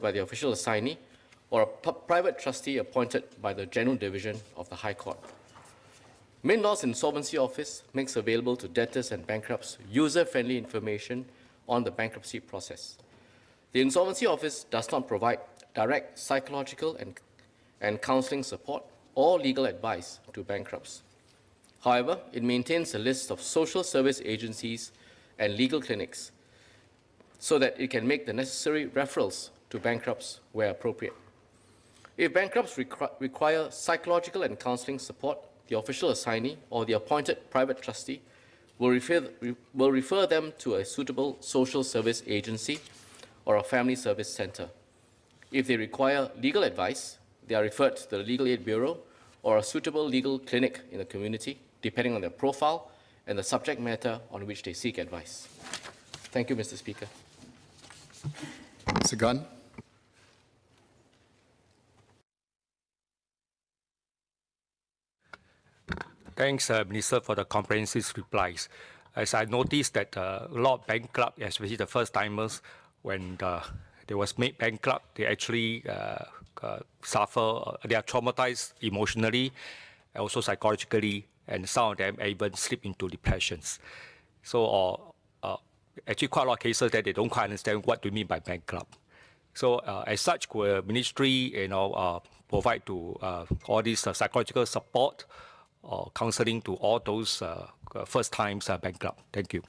by the official assignee or a private trustee appointed by the General Division of the High Court. MinLaw's Insolvency Office makes available to debtors and bankrupts user-friendly information on the bankruptcy process. The Insolvency Office does not provide direct psychological and counseling support or legal advice to bankrupts. However, it maintains a list of social service agencies and legal clinics so that it can make the necessary referrals to bankrupts where appropriate. If bankrupts require psychological and counseling support, the official assignee or the appointed private trustee will refer them to a suitable social service agency or a family service center. If they require legal advice, they are referred to the Legal Aid Bureau or a suitable legal clinic in the community, depending on their profile and the subject matter on which they seek advice. Thank you, Mr. Speaker. Mr. Gunn. Thanks, Minister, for the comprehensive replies. As I noticed that a lot of bankrupt, especially the first-timers, when they was made bankrupt, they actually suffer, they are traumatized emotionally, also psychologically, and some of them even slip into depressions. So, actually quite a lot of cases that they don't quite understand what we mean by bankrupt. So, as such, will ministry, provide to all this psychological support or counseling to all those first times bankrupt? Thank you.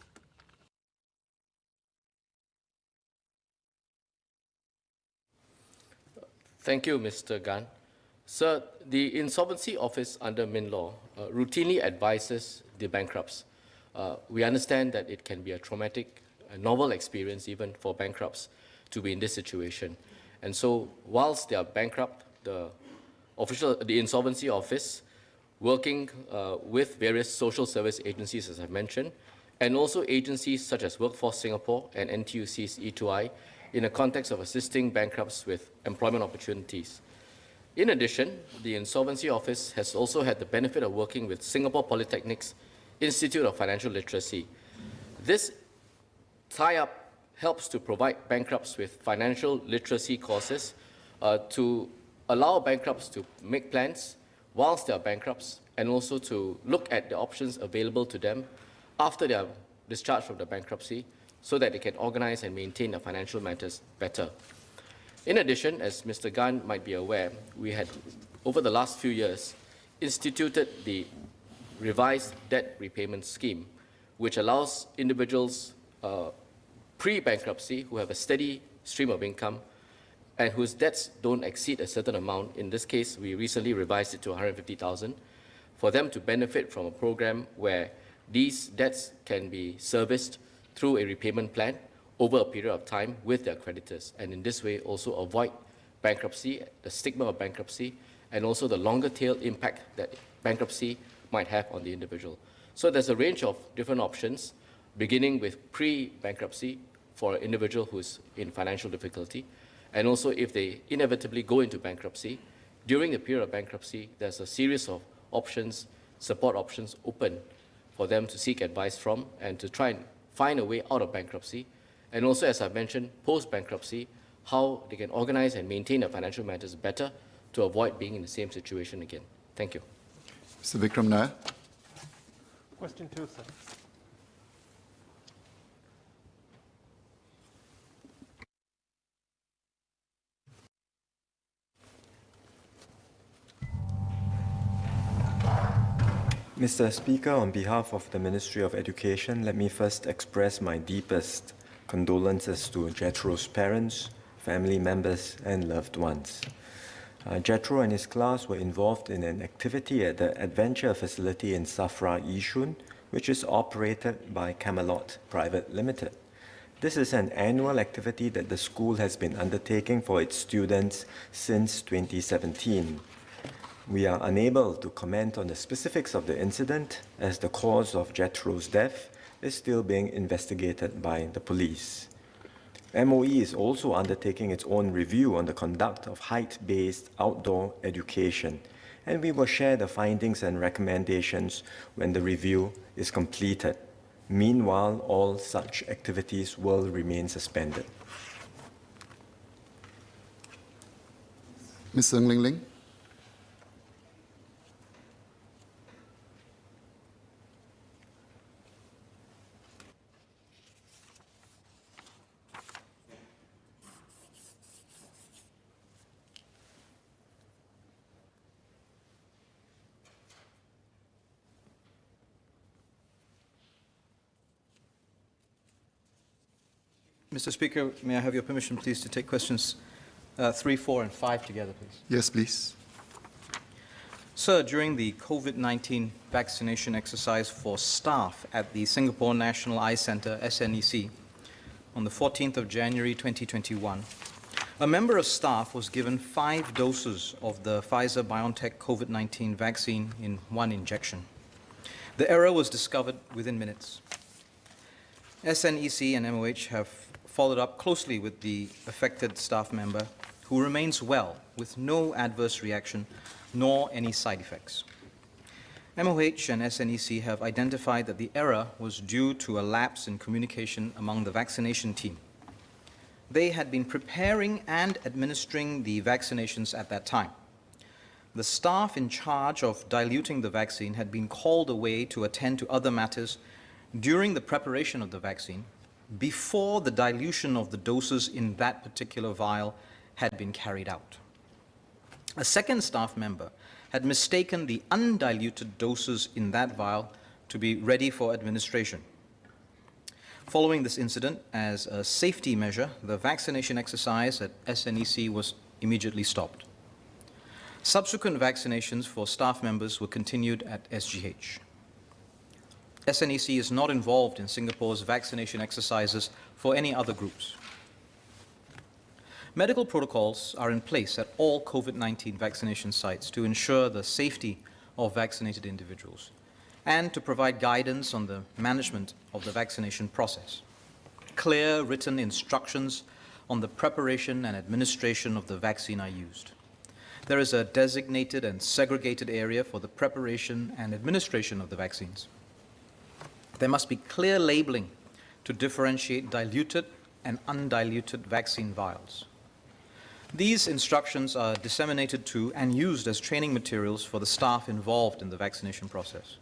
Thank you, Mr. Gan. Sir, the Insolvency Office under MinLaw routinely advises the bankrupts. We understand that it can be a traumatic, a novel experience even for bankrupts to be in this situation. And so whilst they are bankrupt, the Insolvency Office, working with various social service agencies, as I mentioned, and also agencies such as Workforce Singapore and NTUC's E2I, in the context of assisting bankrupts with employment opportunities. In addition, the Insolvency Office has also had the benefit of working with Singapore Polytechnic's Institute of Financial Literacy. This tie-up helps to provide bankrupts with financial literacy courses to allow bankrupts to make plans whilst they are bankrupts, and also to look at the options available to them after they are discharged from the bankruptcy, so that they can organize and maintain their financial matters better. In addition, as Mr. Gan might be aware, we had, over the last few years, instituted the revised debt repayment scheme, which allows individuals pre-bankruptcy who have a steady stream of income and whose debts don't exceed a certain amount. In this case, we recently revised it to 150,000, for them to benefit from a program where these debts can be serviced through a repayment plan over a period of time with their creditors, and in this way also avoid bankruptcy, the stigma of bankruptcy, and also the longer tail impact that bankruptcy might have on the individual. So there's a range of different options, beginning with pre-bankruptcy for an individual who's in financial difficulty, and also if they inevitably go into bankruptcy. During the period of bankruptcy, there's a series of options, support options open for them to seek advice from and to try and find a way out of bankruptcy. And also, as I mentioned, post-bankruptcy, how they can organize and maintain their financial matters better to avoid being in the same situation again. Thank you. Mr. Vikram Nair. Question 2, sir. Mr. Speaker, on behalf of the Ministry of Education, let me first express my deepest condolences to Jethro's parents, family members, and loved ones. Jethro and his class were involved in an activity at the Adventure Facility in Safra, Yishun, which is operated by Camelot Private Limited. This is an annual activity that the school has been undertaking for its students since 2017. We are unable to comment on the specifics of the incident, as the cause of Jethro's death is still being investigated by the police. MOE is also undertaking its own review on the conduct of height-based outdoor education, and we will share the findings and recommendations when the review is completed. Meanwhile, all such activities will remain suspended. Ms. Ng Ling Ling. Mr. Speaker, may I have your permission, please, to take questions 3, 4, and 5 together, please? Yes, please. Sir, during the COVID-19 vaccination exercise for staff at the Singapore National Eye Centre, SNEC, on the 14th of January 2021, a member of staff was given 5 doses of the Pfizer-BioNTech COVID-19 vaccine in 1 injection. The error was discovered within minutes. SNEC and MOH have followed up closely with the affected staff member, who remains well with no adverse reaction nor any side effects. MOH and SNEC have identified that the error was due to a lapse in communication among the vaccination team. They had been preparing and administering the vaccinations at that time. The staff in charge of diluting the vaccine had been called away to attend to other matters during the preparation of the vaccine, before the dilution of the doses in that particular vial had been carried out. A second staff member had mistaken the undiluted doses in that vial to be ready for administration. Following this incident, as a safety measure, the vaccination exercise at SNEC was immediately stopped. Subsequent vaccinations for staff members were continued at SGH. SNEC is not involved in Singapore's vaccination exercises for any other groups. Medical protocols are in place at all COVID-19 vaccination sites to ensure the safety of vaccinated individuals and to provide guidance on the management of the vaccination process. Clear written instructions on the preparation and administration of the vaccine are used. There is a designated and segregated area for the preparation and administration of the vaccines. There must be clear labeling to differentiate diluted and undiluted vaccine vials. These instructions are disseminated to and used as training materials for the staff involved in the vaccination process.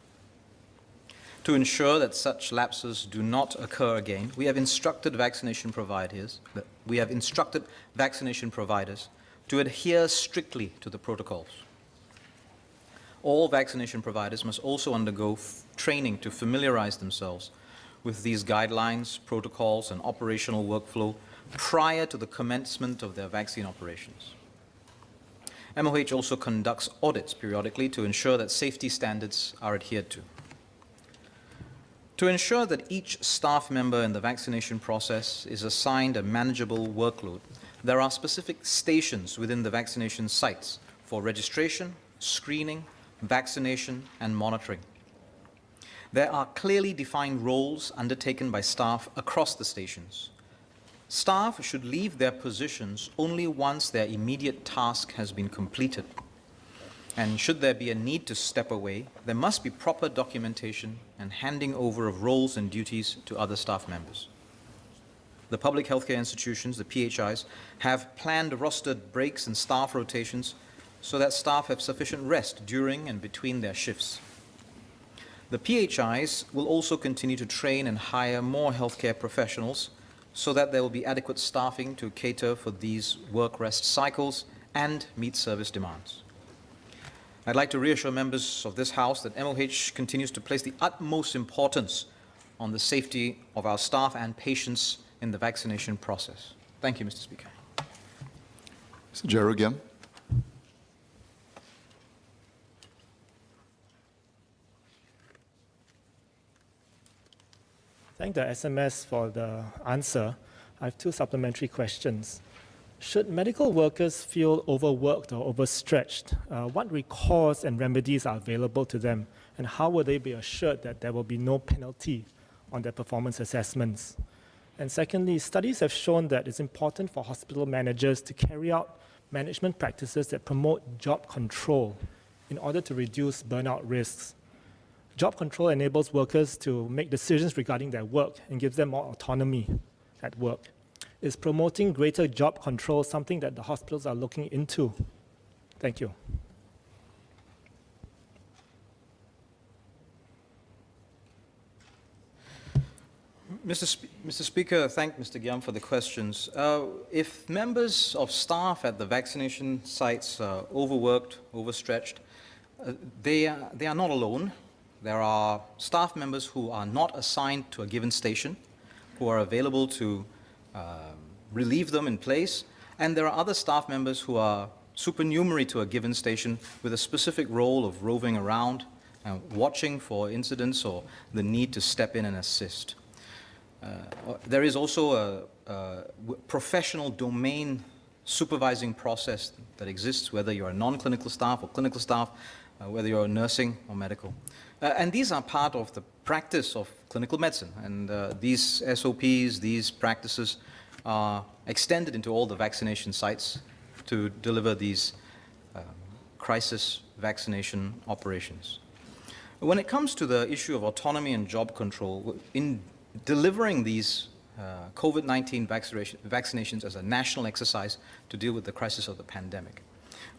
To ensure that such lapses do not occur again, we have instructed vaccination providers to adhere strictly to the protocols. All vaccination providers must also undergo training to familiarize themselves with these guidelines, protocols, and operational workflow prior to the commencement of their vaccine operations. MOH also conducts audits periodically to ensure that safety standards are adhered to. To ensure that each staff member in the vaccination process is assigned a manageable workload, there are specific stations within the vaccination sites for registration, screening, vaccination, and monitoring. There are clearly defined roles undertaken by staff across the stations. Staff should leave their positions only once their immediate task has been completed. And should there be a need to step away, there must be proper documentation and handing over of roles and duties to other staff members. The public healthcare institutions, the PHIs, have planned rostered breaks and staff rotations so that staff have sufficient rest during and between their shifts. The PHIs will also continue to train and hire more healthcare professionals so that there will be adequate staffing to cater for these work-rest cycles and meet service demands. I'd like to reassure members of this House that MOH continues to place the utmost importance on the safety of our staff and patients in the vaccination process. Thank you, Mr. Speaker. Mr. Jerogam. Thank the SMS for the answer. I have 2 supplementary questions. Should medical workers feel overworked or overstretched, what recourse and remedies are available to them, and how will they be assured that there will be no penalty on their performance assessments? And secondly, studies have shown that it's important for hospital managers to carry out management practices that promote job control in order to reduce burnout risks. Job control enables workers to make decisions regarding their work and gives them more autonomy at work. Is promoting greater job control something that the hospitals are looking into? Thank you. Mr. Speaker, thank Mr. Giam for the questions. If members of staff at the vaccination sites are overworked, overstretched, they are not alone. There are staff members who are not assigned to a given station, who are available to relieve them in place, and there are other staff members who are supernumerary to a given station with a specific role of roving around and watching for incidents or the need to step in and assist. There is also a professional domain supervising process that exists, whether you're a non-clinical staff or clinical staff, whether you're nursing or medical. And these are part of the practice of clinical medicine. And these SOPs, these practices are extended into all the vaccination sites to deliver these crisis vaccination operations. When it comes to the issue of autonomy and job control, in delivering these COVID-19 vaccinations as a national exercise to deal with the crisis of the pandemic,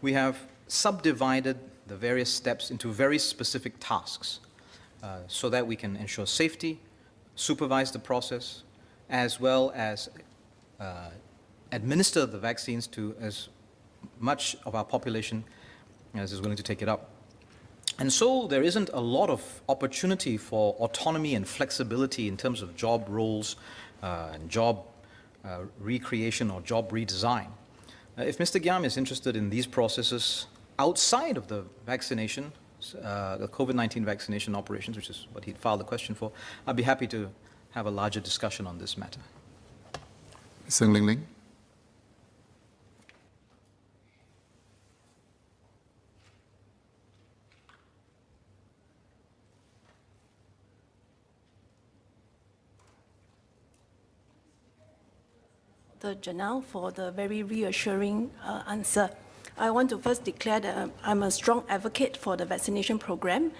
we have subdivided the various steps into very specific tasks so that we can ensure safety, supervise the process, as well as administer the vaccines to as much of our population as is willing to take it up. And so there isn't a lot of opportunity for autonomy and flexibility in terms of job roles and job recreation or job redesign. If Mr. Giam is interested in these processes outside of the vaccination, the COVID-19 vaccination operations, which is what he'd filed the question for, I'd be happy to have a larger discussion on this matter. Ms. Heng Ling. Janelle, for the very reassuring answer. I want to first declare that I'm a strong advocate for the vaccination program.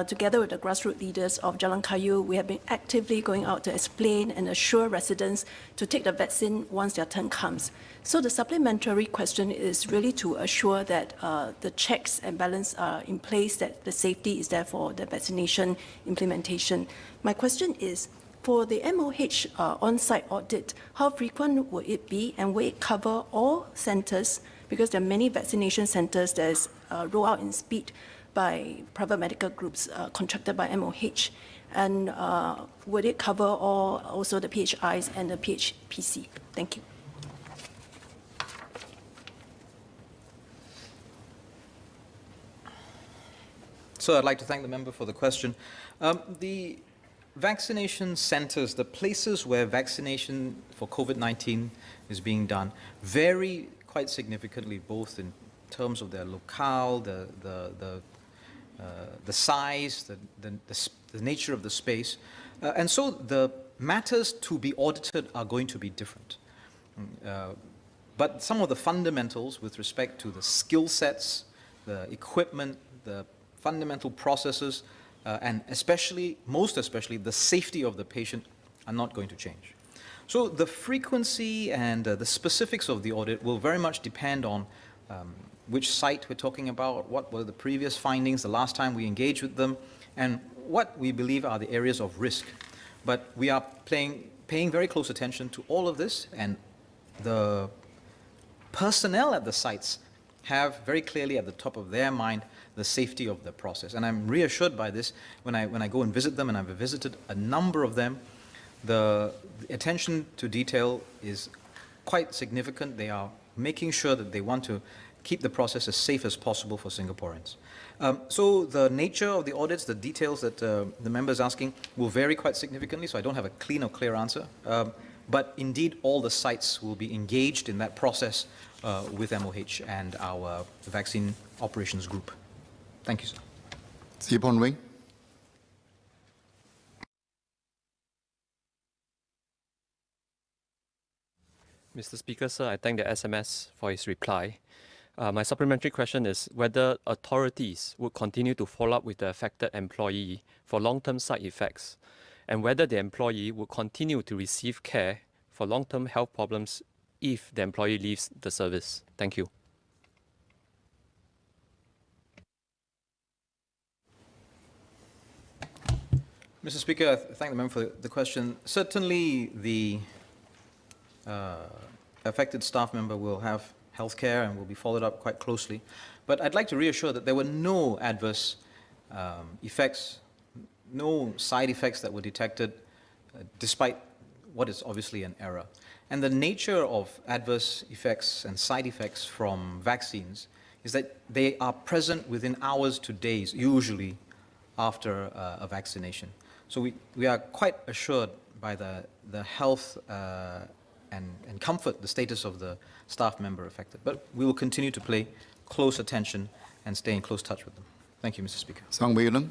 Together with the grassroots leaders of Jalan Kayu, we have been actively going out to explain and assure residents to take the vaccine once their turn comes. So the supplementary question is really to assure that the checks and balance are in place, that the safety is there for the vaccination implementation. My question is, for the MOH on-site audit, how frequent will it be, and will it cover all centres? Because there are many vaccination centres that is rolled out in speed by private medical groups contracted by MOH. And would it cover all, also the PHIs and the PHPC? Thank you. So I'd like to thank the member for the question. The vaccination centers, the places where vaccination for COVID-19 is being done, vary quite significantly, both in terms of their locale, the size, the nature of the space. And so the matters to be audited are going to be different. But some of the fundamentals with respect to the skill sets, the equipment, the fundamental processes, and especially, most especially, the safety of the patient are not going to change. So the frequency and the specifics of the audit will very much depend on which site we're talking about, what were the previous findings the last time we engaged with them, and what we believe are the areas of risk. But we are paying very close attention to all of this, and the personnel at the sites have very clearly at the top of their mind the safety of the process. And I'm reassured by this when I go and visit them, and I've visited a number of them. The attention to detail is quite significant. They are making sure that they want to keep the process as safe as possible for Singaporeans. So the nature of the audits, the details that the member is asking will vary quite significantly, so I don't have a clean or clear answer. But indeed, all the sites will be engaged in that process with MOH and our vaccine operations group. Thank you, sir. Sipon Wing. Mr. Speaker, sir, I thank the SMS for his reply. My supplementary question is whether authorities would continue to follow up with the affected employee for long-term side effects, and whether the employee would continue to receive care for long-term health problems if the employee leaves the service. Thank you. Mr. Speaker, I thank the member for the question. Certainly, the affected staff member will have health care and will be followed up quite closely. But I'd like to reassure that there were no adverse effects, no side effects that were detected, despite what is obviously an error. And the nature of adverse effects and side effects from vaccines is that they are present within hours to days, usually after a vaccination. So we are quite assured by the health and comfort, the status of the staff member affected. But we will continue to pay close attention and stay in close touch with them. Thank you, Mr. Speaker. Sang Wee Lung.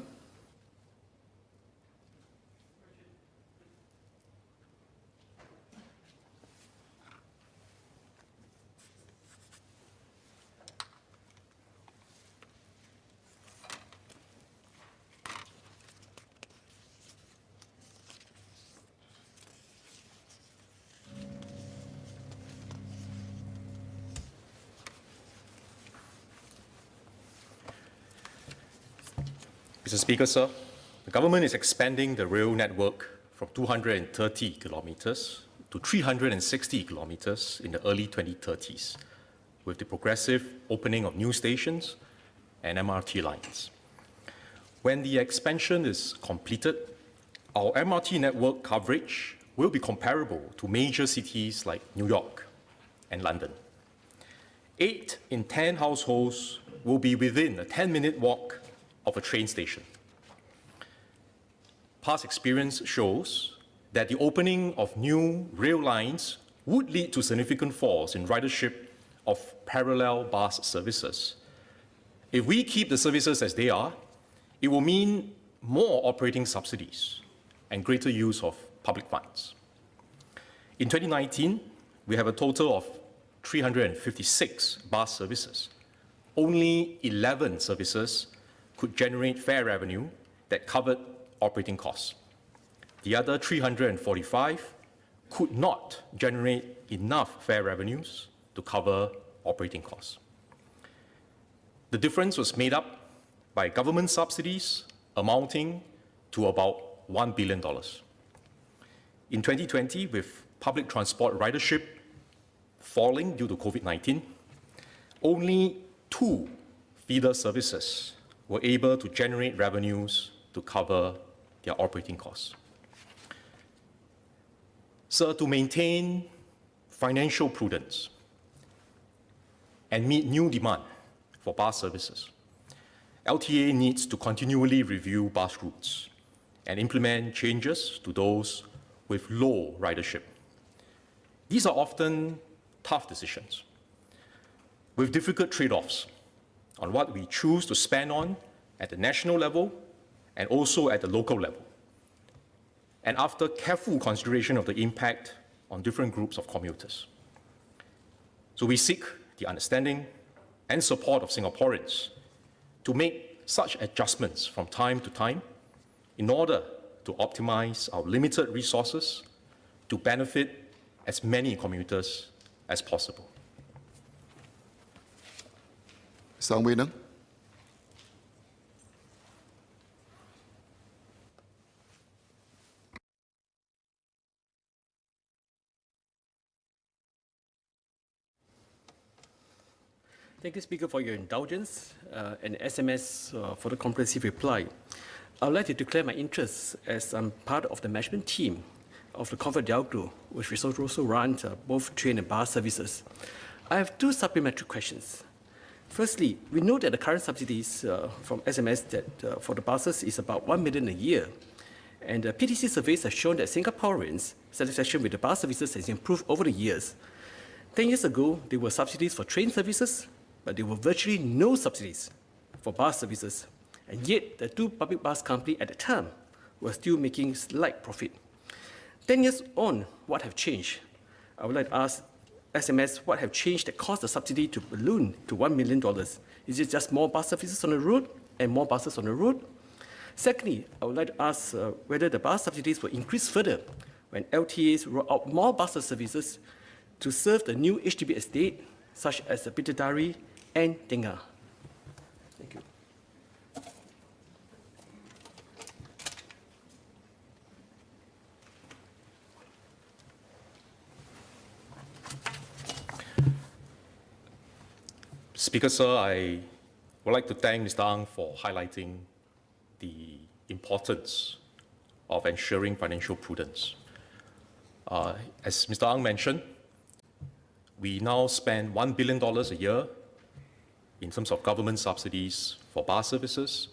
Mr. Speaker, sir, the government is expanding the rail network from 230 kilometers to 360 kilometers in the early 2030s, with the progressive opening of new stations and MRT lines. When the expansion is completed, our MRT network coverage will be comparable to major cities like New York and London. 8 in 10 households will be within a 10-minute walk of a train station. Past experience shows that the opening of new rail lines would lead to significant falls in ridership of parallel bus services. If we keep the services as they are, it will mean more operating subsidies and greater use of public funds. In 2019, we have a total of 356 bus services. Only 11 services could generate fare revenue that covered operating costs. The other 345 could not generate enough fare revenues to cover operating costs. The difference was made up by government subsidies amounting to about $1 billion. In 2020, with public transport ridership falling due to COVID-19, only 2 feeder services were able to generate revenues to cover their operating costs. So to maintain financial prudence and meet new demand for bus services, LTA needs to continually review bus routes and implement changes to those with low ridership. These are often tough decisions, with difficult trade-offs on what we choose to spend on at the national level and also at the local level, and after careful consideration of the impact on different groups of commuters. So we seek the understanding and support of Singaporeans to make such adjustments from time to time in order to optimize our limited resources to benefit as many commuters as possible. Sang Wee Lung. Thank you, Speaker, for your indulgence and SMS for the comprehensive reply. I would like to declare my interest as I'm part of the management team of the ComfortDelGro, which also runs both train and bus services. I have 2 supplementary questions. Firstly, we know that the current subsidies from SMS that for the buses is about 1 million a year. And PTC surveys have shown that Singaporeans' satisfaction with the bus services has improved over the years. 10 years ago, there were subsidies for train services, but there were virtually no subsidies for bus services. And yet, the 2 public bus companies at the time were still making slight profit. 10 years on, what have changed? I would like to ask SMS what have changed that caused the subsidy to balloon to $1 million. Is it just more bus services on the road and more buses on the road? Secondly, I would like to ask whether the bus subsidies will increase further when LTAs roll out more bus services to serve the new HDB estate, such as the Bidadari and Tengah. Thank you. Speaker, sir, I would like to thank Mr. Ang for highlighting the importance of ensuring financial prudence. As Mr. Ang mentioned, we now spend $1 billion a year in terms of government subsidies for bus services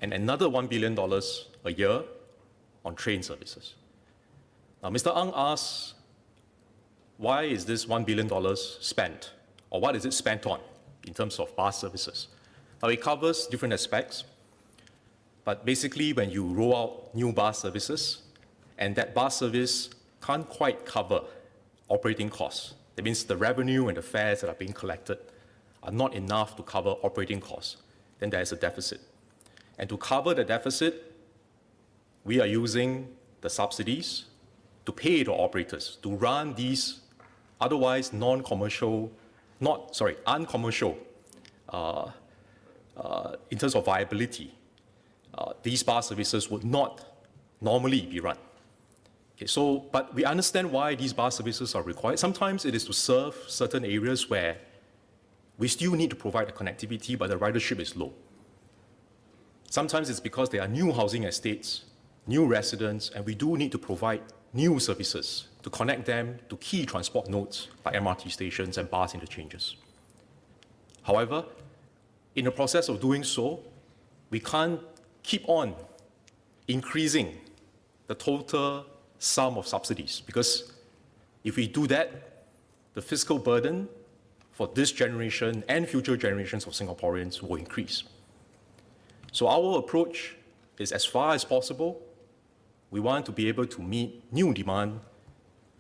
and another $1 billion a year on train services. Now, Mr. Ang asks, why is this $1 billion spent, or what is it spent on in terms of bus services? Now, it covers different aspects, but basically when you roll out new bus services and that bus service can't quite cover operating costs, that means the revenue and the fares that are being collected are not enough to cover operating costs, then there is a deficit. And to cover the deficit, we are using the subsidies to pay the operators to run these otherwise uncommercial, in terms of viability. These bus services would not normally be run. Okay, so, but we understand why these bus services are required. Sometimes it is to serve certain areas where we still need to provide the connectivity, but the ridership is low. Sometimes it's because there are new housing estates, new residents, and we do need to provide new services to connect them to key transport nodes like MRT stations and bus interchanges. However, in the process of doing so, we can't keep on increasing the total sum of subsidies, because if we do that, the fiscal burden for this generation and future generations of Singaporeans will increase. So our approach is, as far as possible, we want to be able to meet new demand,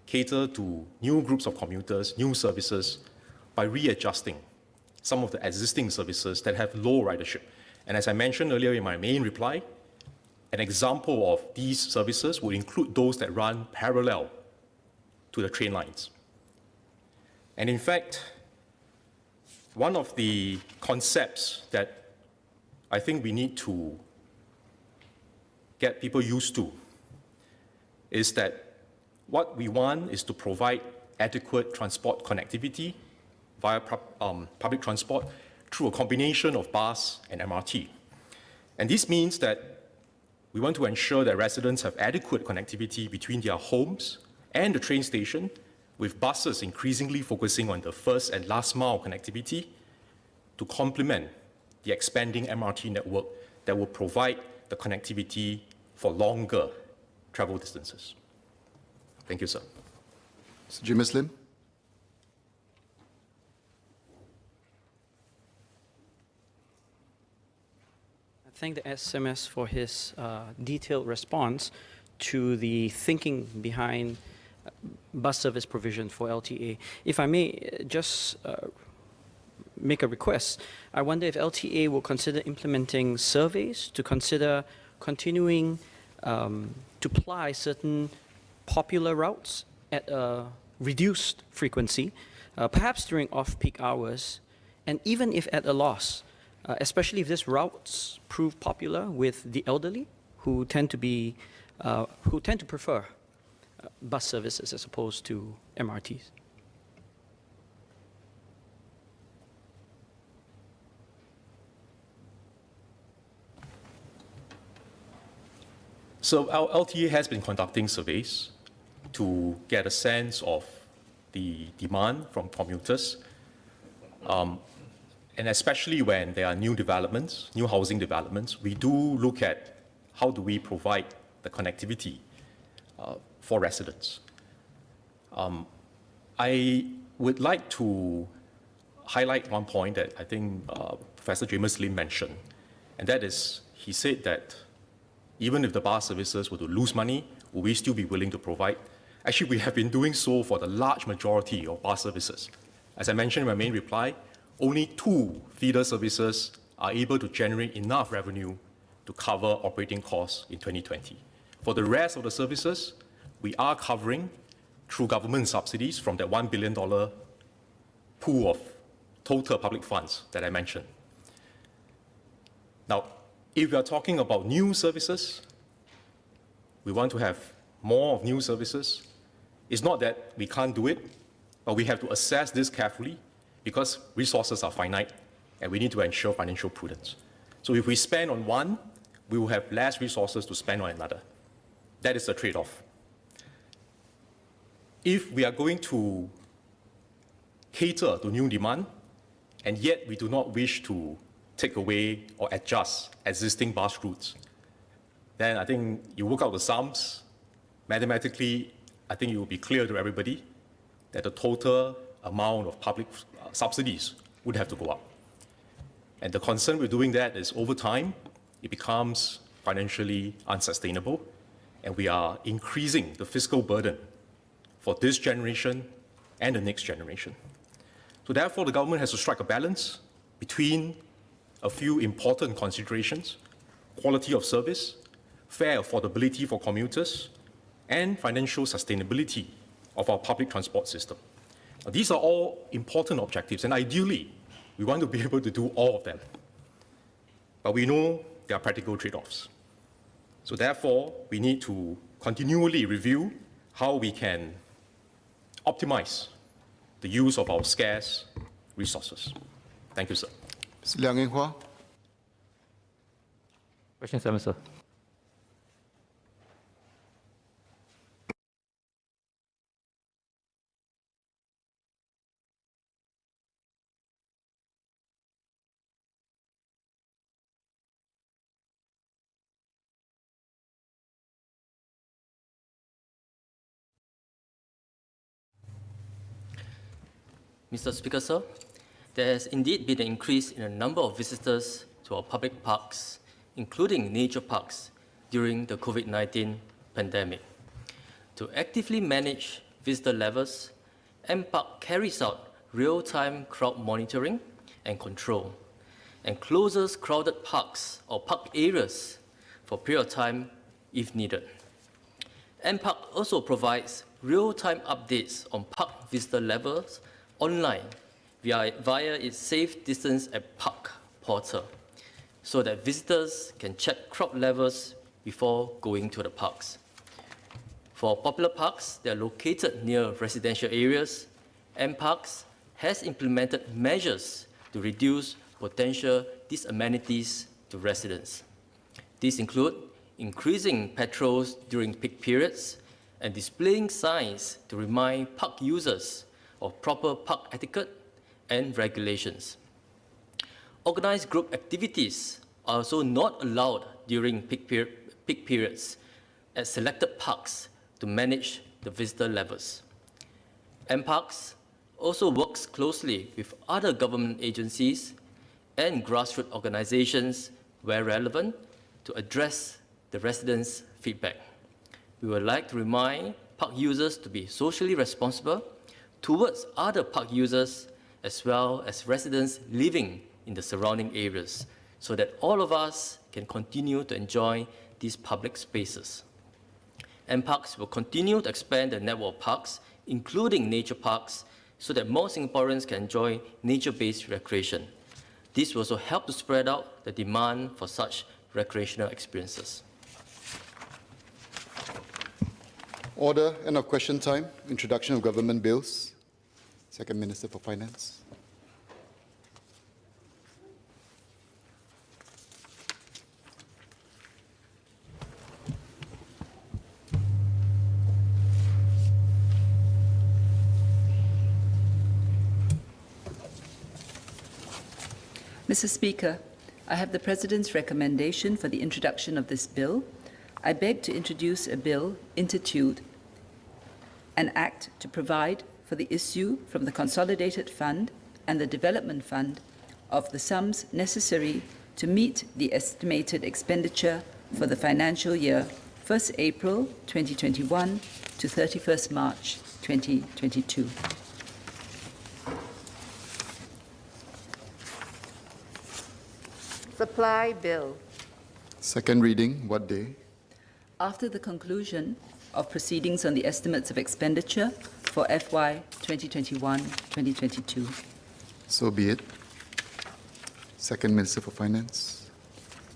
cater to new groups of commuters, new services, by readjusting some of the existing services that have low ridership. And as I mentioned earlier in my main reply, an example of these services would include those that run parallel to the train lines. And in fact, one of the concepts that I think we need to get people used to is that what we want is to provide adequate transport connectivity via public transport through a combination of bus and MRT. And this means that we want to ensure that residents have adequate connectivity between their homes and the train station, with buses increasingly focusing on the first and last mile connectivity to complement the expanding MRT network that will provide the connectivity for longer travel distances. Thank you, sir. Mr. Jim Lim. I thank the SMS for his detailed response to the thinking behind bus service provision for LTA. If I may just make a request, I wonder if LTA will consider implementing surveys to consider continuing to ply certain popular routes at a reduced frequency, perhaps during off-peak hours, and even if at a loss, especially if these routes prove popular with the elderly, who tend to prefer bus services as opposed to MRTs. So our LTA has been conducting surveys to get a sense of the demand from commuters, and especially when there are new developments, new housing developments, we do look at how do we provide the connectivity for residents. I would like to highlight one point that I think Professor James Lim mentioned, and that is, he said that even if the bus services were to lose money, will we still be willing to provide? Actually, we have been doing so for the large majority of bus services. As I mentioned in my main reply, only 2 feeder services are able to generate enough revenue to cover operating costs in 2020. For the rest of the services, we are covering through government subsidies from that $1 billion pool of total public funds that I mentioned. Now, if we are talking about new services, we want to have more of new services. It's not that we can't do it, but we have to assess this carefully because resources are finite and we need to ensure financial prudence. So if we spend on one, we will have less resources to spend on another. That is the trade-off. If we are going to cater to new demand, and yet we do not wish to take away or adjust existing bus routes, then I think you work out the sums. Mathematically, I think it will be clear to everybody that the total amount of public subsidies would have to go up. And the concern with doing that is over time, it becomes financially unsustainable, and we are increasing the fiscal burden for this generation and the next generation. So therefore, the government has to strike a balance between a few important considerations: quality of service, fair affordability for commuters, and financial sustainability of our public transport system. Now, these are all important objectives, and ideally, we want to be able to do all of them. But we know there are practical trade-offs. So therefore, we need to continually review how we can optimize the use of our scarce resources. Thank you, sir. Mr. Liang Eng Hua. Question 7, sir. Mr. Speaker, sir, there has indeed been an increase in the number of visitors to our public parks, including nature parks, during the COVID-19 pandemic. To actively manage visitor levels, MPark carries out real-time crowd monitoring and control, and closes crowded parks or park areas for a period of time if needed. MPark also provides real-time updates on park visitor levels online via its Safe Distance at Park portal, so that visitors can check crowd levels before going to the parks. For popular parks that are located near residential areas, MParks has implemented measures to reduce potential disamenities to residents. These include increasing patrols during peak periods and displaying signs to remind park users of proper park etiquette and regulations. Organized group activities are also not allowed during peak periods at selected parks to manage the visitor levels. MParks also works closely with other government agencies and grassroots organizations where relevant to address the residents' feedback. We would like to remind park users to be socially responsible towards other park users as well as residents living in the surrounding areas, so that all of us can continue to enjoy these public spaces. MParks will continue to expand the network of parks, including nature parks, so that more Singaporeans can enjoy nature-based recreation. This will also help to spread out the demand for such recreational experiences. Order, end of question time. Introduction of government bills. Second Minister for Finance. Mr. Speaker, I have the President's recommendation for the introduction of this bill. I beg to introduce a bill intituled An Act to Provide for the Issue from the Consolidated Fund and the Development Fund of the sums necessary to meet the estimated expenditure for the financial year 1st April 2021 to 31st March 2022. Supply Bill. Second reading, what day? After the conclusion of proceedings on the estimates of expenditure for FY 2021-2022. So be it. Second Minister for Finance.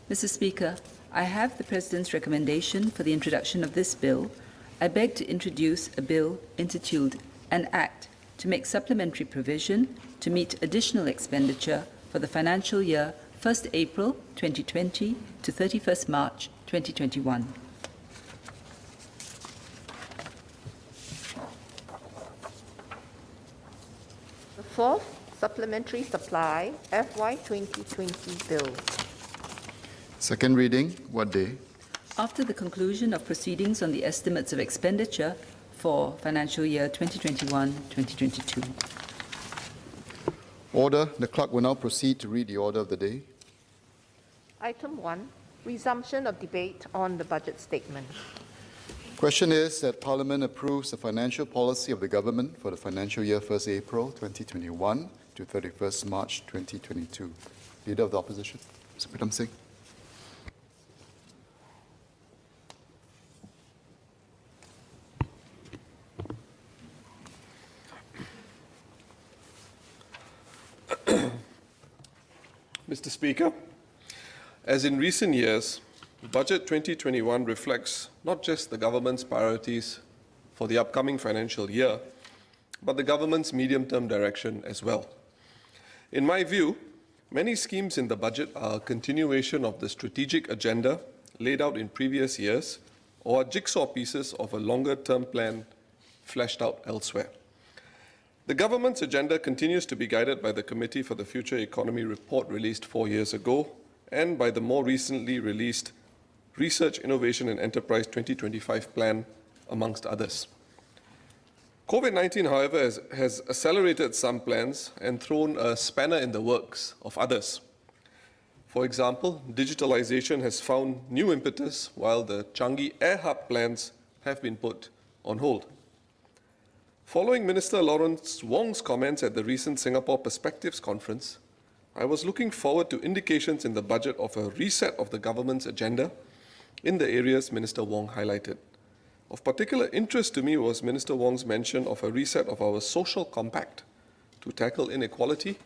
Mr. Speaker, I have the President's recommendation for the introduction of this bill. I beg to introduce a bill intituled An Act to make supplementary provision to meet additional expenditure for for the financial year 1st April 2020 to 31st March 2021. The fourth Supplementary Supply FY 2020 Bill. Second reading, what day? After the conclusion of proceedings on the estimates of expenditure for financial year 2021-2022. Order. The clerk will now proceed to read the order of the day. Item 1, resumption of debate on the budget statement. Question is that Parliament approves the financial policy of the government for the financial year 1st April 2021 to 31st March 2022. Leader of the Opposition, Mr. Pritam Singh. Mr. Speaker, as in recent years, Budget 2021 reflects not just the government's priorities for the upcoming financial year, but the government's medium-term direction as well. In my view, many schemes in the budget are a continuation of the strategic agenda laid out in previous years or are jigsaw pieces of a longer-term plan fleshed out elsewhere. The government's agenda continues to be guided by the Committee for the Future Economy report released 4 years ago and by the more recently released Research, Innovation and Enterprise 2025 plan, amongst others. COVID-19, however, has accelerated some plans and thrown a spanner in the works of others. For example, digitalization has found new impetus while the Changi Air Hub plans have been put on hold. Following Minister Lawrence Wong's comments at the recent Singapore Perspectives Conference, I was looking forward to indications in the budget of a reset of the government's agenda in the areas Minister Wong highlighted. Of particular interest to me was Minister Wong's mention of a reset of our social compact to tackle inequality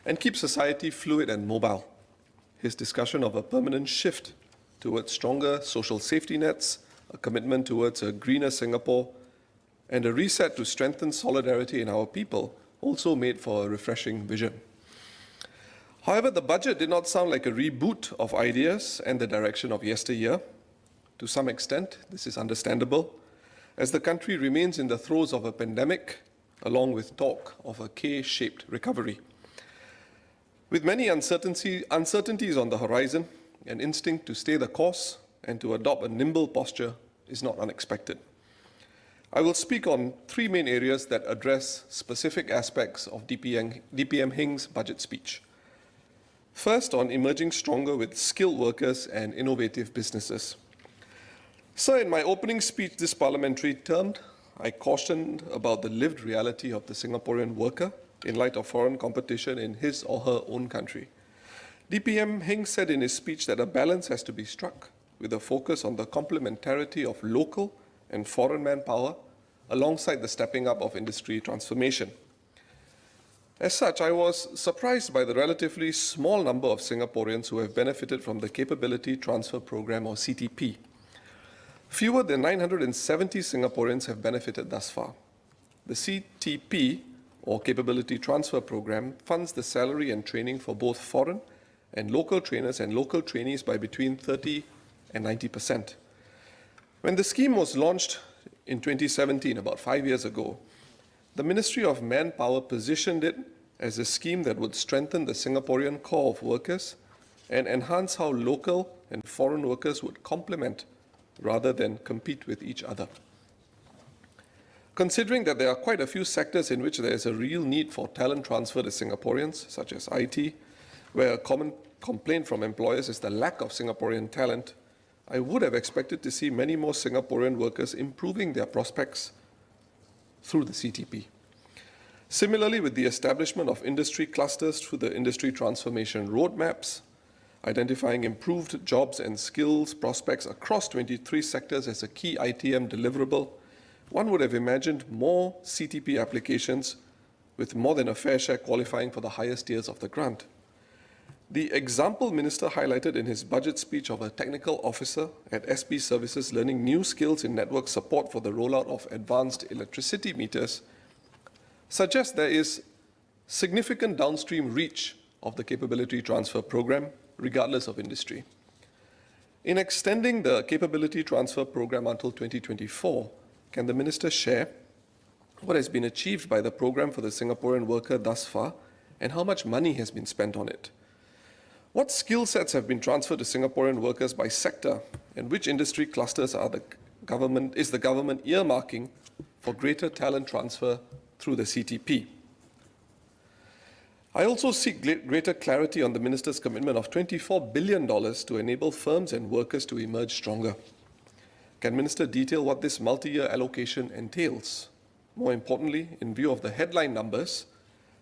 and keep society fluid and mobile. His discussion of a permanent shift towards stronger social safety nets, a commitment towards a greener Singapore, and a reset to strengthen solidarity in our people also made for a refreshing vision. However, the budget did not sound like a reboot of ideas and the direction of yesteryear. To some extent, this is understandable, as the country remains in the throes of a pandemic, along with talk of a K-shaped recovery. With many uncertainties on the horizon, an instinct to stay the course and to adopt a nimble posture is not unexpected. I will speak on three main areas that address specific aspects of DPM Heng's budget speech. First, on emerging stronger with skilled workers and innovative businesses. Sir, in my opening speech this parliamentary term, I cautioned about the lived reality of the Singaporean worker in light of foreign competition in his or her own country. DPM Heng said in his speech that a balance has to be struck with a focus on the complementarity of local and foreign manpower alongside the stepping up of industry transformation. As such, I was surprised by the relatively small number of Singaporeans who have benefited from the Capability Transfer Program, or CTP. Fewer than 970 Singaporeans have benefited thus far. The CTP, or Capability Transfer Program, funds the salary and training for both foreign and local trainers and local trainees by between 30% and 90%. When the scheme was launched in 2017, about 5 years ago, the Ministry of Manpower positioned it as a scheme that would strengthen the Singaporean core of workers and enhance how local and foreign workers would complement rather than compete with each other. Considering that there are quite a few sectors in which there is a real need for talent transfer to Singaporeans, such as IT, where a common complaint from employers is the lack of Singaporean talent, I would have expected to see many more Singaporean workers improving their prospects through the CTP. Similarly, with the establishment of industry clusters through the industry transformation roadmaps, identifying improved jobs and skills prospects across 23 sectors as a key ITM deliverable, one would have imagined more CTP applications with more than a fair share qualifying for the highest tiers of the grant. The example Minister highlighted in his budget speech of a technical officer at SP Services learning new skills in network support for the rollout of advanced electricity meters suggests there is significant downstream reach of the capability transfer program, regardless of industry. In extending the capability transfer program until 2024, can the Minister share what has been achieved by the program for the Singaporean worker thus far and how much money has been spent on it? What skill sets have been transferred to Singaporean workers by sector, and which industry clusters is the government earmarking for greater talent transfer through the CTP? I also seek greater clarity on the Minister's commitment of $24 billion to enable firms and workers to emerge stronger. Can Minister detail what this multi-year allocation entails? More importantly, in view of the headline numbers,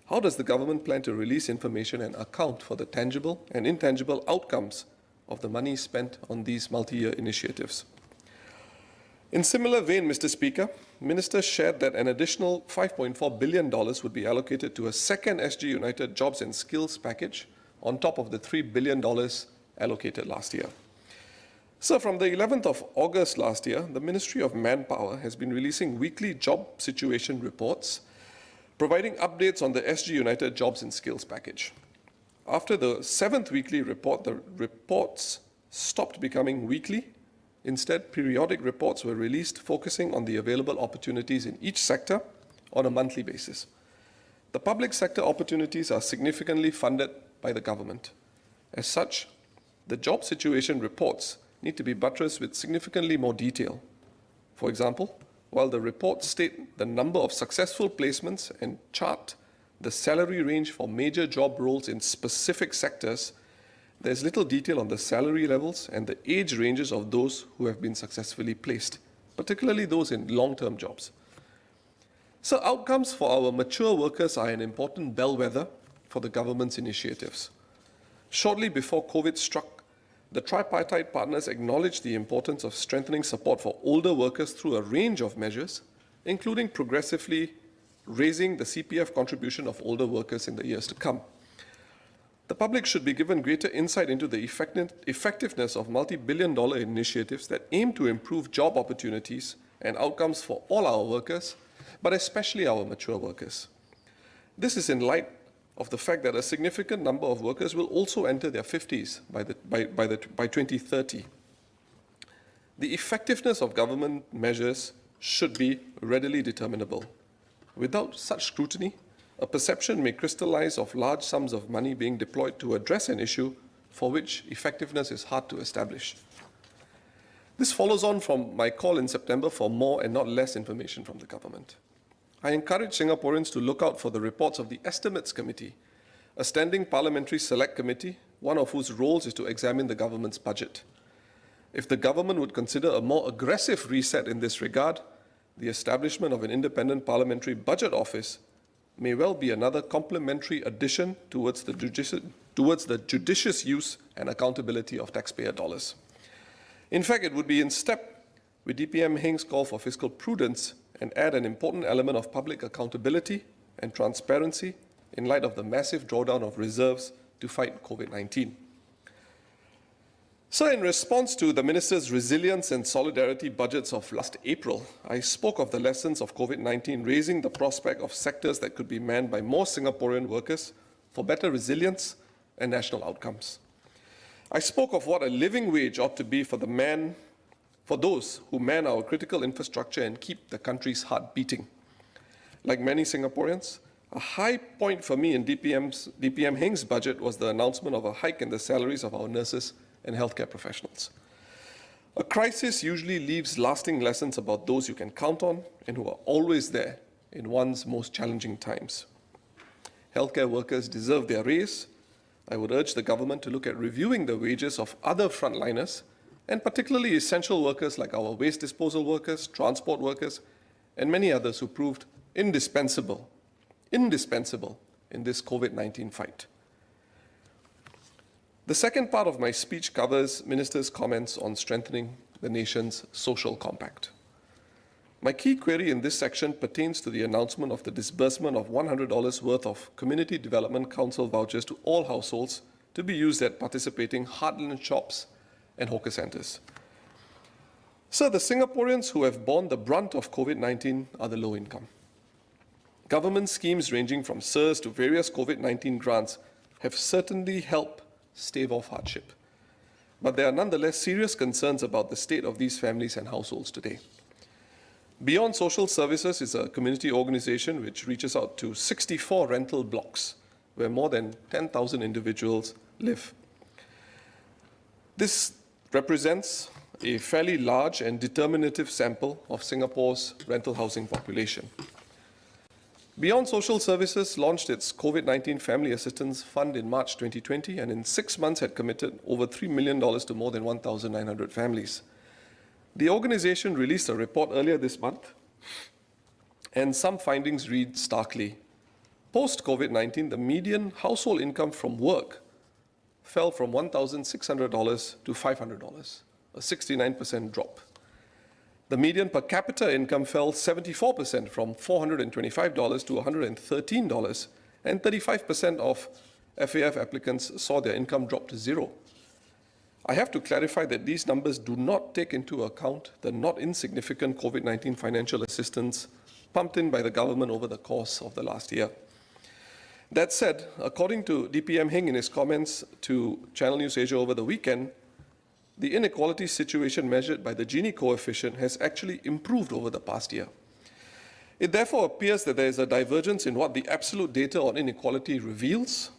how does the government plan to release information and account for the tangible and intangible outcomes of the money spent on these multi-year initiatives? In similar vein, Mr. Speaker, Minister shared that an additional $5.4 billion would be allocated to a second SG United Jobs and Skills package on top of the $3 billion allocated last year. So from the 11th of August last year, the Ministry of Manpower has been releasing weekly job situation reports, providing updates on the SG United Jobs and Skills package. After the 7th weekly report, the reports stopped becoming weekly. Instead, periodic reports were released focusing on the available opportunities in each sector on a monthly basis. The public sector opportunities are significantly funded by the government. As such, the job situation reports need to be buttressed with significantly more detail. For example, while the reports state the number of successful placements and chart the salary range for major job roles in specific sectors, there's little detail on the salary levels and the age ranges of those who have been successfully placed, particularly those in long-term jobs. So outcomes for our mature workers are an important bellwether for the government's initiatives. Shortly before COVID struck, the tripartite partners acknowledged the importance of strengthening support for older workers through a range of measures, including progressively raising the CPF contribution of older workers in the years to come. The public should be given greater insight into the effectiveness of multi-billion-dollar initiatives that aim to improve job opportunities and outcomes for all our workers, but especially our mature workers. This is in light of the fact that a significant number of workers will also enter their 50s by 2030. The effectiveness of government measures should be readily determinable. Without such scrutiny, a perception may crystallize of large sums of money being deployed to address an issue for which effectiveness is hard to establish. This follows on from my call in September for more and not less information from the government. I encourage Singaporeans to look out for the reports of the Estimates Committee, a standing parliamentary select committee, one of whose roles is to examine the government's budget. If the government would consider a more aggressive reset in this regard, the establishment of an independent parliamentary budget office may well be another complementary addition towards the judicious use and accountability of taxpayer dollars. In fact, it would be in step with DPM Heng's call for fiscal prudence and add an important element of public accountability and transparency in light of the massive drawdown of reserves to fight COVID-19. So in response to the Minister's resilience and solidarity budgets of last April, I spoke of the lessons of COVID-19 raising the prospect of sectors that could be manned by more Singaporean workers for better resilience and national outcomes. I spoke of what a living wage ought to be for those who man our critical infrastructure and keep the country's heart beating. Like many Singaporeans, a high point for me in DPM Heng's budget was the announcement of a hike in the salaries of our nurses and healthcare professionals. A crisis usually leaves lasting lessons about those you can count on and who are always there in one's most challenging times. Healthcare workers deserve their raise. I would urge the government to look at reviewing the wages of other frontliners, and particularly essential workers like our waste disposal workers, transport workers, and many others who proved indispensable in this COVID-19 fight. The second part of my speech covers Minister's comments on strengthening the nation's social compact. My key query in this section pertains to the announcement of the disbursement of $100 worth of Community Development Council vouchers to all households to be used at participating heartland shops and hawker centres. So the Singaporeans who have borne the brunt of COVID-19 are the low income. Government schemes ranging from CERS to various COVID-19 grants have certainly helped stave off hardship. But there are nonetheless serious concerns about the state of these families and households today. Beyond Social Services is a community organization which reaches out to 64 rental blocks where more than 10,000 individuals live. This represents a fairly large and determinative sample of Singapore's rental housing population. Beyond Social Services launched its COVID-19 Family Assistance Fund in March 2020 and in 6 months had committed over $3 million to more than 1,900 families. The organization released a report earlier this month, and some findings read starkly. Post-COVID-19, the median household income from work fell from $1,600 to $500, a 69% drop. The median per capita income fell 74% from $425 to $113, and 35% of FAF applicants saw their income drop to zero. I have to clarify that these numbers do not take into account the not insignificant COVID-19 financial assistance pumped in by the government over the course of the last year. That said, according to DPM Heng in his comments to Channel News Asia over the weekend, the inequality situation measured by the Gini coefficient has actually improved over the past year. It therefore appears that there is a divergence in what the absolute data on inequality reveals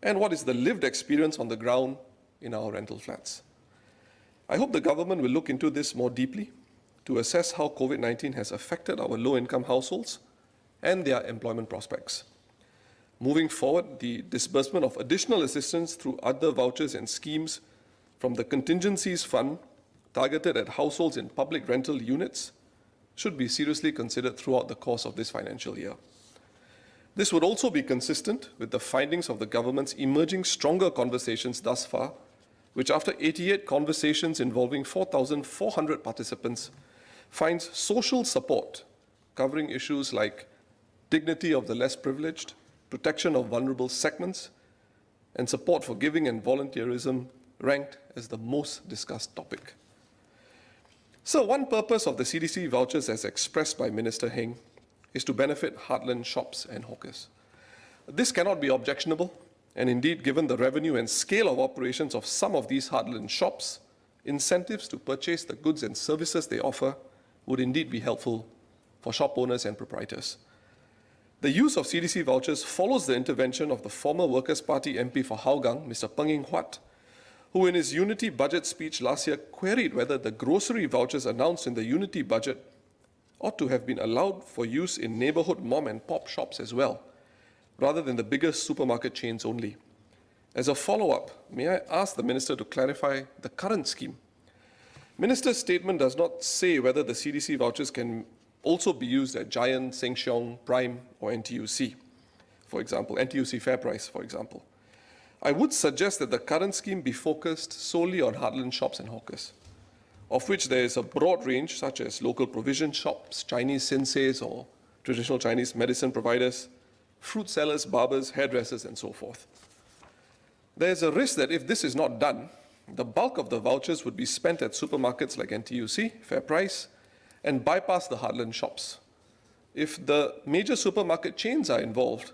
and what is the lived experience on the ground in our rental flats. I hope the government will look into this more deeply to assess how COVID-19 has affected our low-income households and their employment prospects. Moving forward, the disbursement of additional assistance through other vouchers and schemes from the contingencies fund targeted at households in public rental units should be seriously considered throughout the course of this financial year. This would also be consistent with the findings of the government's emerging stronger conversations thus far, which after 88 conversations involving 4,400 participants, finds social support covering issues like dignity of the less privileged, protection of vulnerable segments, and support for giving and volunteerism ranked as the most discussed topic. So one purpose of the CDC vouchers as expressed by Minister Heng is to benefit heartland shops and hawkers. This cannot be objectionable, and indeed, given the revenue and scale of operations of some of these heartland shops, incentives to purchase the goods and services they offer would indeed be helpful for shop owners and proprietors. The use of CDC vouchers follows the intervention of the former Workers' Party MP for Hougang, Mr. Peng Eng Huat, who in his Unity Budget speech last year queried whether the grocery vouchers announced in the Unity Budget ought to have been allowed for use in neighborhood mom and pop shops as well, rather than the biggest supermarket chains only. As a follow-up, may I ask the Minister to clarify the current scheme? Minister's statement does not say whether the CDC vouchers can also be used at Giant, Sheng Siong, Prime, or NTUC, for example, NTUC Fair Price, for example. I would suggest that the current scheme be focused solely on heartland shops and hawkers, of which there is a broad range, such as local provision shops, Chinese senseis or traditional Chinese medicine providers, fruit sellers, barbers, hairdressers, and so forth. There is a risk that if this is not done, the bulk of the vouchers would be spent at supermarkets like NTUC, Fair Price, and bypass the heartland shops. If the major supermarket chains are involved,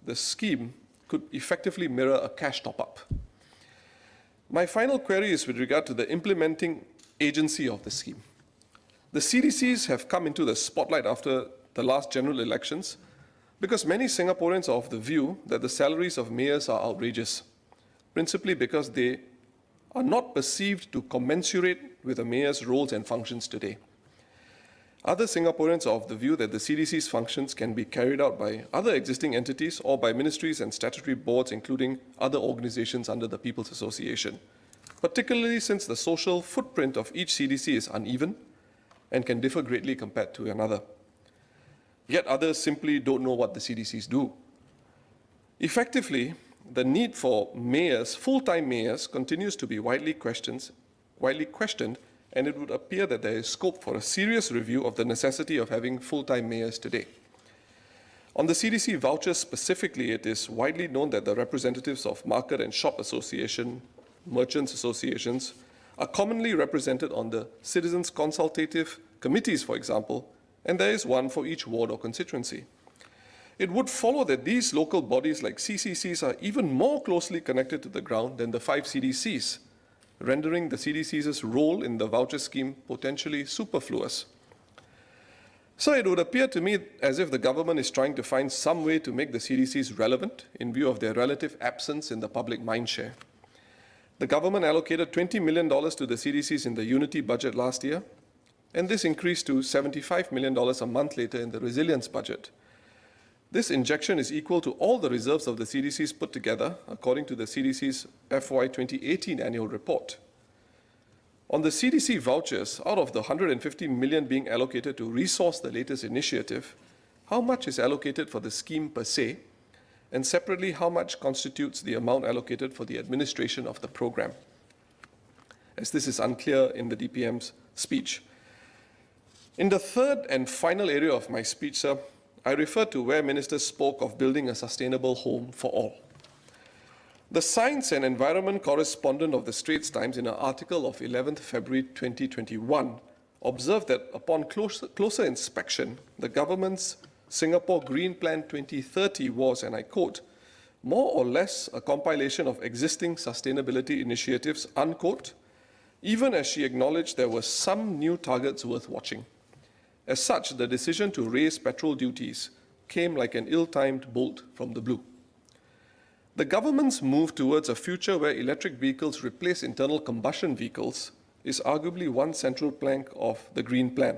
the scheme could effectively mirror a cash top-up. My final query is with regard to the implementing agency of the scheme. The CDCs have come into the spotlight after the last general elections because many Singaporeans are of the view that the salaries of mayors are outrageous, principally because they are not perceived to commensurate with the mayor's roles and functions today. Other Singaporeans are of the view that the CDC's functions can be carried out by other existing entities or by ministries and statutory boards, including other organizations under the People's Association, particularly since the social footprint of each CDC is uneven and can differ greatly compared to another. Yet others simply don't know what the CDCs do. Effectively, the need for mayors, full-time mayors, continues to be widely questioned, and it would appear that there is scope for a serious review of the necessity of having full-time mayors today. On the CDC vouchers specifically, it is widely known that the representatives of market and shop association, merchants associations, are commonly represented on the citizens' consultative committees, for example, and there is one for each ward or constituency. it would follow that these local bodies like CCCs are even more closely connected to the ground than the 5 CDCs, rendering the CDCs' role in the voucher scheme potentially superfluous. So it would appear to me as if the government is trying to find some way to make the CDCs relevant in view of their relative absence in the public mindshare. The government allocated $20 million to the CDCs in the Unity budget last year, and this increased to $75 million a month later in the Resilience budget. This injection is equal to all the reserves of the CDCs put together, according to the CDC's FY 2018 annual report. On the CDC vouchers, out of the $150 million being allocated to resource the latest initiative, how much is allocated for the scheme per se, and separately, how much constitutes the amount allocated for the administration of the program? As this is unclear in the DPM's speech. In the third and final area of my speech, sir, I refer to where ministers spoke of building a sustainable home for all. The Science and Environment correspondent of the Straits Times in an article of 11th February 2021 observed that upon closer inspection, the government's Singapore Green Plan 2030 was, and I quote, more or less a compilation of existing sustainability initiatives, unquote, even as she acknowledged there were some new targets worth watching. As such, the decision to raise petrol duties came like an ill-timed bolt from the blue. The government's move towards a future where electric vehicles replace internal combustion vehicles is arguably one central plank of the Green Plan,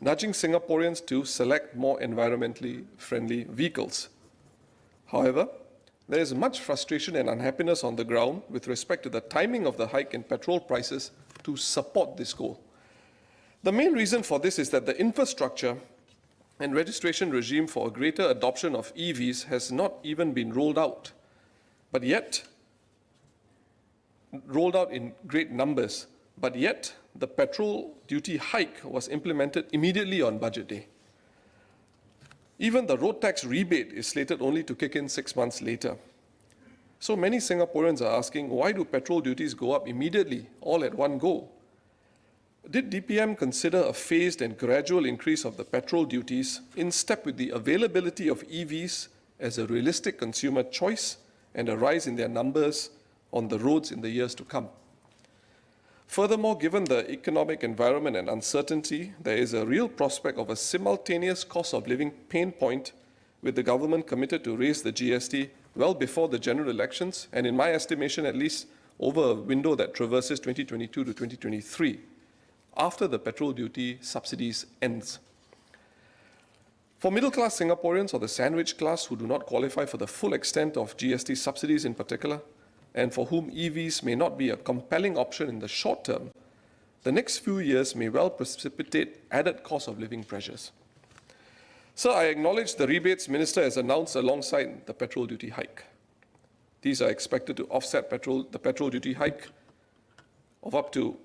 nudging Singaporeans to select more environmentally friendly vehicles. However, there is much frustration and unhappiness on the ground with respect to the timing of the hike in petrol prices to support this goal. The main reason for this is that the infrastructure and registration regime for a greater adoption of EVs has not even been rolled out, but yet rolled out in great numbers, but yet the petrol duty hike was implemented immediately on budget day. Even the road tax rebate is slated only to kick in 6 months later. So many Singaporeans are asking, why do petrol duties go up immediately, all at one go? Did DPM consider a phased and gradual increase of the petrol duties in step with the availability of EVs as a realistic consumer choice and a rise in their numbers on the roads in the years to come? Furthermore, given the economic environment and uncertainty, there is a real prospect of a simultaneous cost of living pain point, with the government committed to raise the GST well before the general elections, and in my estimation at least over a window that traverses 2022 to 2023, after the petrol duty subsidies ends. For middle-class Singaporeans or the sandwich class who do not qualify for the full extent of GST subsidies in particular, and for whom EVs may not be a compelling option in the short term, the next few years may well precipitate added cost of living pressures. So I acknowledge the rebates Minister has announced alongside the petrol duty hike. These are expected to offset the petrol duty hike of up to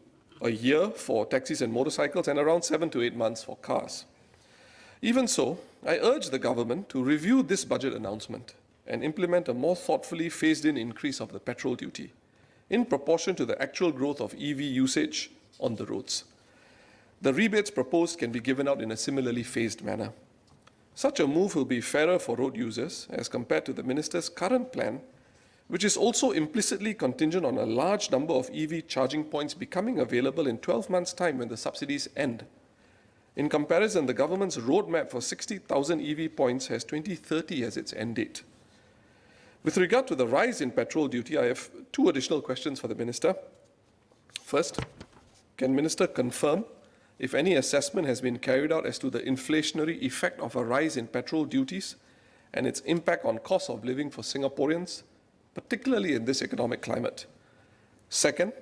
a year for taxis and motorcycles and around 7 to 8 months for cars. Even so, I urge the government to review this budget announcement and implement a more thoughtfully phased-in increase of the petrol duty in proportion to the actual growth of EV usage on the roads. The rebates proposed can be given out in a similarly phased manner. Such a move will be fairer for road users as compared to the Minister's current plan, which is also implicitly contingent on a large number of EV charging points becoming available in 12 months' time when the subsidies end. In comparison, the government's roadmap for 60,000 EV points has 2030 as its end date. With regard to the rise in petrol duty, I have 2 additional questions for the Minister. First, can Minister confirm if any assessment has been carried out as to the inflationary effect of a rise in petrol duties and its impact on cost of living for Singaporeans, particularly in this economic climate? Second,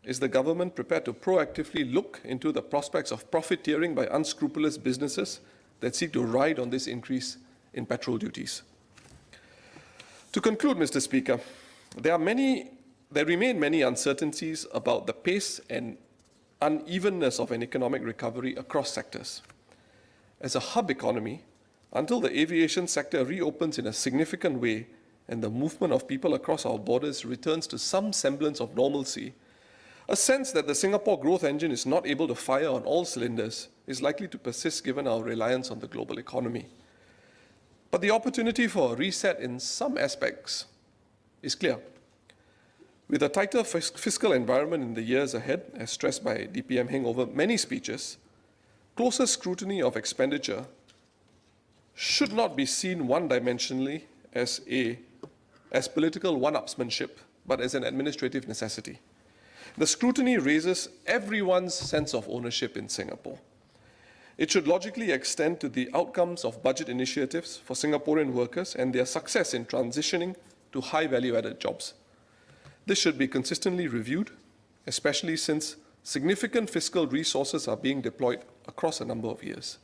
is the government prepared to proactively look into the prospects of profiteering by unscrupulous businesses that seek to ride on this increase in petrol duties? To conclude, Mr. Speaker, there remain many uncertainties about the pace and unevenness of an economic recovery across sectors. As a hub economy, until the aviation sector reopens in a significant way and the movement of people across our borders returns to some semblance of normalcy, a sense that the Singapore growth engine is not able to fire on all cylinders is likely to persist given our reliance on the global economy. But the opportunity for a reset in some aspects is clear. With a tighter fiscal environment in the years ahead, as stressed by DPM Heng over many speeches, closer scrutiny of expenditure should not be seen one-dimensionally as political one-upsmanship, but as an administrative necessity. The scrutiny raises everyone's sense of ownership in Singapore. It should logically extend to the outcomes of budget initiatives for Singaporean workers and their success in transitioning to high value-added jobs. This should be consistently reviewed, especially since significant fiscal resources are being deployed across a number of years.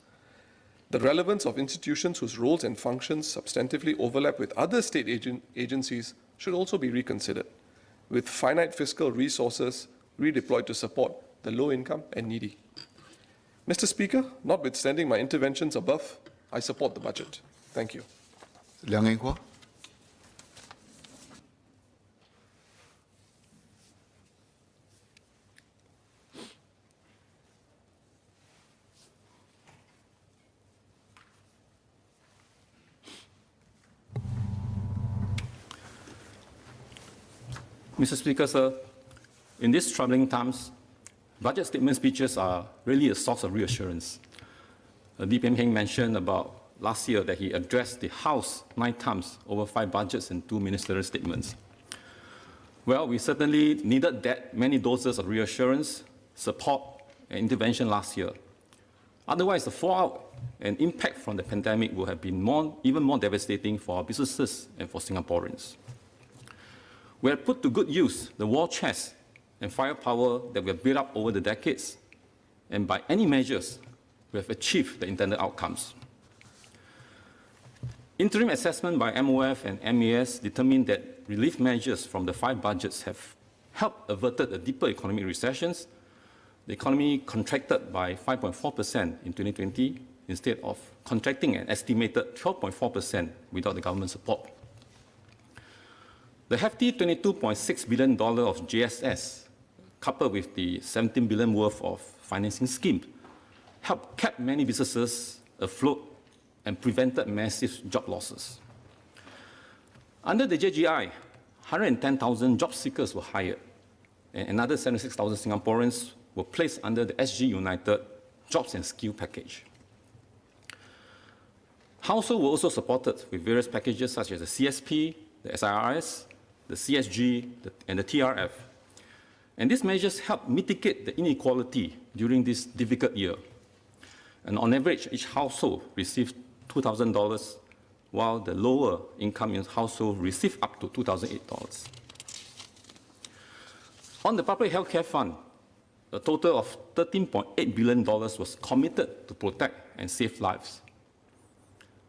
The relevance of institutions whose roles and functions substantively overlap with other state agencies should also be reconsidered, with finite fiscal resources redeployed to support the low income and needy. Mr. Speaker, notwithstanding my interventions above, I support the budget. Thank you. Liang Eng Hua. Mr. Speaker, sir, in these troubling times, budget statement speeches are really a source of reassurance. DPM Heng mentioned about last year that he addressed the House 9 times over 5 budgets and 2 ministerial statements. Well, we certainly needed that many doses of reassurance, support, and intervention last year. Otherwise, the fallout and impact from the pandemic would have been even more devastating for our businesses and for Singaporeans. We have put to good use the war chest and firepower that we have built up over the decades, and by any measures, we have achieved the intended outcomes. Interim assessment by MOF and MAS determined that relief measures from the 5 budgets have helped averted a deeper economic recessions. The economy contracted by 5.4% in 2020 instead of contracting an estimated 12.4% without the government support. The hefty $22.6 billion of JSS, coupled with the $17 billion worth of financing scheme, helped keep many businesses afloat and prevented massive job losses. Under the JGI, 110,000 job seekers were hired, and another 76,000 Singaporeans were placed under the SG United Jobs and Skill Package. Households were also supported with various packages such as the CSP, the SIRS, the CSG, and the TRF. And these measures help mitigate the inequality during this difficult year. And on average, each household received $2,000, while the lower income household received up to $2,008. On the public health care fund, a total of $13.8 billion was committed to protect and save lives.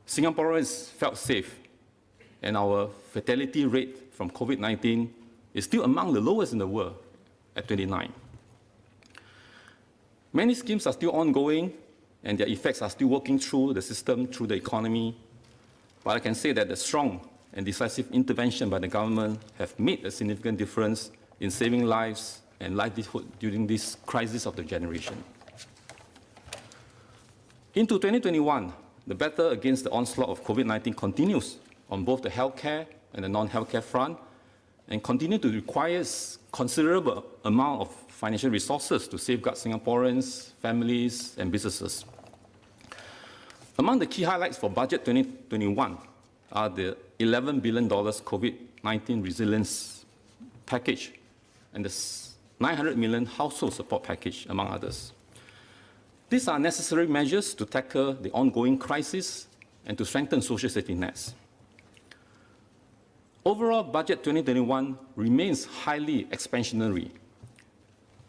Singaporeans felt safe, and our fatality rate from COVID-19 is still among the lowest in the world at 29. Many schemes are still ongoing, and their effects are still working through the system, through the economy. But I can say that the strong and decisive intervention by the government have made a significant difference in saving lives and livelihood during this crisis of the generation. Into 2021, the battle against the onslaught of COVID-19 continues on both the healthcare and the non-healthcare front, and continue to require considerable amount of financial resources to safeguard Singaporeans, families, and businesses. Among the key highlights for Budget 2021 are the $11 billion COVID-19 resilience package and the $900 million household support package, among others. These are necessary measures to tackle the ongoing crisis and to strengthen social safety nets. Overall, Budget 2021 remains highly expansionary,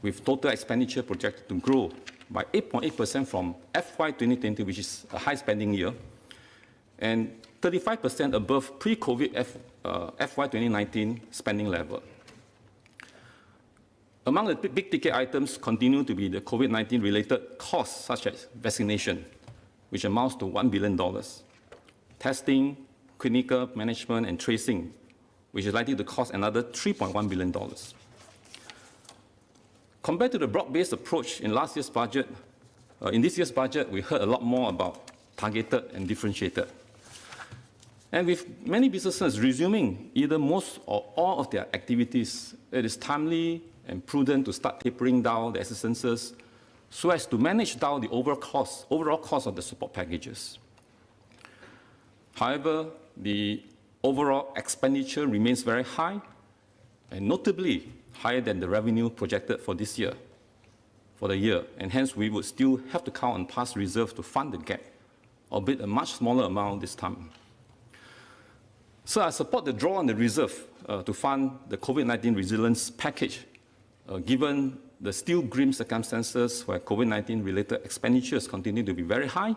with total expenditure projected to grow by 8.8% from FY 2020, which is a high spending year, and 35% above pre-COVID FY 2019 spending level. Among the big ticket items continue to be the COVID-19 related costs such as vaccination, which amounts to $1 billion, testing, clinical management and tracing, which is likely to cost another $3.1 billion. Compared to the broad-based approach in last year's budget, in this year's budget, we heard a lot more about targeted and differentiated. And with many businesses resuming either most or all of their activities, it is timely and prudent to start tapering down the assistances so as to manage down the overall cost of the support packages. However, the overall expenditure remains very high, and notably higher than the revenue projected for this year, for the year, and hence we would still have to count on past reserves to fund the gap, albeit a much smaller amount this time. So I support the draw on the reserve to fund the COVID-19 resilience package, given the still grim circumstances where COVID-19 related expenditures continue to be very high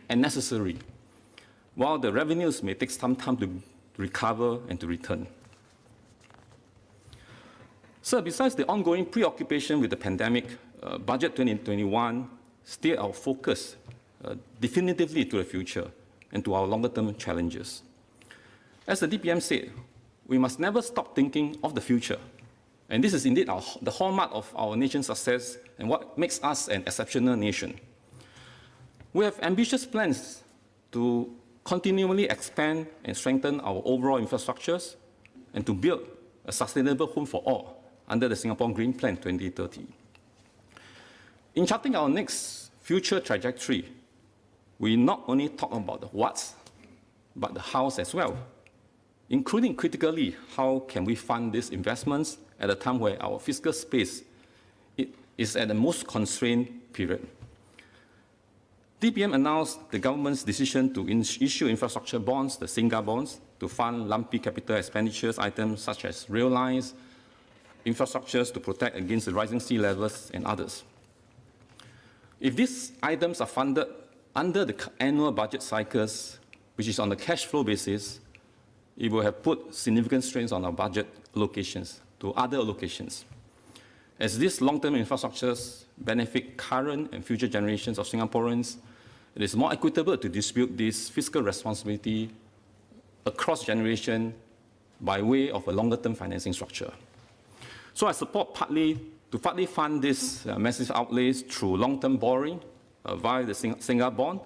and necessary, while the revenues may take some time to recover and to return. So besides the ongoing preoccupation with the pandemic, Budget 2021 steer our focus definitively to the future and to our longer-term challenges. As the DPM said, we must never stop thinking of the future. And this is indeed the hallmark of our nation's success and what makes us an exceptional nation. We have ambitious plans to continually expand and strengthen our overall infrastructures and to build a sustainable home for all under the Singapore Green Plan 2030. In charting our next future trajectory, we not only talk about the what's, but the how's as well, including critically how can we fund these investments at a time where our fiscal space is at the most constrained period. DPM announced the government's decision to issue infrastructure bonds, the SINGA bonds, to fund lumpy capital expenditures items such as rail lines, infrastructures to protect against the rising sea levels, and others. If these items are funded under the annual budget cycles, which is on the cash flow basis, it will have put significant strains on our budget allocations to other allocations. As these long-term infrastructures benefit current and future generations of Singaporeans, it is more equitable to distribute this fiscal responsibility across generations by way of a longer-term financing structure. So I support partly fund these massive outlays through long-term borrowing via the SINGA bond,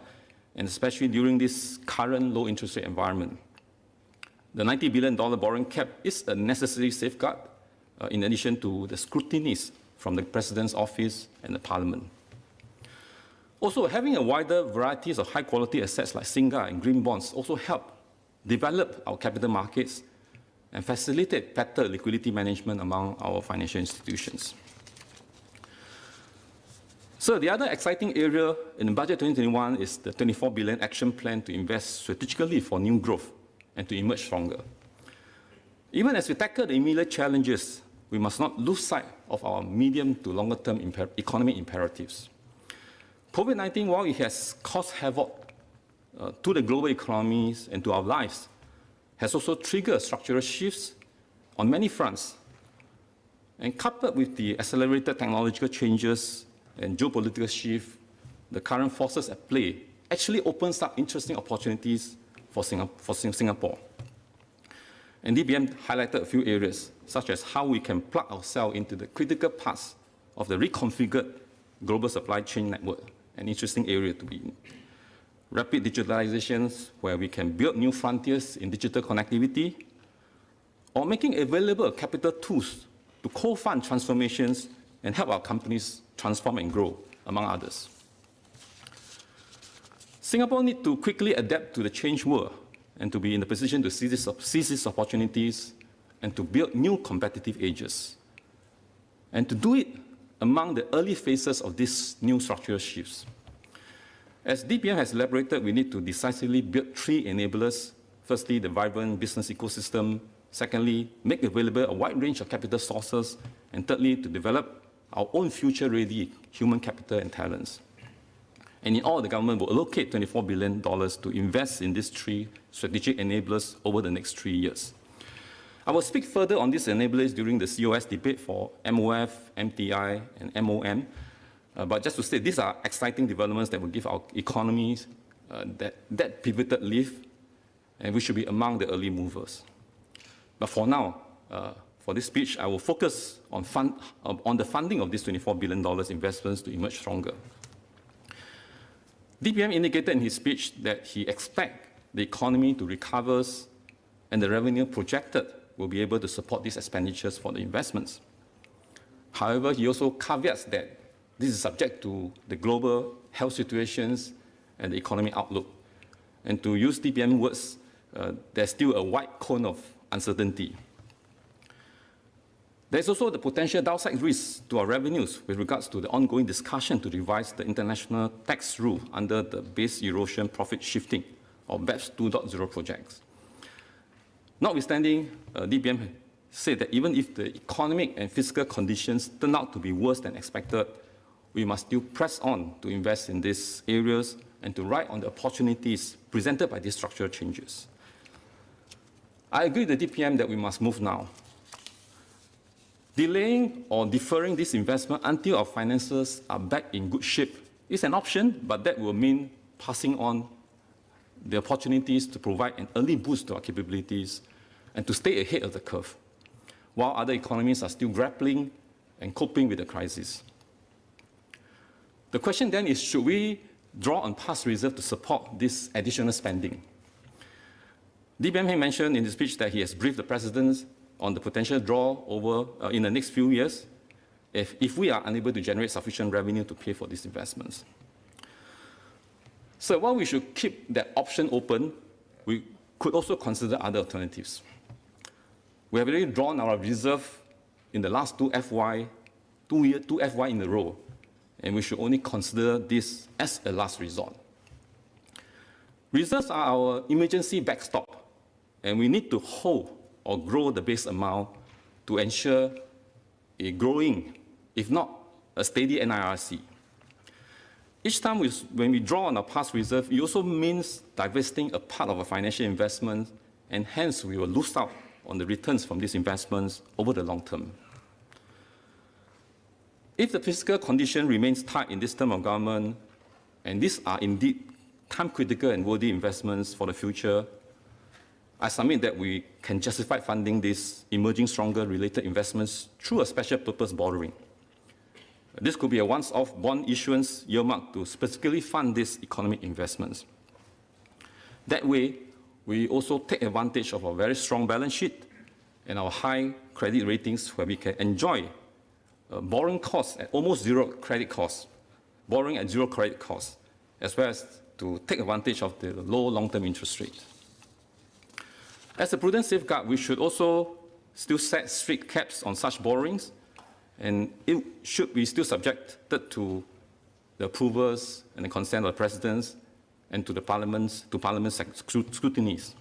and especially during this current low interest rate environment. The $90 billion borrowing cap is a necessary safeguard in addition to the scrutinies from the President's office and the Parliament. Also, having a wider variety of high-quality assets like SINGA and green bonds also help develop our capital markets and facilitate better liquidity management among our financial institutions. So the other exciting area in Budget 2021 is the 24 billion action plan to invest strategically for new growth and to emerge stronger. Even as we tackle the immediate challenges, we must not lose sight of our medium to longer term economic imperatives. COVID-19, while it has caused havoc to the global economies and to our lives, has also triggered structural shifts on many fronts. And coupled with the accelerated technological changes and geopolitical shift, the current forces at play actually opens up interesting opportunities for Singapore. And DPM highlighted a few areas, such as how we can plug ourselves into the critical parts of the reconfigured global supply chain network, an interesting area to be in. Rapid digitalizations, where we can build new frontiers in digital connectivity, or making available capital tools to co-fund transformations and help our companies transform and grow, among others. Singapore needs to quickly adapt to the changed world and to be in the position to seize these opportunities and to build new competitive edges, and to do it among the early phases of these new structural shifts. As DPM has elaborated, we need to decisively build three enablers. Firstly, the vibrant business ecosystem. Secondly, make available a wide range of capital sources. And thirdly, to develop our own future-ready human capital and talents. And in all, the government will allocate $24 billion to invest in these three strategic enablers over the next 3 years. I will speak further on these enablers during the COS debate for MOF, MTI, and MOM. But just to say, these are exciting developments that will give our economies that pivoted lift, and we should be among the early movers. But for now, for this speech, I will focus on the funding of these $24 billion investments to emerge stronger. DPM indicated in his speech that he expects the economy to recover and the revenue projected will be able to support these expenditures for the investments. However, he also caveats that this is subject to the global health situations and the economic outlook. And to use DPM words, there's still a wide cone of uncertainty. There's also the potential downside risk to our revenues with regards to the ongoing discussion to revise the international tax rule under the base erosion profit shifting or BEPS 2.0 projects. Notwithstanding, DPM said that even if the economic and fiscal conditions turn out to be worse than expected, we must still press on to invest in these areas and to ride on the opportunities presented by these structural changes. I agree with the DPM that we must move now. Delaying or deferring this investment until our finances are back in good shape is an option, but that will mean passing on the opportunities to provide an early boost to our capabilities and to stay ahead of the curve, while other economies are still grappling and coping with the crisis. The question then is, should we draw on past reserve to support this additional spending? DPM Heng mentioned in his speech that he has briefed the President on the potential draw over in the next few years if we are unable to generate sufficient revenue to pay for these investments. So while we should keep that option open, we could also consider other alternatives. We have already drawn our reserve in the last two FY in a row, and we should only consider this as a last resort. Reserves are our emergency backstop, and we need to hold or grow the base amount to ensure a growing, if not a steady NIRC. Each time when we draw on our past reserve, it also means divesting a part of our financial investment, and hence we will lose out on the returns from these investments over the long term. If the fiscal condition remains tight in this term of government, and these are indeed time-critical and worthy investments for the future, I submit that we can justify funding these emerging stronger related investments through a special purpose borrowing. This could be a once-off bond issuance earmarked to specifically fund these economic investments. That way, we also take advantage of our very strong balance sheet and our high credit ratings, where we can enjoy borrowing costs at almost zero credit costs, borrowing at zero credit costs, as well as to take advantage of the low long-term interest rate. As a prudent safeguard, we should also still set strict caps on such borrowings, and it should be still subjected to the approvals and the consent of the presidents and to Parliament's scrutinies.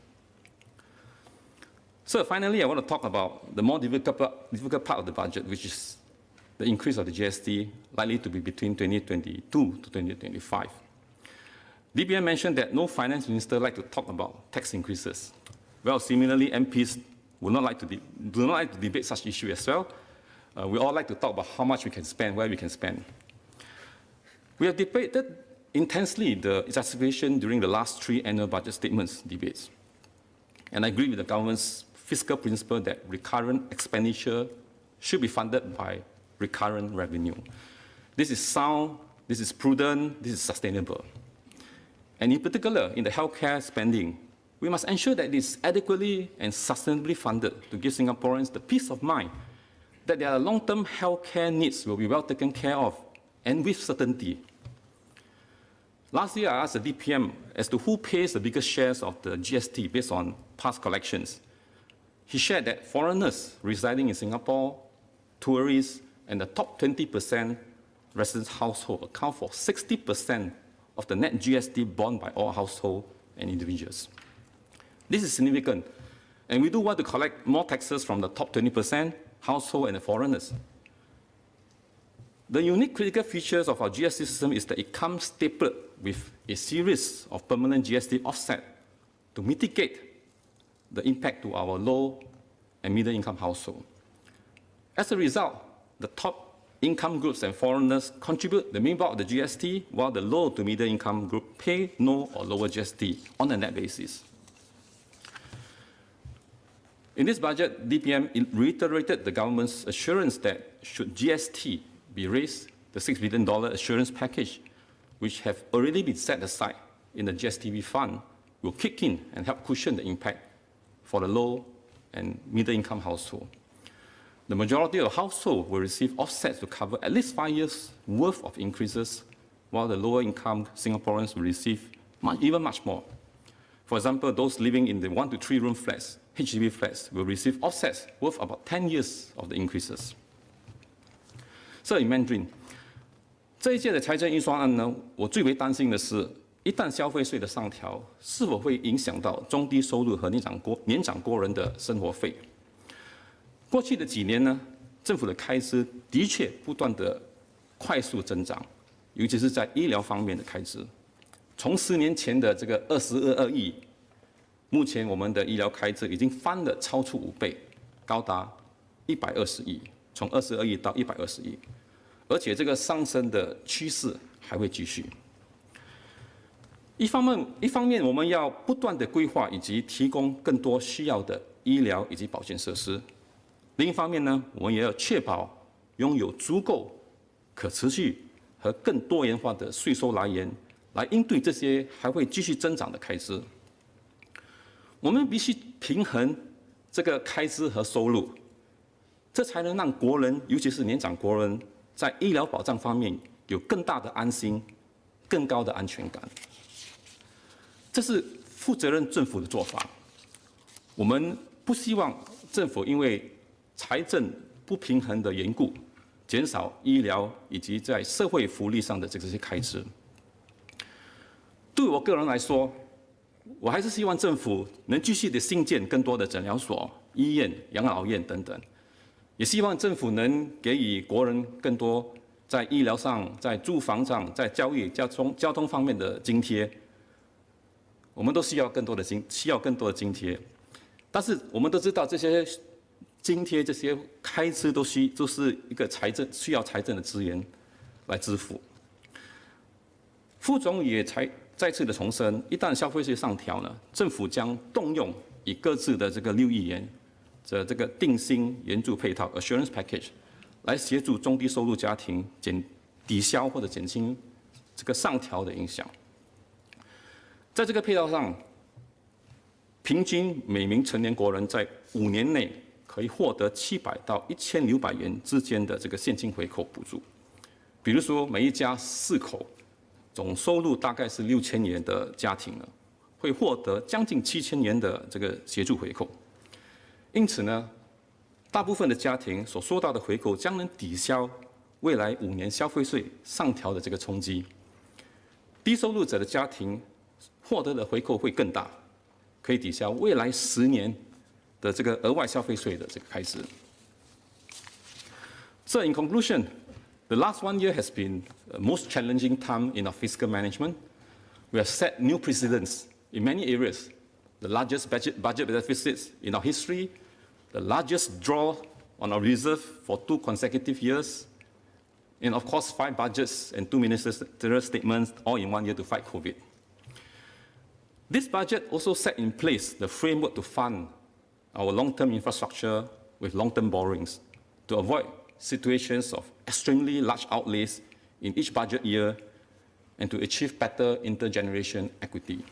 So finally, I want to talk about the more difficult part of the budget, which is the increase of the GST, likely to be between 2022 to 2025. DPM mentioned that no finance minister like to talk about tax increases. Well, similarly, MPs do not like to debate such issues as well. We all like to talk about how much we can spend, where we can spend. We have debated intensely the justification during the last 3 annual budget statements debates. And I agree with the government's fiscal principle that recurrent expenditure should be funded by recurrent revenue. This is sound, this is prudent, this is sustainable. And in particular, in the healthcare spending, we must ensure that it is adequately and sustainably funded to give Singaporeans the peace of mind that their long-term healthcare needs will be well taken care of and with certainty. Last year, I asked the DPM as to who pays the biggest shares of the GST based on past collections. He shared that foreigners residing in Singapore, tourists, and the top 20% residents' household account for 60% of the net GST borne by all households and individuals. This is significant, and we do want to collect more taxes from the top 20% household and the foreigners. The unique critical features of our GST system is that it comes stapled with a series of permanent GST offset to mitigate the impact to our low and middle income household. As a result, the top income groups and foreigners contribute the main bulk of the GST, while the low to middle income group pay no or lower GST on a net basis. In this budget, DPM reiterated the government's assurance that should GST be raised, the $6 billion assurance package, which have already been set aside in the GSTV fund, will kick in and help cushion the impact for the low and middle-income household. The majority of households will receive offsets to cover at least 5 years' worth of increases, while the lower-income Singaporeans will receive even much more. For example, those living in the 1 to 3 room flats, HDB flats, will receive offsets worth about 10 years of the increases. So in Mandarin, 这一届的财政预算案呢，我最为担心的是，一旦消费税的上调，是否会影响到中低收入和年长国人的生活费？过去的几年呢，政府的开支的确不断的快速增长，尤其是在医疗方面的开支。从10年前的这个22亿，目前我们的医疗开支已经翻了超出5倍，高达120亿，从22亿到120亿，而且这个上升的趋势还会继续。一方面我们要不断的规划以及提供更多需要的医疗以及保健设施，另一方面呢，我们也要确保拥有足够可持续和更多元化的税收来源，来应对这些还会继续增长的开支。我们必须平衡这个开支和收入，这才能让国人，尤其是年长国人，在医疗保障方面有更大的安心、更高的安全感。这是负责任政府的做法。我们不希望政府因为财政不平衡的缘故，减少医疗以及在社会福利上的这些开支。对我个人来说，我还是希望政府能继续的兴建更多的诊疗所、医院、养老院等等，也希望政府能给予国人更多在医疗上、在住房上、在教育、交通方面的津贴。我们都需要更多的津贴，但是我们都知道这些津贴、这些开支都是一个需要财政的资源来支付。副总也再次的重申，一旦消费税上调呢，政府将动用以各自的这个6亿元的这个定薪援助配套 （assurance package） 来协助中低收入家庭抵消或者减轻这个上调的影响。在这个配套上，平均每名成年国人在5年内可以获得700到1600元之间的这个现金回扣补助。比如说，每一家4口，总收入大概是6000元的家庭呢，会获得将近7000元的这个协助回扣。因此呢，大部分的家庭所收到的回扣将能抵消未来5年消费税上调的这个冲击。低收入者的家庭获得的回扣会更大，可以抵消未来10年的这个额外消费税的这个开支。So in conclusion, the last 1 year has been the most challenging time in our fiscal management. We have set new precedents in many areas. The largest budget deficits in our history, the largest draw on our reserve for 2 consecutive years, and of course 5 budgets and 2 ministerial statements all in 1 year to fight COVID. This budget also set in place the framework to fund our long-term infrastructure with long-term borrowings to avoid situations of extremely large outlays in each budget year and to achieve better intergeneration equity.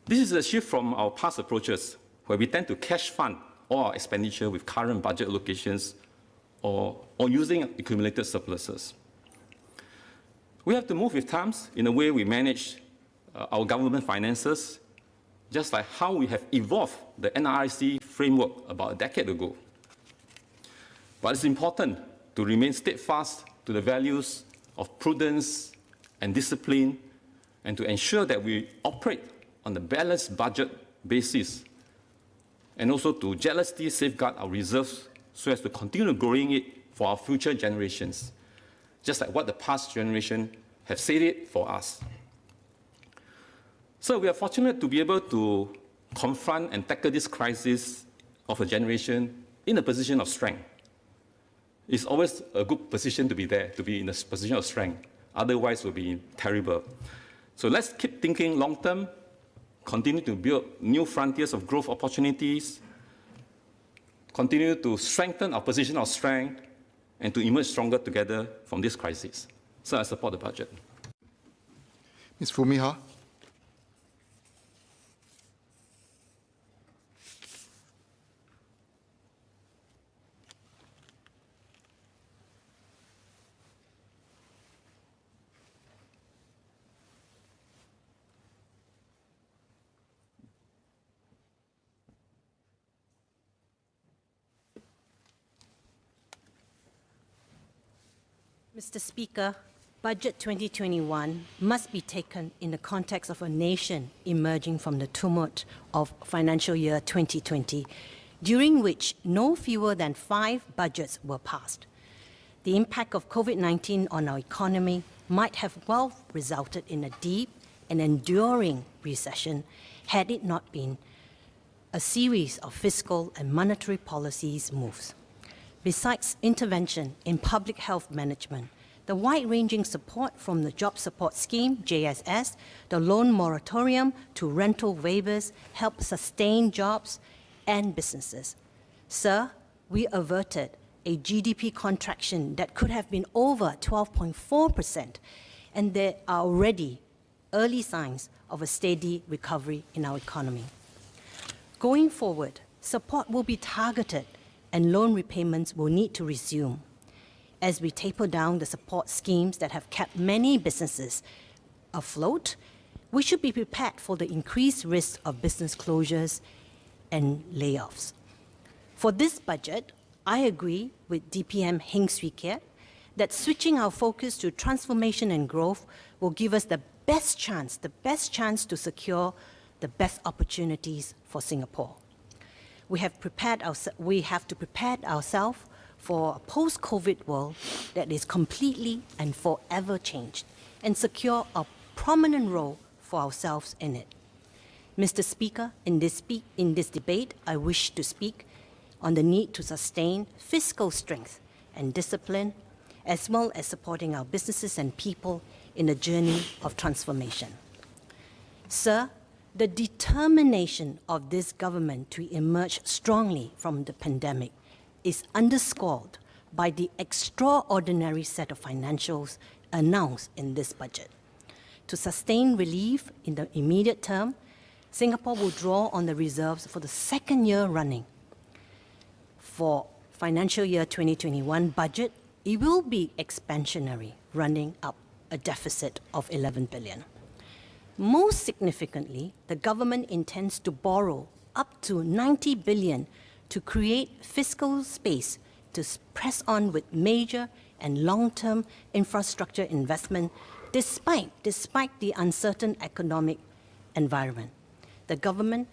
This is a shift from our past approaches, where we tend to cash fund all our expenditure with current budget allocations or using accumulated surpluses. We have to move with times in the way we manage our government finances, just like how we have evolved the NRIC framework about a decade ago. But it's important to remain steadfast to the values of prudence and discipline, and to ensure that we operate on a balanced budget basis, and also to jealously safeguard our reserves so as to continue growing it for our future generations, just like what the past generation have said it for us. So we are fortunate to be able to confront and tackle this crisis of a generation in a position of strength. It's always a good position to be there, to be in a position of strength. Otherwise, it will be terrible. So let's keep thinking long-term, continue to build new frontiers of growth opportunities, continue to strengthen our position of strength, and to emerge stronger together from this crisis. So I support the budget. Ms. Fumiha. Mr. Speaker, Budget 2021 must be taken in the context of a nation emerging from the tumult of financial year 2020, during which no fewer than 5 budgets were passed. The impact of COVID-19 on our economy might have well resulted in a deep and enduring recession had it not been a series of fiscal and monetary policies moves. Besides intervention in public health management, the wide-ranging support from the Job Support Scheme, JSS, the loan moratorium to rental waivers helped sustain jobs and businesses. Sir, we averted a GDP contraction that could have been over 12.4%, and there are already early signs of a steady recovery in our economy. Going forward, support will be targeted and loan repayments will need to resume. As we taper down the support schemes that have kept many businesses afloat, we should be prepared for the increased risk of business closures and layoffs. For this budget, I agree with DPM Heng Keat that switching our focus to transformation and growth will give us the best chance to secure the best opportunities for Singapore. We have to prepare ourselves for a post-COVID world that is completely and forever changed and secure a prominent role for ourselves in it. Mr. Speaker, in this debate, I wish to speak on the need to sustain fiscal strength and discipline, as well as supporting our businesses and people in a journey of transformation. Sir, the determination of this government to emerge strongly from the pandemic is underscored by the extraordinary set of financials announced in this budget. To sustain relief in the immediate term, Singapore will draw on the reserves for the second year running. For financial year 2021 budget, it will be expansionary, running up a deficit of 11 billion. Most significantly, the government intends to borrow up to 90 billion to create fiscal space to press on with major and long-term infrastructure investment despite the uncertain economic environment. The government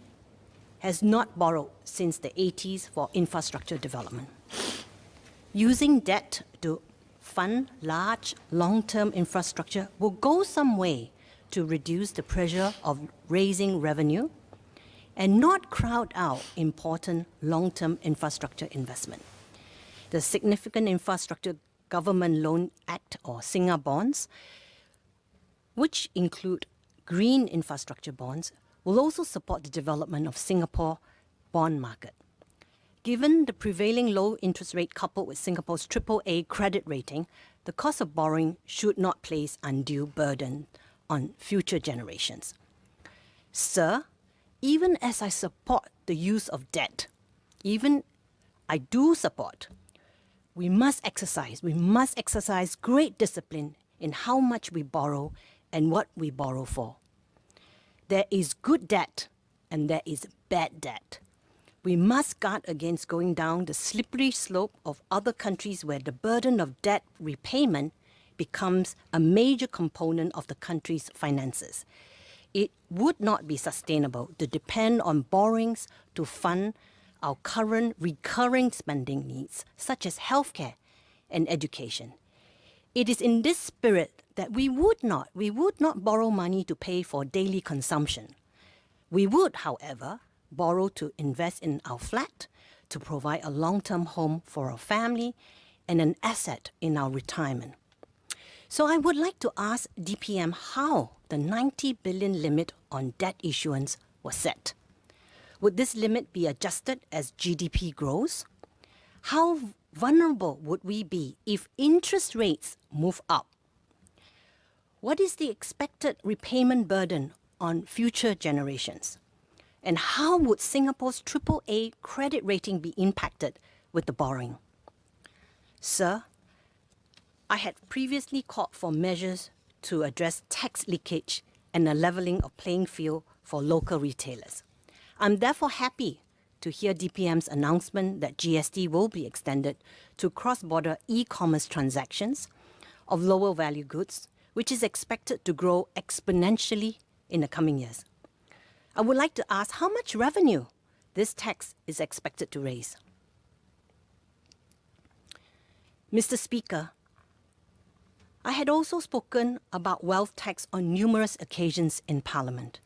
has not borrowed since the 80s for infrastructure development. Using debt to fund large long-term infrastructure will go some way to reduce the pressure of raising revenue and not crowd out important long-term infrastructure investment. The Significant Infrastructure Government Loan Act, or SINGA bonds, which include green infrastructure bonds, will also support the development of Singapore bond market. Given the prevailing low interest rate coupled with Singapore's AAA credit rating, the cost of borrowing should not place undue burden on future generations. Sir, even as I support the use of debt, we must exercise great discipline in how much we borrow and what we borrow for. There is good debt and there is bad debt. We must guard against going down the slippery slope of other countries where the burden of debt repayment becomes a major component of the country's finances. It would not be sustainable to depend on borrowings to fund our current recurring spending needs, such as healthcare and education. It is in this spirit that we would not borrow money to pay for daily consumption. We would, however, borrow to invest in our flat, to provide a long-term home for our family, and an asset in our retirement. So I would like to ask DPM how the 90 billion limit on debt issuance was set. Would this limit be adjusted as GDP grows? How vulnerable would we be if interest rates move up? What is the expected repayment burden on future generations? And how would Singapore's AAA credit rating be impacted with the borrowing? Sir, I had previously called for measures to address tax leakage and a levelling of playing field for local retailers. I'm therefore happy to hear DPM's announcement that GST will be extended to cross-border e-commerce transactions, of lower value goods, which is expected to grow exponentially in the coming years. I would like to ask how much revenue this tax is expected to raise. Mr. Speaker, I had also spoken about wealth tax on numerous occasions in Parliament.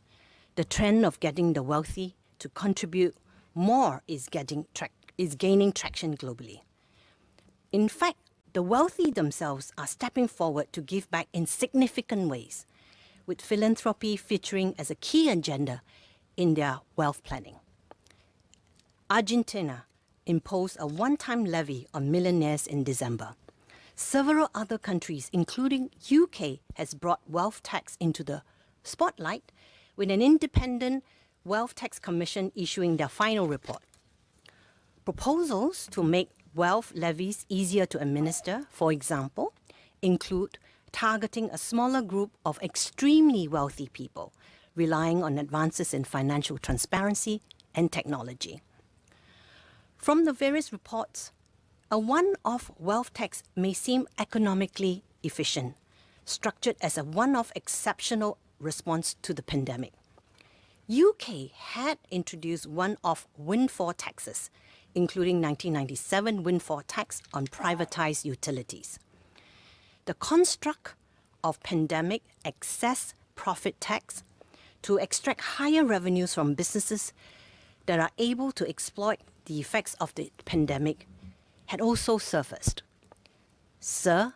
The trend of getting the wealthy to contribute more is gaining traction globally. In fact, the wealthy themselves are stepping forward to give back in significant ways, with philanthropy featuring as a key agenda in their wealth planning. Argentina imposed a one-time levy on millionaires in December. Several other countries, including UK, has brought wealth tax into the spotlight, with an independent wealth tax commission issuing their final report. Proposals to make wealth levies easier to administer, for example, include targeting a smaller group of extremely wealthy people, relying on advances in financial transparency and technology. From the various reports, a one-off wealth tax may seem economically efficient, structured as a one-off exceptional response to the pandemic. UK had introduced one-off windfall taxes, including 1997 windfall tax on privatized utilities. The construct of pandemic excess profit tax to extract higher revenues from businesses that are able to exploit the effects of the pandemic had also surfaced. Sir,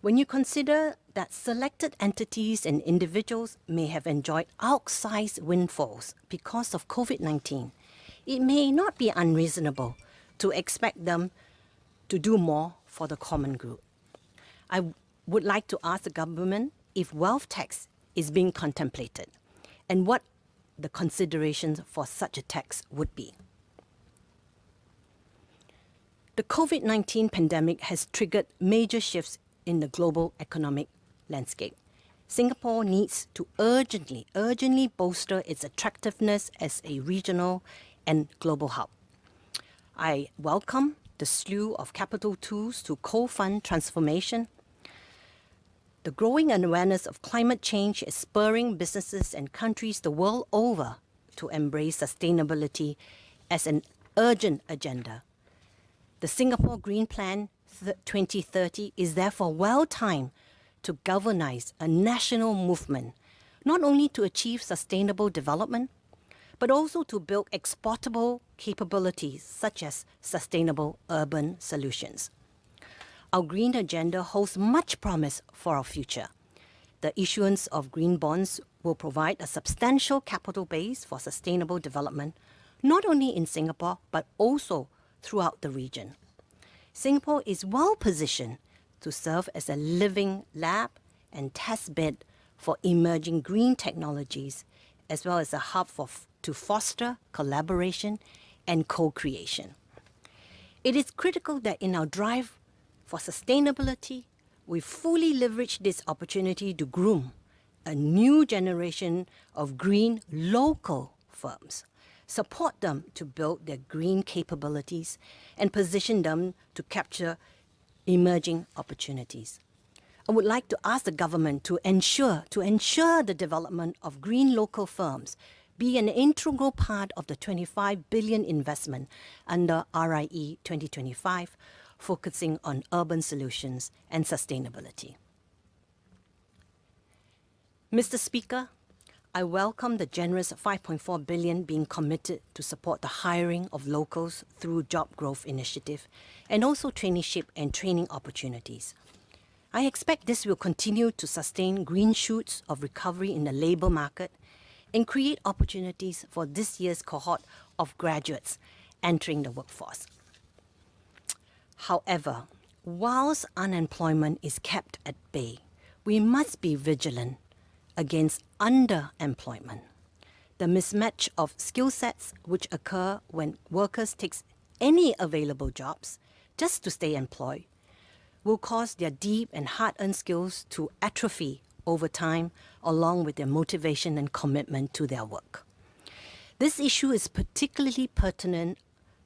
when you consider that selected entities and individuals may have enjoyed outsized windfalls because of COVID-19, it may not be unreasonable to expect them to do more for the common good. I would like to ask the government if wealth tax is being contemplated and what the considerations for such a tax would be. The COVID-19 pandemic has triggered major shifts in the global economic landscape. Singapore needs to urgently bolster its attractiveness as a regional and global hub. I welcome the slew of capital tools to co-fund transformation. The growing awareness of climate change is spurring businesses and countries the world over to embrace sustainability as an urgent agenda. The Singapore Green Plan 2030 is therefore well-timed to galvanize a national movement, not only to achieve sustainable development, but also to build exportable capabilities such as sustainable urban solutions. Our green agenda holds much promise for our future. The issuance of green bonds will provide a substantial capital base for sustainable development, not only in Singapore, but also throughout the region. Singapore is well positioned to serve as a living lab and test bed for emerging green technologies, as well as a hub to foster collaboration and co-creation. It is critical that in our drive for sustainability, we fully leverage this opportunity to groom a new generation of green local firms, support them to build their green capabilities, and position them to capture emerging opportunities. I would like to ask the government to ensure the development of green local firms be an integral part of the 25 billion investment under RIE 2025, focusing on urban solutions and sustainability. Mr. Speaker, I welcome the generous 5.4 billion being committed to support the hiring of locals through Job Growth Initiative and also traineeship and training opportunities. I expect this will continue to sustain green shoots of recovery in the labour market and create opportunities for this year's cohort of graduates entering the workforce. However, whilst unemployment is kept at bay, we must be vigilant against underemployment. The mismatch of skill sets which occur when workers take any available jobs just to stay employed will cause their deep and hard-earned skills to atrophy over time, along with their motivation and commitment to their work. This issue is particularly pertinent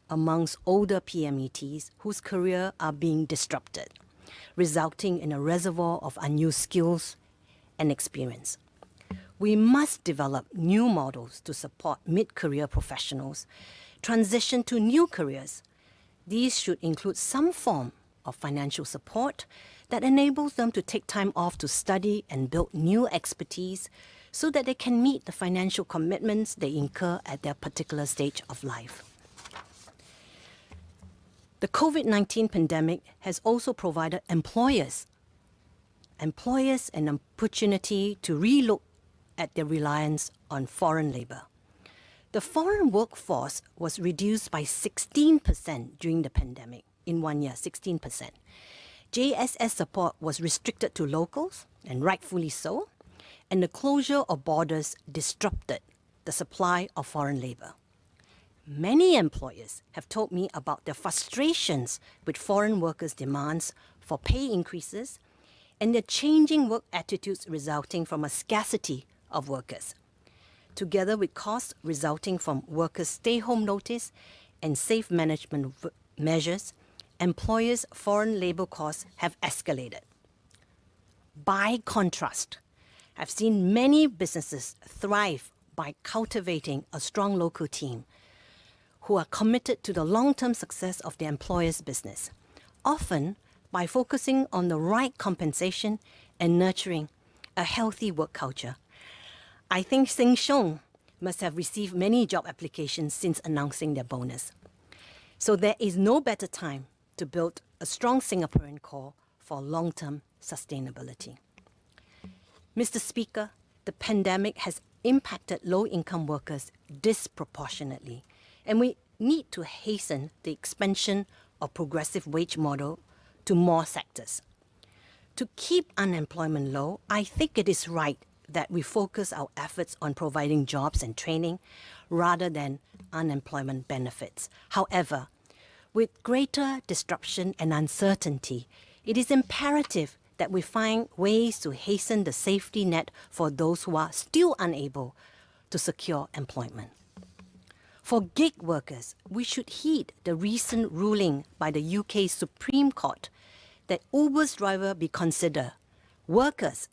amongst older PMETs whose careers are being disrupted. resulting in a reservoir of unused skills and experience. We must develop new models to support mid-career professionals transition to new careers. These should include some form of financial support that enables them to take time off to study and build new expertise so that they can meet the financial commitments they incur at their particular stage of life. The COVID-19 pandemic has also provided employers an opportunity to relook at their reliance on foreign labor. The foreign workforce was reduced by 16% during the pandemic. In 1 year, 16%. JSS support was restricted to locals, and rightfully so, and the closure of borders disrupted the supply of foreign labor. Many employers have told me about their frustrations with foreign workers' demands for pay increases and their changing work attitudes resulting from a scarcity of workers, together with costs resulting from workers' stay-home notice and safe management measures. Employers' foreign labor costs have escalated. By contrast, I've seen many businesses thrive by cultivating a strong local team who are committed to the long-term success of their employer's business, often by focusing on the right compensation and nurturing a healthy work culture. I think Sheng Siong must have received many job applications since announcing their bonus. So there is no better time to build a strong Singaporean core for long-term sustainability. Mr. Speaker, the pandemic has impacted low-income workers disproportionately, and we need to hasten the expansion of progressive wage model to more sectors. To keep unemployment low, I think it is right that we focus our efforts on providing jobs and training rather than unemployment benefits. However, with greater disruption and uncertainty, it is imperative that we find ways to hasten the safety net for those who are still unable to secure employment. For gig workers, we should heed the recent ruling by the UK Supreme Court that Uber's driver be considered workers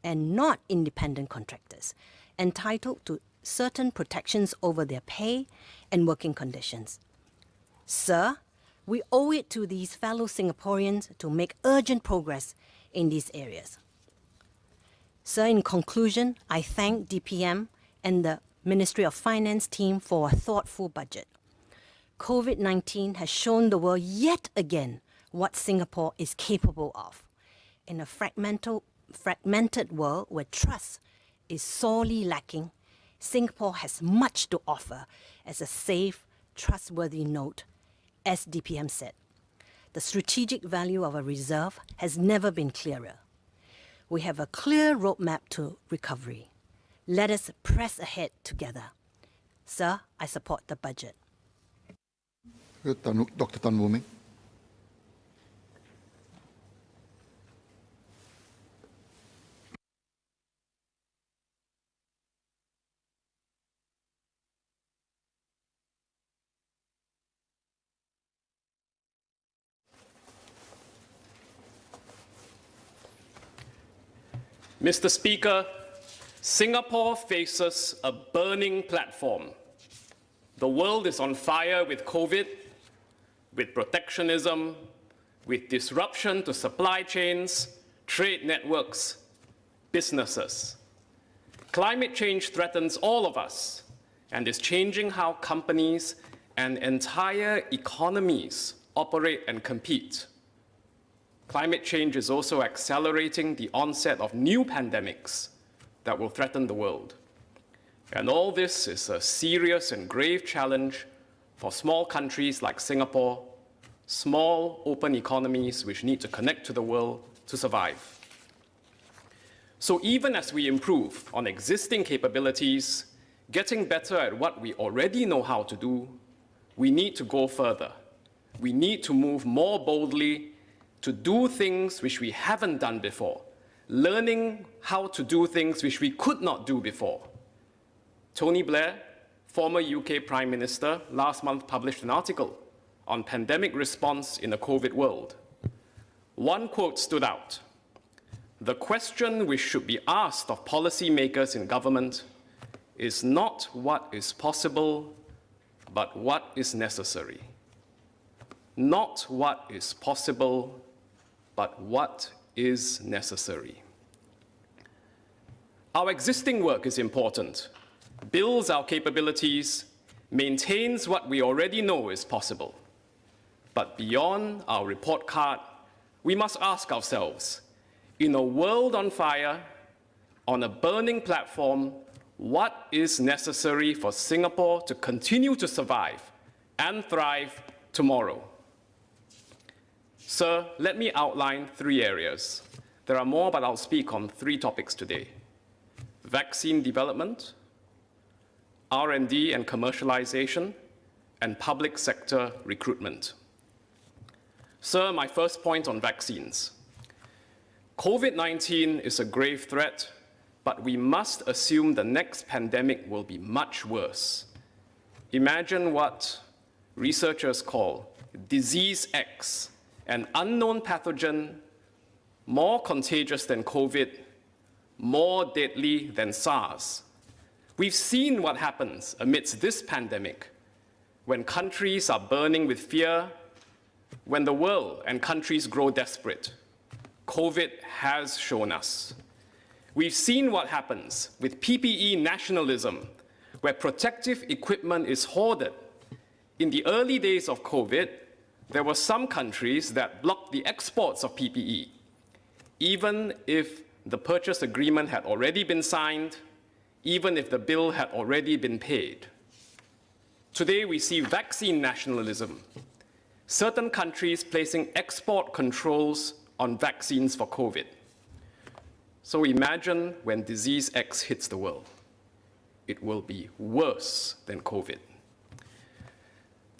and not independent contractors, entitled to certain protections over their pay and working conditions. Sir, we owe it to these fellow Singaporeans to make urgent progress in these areas. Sir, in conclusion, I thank DPM and the Ministry of Finance team for a thoughtful budget. COVID-19 has shown the world yet again what Singapore is capable of. In a fragmented world where trust is sorely lacking, Singapore has much to offer as a safe, trustworthy node. As DPM said, the strategic value of a reserve has never been clearer. We have a clear roadmap to recovery. Let us press ahead together. Sir, I support the budget. Dr. Tan Wu Ming. Mr. Speaker, Singapore faces a burning platform. The world is on fire with COVID, with protectionism, with disruption to supply chains, trade networks, businesses. Climate change threatens all of us and is changing how companies and entire economies operate and compete. Climate change is also accelerating the onset of new pandemics that will threaten the world. And all this is a serious and grave challenge for small countries like Singapore, small open economies which need to connect to the world to survive. So even as we improve on existing capabilities, getting better at what we already know how to do, we need to go further. We need to move more boldly to do things which we haven't done before, learning how to do things which we could not do before. Tony Blair, former UK Prime Minister, last month published an article on pandemic response in a COVID world. one quote stood out. The question which should be asked of policymakers in government is not what is possible, but what is necessary. Not what is possible, but what is necessary. Our existing work is important, builds our capabilities, maintains what we already know is possible. But beyond our report card, we must ask ourselves, in a world on fire, on a burning platform, what is necessary for Singapore to continue to survive and thrive tomorrow? Sir, let me outline 3 areas. There are more, but I'll speak on 3 topics today. Vaccine development, R&D and commercialization, and public sector recruitment. Sir, my first point on vaccines. COVID-19 is a grave threat, but we must assume the next pandemic will be much worse. Imagine what researchers call disease X, an unknown pathogen more contagious than COVID, more deadly than SARS. We've seen what happens amidst this pandemic when countries are burning with fear, when the world and countries grow desperate. COVID has shown us. We've seen what happens with PPE nationalism, where protective equipment is hoarded. In the early days of COVID, there were some countries that blocked the exports of PPE, even if the purchase agreement had already been signed, even if the bill had already been paid. Today, we see vaccine nationalism, certain countries placing export controls on vaccines for COVID. So imagine when disease X hits the world. It will be worse than COVID.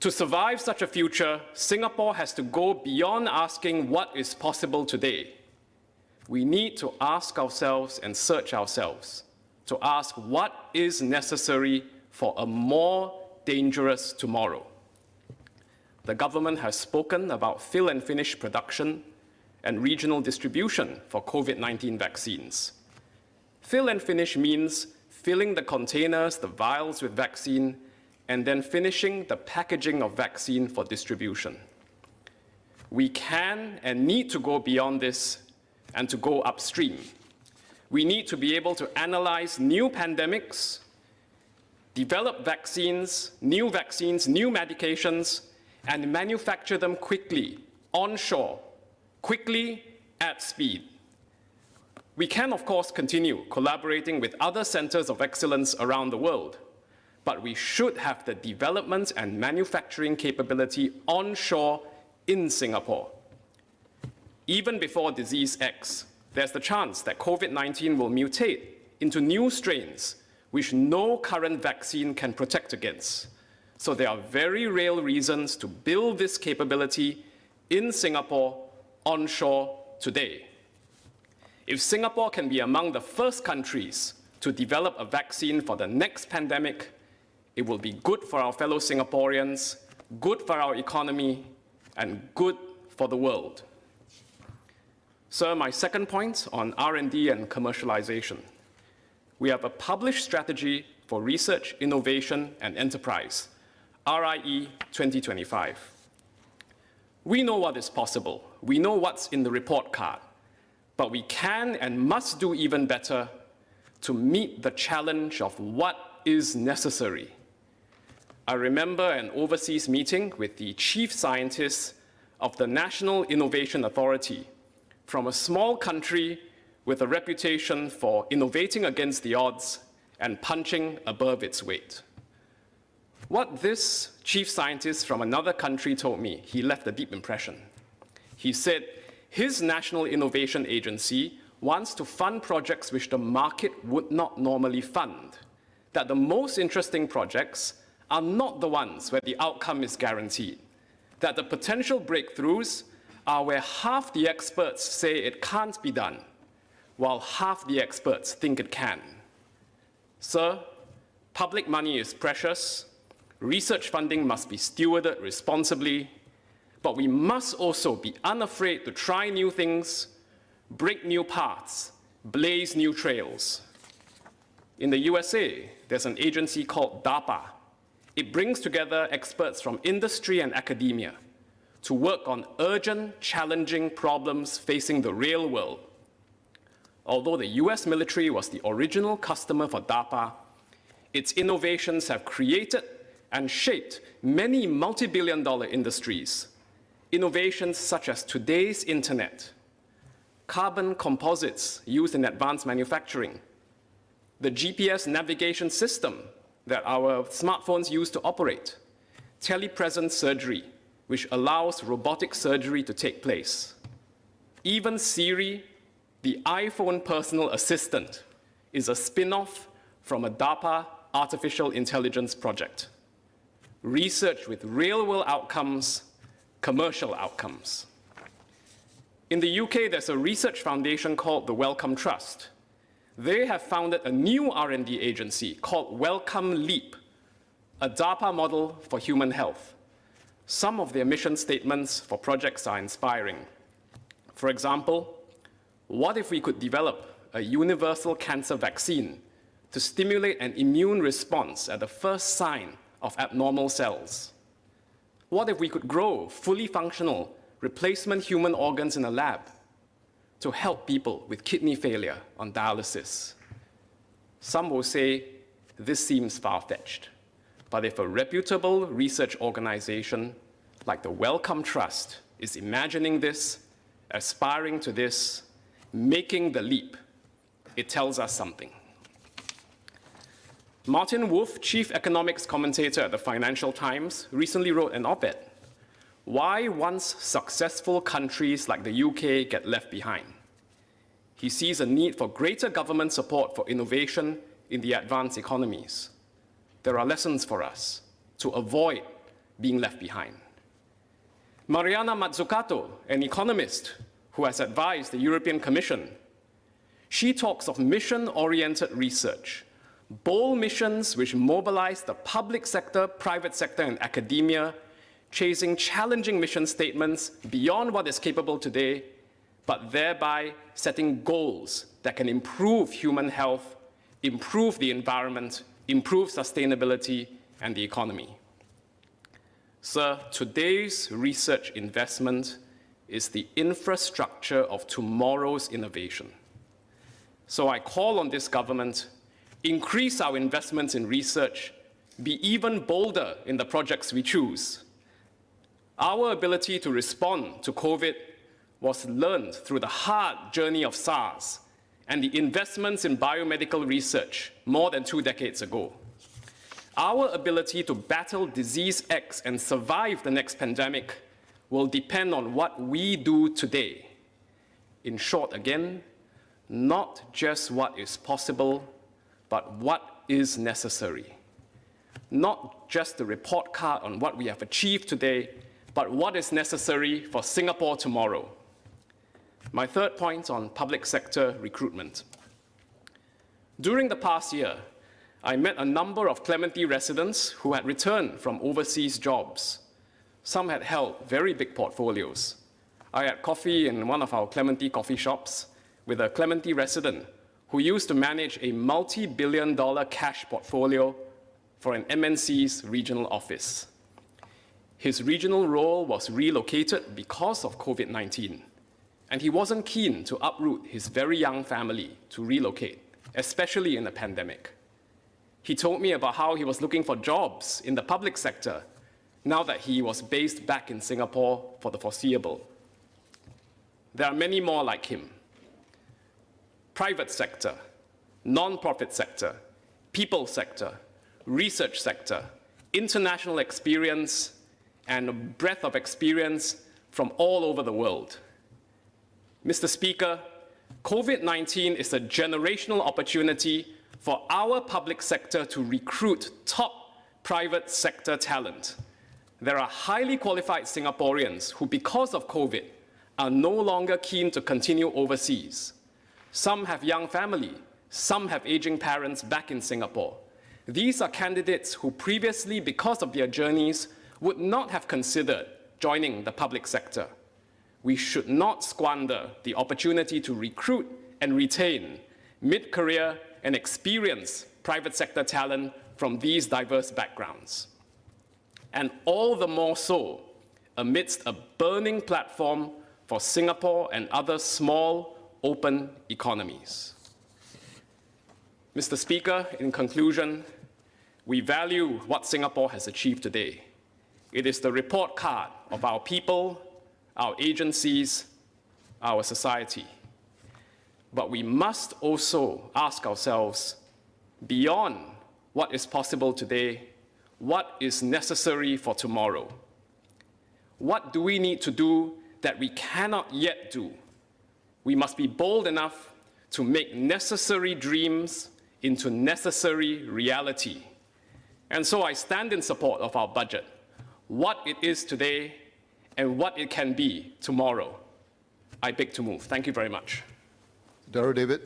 To survive such a future, Singapore has to go beyond asking what is possible today. We need to ask ourselves and search ourselves to ask what is necessary for a more dangerous tomorrow. The government has spoken about fill and finish production and regional distribution for COVID-19 vaccines. Fill and finish means filling the containers, the vials with vaccine, and then finishing the packaging of vaccine for distribution. We can and need to go beyond this and to go upstream. We need to be able to analyze new pandemics, develop vaccines, new medications, and manufacture them quickly, onshore, quickly, at speed. We can, of course, continue collaborating with other centers of excellence around the world, but we should have the development and manufacturing capability onshore in Singapore. Even before disease X, there's the chance that COVID-19 will mutate into new strains which no current vaccine can protect against. So there are very real reasons to build this capability in Singapore, onshore, today. If Singapore can be among the first countries to develop a vaccine for the next pandemic, it will be good for our fellow Singaporeans, good for our economy, and good for the world. Sir, my second point on R&D and commercialization. We have a published strategy for research, innovation, and enterprise, RIE 2025. We know what is possible. We know what's in the report card. But we can and must do even better to meet the challenge of what is necessary. I remember an overseas meeting with the chief scientist of the National Innovation Authority from a small country with a reputation for innovating against the odds and punching above its weight. What this chief scientist from another country told me, he left a deep impression. He said his National Innovation Agency wants to fund projects which the market would not normally fund, that the most interesting projects are not the ones where the outcome is guaranteed, that the potential breakthroughs are where half the experts say it can't be done, while half the experts think it can. Sir, public money is precious. Research funding must be stewarded responsibly, but we must also be unafraid to try new things, break new paths, blaze new trails. In the USA, there's an agency called DARPA. It brings together experts from industry and academia to work on urgent, challenging problems facing the real world. Although the US military was the original customer for DARPA, its innovations have created and shaped many multi-billion-dollar industries. Innovations such as today's internet, carbon composites used in advanced manufacturing, the GPS navigation system that our smartphones use to operate, telepresence surgery, which allows robotic surgery to take place. Even Siri, the iPhone personal assistant, is a spin-off from a DARPA artificial intelligence project. Research with real-world outcomes, commercial outcomes. In the UK, there's a research foundation called the Wellcome Trust. They have founded a new R&D agency called Wellcome Leap, a DARPA model for human health. Some of their mission statements for projects are inspiring. For example, what if we could develop a universal cancer vaccine to stimulate an immune response at the first sign of abnormal cells? What if we could grow fully functional replacement human organs in a lab to help people with kidney failure on dialysis? Some will say this seems far-fetched, but if a reputable research organization like the Wellcome Trust is imagining this, aspiring to this, making the leap, it tells us something. Martin Wolf, chief economics commentator at the Financial Times, recently wrote an op-ed, "Why once successful countries like the UK get left behind." He sees a need for greater government support for innovation in the advanced economies. There are lessons for us to avoid being left behind. Mariana Mazzucato, an economist who has advised the European Commission, she talks of mission-oriented research, bold missions which mobilize the public sector, private sector, and academia, chasing challenging mission statements beyond what is capable today, but thereby setting goals that can improve human health, improve the environment, improve sustainability, and the economy. Sir, today's research investment is the infrastructure of tomorrow's innovation. So I call on this government, increase our investments in research, be even bolder in the projects we choose. Our ability to respond to COVID was learned through the hard journey of SARS and the investments in biomedical research more than 2 decades ago. Our ability to battle disease X and survive the next pandemic will depend on what we do today. In short, again, not just what is possible, but what is necessary. Not just the report card on what we have achieved today, but what is necessary for Singapore tomorrow. My third point on public sector recruitment. During the past year, I met a number of Clementi residents who had returned from overseas jobs. Some had held very big portfolios. I had coffee in one of our Clementi coffee shops with a Clementi resident who used to manage a multi-billion-dollar cash portfolio for an MNC's regional office. His regional role was relocated because of COVID-19, and he wasn't keen to uproot his very young family to relocate, especially in a pandemic. He told me about how he was looking for jobs in the public sector now that he was based back in Singapore for the foreseeable. There are many more like him. Private sector, non-profit sector, people sector, research sector, international experience, and a breadth of experience from all over the world. Mr. Speaker, COVID-19 is a generational opportunity for our public sector to recruit top private sector talent. There are highly qualified Singaporeans who, because of COVID, are no longer keen to continue overseas. Some have young family, some have aging parents back in Singapore. These are candidates who previously, because of their journeys, would not have considered joining the public sector. We should not squander the opportunity to recruit and retain mid-career and experienced private sector talent from these diverse backgrounds. And all the more so amidst a burning platform for Singapore and other small, open economies. Mr. Speaker, in conclusion, we value what Singapore has achieved today. It is the report card of our people, our agencies, our society. But we must also ask ourselves, beyond what is possible today, what is necessary for tomorrow? What do we need to do that we cannot yet do? We must be bold enough to make necessary dreams into necessary reality. And so I stand in support of our budget, what it is today and what it can be tomorrow. I beg to move. Thank you very much. Darrow David.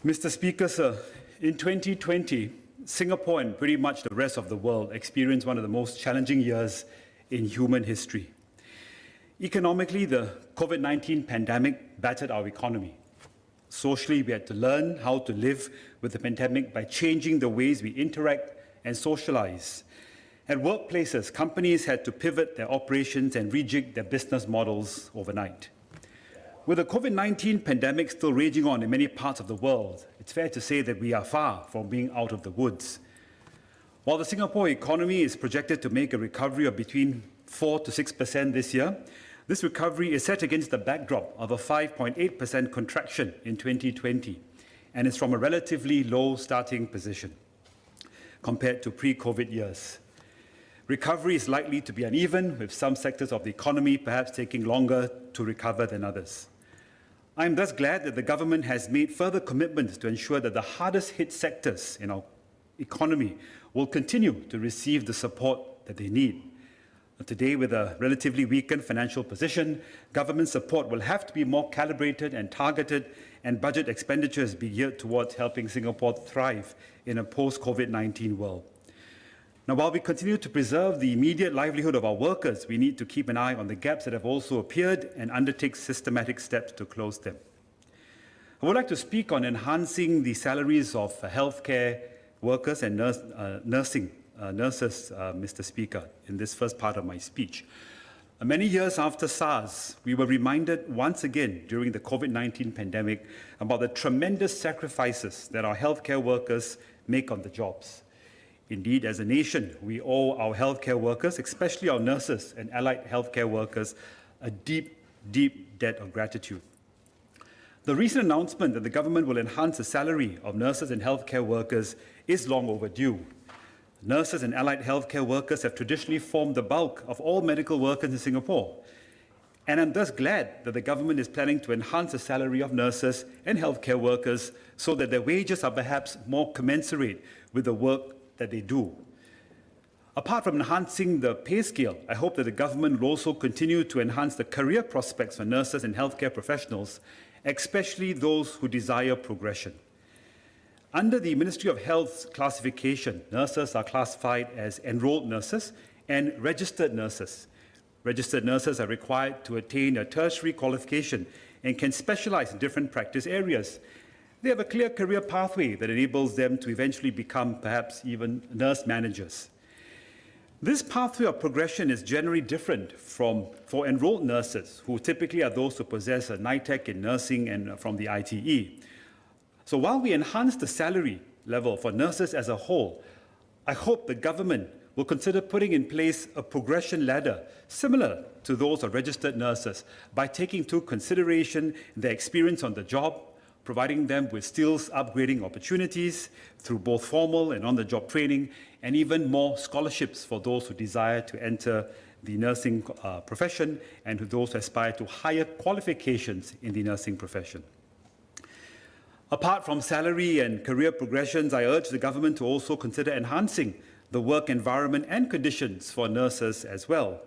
Mr. Speaker, sir, in 2020, Singapore and pretty much the rest of the world experienced one of the most challenging years in human history. Economically, the COVID-19 pandemic battered our economy. Socially, we had to learn how to live with the pandemic by changing the ways we interact and socialize. At workplaces, companies had to pivot their operations and rejig their business models overnight. With the COVID-19 pandemic still raging on in many parts of the world, it's fair to say that we are far from being out of the woods. While the Singapore economy is projected to make a recovery of between 4 to 6% this year, this recovery is set against the backdrop of a 5.8% contraction in 2020 and is from a relatively low starting position compared to pre-COVID years. Recovery is likely to be uneven, with some sectors of the economy perhaps taking longer to recover than others. I am thus glad that the government has made further commitments to ensure that the hardest hit sectors in our economy will continue to receive the support that they need. Today, with a relatively weakened financial position, government support will have to be more calibrated and targeted, and budget expenditures be geared towards helping Singapore thrive in a post-COVID-19 world. Now, while we continue to preserve the immediate livelihood of our workers, we need to keep an eye on the gaps that have also appeared and undertake systematic steps to close them. I would like to speak on enhancing the salaries of healthcare workers and nurses, Mr. Speaker, in this first part of my speech. Many years after SARS, we were reminded once again during the COVID-19 pandemic about the tremendous sacrifices that our healthcare workers make on the jobs. Indeed, as a nation, we owe our healthcare workers, especially our nurses and allied healthcare workers, a deep, deep debt of gratitude. The recent announcement that the government will enhance the salary of nurses and healthcare workers is long overdue. Nurses and allied healthcare workers have traditionally formed the bulk of all medical workers in Singapore. And I'm thus glad that the government is planning to enhance the salary of nurses and healthcare workers so that their wages are perhaps more commensurate with the work that they do. Apart from enhancing the pay scale, I hope that the government will also continue to enhance the career prospects for nurses and healthcare professionals, especially those who desire progression. Under the Ministry of Health's classification, nurses are classified as enrolled nurses and registered nurses. Registered nurses are required to attain a tertiary qualification and can specialize in different practice areas. They have a clear career pathway that enables them to eventually become perhaps even nurse managers. This pathway of progression is generally different for enrolled nurses, who typically are those who possess a NITEC in nursing and from the ITE. So while we enhance the salary level for nurses as a whole, I hope the government will consider putting in place a progression ladder similar to those of registered nurses by taking into consideration their experience on the job, providing them with skills upgrading opportunities through both formal and on-the-job training, and even more scholarships for those who desire to enter the nursing profession and to those who aspire to higher qualifications in the nursing profession. Apart from salary and career progressions, I urge the government to also consider enhancing the work environment and conditions for nurses as well.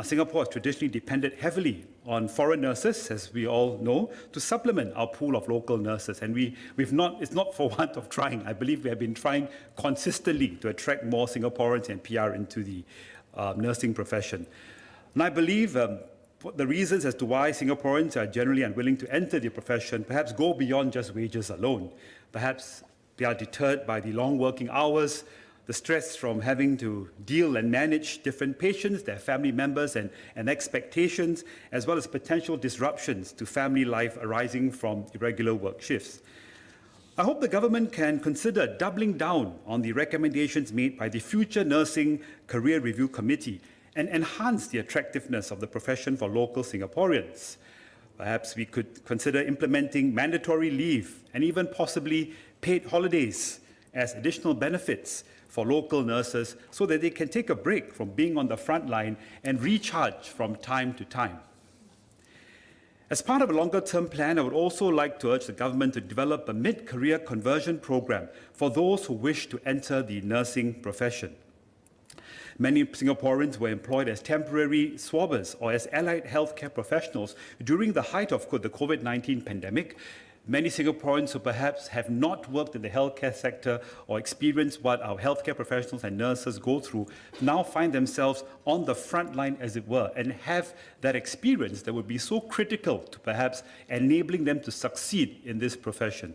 Singapore has traditionally depended heavily on foreign nurses, as we all know, to supplement our pool of local nurses. And it's not for want of trying. I believe we have been trying consistently to attract more Singaporeans and PR into the nursing profession. And I believe the reasons as to why Singaporeans are generally unwilling to enter the profession perhaps go beyond just wages alone. Perhaps they are deterred by the long working hours, the stress from having to deal and manage different patients, their family members and expectations, as well as potential disruptions to family life arising from irregular work shifts. I hope the government can consider doubling down on the recommendations made by the Future Nursing Career Review Committee and enhance the attractiveness of the profession for local Singaporeans. Perhaps we could consider implementing mandatory leave and even possibly paid holidays as additional benefits for local nurses so that they can take a break from being on the front line and recharge from time to time. As part of a longer-term plan, I would also like to urge the government to develop a mid-career conversion program for those who wish to enter the nursing profession. Many Singaporeans were employed as temporary swabbers or as allied healthcare professionals during the height of the COVID-19 pandemic. Many Singaporeans who perhaps have not worked in the healthcare sector or experienced what our healthcare professionals and nurses go through now find themselves on the front line, as it were, and have that experience that would be so critical to perhaps enabling them to succeed in this profession.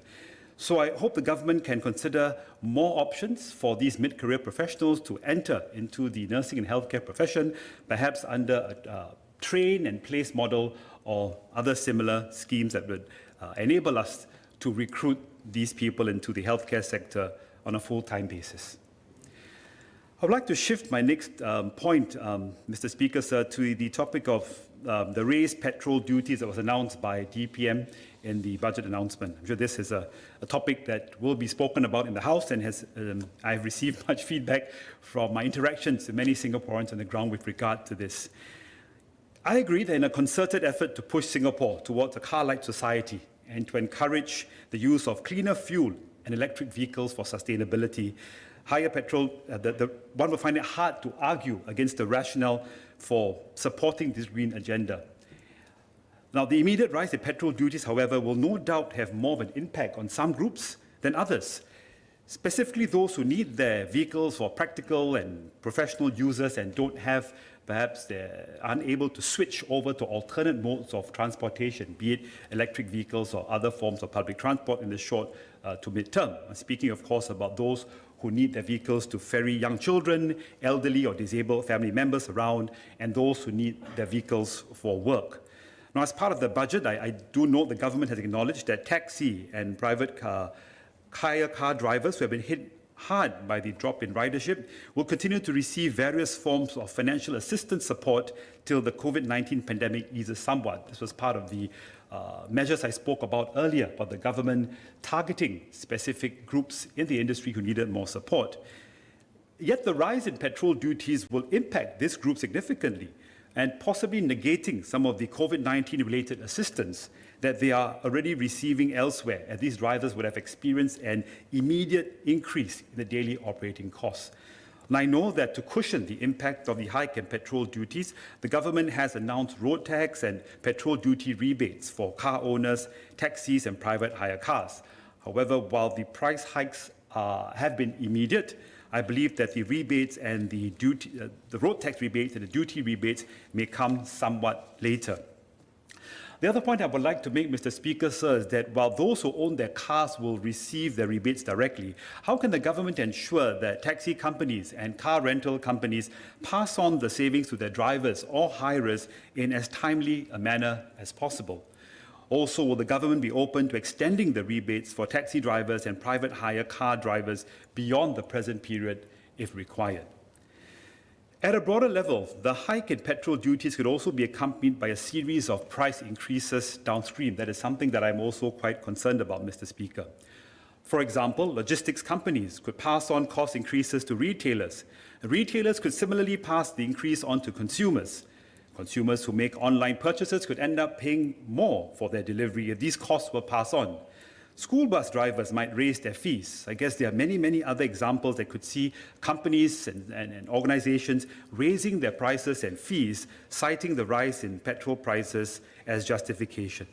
So I hope the government can consider more options for these mid-career professionals to enter into the nursing and healthcare profession, perhaps under a train and place model or other similar schemes that would enable us to recruit these people into the healthcare sector on a full-time basis. I would like to shift my next point, Mr. Speaker, sir, to the topic of the raised petrol duties that was announced by DPM in the budget announcement. I'm sure this is a topic that will be spoken about in the House, and I've received much feedback from my interactions with many Singaporeans on the ground with regard to this. I agree that in a concerted effort to push Singapore towards a car-like society and to encourage the use of cleaner fuel and electric vehicles for sustainability, higher petrol, one will find it hard to argue against the rationale for supporting this green agenda. Now, the immediate rise in petrol duties, however, will no doubt have more of an impact on some groups than others, specifically those who need their vehicles for practical and professional users and don't have, perhaps they're unable to switch over to alternate modes of transportation, be it electric vehicles or other forms of public transport in the short to mid-term. I'm speaking, of course, about those who need their vehicles to ferry young children, elderly or disabled family members around, and those who need their vehicles for work. Now, as part of the budget, I do note the government has acknowledged that taxi and private hire car drivers who have been hit hard by the drop in ridership will continue to receive various forms of financial assistance support till the COVID-19 pandemic eases somewhat. This was part of the measures I spoke about earlier, about the government targeting specific groups in the industry who needed more support. Yet the rise in petrol duties will impact this group significantly and possibly negating some of the COVID-19 related assistance that they are already receiving elsewhere, as these drivers would have experienced an immediate increase in the daily operating costs. And I know that to cushion the impact of the hike in petrol duties, the government has announced road tax and petrol duty rebates for car owners, taxis and private hire cars. However, while the price hikes have been immediate, I believe that the rebates and the road tax rebates and the duty rebates may come somewhat later. The other point I would like to make, Mr. Speaker, sir, is that while those who own their cars will receive their rebates directly, how can the government ensure that taxi companies and car rental companies pass on the savings to their drivers or hirers in as timely a manner as possible? Also, will the government be open to extending the rebates for taxi drivers and private hire car drivers beyond the present period if required? At a broader level, the hike in petrol duties could also be accompanied by a series of price increases downstream. That is something that I'm also quite concerned about, Mr. Speaker. For example, logistics companies could pass on cost increases to retailers. Retailers could similarly pass the increase on to consumers. Consumers who make online purchases could end up paying more for their delivery if these costs were passed on. School bus drivers might raise their fees. I guess there are many, many other examples that could see companies and organizations raising their prices and fees, citing the rise in petrol prices as justification.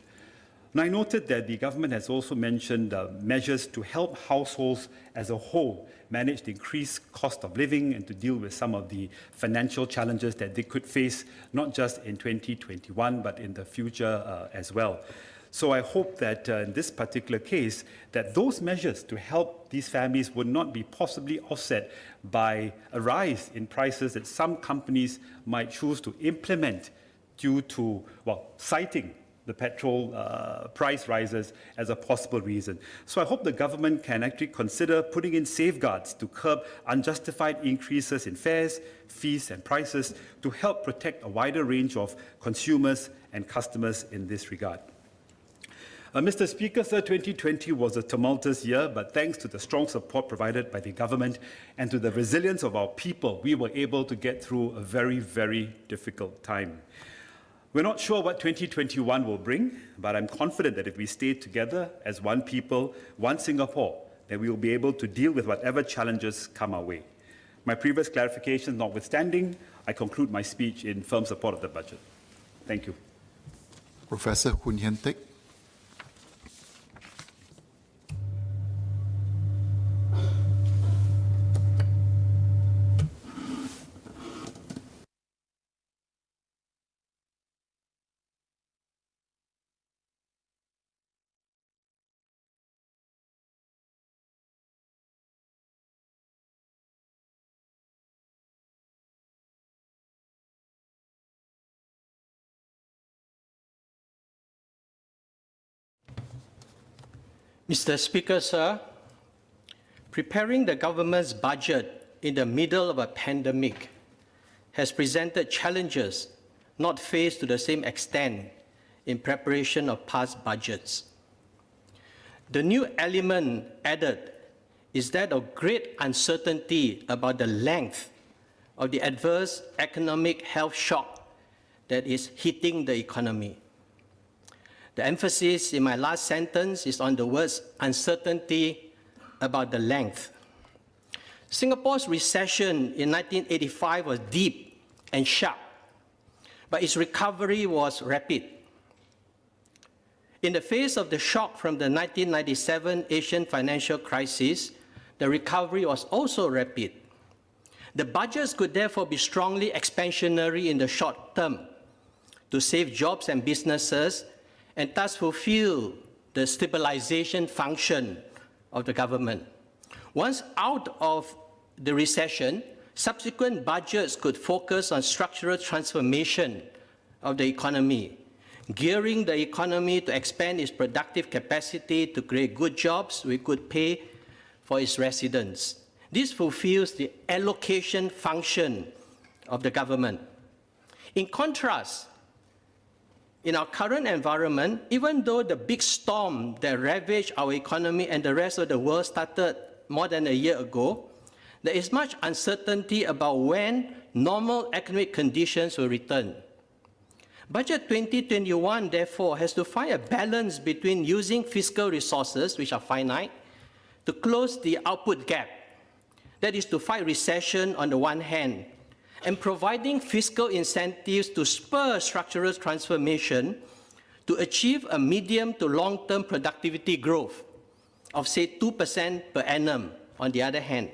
And I noted that the government has also mentioned measures to help households as a whole manage the increased cost of living and to deal with some of the financial challenges that they could face, not just in 2021, but in the future as well. So I hope that in this particular case, that those measures to help these families would not be possibly offset by a rise in prices that some companies might choose to implement due to, well, citing the petrol price rises as a possible reason. So I hope the government can actually consider putting in safeguards to curb unjustified increases in fares, fees, and prices to help protect a wider range of consumers and customers in this regard. Mr. Speaker, sir, 2020 was a tumultuous year, but thanks to the strong support provided by the government and to the resilience of our people, we were able to get through a very, very difficult time. We're not sure what 2021 will bring, but I'm confident that if we stay together as one people, one Singapore, that we will be able to deal with whatever challenges come our way. My previous clarifications notwithstanding, I conclude my speech in firm support of the budget. Thank you. Professor Hun Hien Teck. Mr. Speaker, sir, preparing the government's budget in the middle of a pandemic has presented challenges not faced to the same extent in preparation of past budgets. The new element added is that of great uncertainty about the length of the adverse economic health shock that is hitting the economy. The emphasis in my last sentence is on the words uncertainty about the length. Singapore's recession in 1985 was deep and sharp, but its recovery was rapid. In the face of the shock from the 1997 Asian financial crisis, the recovery was also rapid. The budgets could therefore be strongly expansionary in the short term to save jobs and businesses and thus fulfill the stabilization function of the government. Once out of the recession, subsequent budgets could focus on structural transformation of the economy, gearing the economy to expand its productive capacity to create good jobs with good pay for its residents. This fulfills the allocation function of the government. In contrast, in our current environment, even though the big storm that ravaged our economy and the rest of the world started more than a year ago, there is much uncertainty about when normal economic conditions will return. Budget 2021, therefore, has to find a balance between using fiscal resources, which are finite, to close the output gap, that is to fight recession on the one hand, and providing fiscal incentives to spur structural transformation to achieve a medium to long-term productivity growth of, say, 2% per annum on the other hand.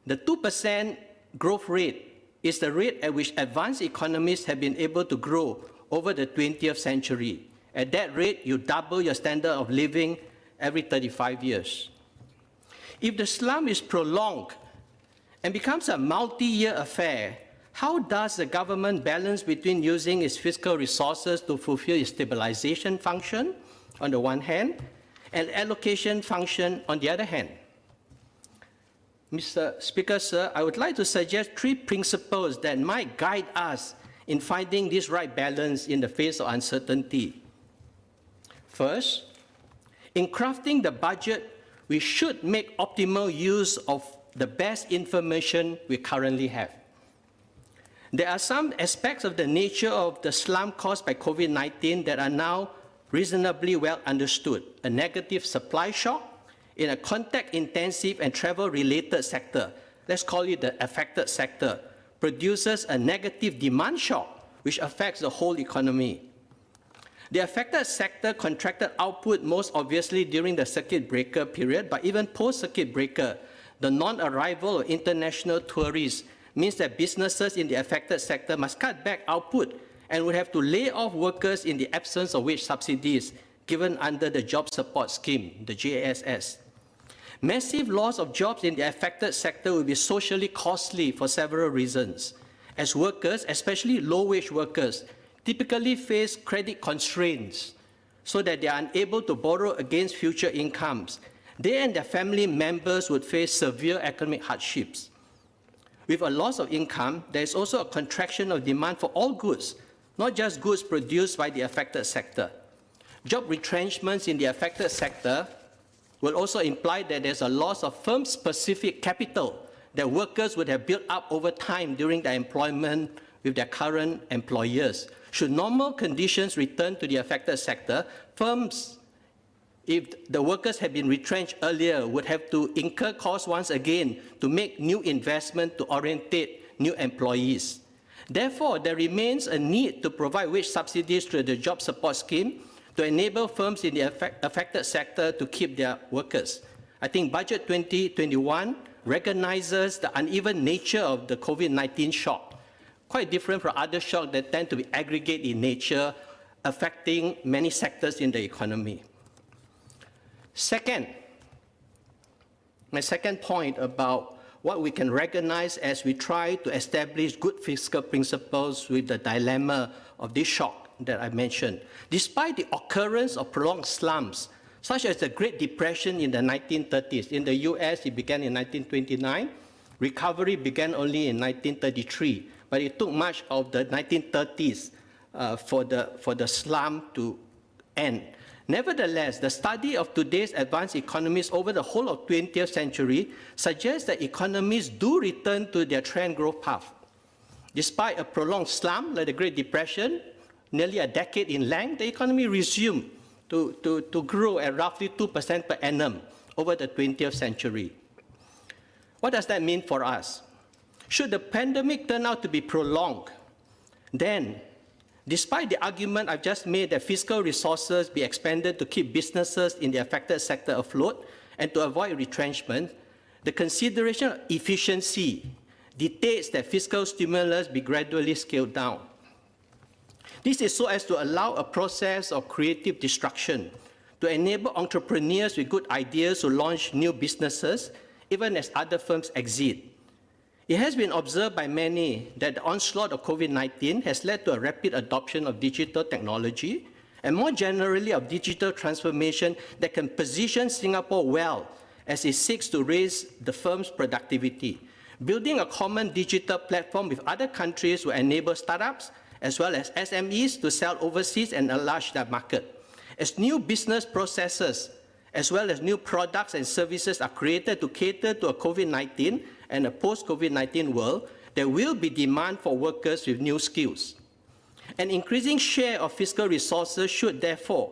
The 2% growth rate is the rate at which advanced economies have been able to grow over the 20th century. At that rate, you double your standard of living every 35 years. If the slump is prolonged and becomes a multi-year affair, how does the government balance between using its fiscal resources to fulfill its stabilization function on the one hand and allocation function on the other hand? Mr. Speaker, sir, I would like to suggest 3 principles that might guide us in finding this right balance in the face of uncertainty. First, In crafting the budget, we should make optimal use of the best information we currently have. There are some aspects of the nature of the slump caused by COVID-19 that are now reasonably well understood. A negative supply shock in a contact-intensive and travel-related sector, let's call it the affected sector, produces a negative demand shock, which affects the whole economy. The affected sector contracted output most obviously during the circuit breaker period, but even post-circuit breaker, the non-arrival of international tourists means that businesses in the affected sector must cut back output and would have to lay off workers in the absence of wage subsidies given under the Job Support Scheme, the JSS. Massive loss of jobs in the affected sector will be socially costly for several reasons, as workers, especially low-wage workers, typically face credit constraints so that they are unable to borrow against future incomes. They and their family members would face severe economic hardships. With a loss of income, there is also a contraction of demand for all goods, not just goods produced by the affected sector. Job retrenchments in the affected sector will also imply that there's a loss of firm-specific capital that workers would have built up over time during their employment with their current employers. Should normal conditions return to the affected sector, firms, if the workers had been retrenched earlier, would have to incur costs once again to make new investment to orientate new employees. Therefore, there remains a need to provide wage subsidies through the Job Support Scheme to enable firms in the affected sector to keep their workers. I think Budget 2021 recognizes the uneven nature of the COVID-19 shock, quite different from other shocks that tend to be aggregate in nature, affecting many sectors in the economy. Second, my second point about what we can recognize as we try to establish good fiscal principles with the dilemma of this shock that I mentioned. Despite the occurrence of prolonged slumps, such as the Great Depression in the 1930s, in the US it began in 1929, recovery began only in 1933, but it took much of the 1930s for the slump to end. Nevertheless, the study of today's advanced economies over the whole of 20th century suggests that economies do return to their trend growth path. Despite a prolonged slump like the Great Depression, nearly a decade in length, the economy resumed to grow at roughly 2% per annum over the 20th century. What does that mean for us? Should the pandemic turn out to be prolonged, then, despite the argument I've just made that fiscal resources be expended to keep businesses in the affected sector afloat and to avoid retrenchment, the consideration of efficiency dictates that fiscal stimulus be gradually scaled down. This is so as to allow a process of creative destruction, to enable entrepreneurs with good ideas to launch new businesses, even as other firms exit. It has been observed by many that the onslaught of COVID-19 has led to a rapid adoption of digital technology and more generally of digital transformation that can position Singapore well as it seeks to raise the firm's productivity. Building a common digital platform with other countries will enable startups as well as SMEs to sell overseas and enlarge their market. As new business processes as well as new products and services are created to cater to a COVID-19 and a post-COVID-19 world, there will be demand for workers with new skills. An increasing share of fiscal resources should therefore,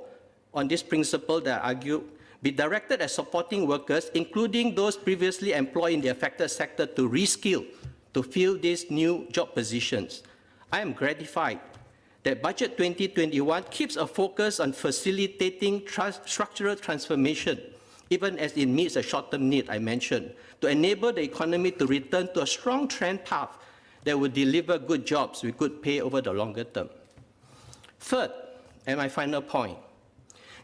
on this principle that I argue, be directed at supporting workers, including those previously employed in the affected sector, to reskill, to fill these new job positions. I am gratified that Budget 2021 keeps a focus on facilitating structural transformation, even as it meets the short-term need I mentioned, to enable the economy to return to a strong trend path that will deliver good jobs with good pay over the longer term. Third, and my final point,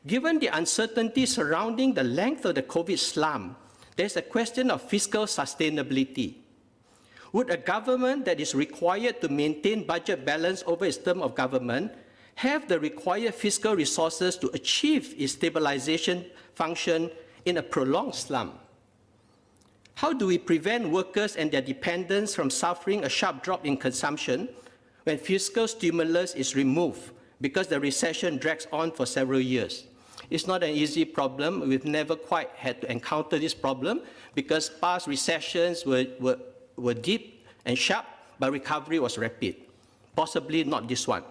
given the uncertainty surrounding the length of the COVID slump, there's a question of fiscal sustainability. Would a government that is required to maintain budget balance over its term of government have the required fiscal resources to achieve its stabilization function in a prolonged slump? How do we prevent workers and their dependents from suffering a sharp drop in consumption when fiscal stimulus is removed because the recession drags on for several years? It's not an easy problem. We've never quite had to encounter this problem because past recessions were deep and sharp, but recovery was rapid. Possibly not this one.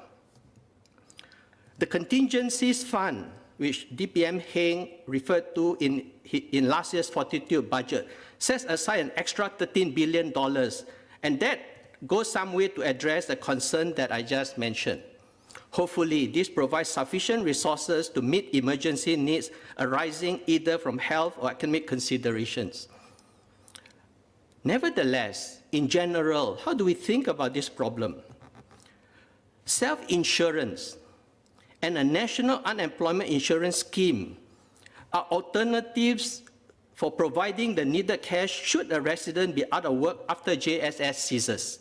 The contingencies fund, which DPM Heng referred to in last year's Fortitude budget, sets aside an extra $13 billion, and that goes some way to address the concern that I just mentioned. Hopefully, this provides sufficient resources to meet emergency needs arising either from health or economic considerations. Nevertheless, in general, how do we think about this problem? Self-insurance and a national unemployment insurance scheme are alternatives for providing the needed cash should a resident be out of work after JSS ceases.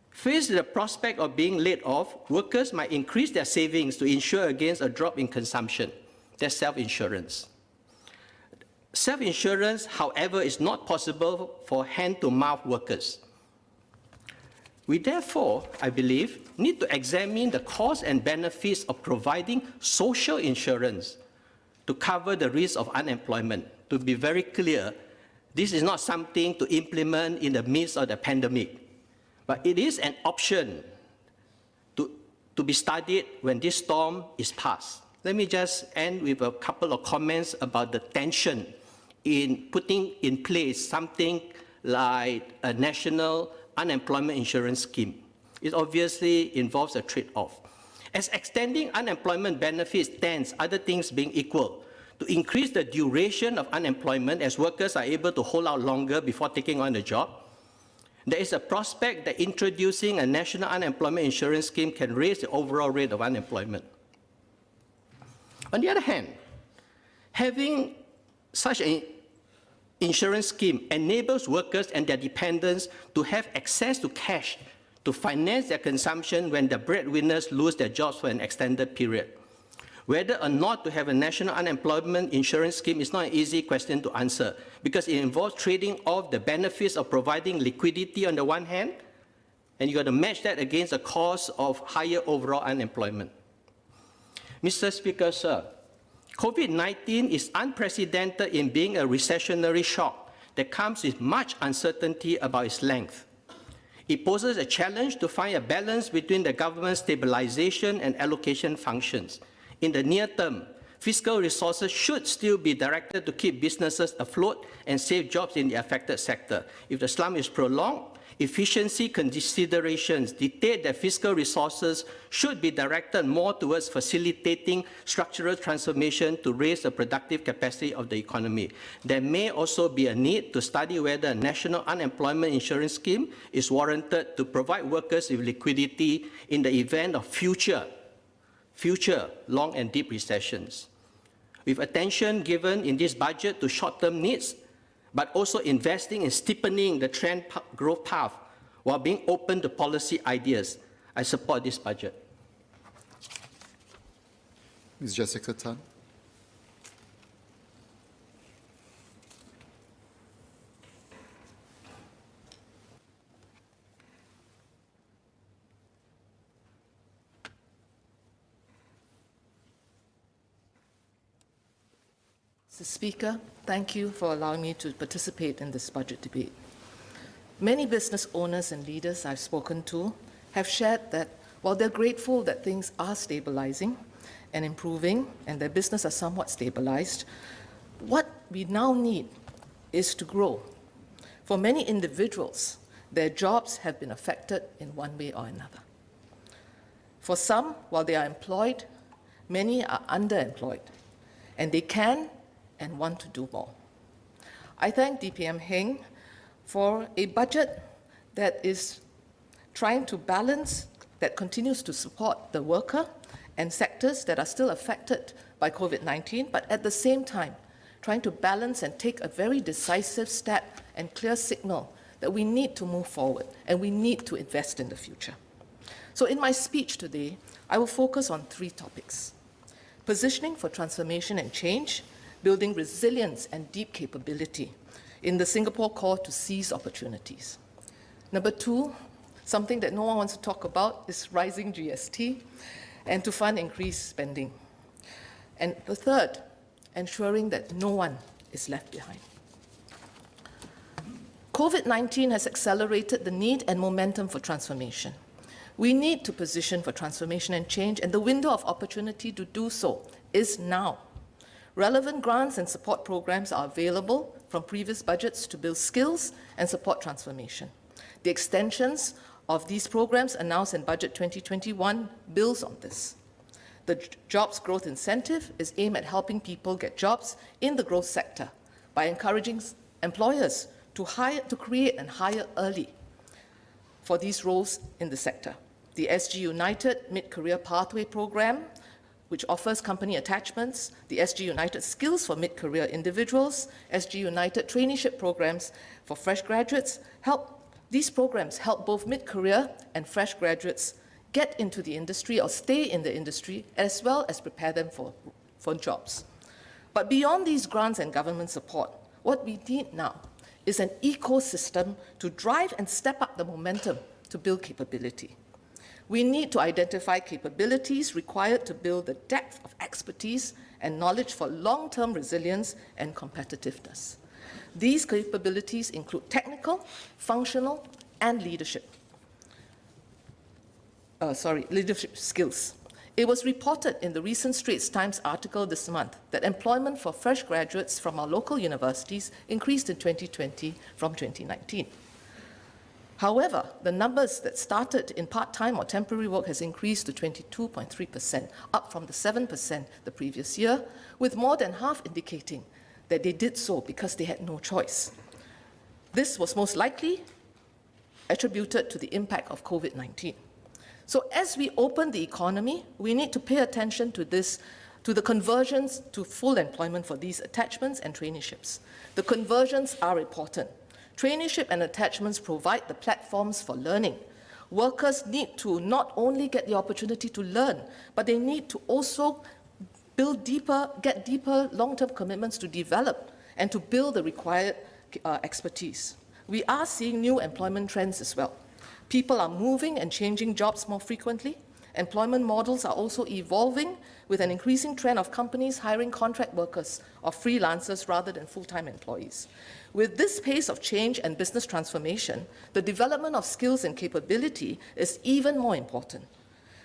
Faced with the prospect of being laid off, workers might increase their savings to insure against a drop in consumption. That's self-insurance. Self-insurance, however, is not possible for hand-to-mouth workers. We therefore, I believe, need to examine the costs and benefits of providing social insurance to cover the risk of unemployment. To be very clear, this is not something to implement in the midst of the pandemic, but it is an option to be studied when this storm is past. Let me just end with a couple of comments about the tension in putting in place something like a national unemployment insurance scheme. It obviously involves a trade-off. As extending unemployment benefits tends, other things being equal, to increase the duration of unemployment as workers are able to hold out longer before taking on a job, there is a prospect that introducing a national unemployment insurance scheme can raise the overall rate of unemployment. On the other hand, having such an insurance scheme enables workers and their dependents to have access to cash to finance their consumption when the breadwinners lose their jobs for an extended period. Whether or not to have a national unemployment insurance scheme is not an easy question to answer because it involves trading off the benefits of providing liquidity on the one hand, and you got to match that against the cost of higher overall unemployment. Mr. Speaker, sir, COVID-19 is unprecedented in being a recessionary shock that comes with much uncertainty about its length. It poses a challenge to find a balance between the government's stabilization and allocation functions. In the near term, fiscal resources should still be directed to keep businesses afloat and save jobs in the affected sector. If the slump is prolonged, efficiency considerations dictate that fiscal resources should be directed more towards facilitating structural transformation to raise the productive capacity of the economy. There may also be a need to study whether a national unemployment insurance scheme is warranted to provide workers with liquidity in the event of future long and deep recessions. With attention given in this budget to short-term needs, but also investing in steepening the trend growth path while being open to policy ideas, I support this budget. Ms. Jessica Tan. Mr. Speaker, thank you for allowing me to participate in this budget debate. Many business owners and leaders I've spoken to have shared that while they're grateful that things are stabilizing and improving and their business are somewhat stabilized, what we now need is to grow. For many individuals, their jobs have been affected in one way or another. For some, while they are employed, many are underemployed, and they can and want to do more. I thank DPM Heng for a budget that is trying to balance, that continues to support the worker and sectors that are still affected by COVID-19, but at the same time, trying to balance and take a very decisive step and clear signal that we need to move forward and we need to invest in the future. So in my speech today, I will focus on three topics: positioning for transformation and change, building resilience and deep capability in the Singapore core to seize opportunities. Number two, something that no one wants to talk about, is rising GST and to fund increased spending. And the third, ensuring that no one is left behind. COVID-19 has accelerated the need and momentum for transformation. We need to position for transformation and change, and the window of opportunity to do so is now. Relevant grants and support programs are available from previous budgets to build skills and support transformation. The extensions of these programs announced in Budget 2021 builds on this. The Jobs Growth Incentive is aimed at helping people get jobs in the growth sector by encouraging employers to create and hire early for these roles in the sector. The SG United Mid-Career Pathway Program, which offers company attachments, the SG United Skills for Mid-Career Individuals, SG United Traineeship Programs for fresh graduates, these programs help both mid-career and fresh graduates get into the industry or stay in the industry, as well as prepare them for jobs. But beyond these grants and government support, what we need now is an ecosystem to drive and step up the momentum to build capability. We need to identify capabilities required to build the depth of expertise and knowledge for long-term resilience and competitiveness. These capabilities include technical, functional, and leadership skills. It was reported in the recent Straits Times article this month that employment for fresh graduates from our local universities increased in 2020 from 2019. However, the numbers that started in part-time or temporary work has increased to 22.3%, up from the 7% the previous year, with more than half indicating that they did so because they had no choice. This was most likely attributed to the impact of COVID-19. So as we open the economy, we need to pay attention to this, to the conversions to full employment for these attachments and traineeships. The conversions are important. Traineeship and attachments provide the platforms for learning. Workers need to not only get the opportunity to learn, but they need to also get deeper long-term commitments to develop and to build the required expertise. We are seeing new employment trends as well. People are moving and changing jobs more frequently. Employment models are also evolving with an increasing trend of companies hiring contract workers or freelancers rather than full-time employees. With this pace of change and business transformation, the development of skills and capability is even more important.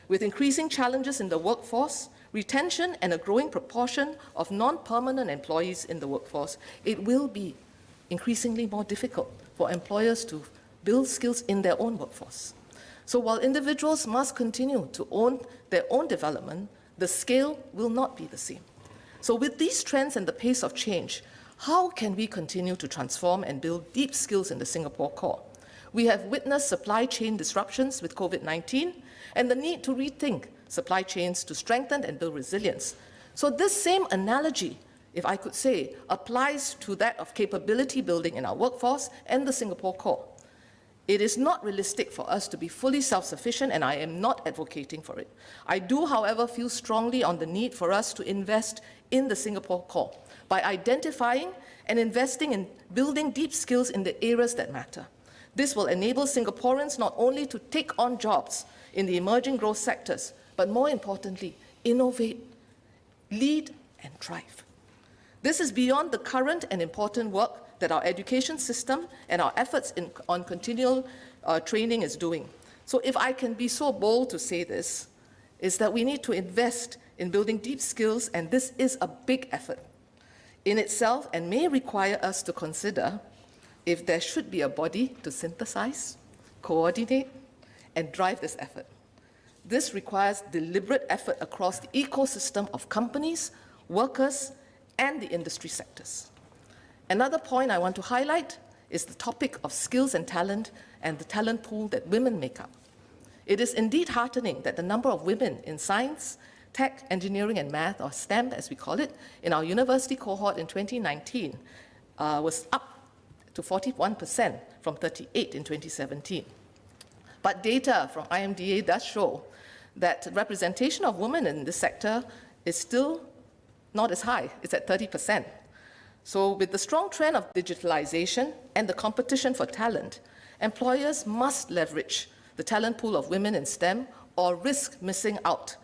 With increasing challenges in the workforce, retention, and a growing proportion of non-permanent employees in the workforce, it will be increasingly more difficult for employers to build skills in their own workforce. So while individuals must continue to own their own development, the scale will not be the same. So with these trends and the pace of change, how can we continue to transform and build deep skills in the Singapore core? We have witnessed supply chain disruptions with COVID-19 and the need to rethink supply chains to strengthen and build resilience. So this same analogy, if I could say, applies to that of capability building in our workforce and the Singapore core. It is not realistic for us to be fully self-sufficient, and I am not advocating for it. I do, however, feel strongly on the need for us to invest in the Singapore core by identifying and investing in building deep skills in the areas that matter. This will enable Singaporeans not only to take on jobs in the emerging growth sectors, but more importantly, innovate, lead, and thrive. This is beyond the current and important work that our education system and our efforts on continual training is doing. So if I can be so bold to say this, is that we need to invest in building deep skills, and this is a big effort in itself and may require us to consider if there should be a body to synthesize, coordinate, and drive this effort. This requires deliberate effort across the ecosystem of companies, workers, and the industry sectors. Another point I want to highlight is the topic of skills and the talent pool that women make up. It is indeed heartening that the number of women in science, tech, engineering, and math, or STEM as we call it, in our university cohort in 2019 was up to 41% from 38% in 2017. But data from IMDA does show that representation of women in this sector is still not as high. It's at 30%. So with the strong trend of digitalization and the competition for talent, employers must leverage the talent pool of women in STEM or risk missing out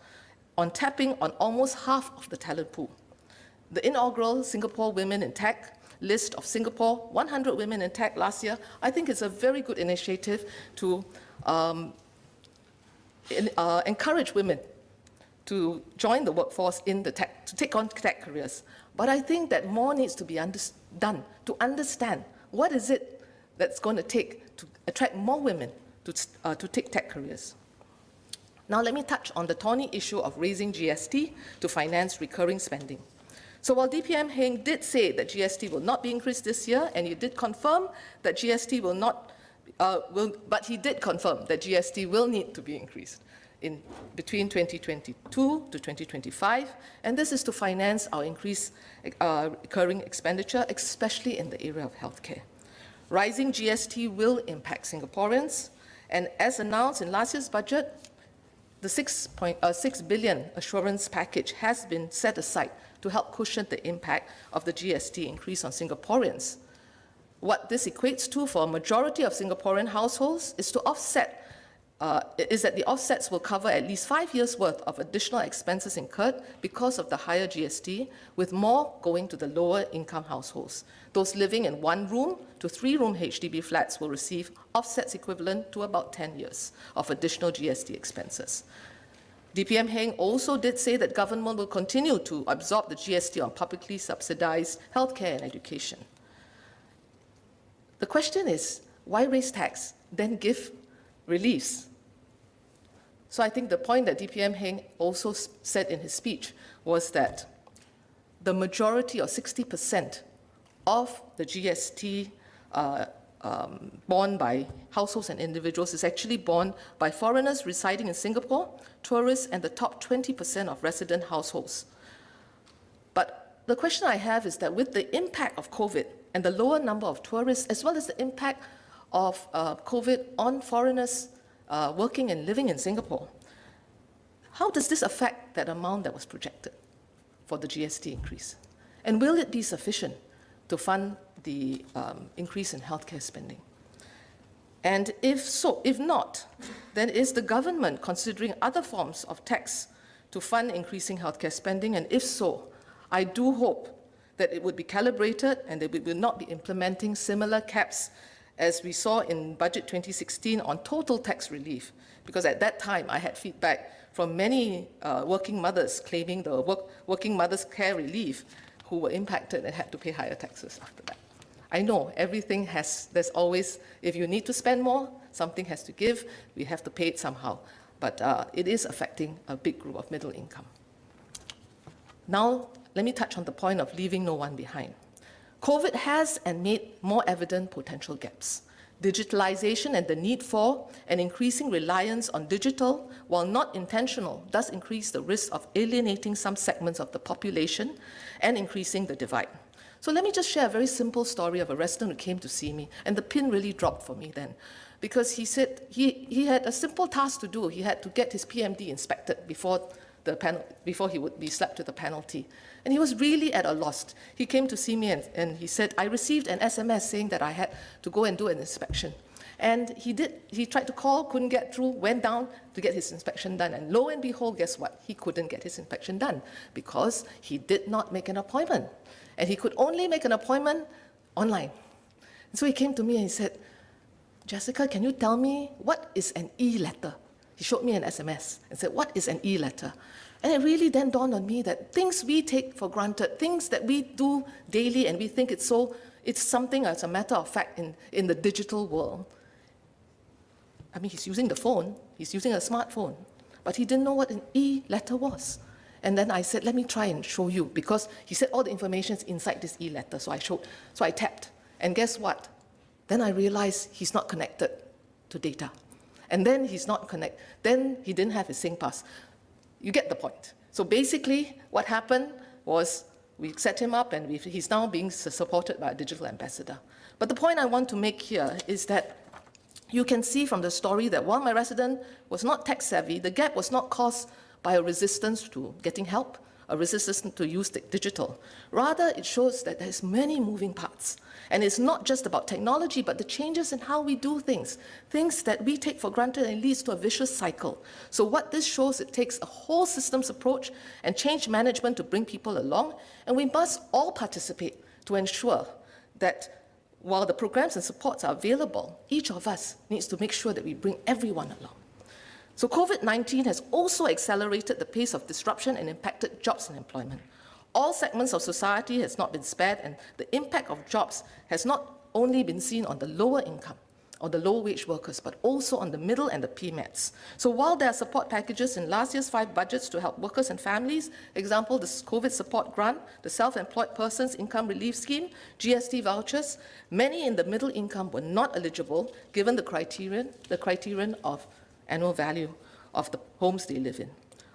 on tapping on almost half of the talent pool. The inaugural Singapore Women in Tech list of Singapore 100 women in tech last year, I think it's a very good initiative to encourage women to join the workforce in the tech, to take on tech careers. But I think that more needs to be done to understand what is it that's going to take to attract more women to take tech careers. Now let me touch on the thorny issue of raising GST to finance recurring spending. So while DPM Heng did say that GST will not be increased this year, and he did confirm that GST will not, but he did confirm that GST will need to be increased in between 2022 to 2025, and this is to finance our increased recurring expenditure, especially in the area of healthcare. Rising GST will impact Singaporeans, and as announced in last year's budget, the 6 billion assurance package has been set aside to help cushion the impact of the GST increase on Singaporeans. What this equates to for a majority of Singaporean households is to offset is that the offsets will cover at least 5 years' worth of additional expenses incurred because of the higher GST, with more going to the lower income households. Those living in 1-room to 3-room HDB flats will receive offsets equivalent to about 10 years of additional GST expenses. DPM Heng also did say that government will continue to absorb the GST on publicly subsidized healthcare and education. The question is, why raise tax, then give reliefs? So I think the point that DPM Heng also said in his speech was that the majority, or 60%, of the GST borne by households and individuals is actually borne by foreigners residing in Singapore, tourists, and the top 20% of resident households. But the question I have is that with the impact of COVID and the lower number of tourists, as well as the impact of COVID on foreigners working and living in Singapore, how does this affect that amount that was projected for the GST increase? And will it be sufficient to fund the increase in healthcare spending? And if so, if not, then is the government considering other forms of tax to fund increasing healthcare spending? And if so, I do hope that it would be calibrated and that we will not be implementing similar caps as we saw in Budget 2016 on total tax relief, because at that time I had feedback from many working mothers claiming the working mothers care relief who were impacted and had to pay higher taxes after that. I know everything there's always, if you need to spend more, something has to give, we have to pay it somehow. But it is affecting a big group of middle income. Now, let me touch on the point of leaving no one behind. COVID has and made more evident potential gaps. Digitalization and the need for an increasing reliance on digital, while not intentional, does increase the risk of alienating some segments of the population and increasing the divide. So let me just share a very simple story of a resident who came to see me, and the pin really dropped for me then, because he said he had a simple task to do. He had to get his PMD inspected before he would be slapped with a penalty. And he was really at a loss. He came to see me and he said, I received an SMS saying that I had to go and do an inspection. And he tried to call, couldn't get through, went down to get his inspection done. And lo and behold, guess what? He couldn't get his inspection done because he did not make an appointment. And he could only make an appointment online. And so he came to me and he said, Jessica, can you tell me what is an e-letter? He showed me an SMS and said, what is an e-letter? And it really then dawned on me that things we take for granted, things that we do daily and we think it's something that's a matter of fact in the digital world. I mean, he's using the phone, he's using a smartphone, but he didn't know what an e-letter was. And then I said, let me try and show you, because he said all the information is inside this e-letter. So I tapped, and guess what? Then I realized he's not connected to data. And then then he didn't have his SingPass. You get the point. So basically, what happened was we set him up, and he's now being supported by a digital ambassador. But the point I want to make here is that you can see from the story that while my resident was not tech savvy, the gap was not caused by a resistance to getting help, resistance to use digital. Rather, it shows that there's many moving parts. And it's not just about technology, but the changes in how we do things, things that we take for granted and leads to a vicious cycle. So what this shows, it takes a whole systems approach and change management to bring people along, and we must all participate to ensure that while the programs and supports are available, each of us needs to make sure that we bring everyone along. So COVID-19 has also accelerated the pace of disruption and impacted jobs and employment. All segments of society has not been spared, and the impact of jobs has not only been seen on the lower income or the low wage workers, but also on the middle and the PMETs. So while there are support packages in last year's 5 budgets to help workers and families, example, the COVID support grant, the self-employed persons income relief scheme, GST vouchers, many in the middle income were not eligible given the criterion of annual value of the homes they live in.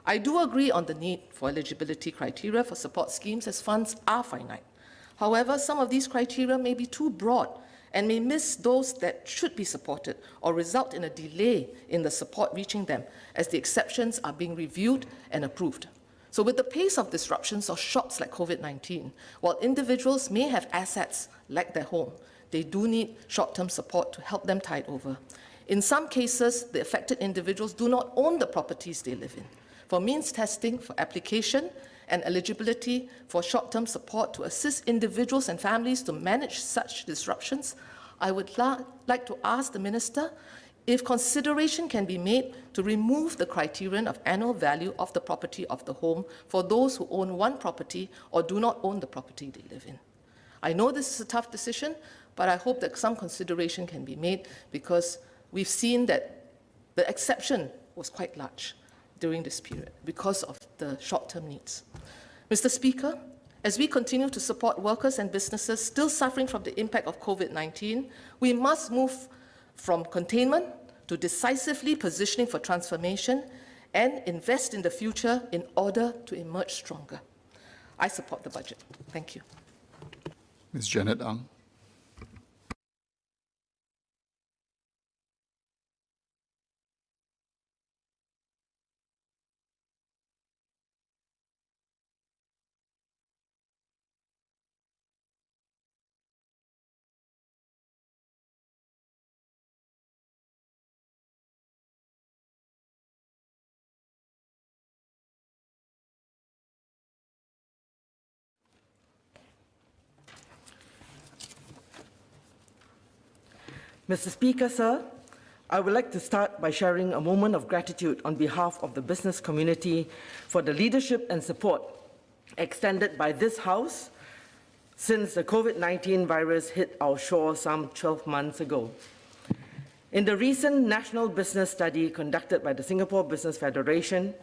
I do agree on the need for eligibility criteria for support schemes as funds are finite. However, some of these criteria may be too broad and may miss those that should be supported or result in a delay in the support reaching them as the exceptions are being reviewed and approved. So with the pace of disruptions or shocks like COVID-19, while individuals may have assets like their home, they do need short-term support to help them tide over. In some cases, the affected individuals do not own the properties they live in. For means testing, for application, and eligibility for short-term support to assist individuals and families to manage such disruptions, I would like to ask the Minister if consideration can be made to remove the criterion of annual value of the property of the home for those who own one property or do not own the property they live in. I know this is a tough decision, but I hope that some consideration can be made because we've seen that the exception was quite large during this period because of the short-term needs. Mr. Speaker, as we continue to support workers and businesses still suffering from the impact of COVID-19, we must move from containment to decisively positioning for transformation and invest in the future in order to emerge stronger. I support the budget. Thank you. Ms. Janet Ang. Mr. Speaker, sir, I would like to start by sharing a moment of gratitude on behalf of the business community for the leadership and support extended by this House since the COVID-19 virus hit our shore some 12 months ago. In the recent national business study conducted by the Singapore Business Federation,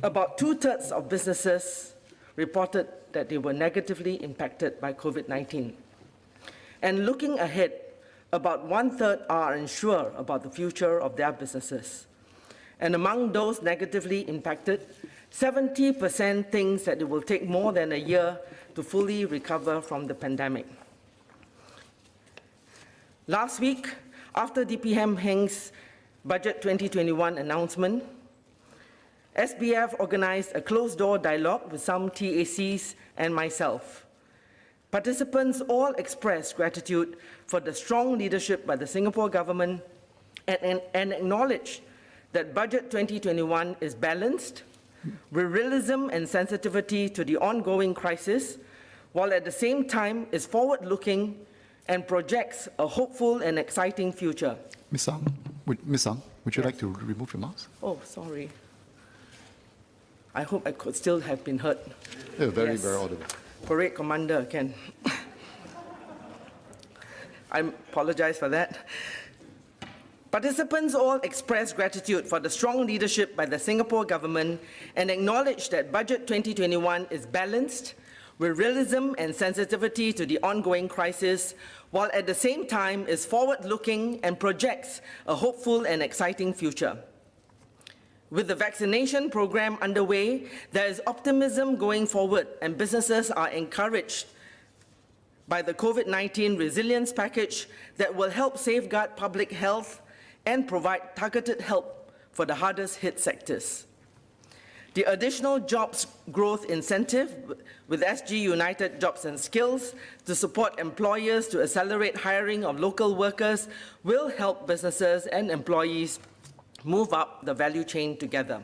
about 2/3 of businesses reported that they were negatively impacted by COVID-19. And looking ahead, about 1/3 are unsure about the future of their businesses. And among those negatively impacted, 70% thinks that it will take more than a year to fully recover from the pandemic. Last week, after DPM Heng's Budget 2021 announcement, SBF organized a closed-door dialogue with some TACs and myself. Participants all expressed gratitude for the strong leadership by the Singapore government and acknowledged that Budget 2021 is balanced, with realism and sensitivity to the ongoing crisis, while at the same time is forward-looking and projects a hopeful and exciting future. Ms. Ang, would you like to remove your mask? Oh, sorry. I hope I could still have been heard. Yeah, very, Yes. very audible. Parade Commander can. I apologize for that. Participants all expressed gratitude for the strong leadership by the Singapore government and acknowledged that Budget 2021 is balanced with realism and sensitivity to the ongoing crisis, while at the same time is forward-looking and projects a hopeful and exciting future. With the vaccination program underway, there is optimism going forward, and businesses are encouraged by the COVID-19 resilience package that will help safeguard public health and provide targeted help for the hardest hit sectors. The additional jobs growth incentive with SG United Jobs and Skills to support employers to accelerate hiring of local workers will help businesses and employees move up the value chain together.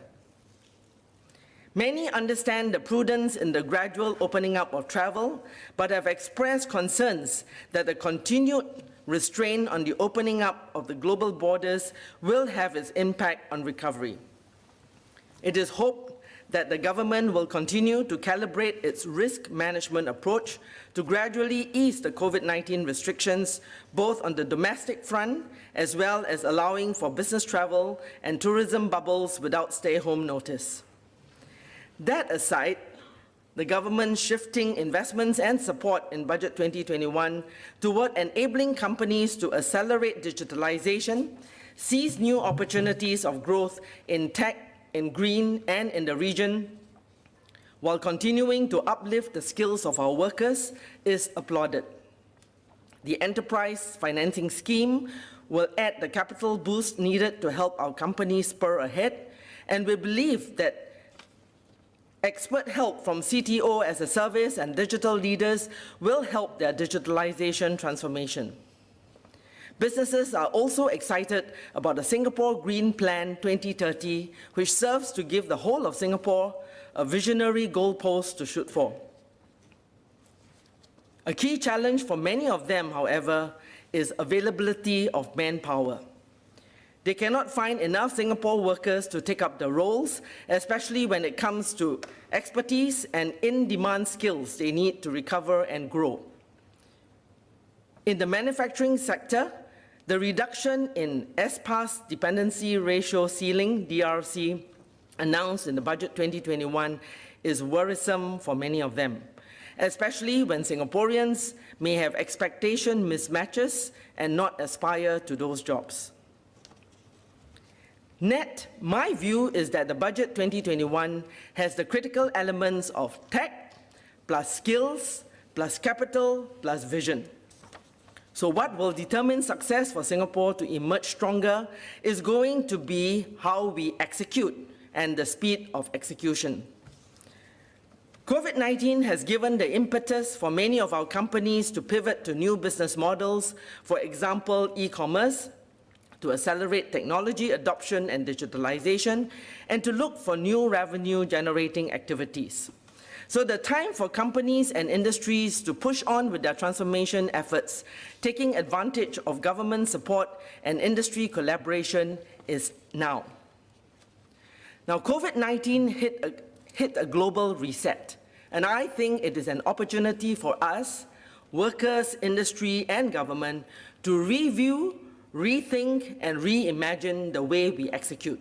Many understand the prudence in the gradual opening up of travel, but have expressed concerns that the continued restraint on the opening up of the global borders will have its impact on recovery. It is hoped that the government will continue to calibrate its risk management approach to gradually ease the COVID-19 restrictions, both on the domestic front as well as allowing for business travel and tourism bubbles without stay-home notice. That aside, the government shifting investments and support in Budget 2021 toward enabling companies to accelerate digitalization, seize new opportunities of growth in tech, in green, and in the region, while continuing to uplift the skills of our workers, is applauded. The enterprise financing scheme will add the capital boost needed to help our companies spur ahead, and we believe that expert help from CTO as a service and digital leaders will help their digitalization transformation. Businesses are also excited about the Singapore Green Plan 2030, which serves to give the whole of Singapore a visionary goalpost to shoot for. A key challenge for many of them, however, is availability of manpower. They cannot find enough Singapore workers to take up the roles, especially when it comes to expertise and in-demand skills they need to recover and grow. In the manufacturing sector, the reduction in SPAS dependency ratio ceiling, DRC, announced in the Budget 2021 is worrisome for many of them, especially when Singaporeans may have expectation mismatches and not aspire to those jobs. Net, my view is that the Budget 2021 has the critical elements of tech, plus skills, plus capital, plus vision. So what will determine success for Singapore to emerge stronger is going to be how we execute and the speed of execution. COVID-19 has given the impetus for many of our companies to pivot to new business models, for example, e-commerce, to accelerate technology adoption and digitalization, and to look for new revenue-generating activities. So the time for companies and industries to push on with their transformation efforts, taking advantage of government support and industry collaboration, is now. Now, COVID-19 hit a global reset, and I think it is an opportunity for us, workers, industry, and government, to review, rethink, and reimagine the way we execute.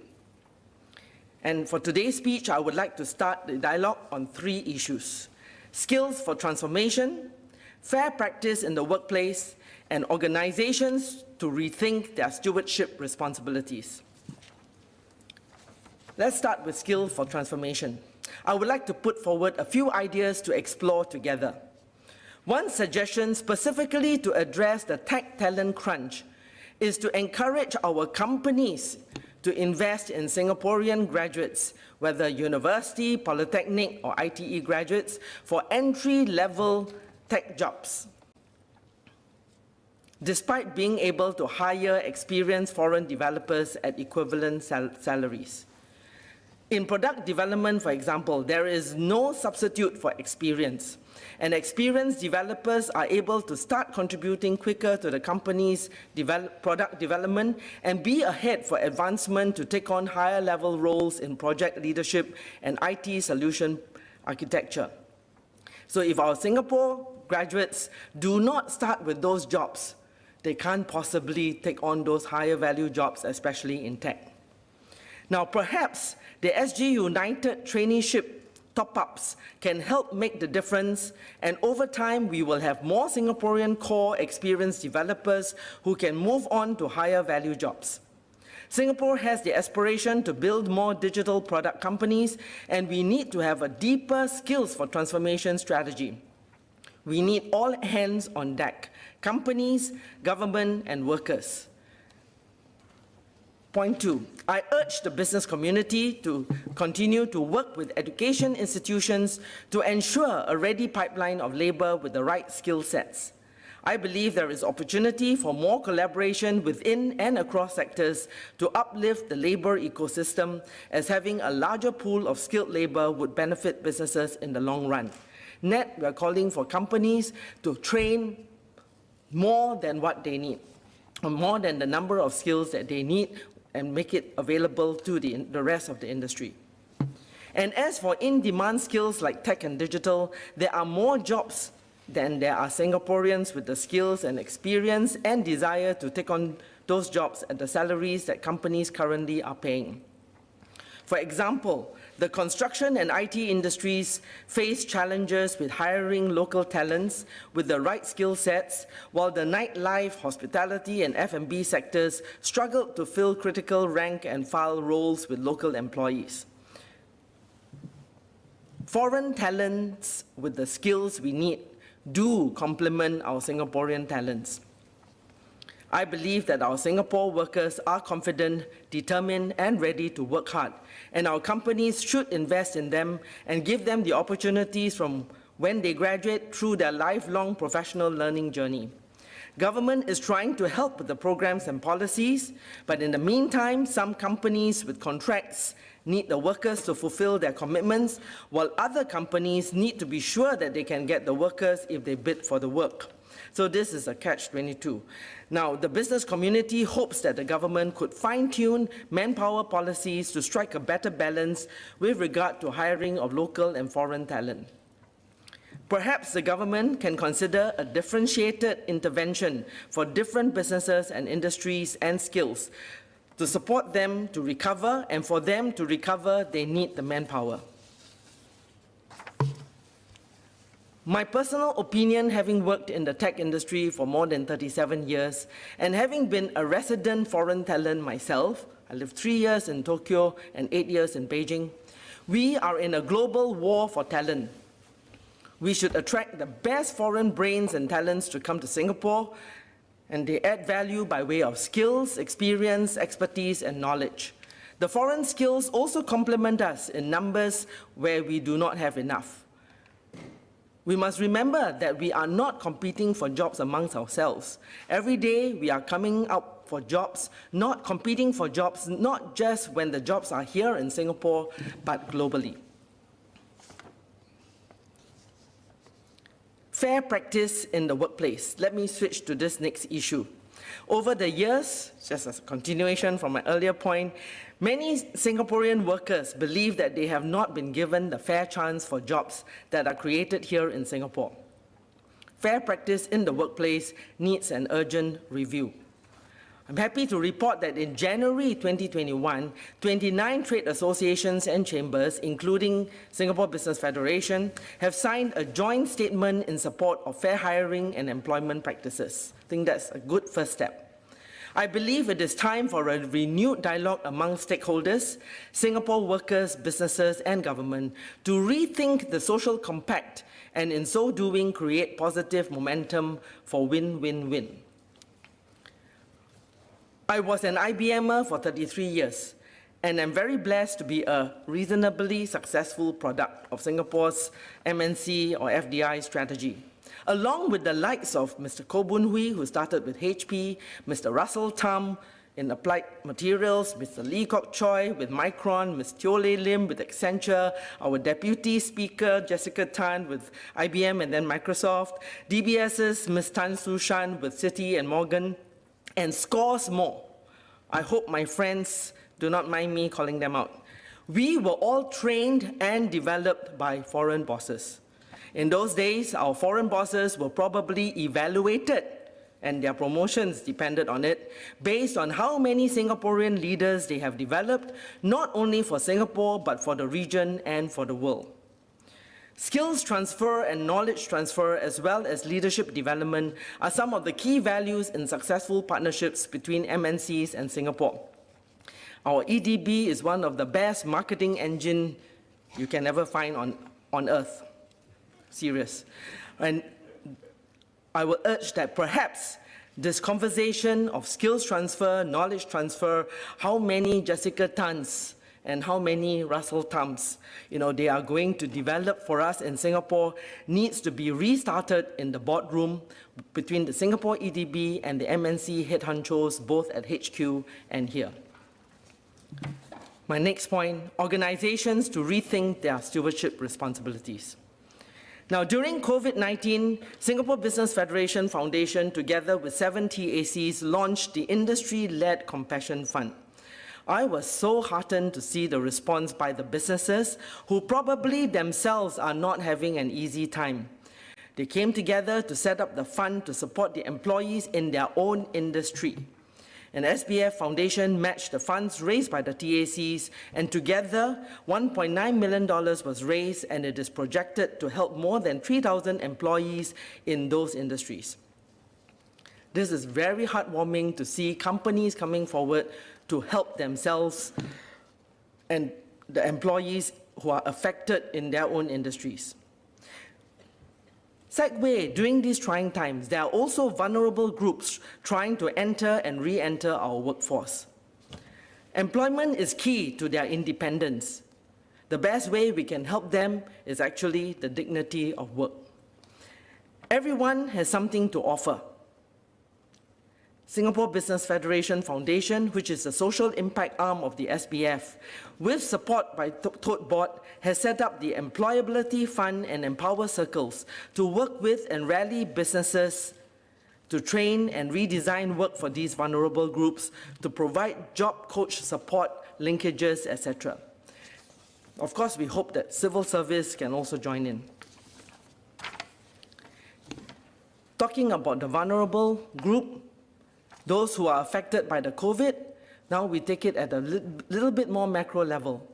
And for today's speech, I would like to start the dialogue on 3 issues: skills for transformation, fair practice in the workplace, and organizations to rethink their stewardship responsibilities. Let's start with skills for transformation. I would like to put forward a few ideas to explore together. One suggestion specifically to address the tech talent crunch is to encourage our companies to invest in Singaporean graduates, whether university, polytechnic, or ITE graduates, for entry-level tech jobs, despite being able to hire experienced foreign developers at equivalent salaries. In product development, for example, there is no substitute for experience, and experienced developers are able to start contributing quicker to the company's product development and be ahead for advancement to take on higher-level roles in project leadership and IT solution architecture. So if our Singapore graduates do not start with those jobs, they can't possibly take on those higher-value jobs, especially in tech. Now, perhaps the SG United traineeship top-ups can help make the difference, and over time we will have more Singaporean core experienced developers who can move on to higher value jobs. Singapore has the aspiration to build more digital product companies, and we need to have a deeper skills for transformation strategy. We need all hands on deck, companies, government, and workers. Point 2, I urge the business community to continue to work with education institutions to ensure a ready pipeline of labour with the right skill sets. I believe there is opportunity for more collaboration within and across sectors to uplift the labour ecosystem, as having a larger pool of skilled labour would benefit businesses in the long run. Net, we are calling for companies to train more than what they need, or more than the number of skills that they need, and make it available to the rest of the industry. And as for in-demand skills like tech and digital, there are more jobs than there are Singaporeans with the skills and experience and desire to take on those jobs at the salaries that companies currently are paying. For example, the construction and IT industries face challenges with hiring local talents with the right skill sets, while the nightlife, hospitality, and F&B sectors struggle to fill critical rank and file roles with local employees. Foreign talents with the skills we need do complement our Singaporean talents. I believe that our Singapore workers are confident, determined, and ready to work hard, and our companies should invest in them and give them the opportunities from when they graduate through their lifelong professional learning journey. Government is trying to help with the programs and policies, but in the meantime, some companies with contracts need the workers to fulfill their commitments, while other companies need to be sure that they can get the workers if they bid for the work. So this is a catch-22. Now, the business community hopes that the government could fine-tune manpower policies to strike a better balance with regard to hiring of local and foreign talent. Perhaps the government can consider a differentiated intervention for different businesses and industries and skills to support them to recover, and for them to recover, they need the manpower. My personal opinion, having worked in the tech industry for more than 37 years and having been a resident foreign talent myself, I lived 3 years in Tokyo and 8 years in Beijing, we are in a global war for talent. We should attract the best foreign brains and talents to come to Singapore, and they add value by way of skills, experience, expertise, and knowledge. The foreign skills also complement us in numbers where we do not have enough. We must remember that we are not competing for jobs amongst ourselves. Every day we are coming out for jobs, not competing for jobs, not just when the jobs are here in Singapore, but globally. Fair practice in the workplace. Let me switch to this next issue. Over the years, just as a continuation from my earlier point, many Singaporean workers believe that they have not been given the fair chance for jobs that are created here in Singapore. Fair practice in the workplace needs an urgent review. I'm happy to report that in January 2021, 29 trade associations and chambers, including Singapore Business Federation, have signed a joint statement in support of fair hiring and employment practices. I think that's a good first step. I believe it is time for a renewed dialogue among stakeholders, Singapore workers, businesses, and government to rethink the social compact and in so doing create positive momentum for win-win-win. I was an IBMer for 33 years, and I'm very blessed to be a reasonably successful product of Singapore's MNC or FDI strategy. Along with the likes of Mr. Koh Boon Hui, who started with HP, Mr. Russell Tam in Applied Materials, Mr. Lee Kok Choi with Micron, Ms. Teo Lei Lim with Accenture, our Deputy Speaker, Jessica Tan with IBM and then Microsoft, DBS's Ms. Tan Su Shan with Citi and Morgan, and scores more. I hope my friends do not mind me calling them out. We were all trained and developed by foreign bosses. In those days, our foreign bosses were probably evaluated, and their promotions depended on it, based on how many Singaporean leaders they have developed, not only for Singapore, but for the region and for the world. Skills transfer and knowledge transfer, as well as leadership development, are some of the key values in successful partnerships between MNCs and Singapore. Our EDB is one of the best marketing engines you can ever find on earth. Serious. And I will urge that perhaps This conversation of skills transfer, knowledge transfer, how many Jessica Tans and how many Russell Tums, they are going to develop for us in Singapore needs to be restarted in the boardroom between the Singapore EDB and the MNC head honchos, both at HQ and here. My next point, organizations to rethink their stewardship responsibilities. Now, during COVID-19, Singapore Business Federation Foundation, together with 7 TACs, launched the industry-led Compassion Fund. I was so heartened to see the response by the businesses who probably themselves are not having an easy time. They came together to set up the fund to support the employees in their own industry. And SBF Foundation matched the funds raised by the TACs, and together $1.9 million was raised, and it is projected to help more than 3,000 employees in those industries. This is very heartwarming to see companies coming forward to help themselves and the employees who are affected in their own industries. Segue, during these trying times, there are also vulnerable groups trying to enter and re-enter our workforce. Employment is key to their independence. The best way we can help them is actually the dignity of work. Everyone has something to offer. Singapore Business Federation Foundation, which is the social impact arm of the SBF, with support by Tote Board, has set up the Employability Fund and Empower Circles to work with and rally businesses to train and redesign work for these vulnerable groups, to provide job coach support, linkages, etc. Of course, we hope that civil service can also join in. Talking about the vulnerable group, those who are affected by the COVID, now we take it at a little bit more macro level.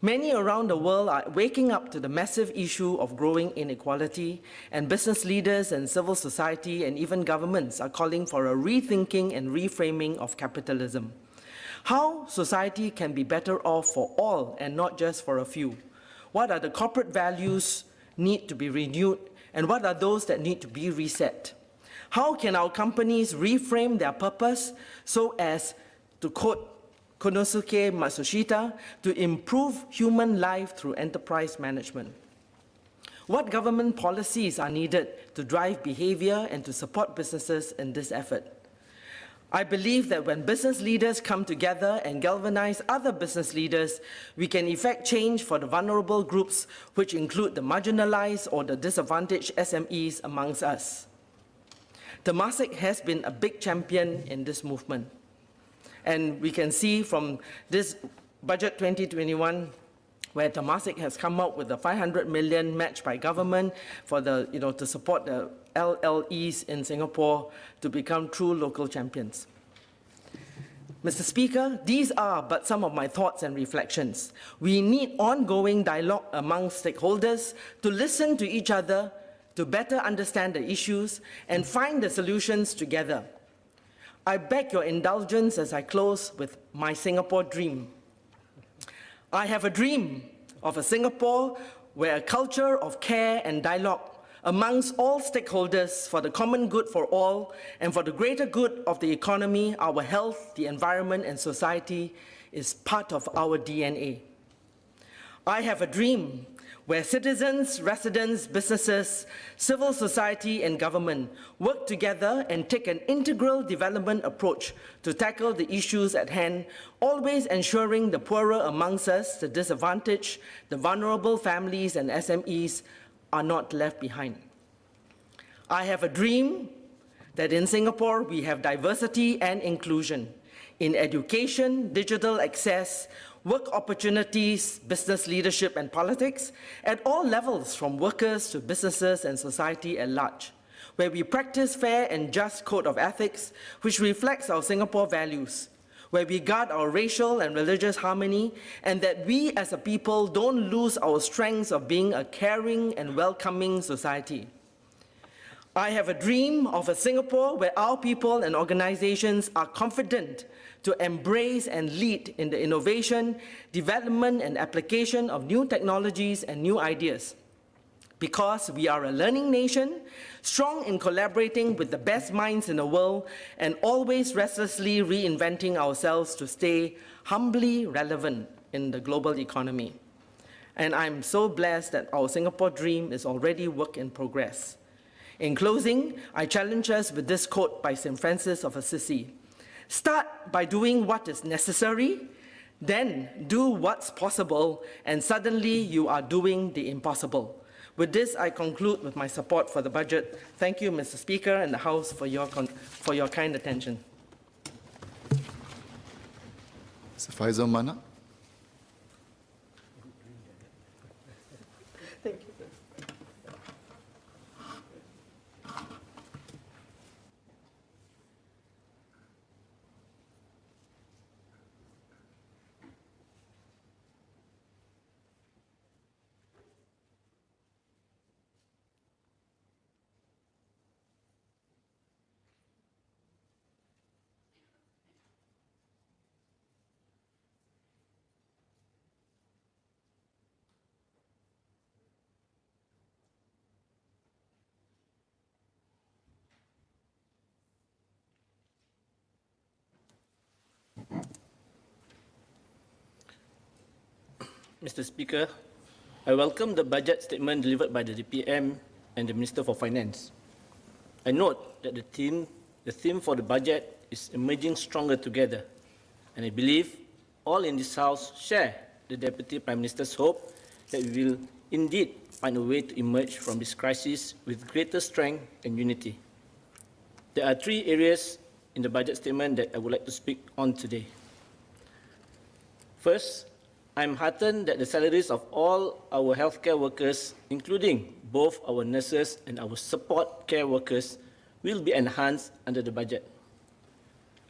Many around the world are waking up to the massive issue of growing inequality, and business leaders and civil society and even governments are calling for a rethinking and reframing of capitalism. How society can be better off for all and not just for a few? What are the corporate values need to be renewed, and what are those that need to be reset? How can our companies reframe their purpose so as, to quote Konosuke Matsushita, to improve human life through enterprise management? What government policies are needed to drive behavior and to support businesses in this effort? I believe that when business leaders come together and galvanize other business leaders, we can effect change for the vulnerable groups, which include the marginalized or the disadvantaged SMEs amongst us. Temasek has been a big champion in this movement. And we can see from this budget 2021, where Temasek has come up with the 500 million match by government for the, to support the LLEs in Singapore to become true local champions. Mr. Speaker, these are but some of my thoughts and reflections. We need ongoing dialogue among stakeholders to listen to each other, to better understand the issues and find the solutions together. I beg your indulgence as I close with my Singapore dream. I have a dream of a Singapore where a culture of care and dialogue amongst all stakeholders for the common good for all and for the greater good of the economy, our health, the environment, and society is part of our DNA. I have a dream where citizens, residents, businesses, civil society, and government work together and take an integral development approach to tackle the issues at hand, always ensuring the poorer amongst us, the disadvantaged, the vulnerable families and SMEs are not left behind. I have a dream that in Singapore we have diversity and inclusion in education, digital access, work opportunities, business leadership and politics at all levels, from workers to businesses and society at large, where we practice fair and just code of ethics which reflects our Singapore values, where we guard our racial and religious harmony, and that we as a people don't lose our strengths of being a caring and welcoming society. I have a dream of a Singapore where our people and organizations are confident to embrace and lead in the innovation, development, and application of new technologies and new ideas. because we are a learning nation, strong in collaborating with the best minds in the world, and always restlessly reinventing ourselves to stay humbly relevant in the global economy. And I'm so blessed that our Singapore dream is already work in progress. In closing, I challenge us with this quote by St. Francis of Assisi. Start by doing what is necessary, then do what's possible, and suddenly you are doing the impossible. With this, I conclude with my support for the budget. Thank you, Mr. Speaker, and the House for your kind attention. Mr. Faisal Mana. Thank you. Mr. Speaker, I welcome the budget statement delivered by the DPM and the Minister for Finance. I note that the theme for the budget is emerging stronger together, and I believe all in this House share the Deputy Prime Minister's hope that we will indeed find a way to emerge from this crisis with greater strength and unity. There are three areas in the budget statement that I would like to speak on today. First, I'm heartened that the salaries of all our healthcare workers, including both our nurses and our support care workers, will be enhanced under the budget.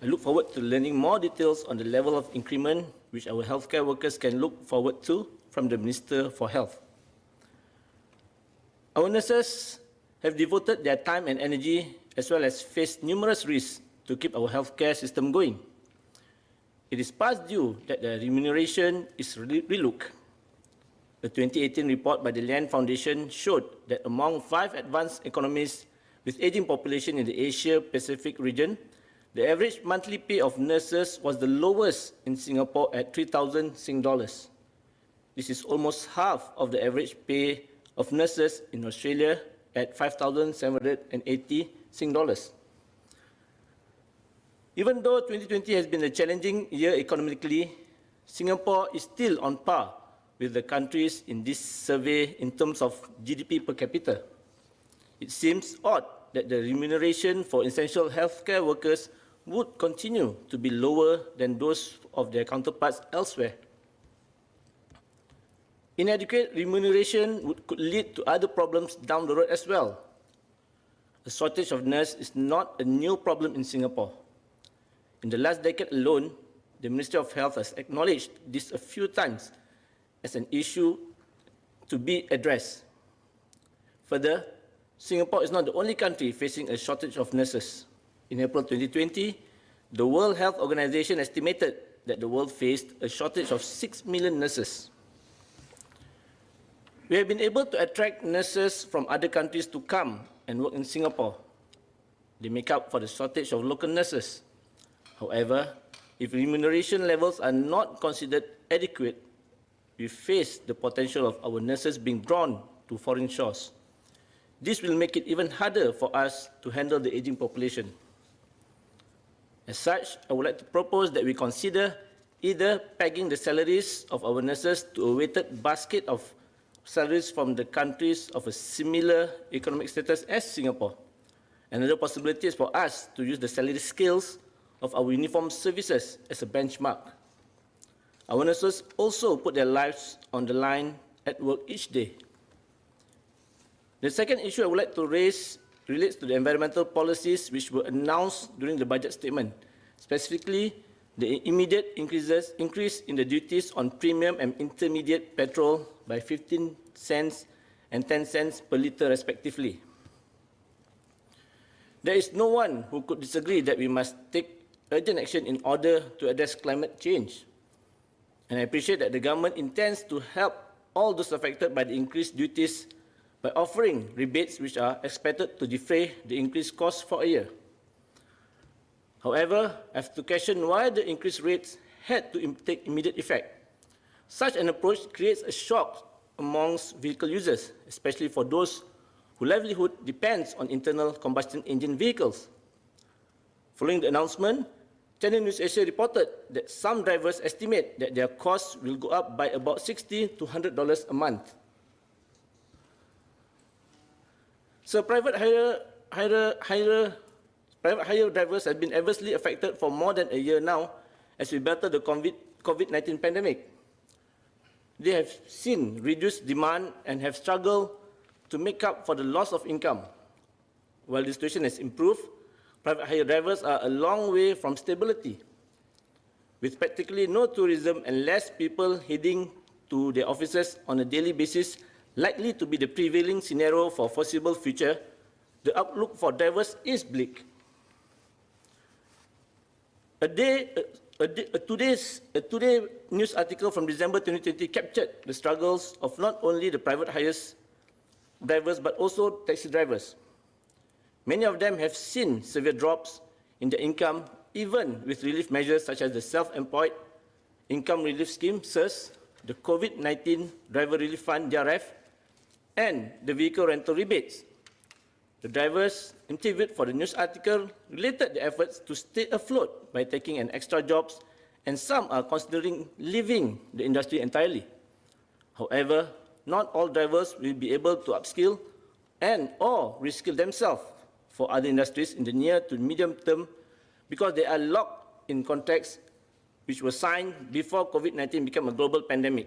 I look forward to learning more details on the level of increment which our healthcare workers can look forward to from the Minister for Health. Our nurses have devoted their time and energy as well as faced numerous risks to keep our healthcare system going. It is past due that the remuneration is relooked. The 2018 report by the Lian Foundation showed that among 5 advanced economies with aging population in the Asia-Pacific region, the average monthly pay of nurses was the lowest in Singapore at 3,000 Sing dollars. This is almost half of the average pay of nurses in Australia at 5,780 Sing dollars. Even though 2020 has been a challenging year economically, Singapore is still on par with the countries in this survey in terms of GDP per capita. It seems odd that the remuneration for essential healthcare workers would continue to be lower than those of their counterparts elsewhere. Inadequate remuneration could lead to other problems down the road as well. A shortage of nurses is not a new problem in Singapore. In the last decade alone, the Ministry of Health has acknowledged this a few times as an issue to be addressed. Further, Singapore is not the only country facing a shortage of nurses. In April 2020, the World Health Organization estimated that the world faced a shortage of 6 million nurses. We have been able to attract nurses from other countries to come and work in Singapore. They make up for the shortage of local nurses. However, if remuneration levels are not considered adequate, we face the potential of our nurses being drawn to foreign shores. This will make it even harder for us to handle the aging population. As such, I would like to propose that we consider either pegging the salaries of our nurses to a weighted basket of salaries from the countries of a similar economic status as Singapore. Another possibility is for us to use the salary scales of our uniformed services as a benchmark. Our nurses also put their lives on the line at work each day. The second issue I would like to raise relates to the environmental policies which were announced during the budget statement, specifically the immediate increase in the duties on premium and intermediate petrol by 15 cents and 10 cents per litre respectively. There is no one who could disagree that we must take urgent action in order to address climate change. And I appreciate that the government intends to help all those affected by the increased duties by offering rebates which are expected to defray the increased cost for a year. However, I have to question why the increased rates had to take immediate effect. Such an approach creates a shock amongst vehicle users, especially for those whose livelihood depends on internal combustion engine vehicles. Following the announcement, Channel News Asia reported that some drivers estimate that their costs will go up by about $60 to $100 a month. So private hire drivers have been adversely affected for more than a year now as we battle the COVID-19 pandemic. They have seen reduced demand and have struggled to make up for the loss of income. While the situation has improved, private hire drivers are a long way from stability. With practically no tourism and less people heading to their offices on a daily basis likely to be the prevailing scenario for foreseeable future, the outlook for drivers is bleak. A Today news article from December 2020 captured the struggles of not only the private hires drivers but also taxi drivers. Many of them have seen severe drops in their income, even with relief measures such as the Self-Employed Income Relief Scheme, SERS, the COVID-19 Driver Relief Fund, DRF, and the vehicle rental rebates. The drivers interviewed for the news article related the efforts to stay afloat by taking an extra jobs, and some are considering leaving the industry entirely. However, not all drivers will be able to upskill and or reskill themselves for other industries in the near to medium term because they are locked in contracts which were signed before COVID-19 became a global pandemic.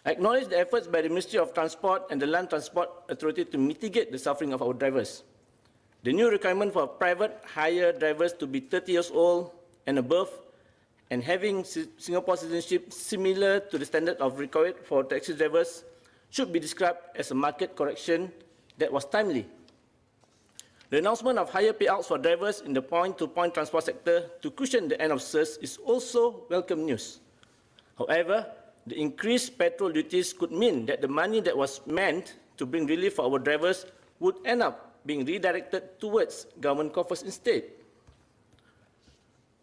I acknowledge the efforts by the Ministry of Transport and the Land Transport Authority to mitigate the suffering of our drivers. The new requirement for private hire drivers to be 30 years old and above and having Singapore citizenship similar to the standard of required for taxi drivers should be described as a market correction that was timely. The announcement of higher payouts for drivers in the point-to-point transport sector to cushion the end of SERS is also welcome news. However, the increased petrol duties could mean that the money that was meant to bring relief for our drivers would end up being redirected towards government coffers instead.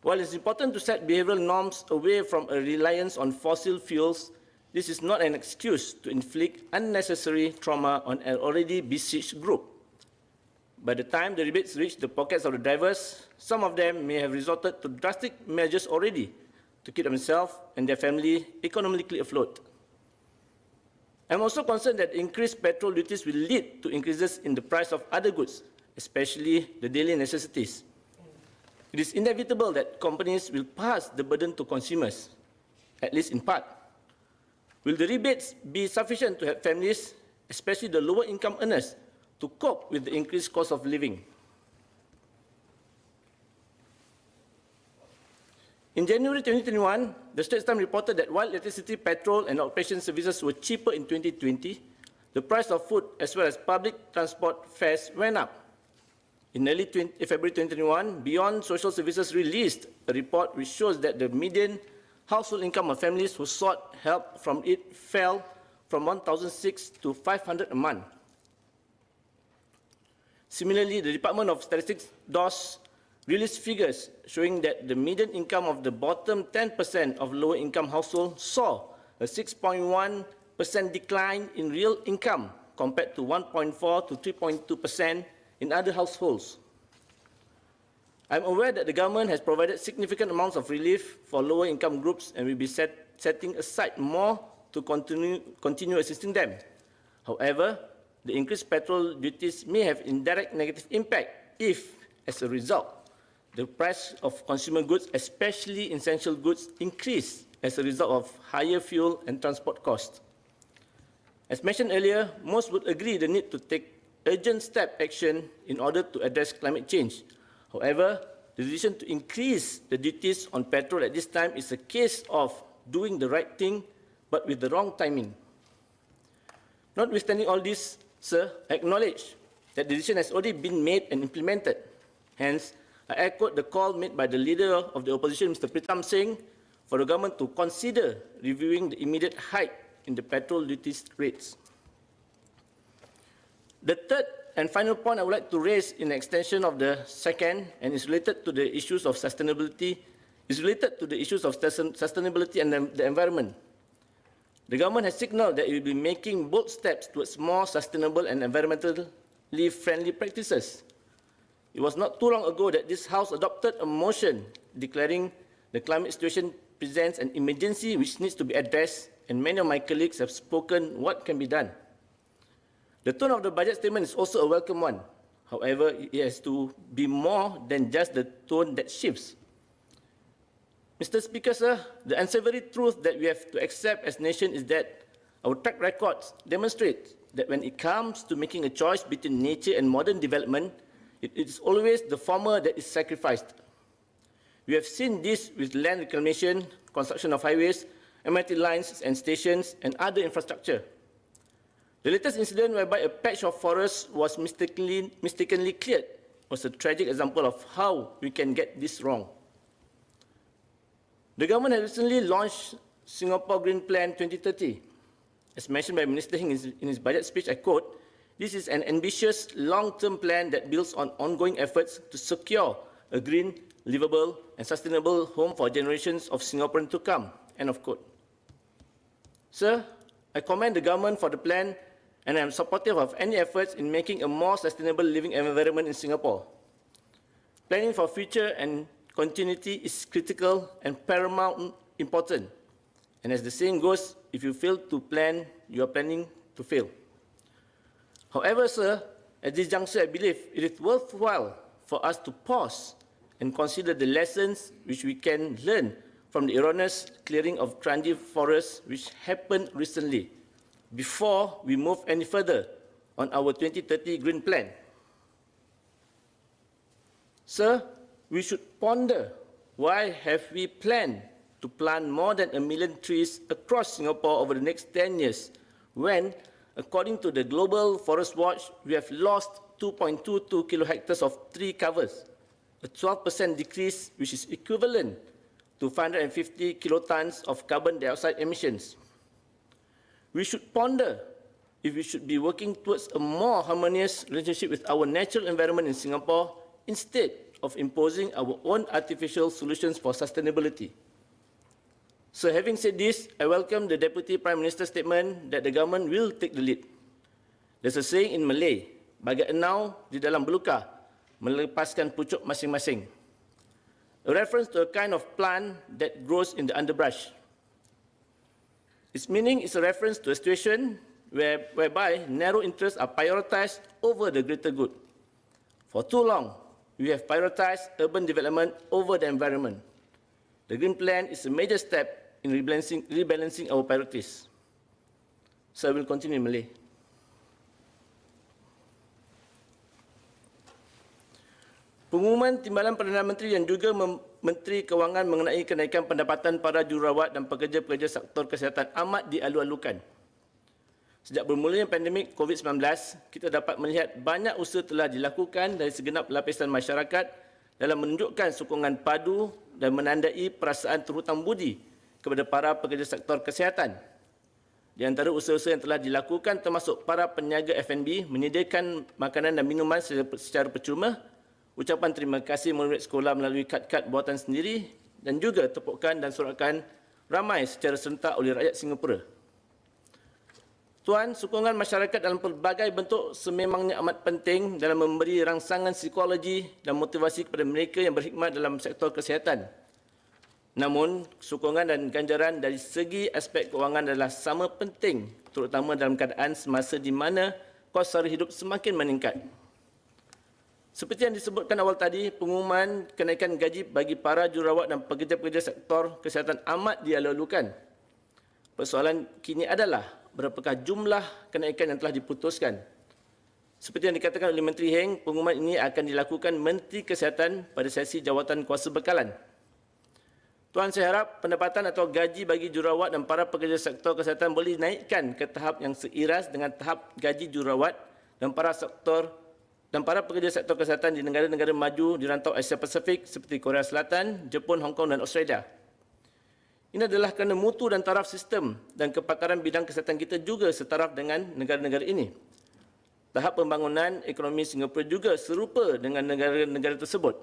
While it's important to set behavioral norms away from a reliance on fossil fuels, this is not an excuse to inflict unnecessary trauma on an already besieged group. By the time the rebates reach the pockets of the drivers, some of them may have resorted to drastic measures already to keep themselves and their family economically afloat. I'm also concerned that increased petrol duties will lead to increases in the price of other goods, especially the daily necessities. It is inevitable that companies will pass the burden to consumers, at least in part. Will the rebates be sufficient to help families, especially the lower income earners, to cope with the increased cost of living? In January 2021, the Straits Times reported that while electricity, petrol, and outpatient services were cheaper in 2020, the price of food as well as public transport fares went up. In early February 2021, Beyond Social Services released a report which shows that the median household income of families who sought help from it fell from $1,600 to $500 a month. Similarly, the Department of Statistics, DOS, released figures showing that the median income of the bottom 10% of lower-income households saw a 6.1% decline in real income compared to 1.4 to 3.2% in other households. I'm aware that the government has provided significant amounts of relief for lower-income groups and will be setting aside more to continue assisting them. However, the increased petrol duties may have indirect negative impact if, as a result, the price of consumer goods, especially essential goods, increase as a result of higher fuel and transport costs. As mentioned earlier, most would agree the need to take urgent step action in order to address climate change. However, the decision to increase the duties on petrol at this time is a case of doing the right thing, but with the wrong timing. Notwithstanding all this, sir, I acknowledge that the decision has already been made and implemented. Hence, I echoed the call made by the leader of the opposition, Mr. Pritam Singh, for the government to consider reviewing the immediate hike in the petrol duty rates. The third and final point I would like to raise in extension of the second, and is related to the issues of sustainability, and the environment. The government has signaled that it will be making bold steps towards more sustainable and environmentally friendly practices. It was not too long ago that this House adopted a motion declaring the climate situation presents an emergency which needs to be addressed, and many of my colleagues have spoken what can be done. The tone of the budget statement is also a welcome one. However, it has to be more than just the tone that shifts. Mr. Speaker, sir, the unsavory truth that we have to accept as a nation is that our track records demonstrate that when it comes to making a choice between nature and modern development, it is always the former that is sacrificed. We have seen this with land reclamation, construction of highways, MRT lines and stations, and other infrastructure. The latest incident whereby a patch of forest was mistakenly cleared was a tragic example of how we can get this wrong. The government has recently launched Singapore Green Plan 2030. As mentioned by Minister Heng in his budget speech, I quote, "This is an ambitious long-term plan that builds on ongoing efforts to secure a green, livable and sustainable home for generations of Singaporeans to come." End of quote. Sir, I commend the government for the plan, and I am supportive of any efforts in making a more sustainable living environment in Singapore. Planning for future and continuity is critical and paramount important. And as the saying goes, if you fail to plan, you are planning to fail. However, sir, at this juncture, I believe it is worthwhile for us to pause and consider the lessons which we can learn from the erroneous clearing of Kranji forests which happened recently, before we move any further on our 2030 Green Plan. Sir, we should ponder why have we planned to plant more than 1 million trees across Singapore over the next 10 years, when, according to the Global Forest Watch, we have lost 2.22 kilohectares of tree covers, a 12% decrease which is equivalent to 550 kilotons of carbon dioxide emissions. We should ponder if we should be working towards a more harmonious relationship with our natural environment in Singapore instead of imposing our own artificial solutions for sustainability. So having said this, I welcome the Deputy Prime Minister's statement that the government will take the lead. There's a saying in Malay, bagai enau di dalam belukar, melepaskan pucuk masing-masing. A reference to a kind of plant that grows in the underbrush. Its meaning is a reference to a situation whereby narrow interests are prioritized over the greater good. For too long, we have prioritized urban development over the environment. The Green Plan is a major step in rebalancing our priorities. So I will continue in Malay. Pengumuman Timbalan Perdana Menteri dan juga Menteri Kewangan mengenai kenaikan pendapatan para jururawat dan pekerja-pekerja sektor kesihatan amat dialu-alukan. Sejak bermulanya pandemik COVID-19, kita dapat melihat banyak usaha telah dilakukan dari segenap lapisan masyarakat dalam menunjukkan sokongan padu dan menandai perasaan terhutang budi kepada para pekerja sektor kesihatan. Di antara usaha-usaha yang telah dilakukan termasuk para peniaga F&B menyediakan makanan dan minuman secara percuma, ucapan terima kasih murid sekolah melalui kad-kad buatan sendiri, dan juga tepukan dan sorakan ramai secara serentak oleh rakyat Singapura. Tuan, sokongan masyarakat dalam pelbagai bentuk sememangnya amat penting dalam memberi rangsangan psikologi dan motivasi kepada mereka yang berkhidmat dalam sektor kesihatan. Namun, sokongan dan ganjaran dari segi aspek kewangan adalah sama penting, terutama dalam keadaan semasa di mana kos sara hidup semakin meningkat. Seperti yang disebutkan awal tadi, pengumuman kenaikan gaji bagi para jururawat dan pekerja-pekerja sektor kesihatan amat dialu-alukan. Persoalan kini adalah berapakah jumlah kenaikan yang telah diputuskan. Seperti yang dikatakan oleh Menteri Heng, pengumuman ini akan dilakukan Menteri Kesihatan pada sesi jawatan kuasa bekalan. Tuan, saya harap pendapatan atau gaji bagi jururawat dan para pekerja sektor kesihatan boleh dinaikkan ke tahap yang seiras dengan tahap gaji jururawat dan para pekerja sektor kesihatan di negara-negara maju di rantau Asia Pasifik seperti Korea Selatan, Jepun, Hong Kong dan Australia. Ini adalah kerana mutu dan taraf sistem dan kepakaran bidang kesihatan kita juga setaraf dengan negara-negara ini. Tahap pembangunan ekonomi Singapura juga serupa dengan negara-negara tersebut.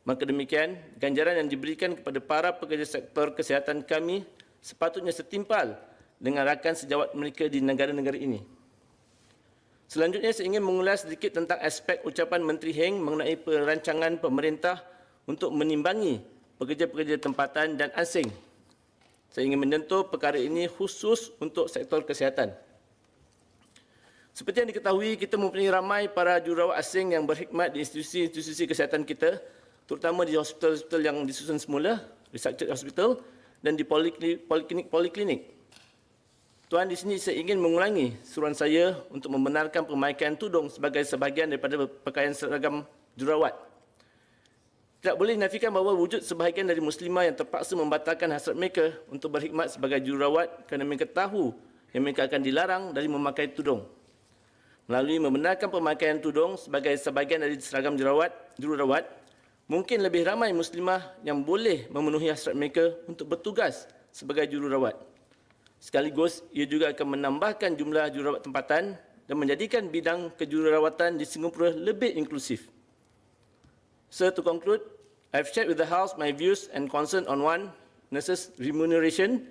Maka demikian, ganjaran yang diberikan kepada para pekerja sektor kesihatan kami sepatutnya setimpal dengan rakan sejawat mereka di negara-negara ini. Selanjutnya, saya ingin mengulas sedikit tentang aspek ucapan Menteri Heng mengenai perancangan pemerintah untuk menimbangi pekerja-pekerja tempatan dan asing. Saya ingin menyentuh perkara ini khusus untuk sektor kesihatan. Seperti yang diketahui, kita mempunyai ramai para jururawat asing yang berkhidmat di institusi-institusi kesihatan kita, terutama di hospital-hospital yang disusun semula, restructured hospital, dan di poliklinik. Tuan, di sini saya ingin mengulangi suruhan saya untuk membenarkan pemakaian tudung sebagai sebahagian daripada pakaian seragam jururawat. Tidak boleh dinafikan bahawa wujud sebahagian dari muslimah yang terpaksa membatalkan hasrat mereka untuk berkhidmat sebagai jururawat kerana mereka tahu yang mereka akan dilarang dari memakai tudung. Melalui membenarkan pemakaian tudung sebagai sebahagian dari seragam jururawat, mungkin lebih ramai muslimah yang boleh memenuhi hasrat mereka untuk bertugas sebagai jururawat. Sekaligus, ia juga akan menambahkan jumlah jururawat tempatan dan menjadikan bidang kejururawatan di Singapura lebih inklusif. So, to conclude, I have shared with the House my views and concern on 1. Nurses' remuneration,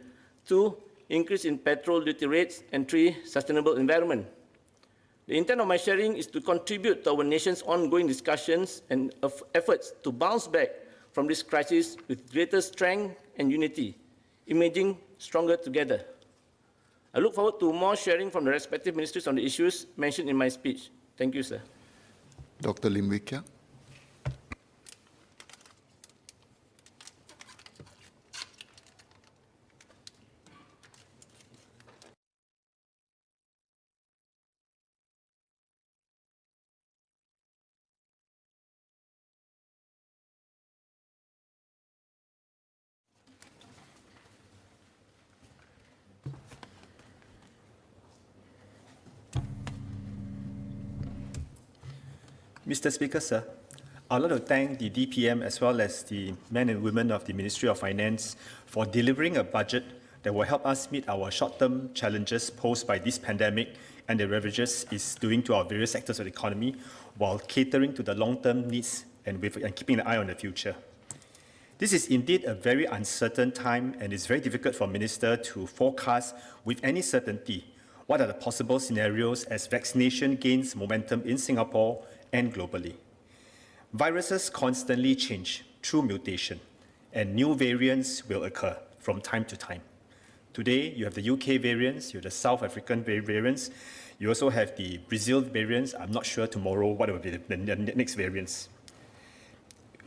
2. Increase in petrol duty rates, and 3. Sustainable environment. The intent of my sharing is to contribute to our nation's ongoing discussions and efforts to bounce back from this crisis with greater strength and unity, emerging stronger together. I look forward to more sharing from the respective ministries on the issues mentioned in my speech. Thank you, sir. Dr. Lim Wee Keat. Mr. Speaker, sir, I'd like to thank the DPM as well as the men and women of the Ministry of Finance for delivering a budget that will help us meet our short-term challenges posed by this pandemic and the ravages it's doing to our various sectors of the economy while catering to the long-term needs and keeping an eye on the future. This is indeed a very uncertain time, and it's very difficult for a minister to forecast with any certainty what are the possible scenarios as vaccination gains momentum in Singapore and globally. Viruses constantly change through mutation, and new variants will occur from time to time. Today, you have the UK variants, you have the South African variants, you also have the Brazil variants. I'm not sure tomorrow what will be the next variants.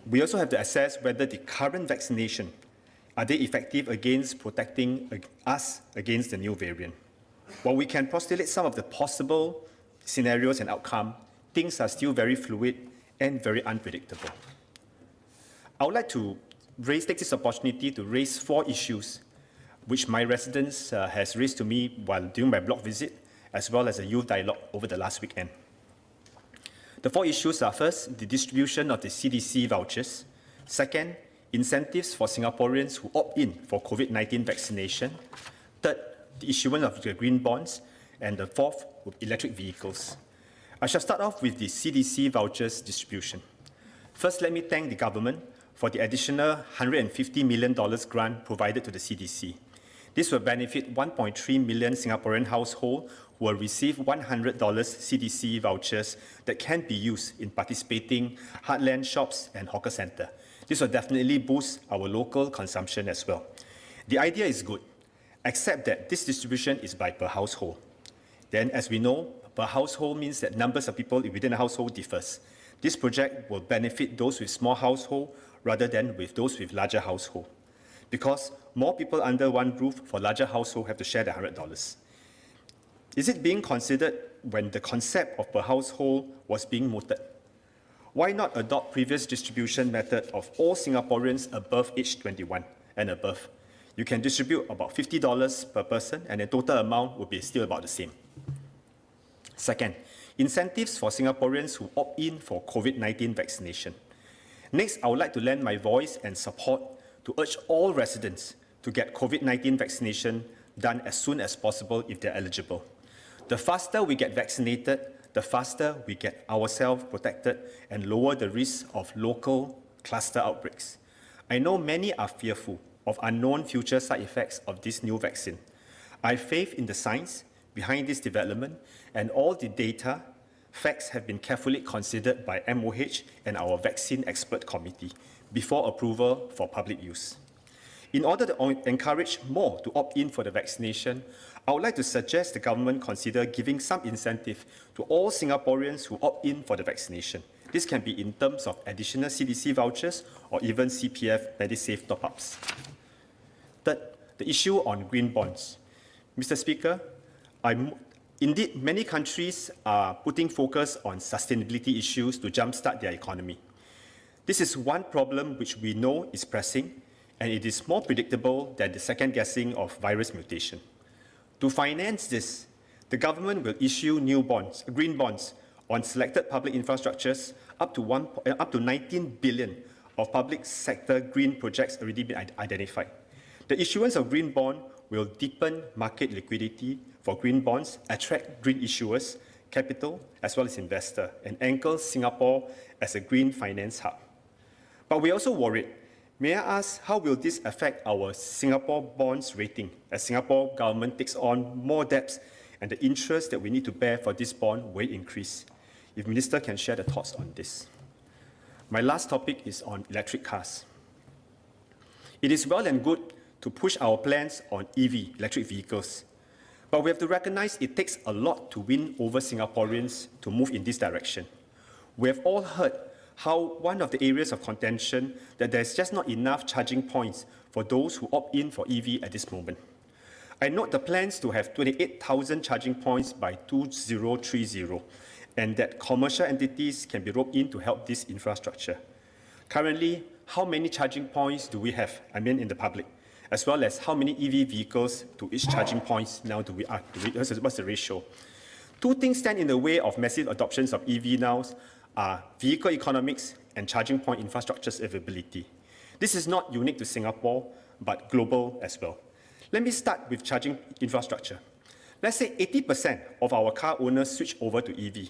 We also have to assess whether the current vaccination, are they effective against protecting us against the new variant? While we can postulate some of the possible scenarios and outcomes, things are still very fluid and very unpredictable. I would like to take this opportunity to raise 4 issues which my residents has raised to me while doing my blog visit, as well as a youth dialogue over the last weekend. The 4 issues are: first, the distribution of the CDC vouchers; second, incentives for Singaporeans who opt in for COVID-19 vaccination; third, the issuance of the green bonds; and the 4th, electric vehicles. I shall start off with the CDC vouchers distribution. First, let me thank the government for the additional $150 million grant provided to the CDC. This will benefit 1.3 million Singaporean households who will receive $100 CDC vouchers that can be used in participating heartland shops and hawker centre. This will definitely boost our local consumption as well. The idea is good, except that this distribution is by per household. Then, as we know, per household means that numbers of people within a household differs. This project will benefit those with small household rather than with those with larger household, because more people under one roof for larger household have to share the $100. Is it being considered when the concept of per household was being mooted? Why not adopt previous distribution method of all Singaporeans above age 21 and above? You can distribute about $50 per person, and the total amount will be still about the same. Second, incentives for Singaporeans who opt in for COVID-19 vaccination. Next, I would like to lend my voice and support to urge all residents to get COVID-19 vaccination done as soon as possible if they're eligible. The faster we get vaccinated, the faster we get ourselves protected and lower the risk of local cluster outbreaks. I know many are fearful of unknown future side effects of this new vaccine. I have faith in the science behind this development, and all the data, facts have been carefully considered by MOH and our vaccine expert committee before approval for public use. In order to encourage more to opt in for the vaccination, I would like to suggest the government consider giving some incentive to all Singaporeans who opt in for the vaccination. This can be in terms of additional CDC vouchers or even CPF Medisave top-ups. Third, the issue on green bonds. Mr. Speaker, indeed, many countries are putting focus on sustainability issues to jumpstart their economy. This is one problem which we know is pressing, and it is more predictable than the second guessing of virus mutation. To finance this, the government will issue new bonds, green bonds, on selected public infrastructures up to 19 billion of public sector green projects already been identified. The issuance of green bond will deepen market liquidity for green bonds, attract green issuers, capital, as well as investor, and anchor Singapore as a green finance hub. But we're also worried. May I ask, how will this affect our Singapore bonds rating as Singapore government takes on more debts and the interest that we need to bear for this bond will increase? If Minister can share the thoughts on this. My last topic is on electric cars. It is well and good to push our plans on EV, electric vehicles, but we have to recognize it takes a lot to win over Singaporeans to move in this direction. We have all heard how one of the areas of contention that there's just not enough charging points for those who opt in for EV at this moment. I note the plans to have 28,000 charging points by 2030, and that commercial entities can be roped in to help this infrastructure. Currently, how many charging points do we have, in the public, as well as how many EV vehicles to each charging points now do we are? What's the ratio? Two things stand in the way of massive adoptions of EV now are vehicle economics and charging point infrastructure's availability. This is not unique to Singapore, but global as well. Let me start with charging infrastructure. Let's say 80% of our car owners switch over to EV.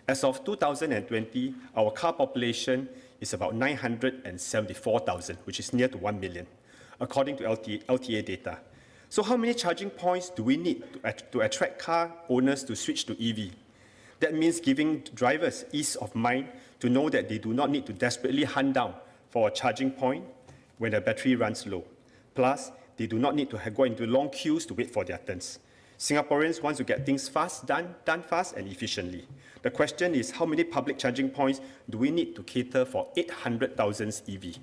As of 2020, our car population is about 974,000, which is near to 1 million, according to LTA data. So how many charging points do we need to attract car owners to switch to EV? That means giving drivers ease of mind to know that they do not need to desperately hunt down for a charging point when the battery runs low. Plus, they do not need to go into long queues to wait for their turns. Singaporeans want to get things fast, done fast and efficiently. The question is, how many public charging points do we need to cater for 800,000 EV?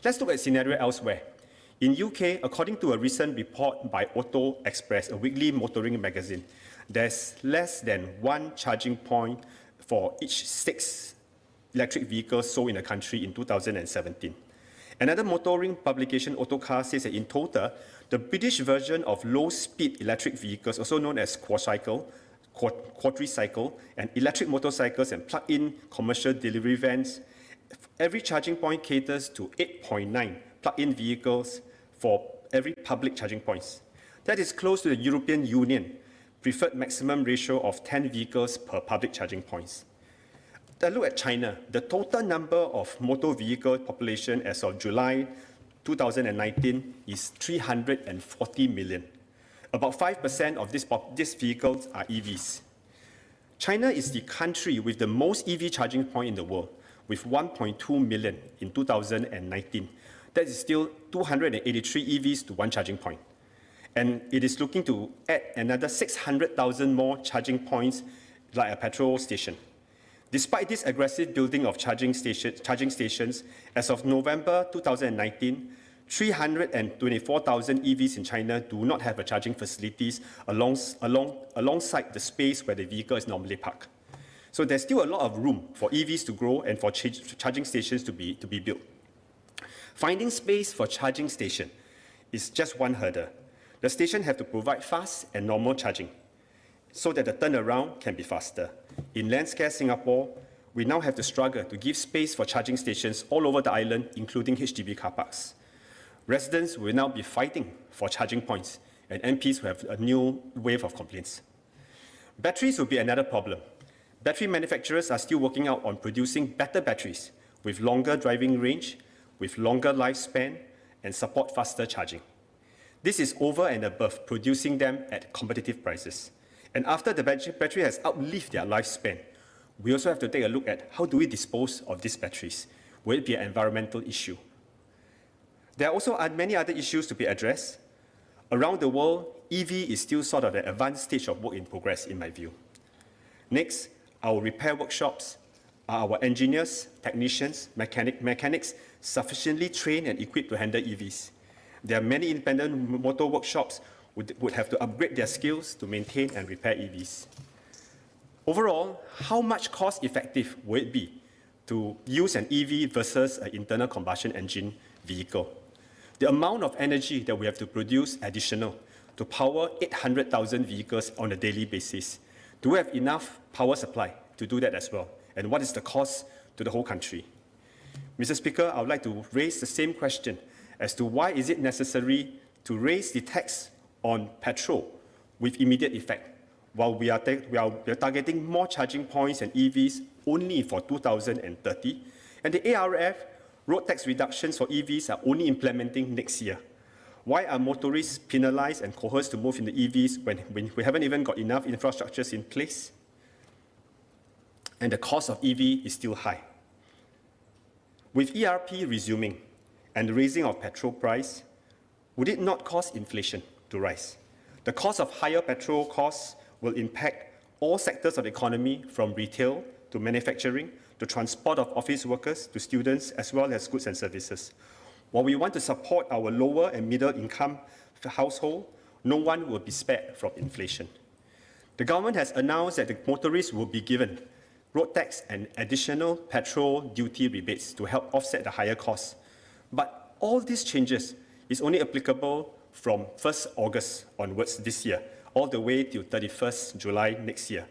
Let's look at a scenario elsewhere. In UK, according to a recent report by Auto Express, a weekly motoring magazine, there's less than one charging point for each 6 electric vehicles sold in the country in 2017. Another motoring publication, Autocar, says that in total, the British version of low-speed electric vehicles, also known as quadricycle, and electric motorcycles and plug-in commercial delivery vans, every charging point caters to 8.9 plug-in vehicles for every public charging points. That is close to the European Union preferred maximum ratio of 10 vehicles per public charging points. Then look at China. The total number of motor vehicle population as of July 2019 is 340 million. About 5% of these vehicles are EVs. China is the country with the most EV charging point in the world, with 1.2 million in 2019. That is still 283 EVs to one charging point. And it is looking to add another 600,000 more charging points like a petrol station. Despite this aggressive building of charging stations, as of November 2019, 324,000 EVs in China do not have a charging facilities alongside the space where the vehicle is normally parked. So there's still a lot of room for EVs to grow and for charging stations to be built. Finding space for charging station is just one hurdle. The station have to provide fast and normal charging so that the turnaround can be faster. In landscape Singapore, we now have to struggle to give space for charging stations all over the island, including HDB car parks. Residents will now be fighting for charging points, and MPs will have a new wave of complaints. Batteries will be another problem. Battery manufacturers are still working out on producing better batteries with longer driving range, with longer lifespan, and support faster charging. This is over and above producing them at competitive prices. And after the battery has outlived their lifespan, we also have to take a look at how do we dispose of these batteries. Will it be an environmental issue? There are also many other issues to be addressed. Around the world, EV is still sort of an advanced stage of work in progress, in my view. Next, our repair workshops. Are our engineers, technicians, mechanics sufficiently trained and equipped to handle EVs? There are many independent motor workshops would have to upgrade their skills to maintain and repair EVs. Overall, how much cost-effective will it be to use an EV versus an internal combustion engine vehicle? The amount of energy that we have to produce additional to power 800,000 vehicles on a daily basis. Do we have enough power supply to do that as well? And what is the cost to the whole country? Mr. Speaker, I would like to raise the same question as to why is it necessary to raise the tax on petrol with immediate effect, while we are targeting more charging points and EVs only for 2030, and the ARF road tax reductions for EVs are only implementing next year. Why are motorists penalized and coerced to move into EVs when we haven't even got enough infrastructures in place? And the cost of EV is still high. With ERP resuming and the raising of petrol price, would it not cause inflation to rise? The cost of higher petrol costs will impact all sectors of the economy, from retail to manufacturing, to transport of office workers, to students, as well as goods and services. While we want to support our lower and middle income household, no one will be spared from inflation. The government has announced that the motorists will be given road tax and additional petrol duty rebates to help offset the higher costs. But all these changes is only applicable from 1st August onwards this year, all the way till 31st July next year.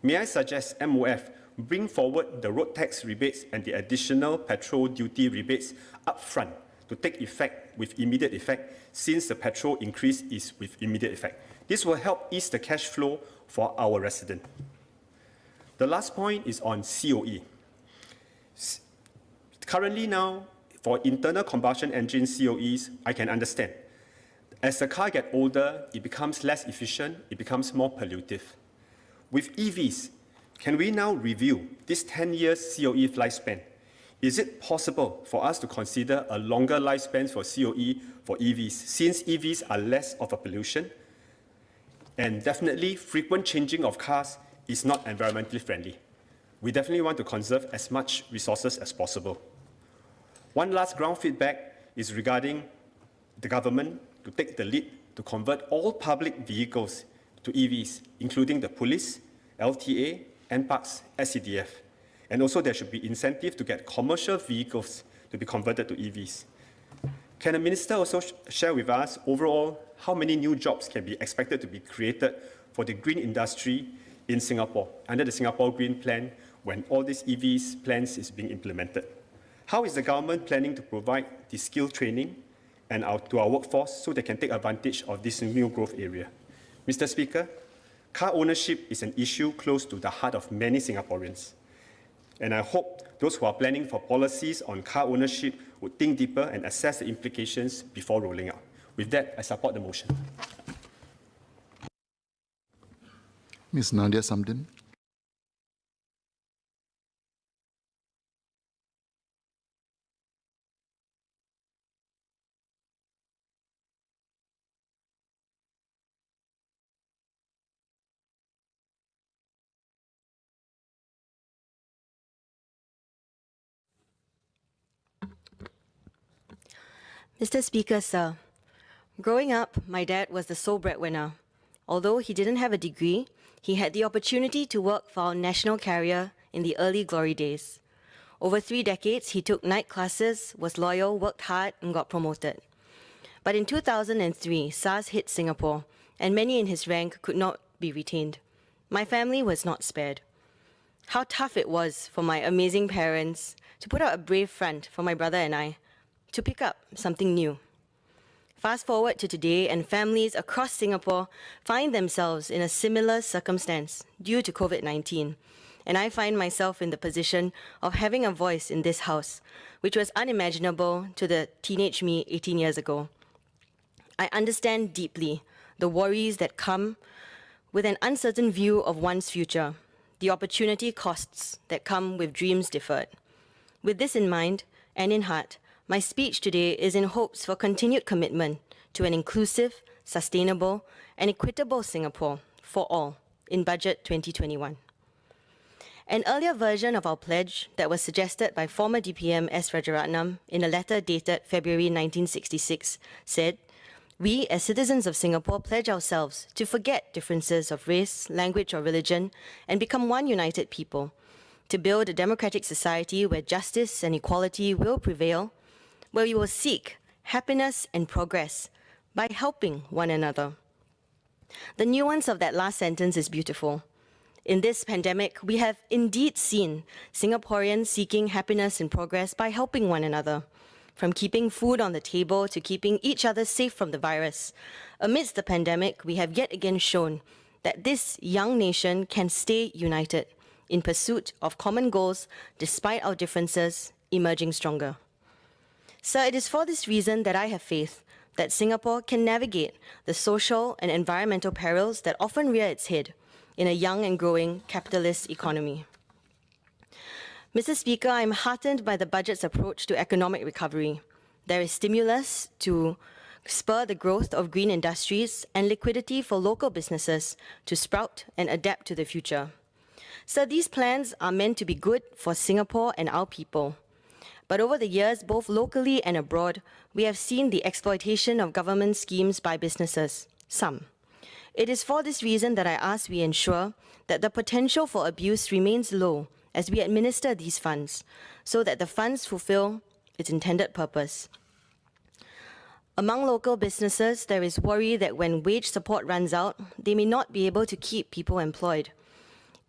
May I suggest MOF bring forward the road tax rebates and the additional petrol duty rebates up front to take effect with immediate effect, since the petrol increase is with immediate effect. This will help ease the cash flow for our residents. The last point is on COE. Currently now, for internal combustion engine COEs, I can understand. As the car gets older, it becomes less efficient, it becomes more pollutive. With EVs, can we now review this 10 years COE lifespan? Is it possible for us to consider a longer lifespan for COE for EVs, since EVs are less of a pollution? And definitely, frequent changing of cars is not environmentally friendly. We definitely want to conserve as much resources as possible. One last ground feedback is regarding the government to take the lead to convert all public vehicles to EVs, including the police, LTA, NParks, SCDF. And also there should be incentive to get commercial vehicles to be converted to EVs. Can the Minister also share with us overall how many new jobs can be expected to be created for the green industry in Singapore under the Singapore Green Plan when all these EVs plans is being implemented? How is the government planning to provide the skill training and to our workforce so they can take advantage of this new growth area? Mr. Speaker, car ownership is an issue close to the heart of many Singaporeans. And I hope those who are planning for policies on car ownership would think deeper and assess the implications before rolling out. With that, I support the motion. Ms. Nadia Samdin. Mr. Speaker, sir, growing up, my dad was the sole breadwinner. Although he didn't have a degree, he had the opportunity to work for our national carrier in the early glory days. Over 3 decades, he took night classes, was loyal, worked hard, and got promoted. But in 2003, SARS hit Singapore, and many in his rank could not be retained. My family was not spared. How tough it was for my amazing parents to put out a brave front for my brother and I, to pick up something new. Fast forward to today, and families across Singapore find themselves in a similar circumstance due to COVID-19. And I find myself in the position of having a voice in this house, which was unimaginable to the teenage me 18 years ago. I understand deeply the worries that come with an uncertain view of one's future, the opportunity costs that come with dreams deferred. With this in mind and in heart, my speech today is in hopes for continued commitment to an inclusive, sustainable, and equitable Singapore for all in Budget 2021. An earlier version of our pledge that was suggested by former DPM S. Rajaratnam in a letter dated February 1966 said, "We, as citizens of Singapore, pledge ourselves to forget differences of race, language, or religion and become one united people, to build a democratic society where justice and equality will prevail, where we will seek happiness and progress by helping one another." The nuance of that last sentence is beautiful. In this pandemic, we have indeed seen Singaporeans seeking happiness and progress by helping one another, from keeping food on the table to keeping each other safe from the virus. Amidst the pandemic, we have yet again shown that this young nation can stay united in pursuit of common goals despite our differences, emerging stronger. Sir, it is for this reason that I have faith that Singapore can navigate the social and environmental perils that often rear its head in a young and growing capitalist economy. Mr. Speaker, I am heartened by the budget's approach to economic recovery. There is stimulus to spur the growth of green industries and liquidity for local businesses to sprout and adapt to the future. So these plans are meant to be good for Singapore and our people. But over the years, both locally and abroad, we have seen the exploitation of government schemes by businesses, some. It is for this reason that I ask we ensure that the potential for abuse remains low as we administer these funds, so that the funds fulfill its intended purpose. Among local businesses, there is worry that when wage support runs out, they may not be able to keep people employed.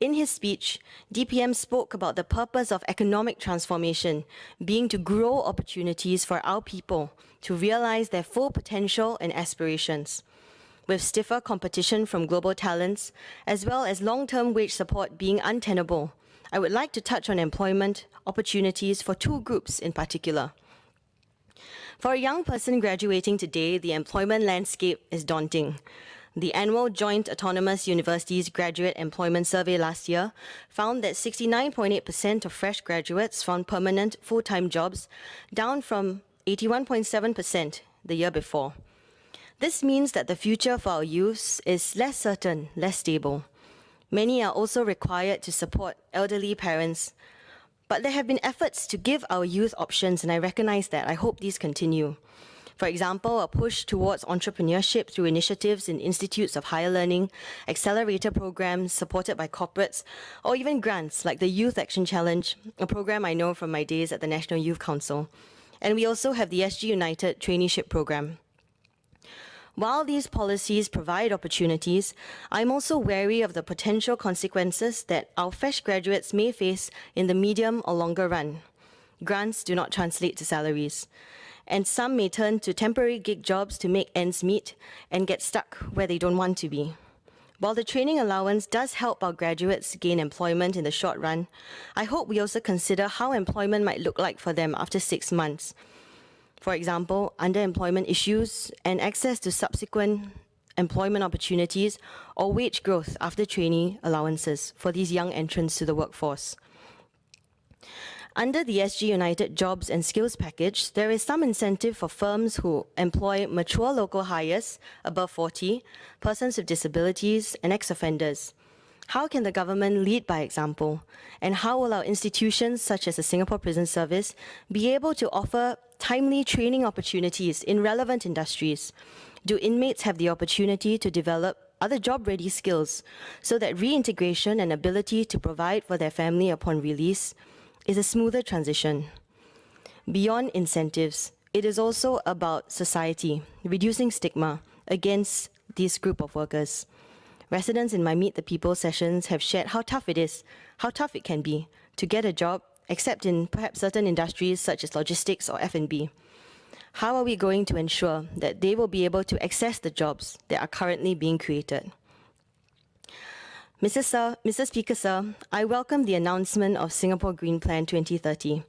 In his speech, DPM spoke about the purpose of economic transformation being to grow opportunities for our people to realize their full potential and aspirations. With stiffer competition from global talents, as well as long-term wage support being untenable, I would like to touch on employment opportunities for two groups in particular. For a young person graduating today, the employment landscape is daunting. The annual Joint Autonomous Universities Graduate Employment Survey last year found that 69.8% of fresh graduates found permanent full-time jobs, down from 81.7% the year before. This means that the future for our youth is less certain, less stable. Many are also required to support elderly parents, but there have been efforts to give our youth options, and I recognize that. I hope these continue. For example, a push towards entrepreneurship through initiatives in institutes of higher learning, accelerator programs supported by corporates, or even grants like the Youth Action Challenge, a program I know from my days at the National Youth Council. And we also have the SG United traineeship program. While these policies provide opportunities, I'm also wary of the potential consequences that our fresh graduates may face in the medium or longer run. Grants do not translate to salaries, and some may turn to temporary gig jobs to make ends meet and get stuck where they don't want to be. While the training allowance does help our graduates gain employment in the short run, I hope we also consider how employment might look like for them after 6 months. For example, underemployment issues and access to subsequent employment opportunities or wage growth after trainee allowances for these young entrants to the workforce. Under the SG United Jobs and Skills Package, there is some incentive for firms who employ mature local hires above 40, persons with disabilities, and ex-offenders. How can the government lead by example? And how will our institutions, such as the Singapore Prison Service, be able to offer timely training opportunities in relevant industries? Do inmates have the opportunity to develop other job-ready skills so that reintegration and ability to provide for their family upon release is a smoother transition? Beyond incentives, it is also about society, reducing stigma against this group of workers. Residents in my Meet the People sessions have shared how tough it can be to get a job, except in perhaps certain industries such as logistics or F&B. how are we going to ensure that they will be able to access the jobs that are currently being created? Mr. Speaker, sir, I welcome the announcement of Singapore Green Plan 2030.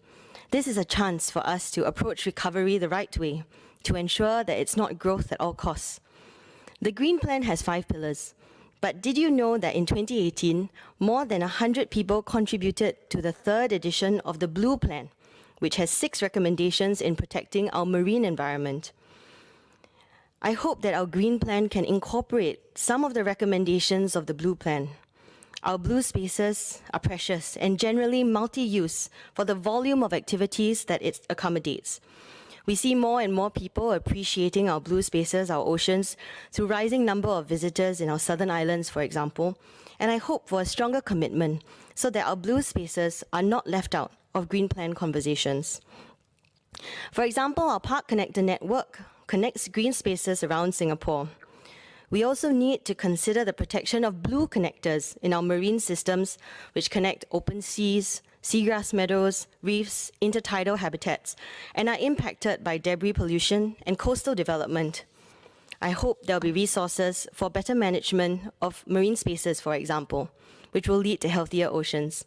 This is a chance for us to approach recovery the right way, to ensure that it's not growth at all costs. The Green Plan has 5 pillars, but did you know that in 2018, more than 100 people contributed to the 3rd edition of the Blue Plan, which has 6 recommendations in protecting our marine environment? I hope that our Green Plan can incorporate some of the recommendations of the Blue Plan. Our blue spaces are precious and generally multi-use for the volume of activities that it accommodates. We see more and more people appreciating our blue spaces, our oceans, through rising number of visitors in our southern islands, for example, and I hope for a stronger commitment so that our blue spaces are not left out of Green Plan conversations. For example, our Park Connector network connects green spaces around Singapore. We also need to consider the protection of blue connectors in our marine systems, which connect open seas, seagrass meadows, reefs, intertidal habitats, and are impacted by debris pollution and coastal development. I hope there'll be resources for better management of marine spaces, for example, which will lead to healthier oceans.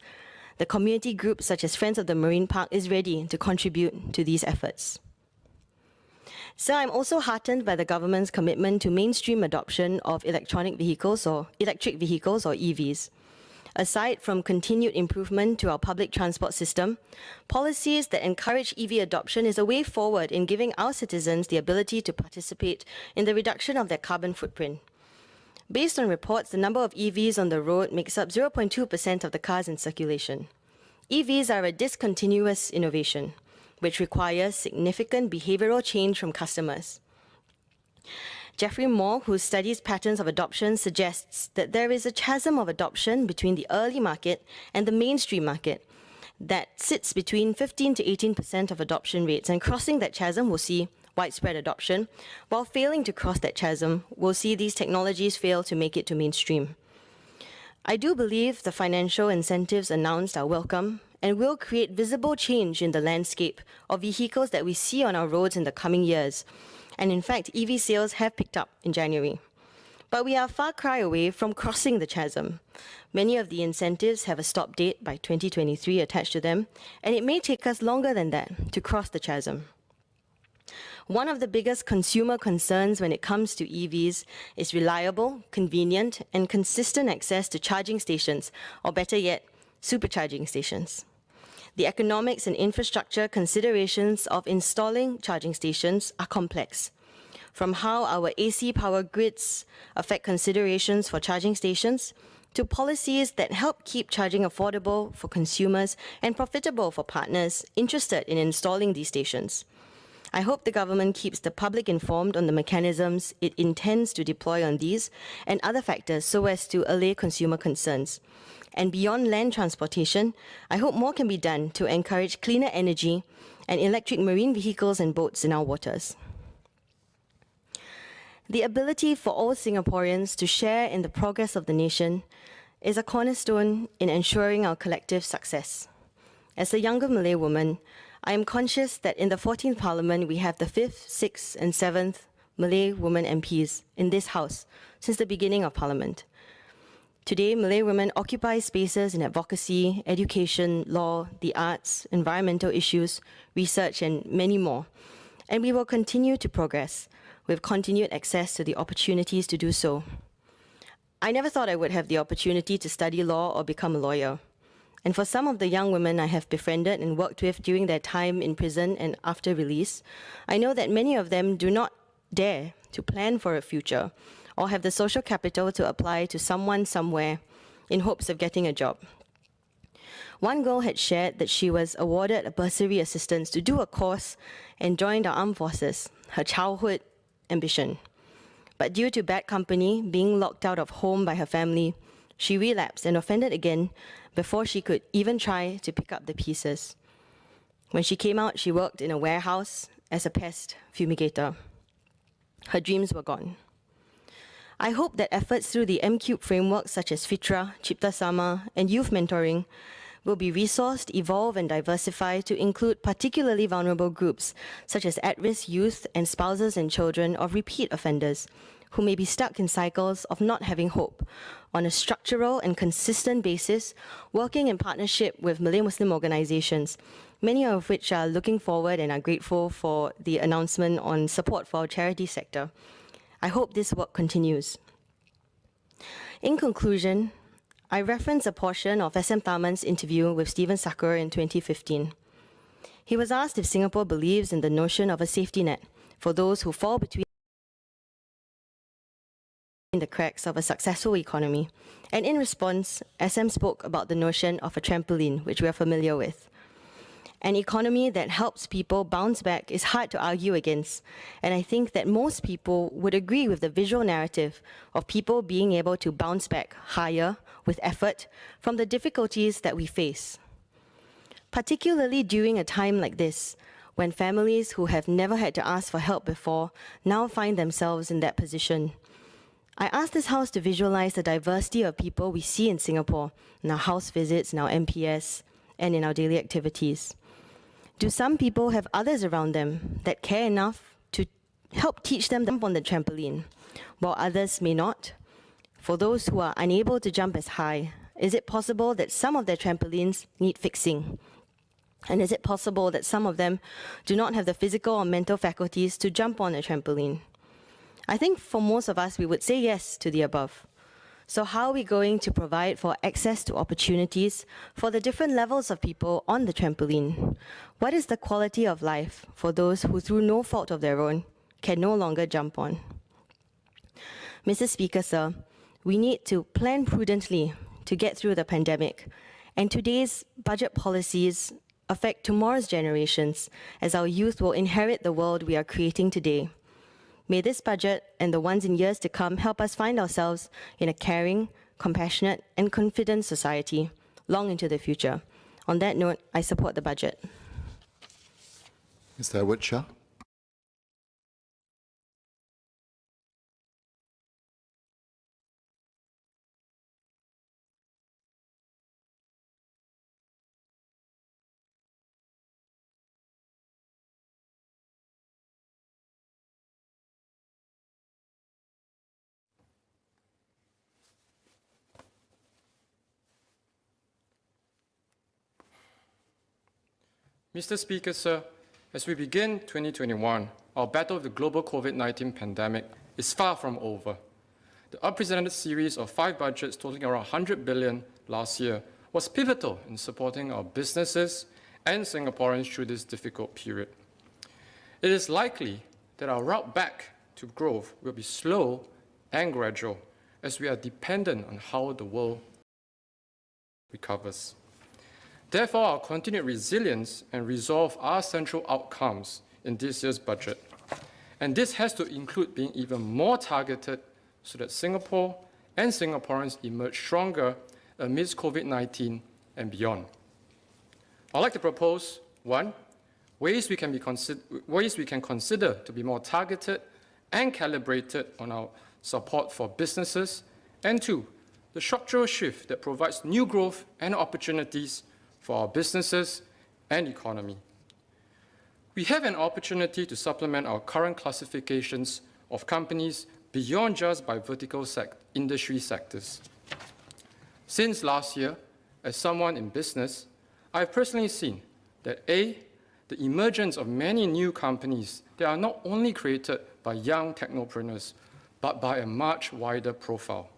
The community group, such as Friends of the Marine Park, is ready to contribute to these efforts. So I'm also heartened by the government's commitment to mainstream adoption of electric vehicles or EVs. Aside from continued improvement to our public transport system, policies that encourage EV adoption is a way forward in giving our citizens the ability to participate in the reduction of their carbon footprint. Based on reports, the number of EVs on the road makes up 0.2% of the cars in circulation. EVs are a discontinuous innovation, which requires significant behavioral change from customers. Jeffrey Moore, who studies patterns of adoption, suggests that there is a chasm of adoption between the early market and the mainstream market that sits between 15 to 18% of adoption rates, and crossing that chasm will see widespread adoption, while failing to cross that chasm will see these technologies fail to make it to mainstream. I do believe the financial incentives announced are welcome and will create visible change in the landscape of vehicles that we see on our roads in the coming years. And in fact, EV sales have picked up in January. But we are a far cry away from crossing the chasm. Many of the incentives have a stop date by 2023 attached to them, and it may take us longer than that to cross the chasm. One of the biggest consumer concerns when it comes to EVs is reliable, convenient, and consistent access to charging stations, or better yet, supercharging stations. The economics and infrastructure considerations of installing charging stations are complex, from how our AC power grids affect considerations for charging stations, to policies that help keep charging affordable for consumers and profitable for partners interested in installing these stations. I hope the government keeps the public informed on the mechanisms it intends to deploy on these and other factors so as to allay consumer concerns. And beyond land transportation, I hope more can be done to encourage cleaner energy and electric marine vehicles and boats in our waters. The ability for all Singaporeans to share in the progress of the nation is a cornerstone in ensuring our collective success. As a younger Malay woman, I am conscious that in the 14th Parliament we have the 5th, 6th and 7th Malay women MPs in this House since the beginning of Parliament. Today, Malay women occupy spaces in advocacy, education, law, the arts, environmental issues, research, and many more. And we will continue to progress with continued access to the opportunities to do so. I never thought I would have the opportunity to study law or become a lawyer. And for some of the young women I have befriended and worked with during their time in prison and after release, I know that many of them do not dare to plan for a future or have the social capital to apply to someone somewhere in hopes of getting a job. One girl had shared that she was awarded a bursary assistance to do a course and joined the armed forces, her childhood ambition. But due to bad company, being locked out of home by her family, she relapsed and offended again before she could even try to pick up the pieces. When she came out, she worked in a warehouse as a pest fumigator. Her dreams were gone. I hope that efforts through the MCube framework such as FITRA, Cipta Sama, and youth mentoring will be resourced, evolved, and diversified to include particularly vulnerable groups, such as at-risk youth and spouses and children of repeat offenders, who may be stuck in cycles of not having hope, on a structural and consistent basis, working in partnership with Malay Muslim organizations, many of which are looking forward and are grateful for the announcement on support for our charity sector. I hope this work continues. In conclusion, I reference a portion of SM Tharman's interview with Stephen Sakura in 2015. He was asked if Singapore believes in the notion of a safety net for those who fall between the cracks of a successful economy. And in response, SM spoke about the notion of a trampoline, which we are familiar with. An economy that helps people bounce back is hard to argue against, and I think that most people would agree with the visual narrative of people being able to bounce back higher with effort from the difficulties that we face. Particularly during a time like this, when families who have never had to ask for help before now find themselves in that position. I ask this House to visualize the diversity of people we see in Singapore, in our house visits, in our MPS, and in our daily activities. Do some people have others around them that care enough to help teach them to jump on the trampoline, while others may not? For those who are unable to jump as high, is it possible that some of their trampolines need fixing? And is it possible that some of them do not have the physical or mental faculties to jump on a trampoline? I think for most of us, we would say yes to the above. So how are we going to provide for access to opportunities for the different levels of people on the trampoline? What is the quality of life for those who, through no fault of their own, can no longer jump on? Mr. Speaker, sir, we need to plan prudently to get through the pandemic, and today's budget policies affect tomorrow's generations, as our youth will inherit the world we are creating today. May this budget and the ones in years to come help us find ourselves in a caring, compassionate, and confident society long into the future. On that note, I support the budget. Mr. Edward Shah. Mr. Speaker, sir, as we begin 2021, our battle with the global COVID-19 pandemic is far from over. The unprecedented series of 5 budgets totaling around 100 billion last year was pivotal in supporting our businesses and Singaporeans through this difficult period. It is likely that our route back to growth will be slow and gradual, as we are dependent on how the world recovers. Therefore, our continued resilience and resolve are central outcomes in this year's budget. And this has to include being even more targeted so that Singapore and Singaporeans emerge stronger amidst COVID-19 and beyond. I'd like to propose, 1, ways we can consider to be more targeted and calibrated on our support for businesses, and 2, the structural shift that provides new growth and opportunities for our businesses and economy. We have an opportunity to supplement our current classifications of companies beyond just by vertical industry sectors. Since last year, as someone in business, I've personally seen that A, the emergence of many new companies that are not only created by young technopreneurs, but by a much wider profile.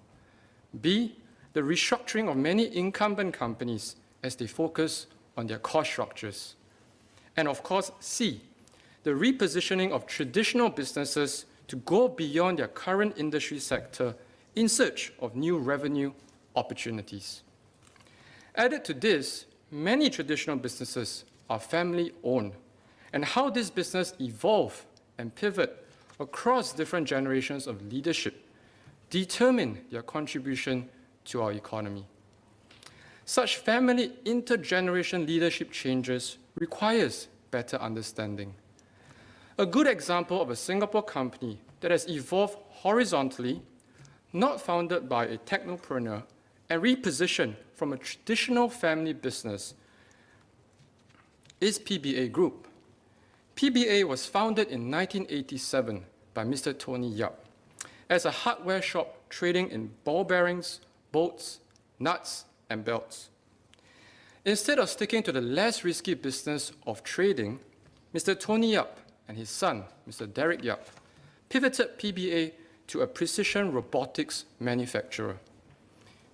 B, the restructuring of many incumbent companies as they focus on their cost structures. And of course, C, the repositioning of traditional businesses to go beyond their current industry sector in search of new revenue opportunities. Added to this, many traditional businesses are family-owned, and how this business evolve and pivot across different generations of leadership determine their contribution to our economy. Such family intergeneration leadership changes requires better understanding. A good example of a Singapore company that has evolved horizontally, not founded by a technopreneur, and repositioned from a traditional family business is PBA Group. PBA was founded in 1987 by Mr. Tony Yap as a hardware shop trading in ball bearings, bolts, nuts, and belts. Instead of sticking to the less risky business of trading, Mr. Tony Yap and his son, Mr. Derek Yap, pivoted PBA to a precision robotics manufacturer.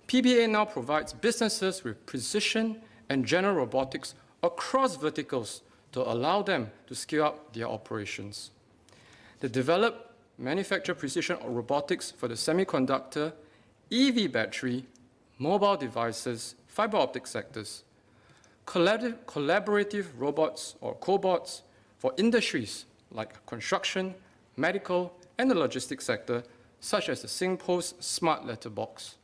PBA now provides businesses with precision and general robotics across verticals to allow them to scale up their operations. They develop, manufacture precision robotics for the semiconductor, EV battery, mobile devices, fiber optic sectors, collaborative robots or cobots for industries like construction, medical, and the logistics sector, such as the SingPost Smart Letterbox.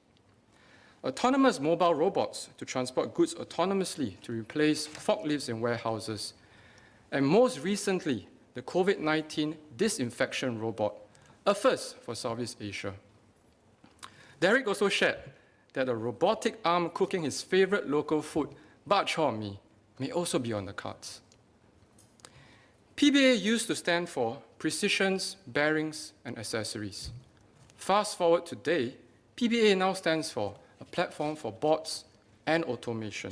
Autonomous mobile robots to transport goods autonomously to replace forklifts in warehouses. And most recently, the COVID-19 disinfection robot, a first for Southeast Asia. Derek also shared that a robotic arm cooking his favorite local food, bak chor mee, may also be on the cards. PBA used to stand for Precisions, Bearings, and Accessories. Fast forward today, PBA now stands for a platform for bots and automation.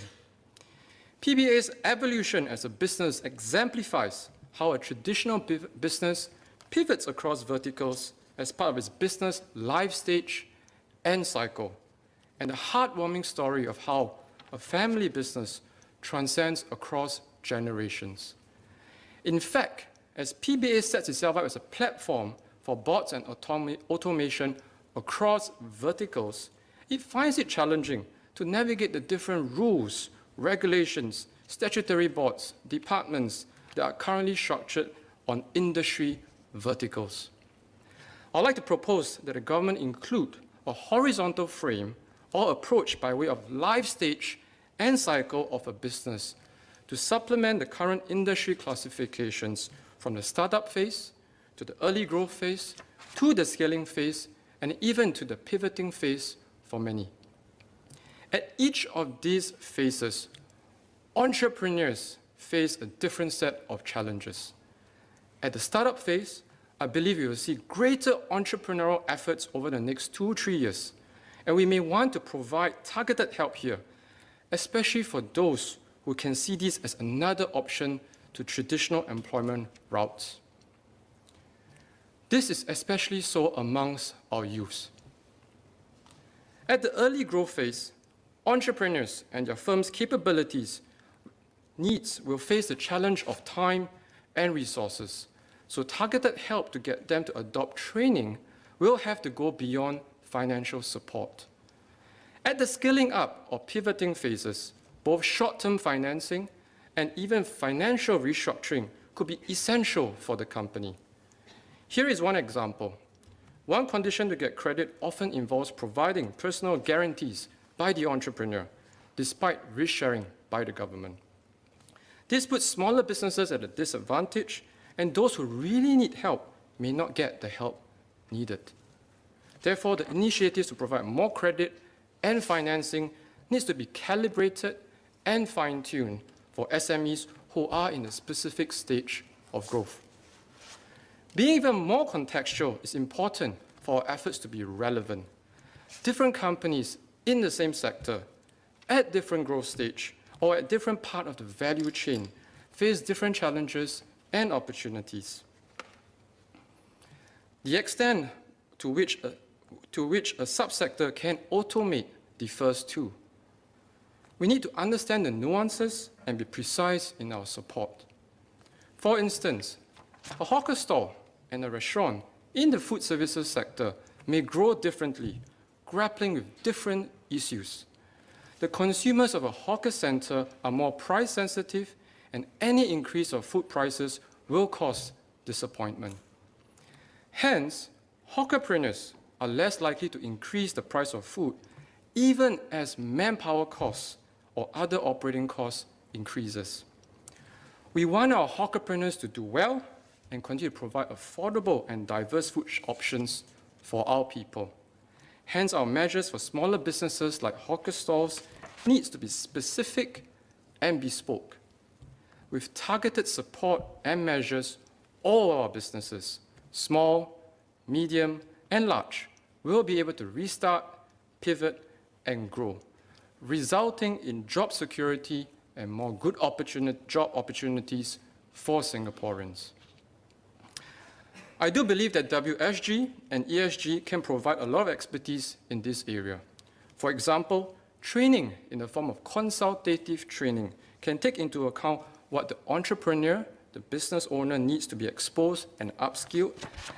PBA's evolution as a business exemplifies how a traditional business pivots across verticals as part of its business life stage and cycle, and a heartwarming story of how a family business transcends across generations. In fact, as PBA sets itself up as a platform for bots and automation across verticals, it finds it challenging to navigate the different rules, regulations, statutory boards, departments that are currently structured on industry verticals. I'd like to propose that the government include a horizontal frame or approach by way of life stage and cycle of a business to supplement the current industry classifications from the startup phase to the early growth phase to the scaling phase and even to the pivoting phase for many. At each of these phases, entrepreneurs face a different set of challenges. At the startup phase, I believe we will see greater entrepreneurial efforts over the next 2-3 years, and we may want to provide targeted help here, especially for those who can see this as another option to traditional employment routes. This is especially so amongst our youth. At the early growth phase, entrepreneurs and their firm's capabilities needs will face the challenge of time and resources. So targeted help to get them to adopt training will have to go beyond financial support. At the scaling up or pivoting phases, both short-term financing and even financial restructuring could be essential for the company. Here is one example. One condition to get credit often involves providing personal guarantees by the entrepreneur, despite risk sharing by the government. This puts smaller businesses at a disadvantage, and those who really need help may not get the help needed. Therefore, the initiatives to provide more credit and financing needs to be calibrated and fine-tuned for SMEs who are in a specific stage of growth. Being even more contextual is important for our efforts to be relevant. Different companies in the same sector, at different growth stage, or at different part of the value chain, face different challenges and opportunities. The extent to which a subsector can automate differs too. We need to understand the nuances and be precise in our support. For instance, a hawker stall and a restaurant in the food services sector may grow differently, grappling with different issues. The consumers of a hawker center are more price sensitive, and any increase of food prices will cause disappointment. Hence, hawkerpreneurs are less likely to increase the price of food, even as manpower costs or other operating costs increases. We want our hawkerpreneurs to do well and continue to provide affordable and diverse food options for our people. Hence, our measures for smaller businesses like hawker stalls needs to be specific and bespoke. With targeted support and measures, all our businesses, small, medium, and large, will be able to restart, pivot, and grow, resulting in job security and more good job opportunities for Singaporeans. I do believe that WSG and ESG can provide a lot of expertise in this area. For example, training in the form of consultative training can take into account what the entrepreneur, the business owner needs to be exposed and upskilled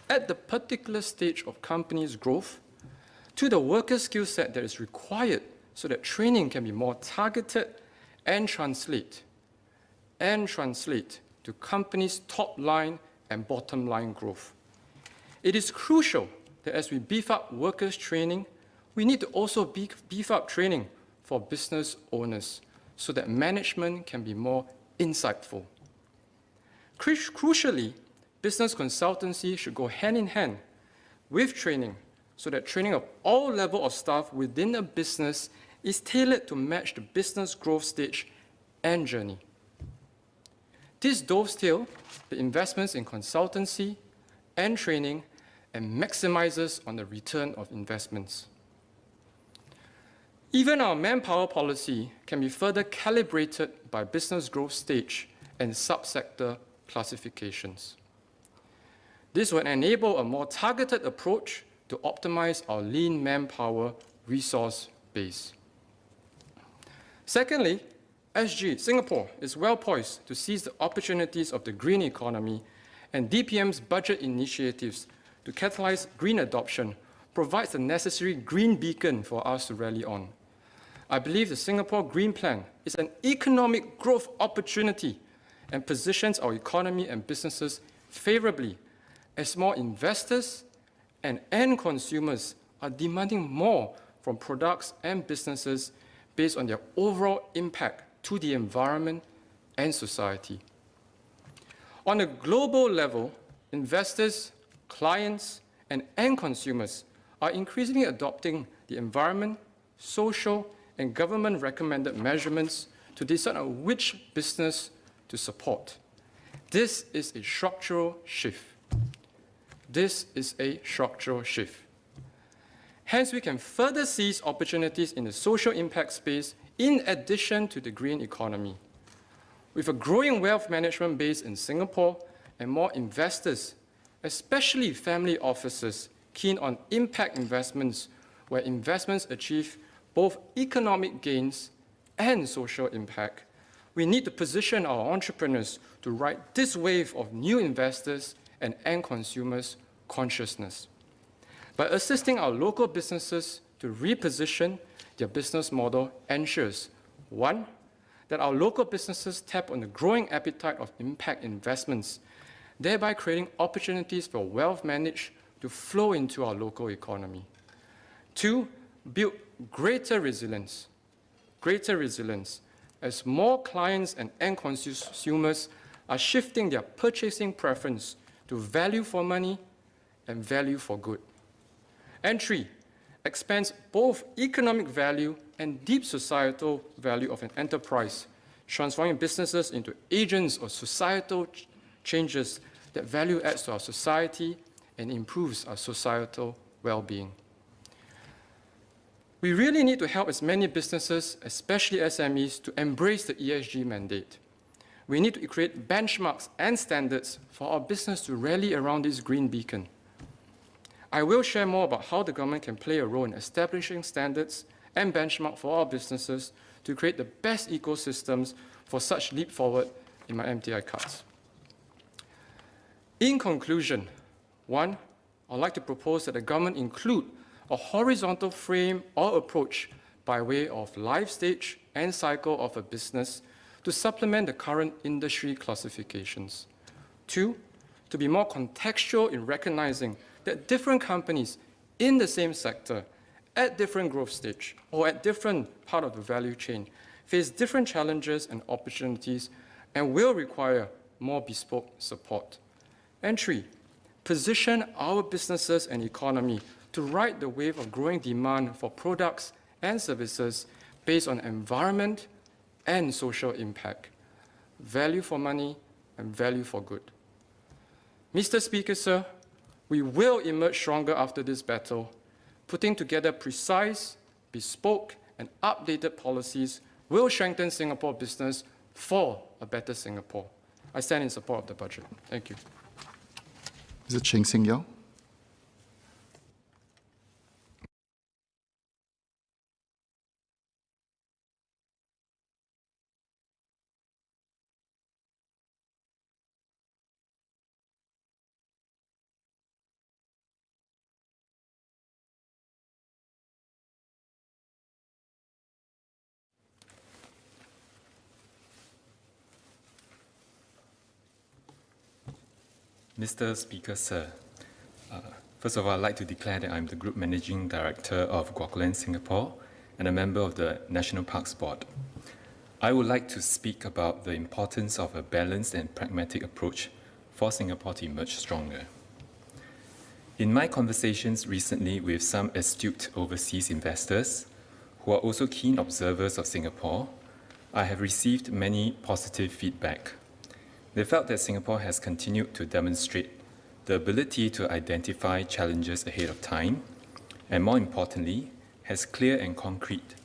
at the particular stage of company's growth, to the worker skill set that is required so that training can be more targeted and translate to companies' top line and bottom line growth. It is crucial that as we beef up workers' training, we need to also beef up training for business owners so that management can be more insightful. Crucially, business consultancy should go hand in hand with training so that training of all levels of staff within a business is tailored to match the business growth stage and journey. This dovetails the investments in consultancy and training and maximizes on the return of investments. Even our manpower policy can be further calibrated by business growth stage and subsector classifications. This will enable a more targeted approach to optimize our lean manpower resource base. Secondly, SG, Singapore, is well poised to seize the opportunities of the green economy, and DPM's budget initiatives to catalyze green adoption provides the necessary green beacon for us to rally on. I believe the Singapore Green Plan is an economic growth opportunity and positions our economy and businesses favorably as more investors and end consumers are demanding more from products and businesses based on their overall impact to the environment and society. On a global level, investors, clients, and end consumers are increasingly adopting the environment, social, and government-recommended measurements to decide on which business to support. This is a structural shift. This is a structural shift. Hence, we can further seize opportunities in the social impact space in addition to the green economy. With a growing wealth management base in Singapore and more investors, especially family offices, keen on impact investments, where investments achieve both economic gains and social impact, we need to position our entrepreneurs to ride this wave of new investors and end consumers' consciousness. By assisting our local businesses to reposition their business model ensures, one, that our local businesses tap on the growing appetite of impact investments, thereby creating opportunities for wealth managed to flow into our local economy. Two, build greater resilience as more clients and end consumers are shifting their purchasing preference to value for money and value for good. And three, expands both economic value and deep societal value of an enterprise, transforming businesses into agents of societal changes that value adds to our society and improves our societal well-being. We really need to help as many businesses, especially SMEs, to embrace the ESG mandate. We need to create benchmarks and standards for our business to rally around this green beacon. I will share more about how the government can play a role in establishing standards and benchmarks for our businesses to create the best ecosystems for such leap forward in my MTI cards. In conclusion, one, I'd like to propose that the government include a horizontal frame or approach by way of life stage and cycle of a business to supplement the current industry classifications. Two, to be more contextual in recognizing that different companies in the same sector at different growth stage or at different part of the value chain face different challenges and opportunities and will require more bespoke support. And three, position our businesses and economy to ride the wave of growing demand for products and services based on environment and social impact, value for money and value for good. Mr. Speaker, sir, we will emerge stronger after this battle. Putting together precise, bespoke, and updated policies will strengthen Singapore business for a better Singapore. I stand in support of the budget. Thank you. Mr. Cheng Sing Yao. Mr. Speaker, sir, first of all, I'd like to declare that I'm the Group Managing Director of Guakulan Singapore and a member of the National Parks Board. I would like to speak about the importance of a balanced and pragmatic approach for Singapore to emerge stronger. In my conversations recently with some astute overseas investors who are also keen observers of Singapore, I have received many positive feedback. They felt that Singapore has continued to demonstrate the ability to identify challenges ahead of time, and more importantly, has clear and concrete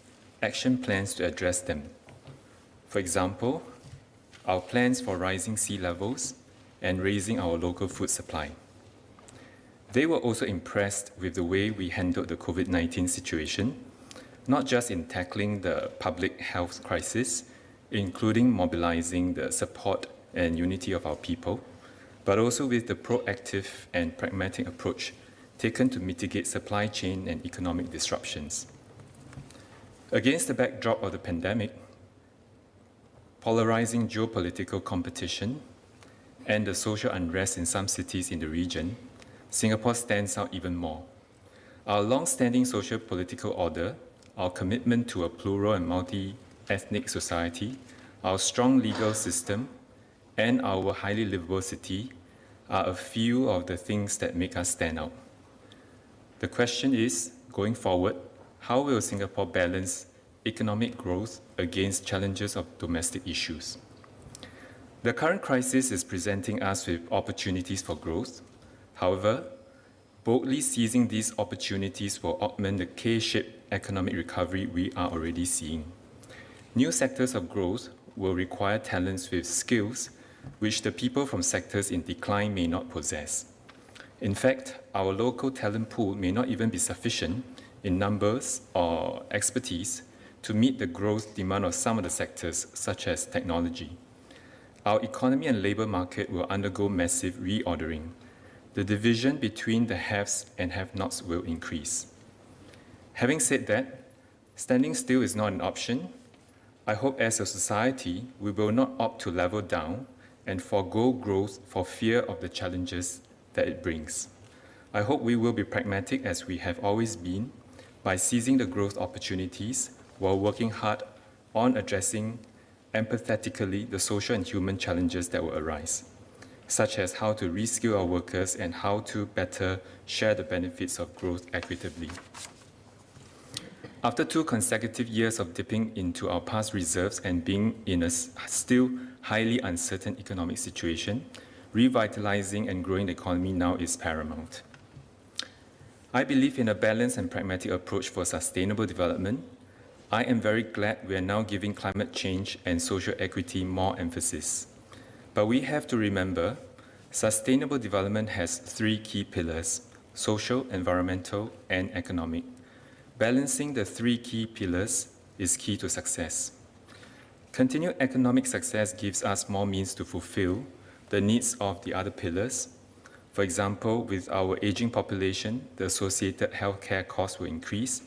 action plans to address them. For example, our plans for rising sea levels and raising our local food supply. They were also impressed with the way we handled the COVID-19 situation, not just in tackling the public health crisis, including mobilizing the support and unity of our people, but also with the proactive and pragmatic approach taken to mitigate supply chain and economic disruptions. Against the backdrop of the pandemic, polarizing geopolitical competition, and the social unrest in some cities in the region, Singapore stands out even more. Our long-standing social-political order, our commitment to a plural and multi-ethnic society, our strong legal system, and our highly livable city are a few of the things that make us stand out. The question is, going forward, how will Singapore balance economic growth against challenges of domestic issues? The current crisis is presenting us with opportunities for growth. However, boldly seizing these opportunities will augment the K-shaped economic recovery we are already seeing. New sectors of growth will require talents with skills which the people from sectors in decline may not possess. In fact, our local talent pool may not even be sufficient in numbers or expertise to meet the growth demand of some of the sectors, such as technology. Our economy and labor market will undergo massive reordering. The division between the haves and have-nots will increase. Having said that, standing still is not an option. I hope as a society, we will not opt to level down and forego growth for fear of the challenges that it brings. I hope we will be pragmatic as we have always been by seizing the growth opportunities while working hard on addressing empathetically the social and human challenges that will arise, such as how to reskill our workers and how to better share the benefits of growth equitably. After 2 consecutive years of dipping into our past reserves and being in a still highly uncertain economic situation, revitalizing and growing the economy now is paramount. I believe in a balanced and pragmatic approach for sustainable development. I am very glad we are now giving climate change and social equity more emphasis. But we have to remember, sustainable development has 3 key pillars: social, environmental, and economic. Balancing the 3 key pillars is key to success. Continued economic success gives us more means to fulfill the needs of the other pillars. For example, with our aging population, the associated healthcare costs will increase.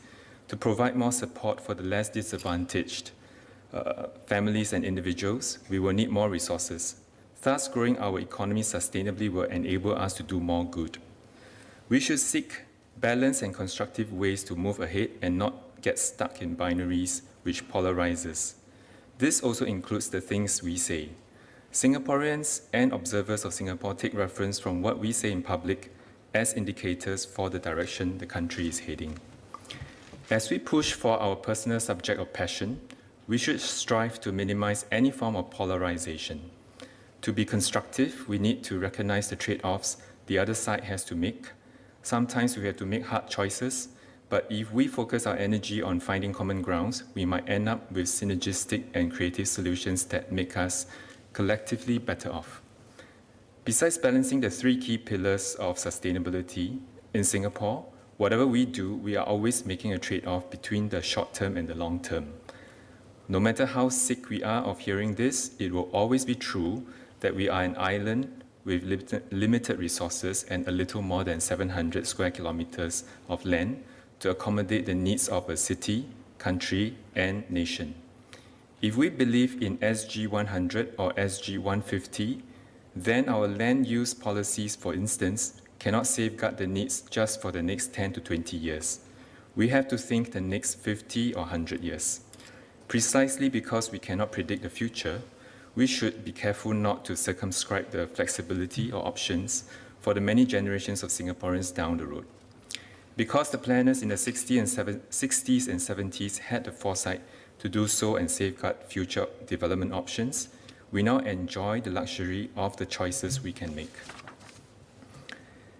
To provide more support for the less disadvantaged families and individuals, we will need more resources. Thus, growing our economy sustainably will enable us to do more good. We should seek balanced and constructive ways to move ahead and not get stuck in binaries which polarizes. This also includes the things we say. Singaporeans and observers of Singapore take reference from what we say in public as indicators for the direction the country is heading. As we push for our personal subject of passion, we should strive to minimize any form of polarization. To be constructive, we need to recognize the trade-offs the other side has to make. Sometimes we have to make hard choices, but if we focus our energy on finding common grounds, we might end up with synergistic and creative solutions that make us collectively better off. Besides balancing the three key pillars of sustainability, in Singapore, whatever we do, we are always making a trade-off between the short term and the long term. No matter how sick we are of hearing this, it will always be true that we are an island with limited resources and a little more than 700 square kilometers of land to accommodate the needs of a city, country, and nation. If we believe in SG 100 or SG 150, then our land use policies, for instance, cannot safeguard the needs just for the next 10 to 20 years. We have to think the next 50 or 100 years. Precisely because we cannot predict the future, we should be careful not to circumscribe the flexibility or options for the many generations of Singaporeans down the road. Because the planners in the 60s and 70s had the foresight to do so and safeguard future development options, we now enjoy the luxury of the choices we can make.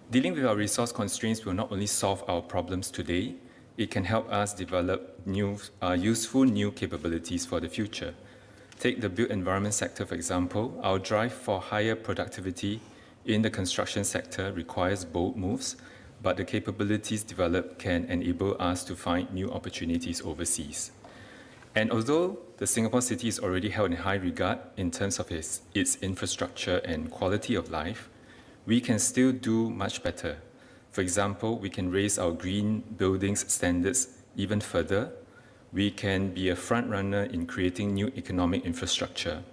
Dealing with our resource constraints will not only solve our problems today, it can help us develop useful new capabilities for the future. Take the built environment sector, for example. Our drive for higher productivity in the construction sector requires bold moves, but the capabilities developed can enable us to find new opportunities overseas. And although the Singapore city is already held in high regard in terms of its infrastructure and quality of life, we can still do much better. For example, we can raise our green buildings standards even further. We can be a front runner in creating new economic infrastructure.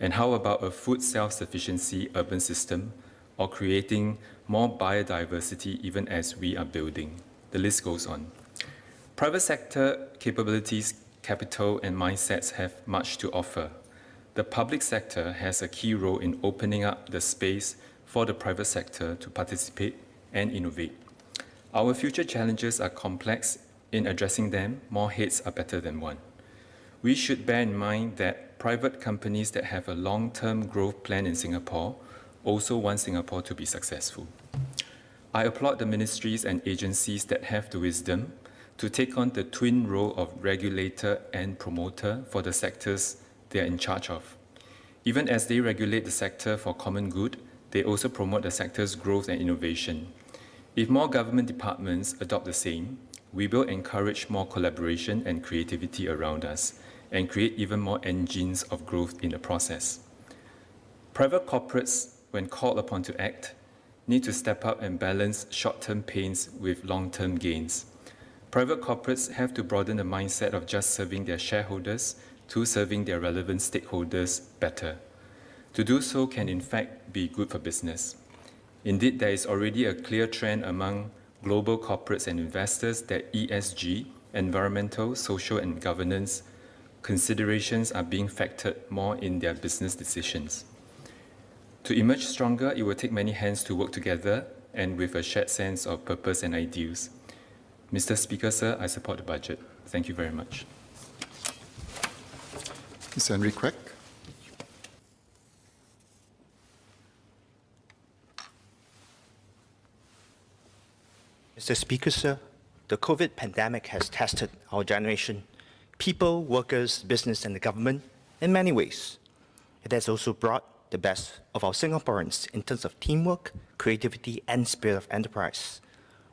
And how about a food self-sufficiency urban system or creating more biodiversity even as we are building? The list goes on. Private sector capabilities, capital, and mindsets have much to offer. The public sector has a key role in opening up the space for the private sector to participate and innovate. Our future challenges are complex. In addressing them, more heads are better than one. We should bear in mind that private companies that have a long-term growth plan in Singapore also want Singapore to be successful. I applaud the ministries and agencies that have the wisdom to take on the twin role of regulator and promoter for the sectors they are in charge of. Even as they regulate the sector for common good, they also promote the sector's growth and innovation. If more government departments adopt the same, we will encourage more collaboration and creativity around us and create even more engines of growth in the process. Private corporates, when called upon to act, need to step up and balance short-term pains with long-term gains. Private corporates have to broaden the mindset of just serving their shareholders to serving their relevant stakeholders better. To do so can in fact be good for business. Indeed, there is already a clear trend among global corporates and investors that ESG, environmental, social, and governance considerations are being factored more in their business decisions. To emerge stronger, it will take many hands to work together and with a shared sense of purpose and ideals. Mr. Speaker, sir, I support the budget. Thank you very much. Ms. Henry Quek. Mr. Speaker, sir, the COVID pandemic has tested our generation, people, workers, business, and the government in many ways. It has also brought the best of our Singaporeans in terms of teamwork, creativity, and spirit of enterprise.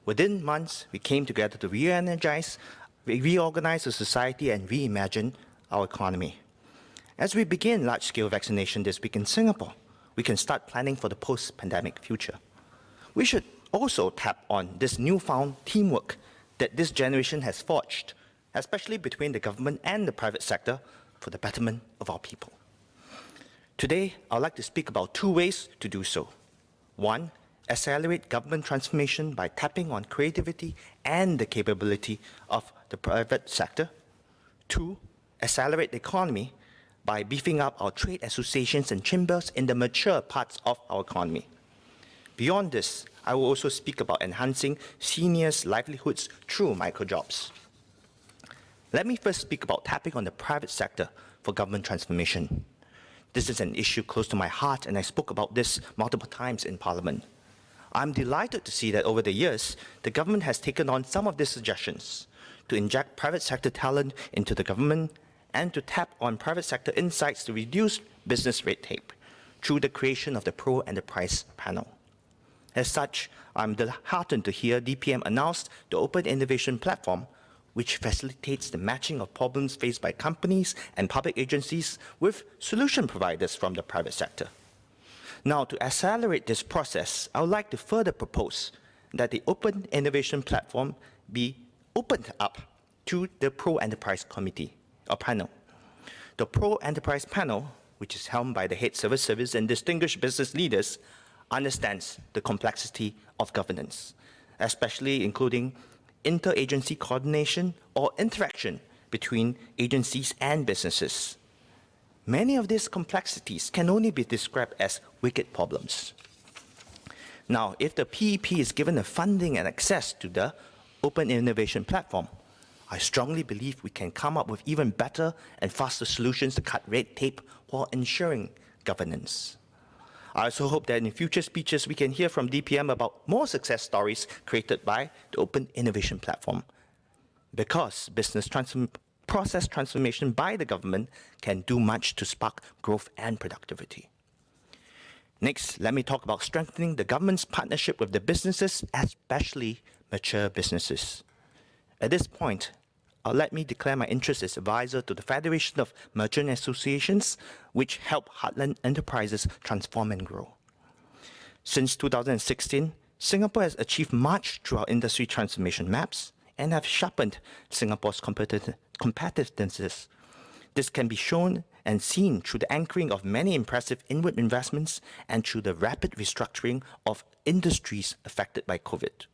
Within months, we came together to re-energize, reorganize the society, and reimagine our economy. As we begin large-scale vaccination this week in Singapore, we can start planning for the post-pandemic future. We should also tap on this newfound teamwork that this generation has forged, especially between the government and the private sector, for the betterment of our people. Today, I would like to speak about two ways to do so. One, accelerate government transformation by tapping on creativity and the capability of the private sector. Two, accelerate the economy by beefing up our trade associations and chambers in the mature parts of our economy. Beyond this, I will also speak about enhancing seniors' livelihoods through microjobs. Let me first speak about tapping on the private sector for government transformation. This is an issue close to my heart, and I spoke about this multiple times in Parliament. I'm delighted to see that over the years, the government has taken on some of these suggestions to inject private sector talent into the government and to tap on private sector insights to reduce business red tape through the creation of the Pro Enterprise Panel. As such, I'm heartened to hear DPM announce the Open Innovation Platform, which facilitates the matching of problems faced by companies and public agencies with solution providers from the private sector. Now, to accelerate this process, I would like to further propose that the Open Innovation Platform be opened up to the Pro Enterprise Committee or panel. The Pro Enterprise Panel, which is helmed by the head civil service and distinguished business leaders, understands the complexity of governance, especially including interagency coordination or interaction between agencies and businesses. Many of these complexities can only be described as wicked problems. Now, if the PEP is given the funding and access to the Open Innovation Platform, I strongly believe we can come up with even better and faster solutions to cut red tape while ensuring governance. I also hope that in future speeches we can hear from DPM about more success stories created by the Open Innovation Platform, because business process transformation by the government can do much to spark growth and productivity. Next, let me talk about strengthening the government's partnership with the businesses, especially mature businesses. At this point, let me declare my interest as advisor to the Federation of Merchant Associations, which help heartland enterprises transform and grow. Since 2016, Singapore has achieved much through our industry transformation maps and have sharpened Singapore's competitiveness. This can be shown and seen through the anchoring of many impressive inward investments and through the rapid restructuring of industries affected by COVID.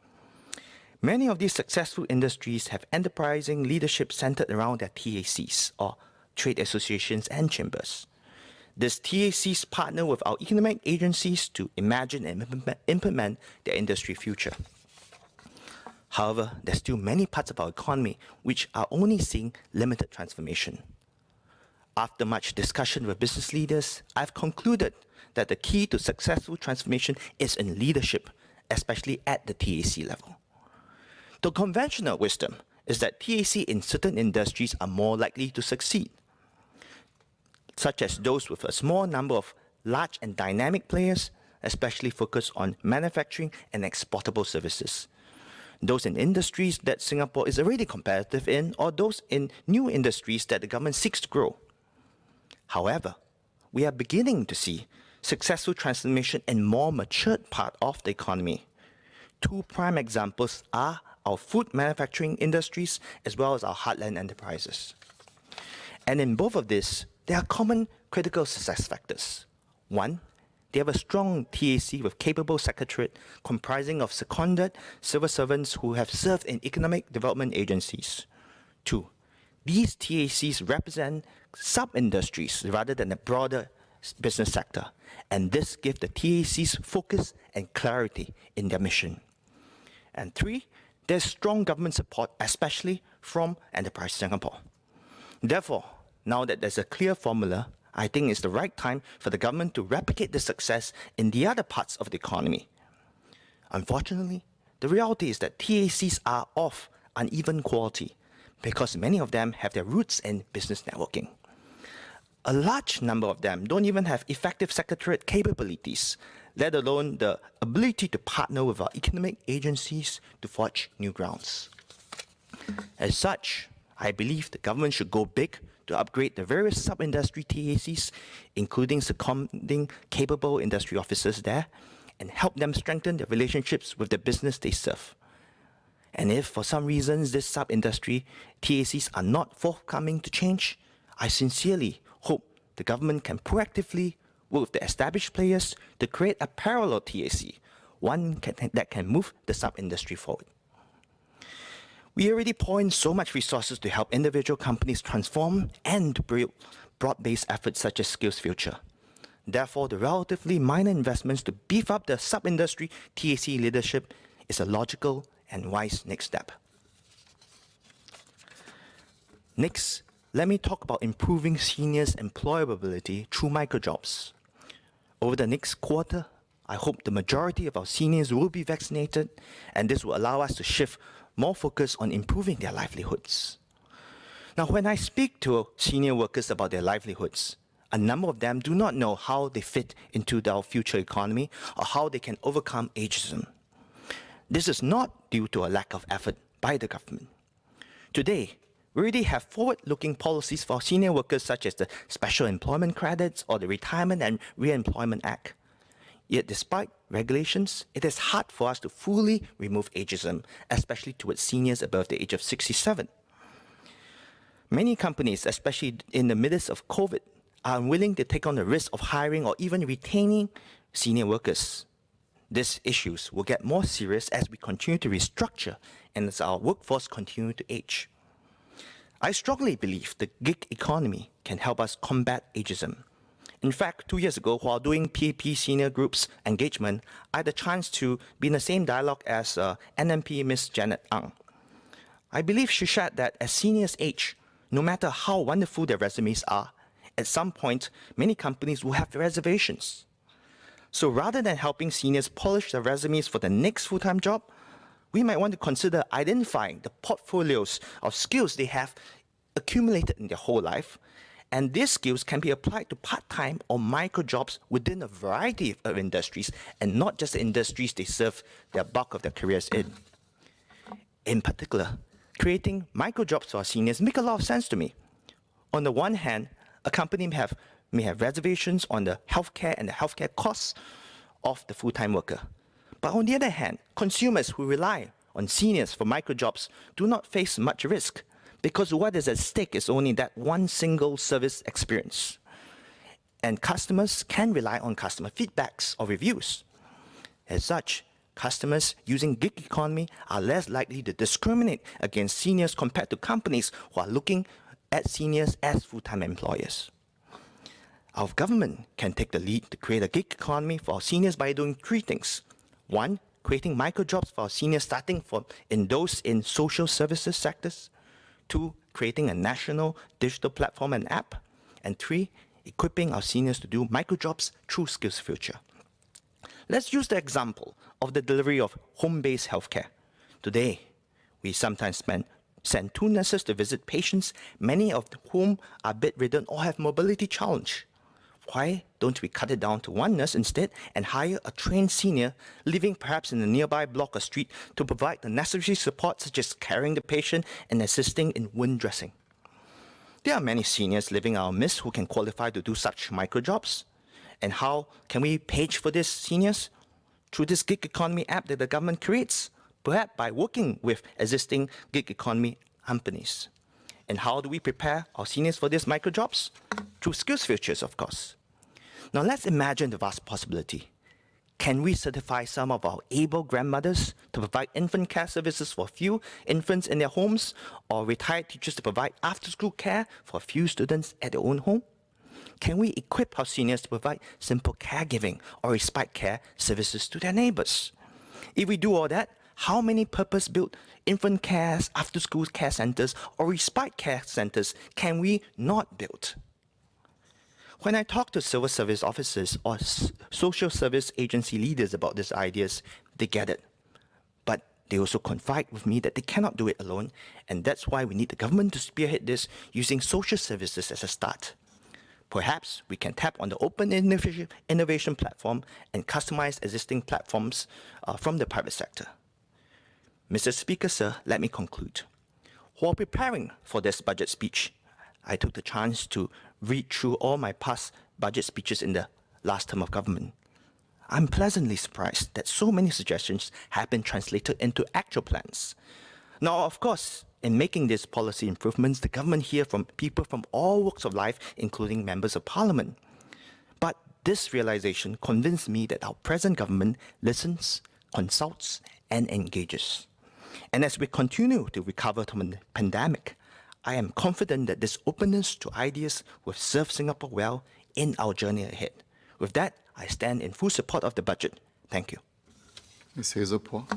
Many of these successful industries have enterprising leadership centered around their TACs, or trade associations and chambers. These TACs partner with our economic agencies to imagine and implement their industry future. However, there's still many parts of our economy which are only seeing limited transformation. After much discussion with business leaders, I've concluded that the key to successful transformation is in leadership, especially at the TAC level. The conventional wisdom is that TAC in certain industries are more likely to succeed, such as those with a small number of large and dynamic players, especially focused on manufacturing and exportable services. Those in industries that Singapore is already competitive in, or those in new industries that the government seeks to grow. However, we are beginning to see successful transformation in more matured part of the economy. Two prime examples are our food manufacturing industries as well as our heartland enterprises. And in both of these, there are common critical success factors. One, they have a strong TAC with capable secretariat comprising of seconded civil servants who have served in economic development agencies. Two, these TACs represent sub-industries rather than the broader business sector, and this gives the TACs focus and clarity in their mission. And three, there's strong government support, especially from Enterprise Singapore. Therefore, now that there's a clear formula, I think it's the right time for the government to replicate the success in the other parts of the economy. Unfortunately, the reality is that TACs are of uneven quality because many of them have their roots in business networking. A large number of them don't even have effective secretariat capabilities, let alone the ability to partner with our economic agencies to forge new grounds. As such, I believe the government should go big to upgrade the various sub-industry TACs, including seconding capable industry officers there, and help them strengthen their relationships with the business they serve. And if for some reasons these sub-industry TACs are not forthcoming to change, I sincerely hope the government can proactively work with the established players to create a parallel TAC, one that can move the sub-industry forward. We already pour in so much resources to help individual companies transform and to build broad-based efforts such as SkillsFuture. Therefore, the relatively minor investments to beef up the sub-industry TAC leadership is a logical and wise next step. Next, let me talk about improving seniors' employability through microjobs. Over the next quarter, I hope the majority of our seniors will be vaccinated, and this will allow us to shift more focus on improving their livelihoods. Now, when I speak to senior workers about their livelihoods, a number of them do not know how they fit into our future economy or how they can overcome ageism. This is not due to a lack of effort by the government. Today, we already have forward-looking policies for senior workers such as the Special Employment Credits or the Retirement and Re-employment Act. Yet despite regulations, it is hard for us to fully remove ageism, especially towards seniors above the age of 67. Many companies, especially in the midst of COVID, are unwilling to take on the risk of hiring or even retaining senior workers. These issues will get more serious as we continue to restructure and as our workforce continue to age. I strongly believe the gig economy can help us combat ageism. In fact, 2 years ago, while doing PAP senior groups engagement, I had the chance to be in the same dialogue as NMP Ms. Janet Ang. I believe she shared that as seniors age, no matter how wonderful their resumes are, at some point, many companies will have reservations. So rather than helping seniors polish their resumes for the next full-time job, we might want to consider identifying the portfolios of skills they have accumulated in their whole life, and these skills can be applied to part-time or micro-jobs within a variety of industries, and not just the industries they serve their bulk of their careers in. In particular, creating micro-jobs for our seniors make a lot of sense to me. On the one hand, a company may have reservations on the healthcare and the healthcare costs of the full-time worker. But on the other hand, consumers who rely on seniors for microjobs do not face much risk because what is at stake is only that one single service experience. And customers can rely on customer feedbacks or reviews. As such, customers using gig economy are less likely to discriminate against seniors compared to companies who are looking at seniors as full-time employers. Our government can take the lead to create a gig economy for our seniors by doing 3 things. 1, creating microjobs for our seniors starting in those in social services sectors. 2, creating a national digital platform and app. And 3, equipping our seniors to do microjobs through SkillsFuture. Let's use the example of the delivery of home-based healthcare. Today, we sometimes send 2 nurses to visit patients, many of whom are bedridden or have mobility challenge. Why don't we cut it down to 1 nurse instead and hire a trained senior living perhaps in a nearby block or street to provide the necessary support such as carrying the patient and assisting in wound dressing? There are many seniors living in our midst who can qualify to do such microjobs. And how can we page for these seniors? Through this gig economy app that the government creates, perhaps by working with existing gig economy companies. And how do we prepare our seniors for these microjobs? Through SkillsFutures, of course. Now let's imagine the vast possibility. Can we certify some of our able grandmothers to provide infant care services for a few infants in their homes, or retired teachers to provide after-school care for a few students at their own home? Can we equip our seniors to provide simple caregiving or respite care services to their neighbors? If we do all that, how many purpose-built infant care, after-school care centers, or respite care centers can we not build? When I talk to civil service officers or social service agency leaders about these ideas, they get it. But they also confide with me that they cannot do it alone, and that's why we need the government to spearhead this using social services as a start. Perhaps we can tap on the open innovation platform and customize existing platforms from the private sector. Mr. Speaker, sir, let me conclude. While preparing for this budget speech, I took the chance to read through all my past budget speeches in the last term of government. I'm pleasantly surprised that so many suggestions have been translated into actual plans. Now, of course, in making these policy improvements, the government hears from people from all walks of life, including members of parliament. But this realization convinced me that our present government listens, consults, and engages. And as we continue to recover from the pandemic, I am confident that this openness to ideas will serve Singapore well in our journey ahead. With that, I stand in full support of the budget. Thank you. Ms. Hazel Paul.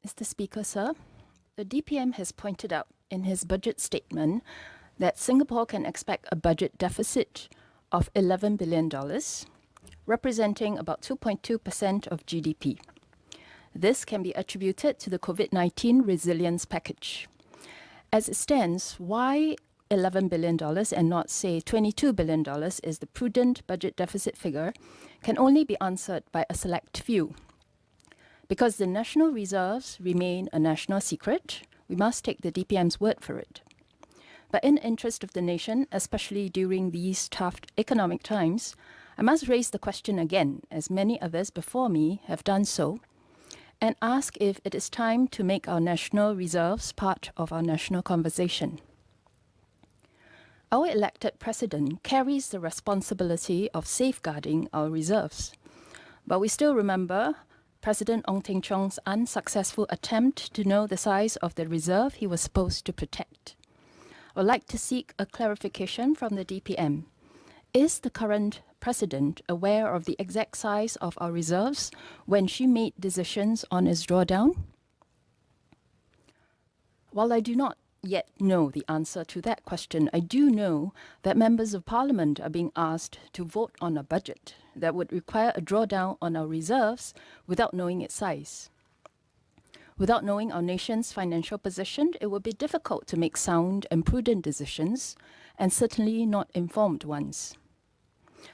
Mr. Speaker, sir, the DPM has pointed out in his budget statement that Singapore can expect a budget deficit of $11 billion, representing about 2.2% of GDP. This can be attributed to the COVID-19 resilience package. As it stands, why $11 billion and not, say, $22 billion is the prudent budget deficit figure can only be answered by a select few. Because the national reserves remain a national secret, we must take the DPM's word for it. But in the interest of the nation, especially during these tough economic times, I must raise the question again, as many others before me have done so, and ask if it is time to make our national reserves part of our national conversation. Our elected president carries the responsibility of safeguarding our reserves. But we still remember President Ong Teng Cheong's unsuccessful attempt to know the size of the reserve he was supposed to protect. I would like to seek a clarification from the DPM. Is the current president aware of the exact size of our reserves when she made decisions on its drawdown? While I do not yet know the answer to that question, I do know that members of parliament are being asked to vote on a budget that would require a drawdown on our reserves without knowing its size. Without knowing our nation's financial position, it would be difficult to make sound and prudent decisions, and certainly not informed ones.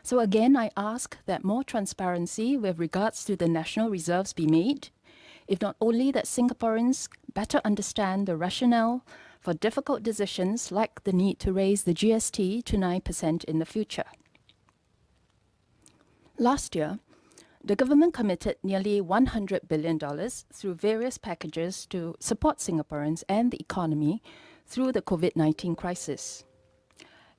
So again, I ask that more transparency with regards to the national reserves be made, if not only that Singaporeans better understand the rationale for difficult decisions like the need to raise the GST to 9% in the future. Last year, the government committed nearly $100 billion through various packages to support Singaporeans and the economy through the COVID-19 crisis.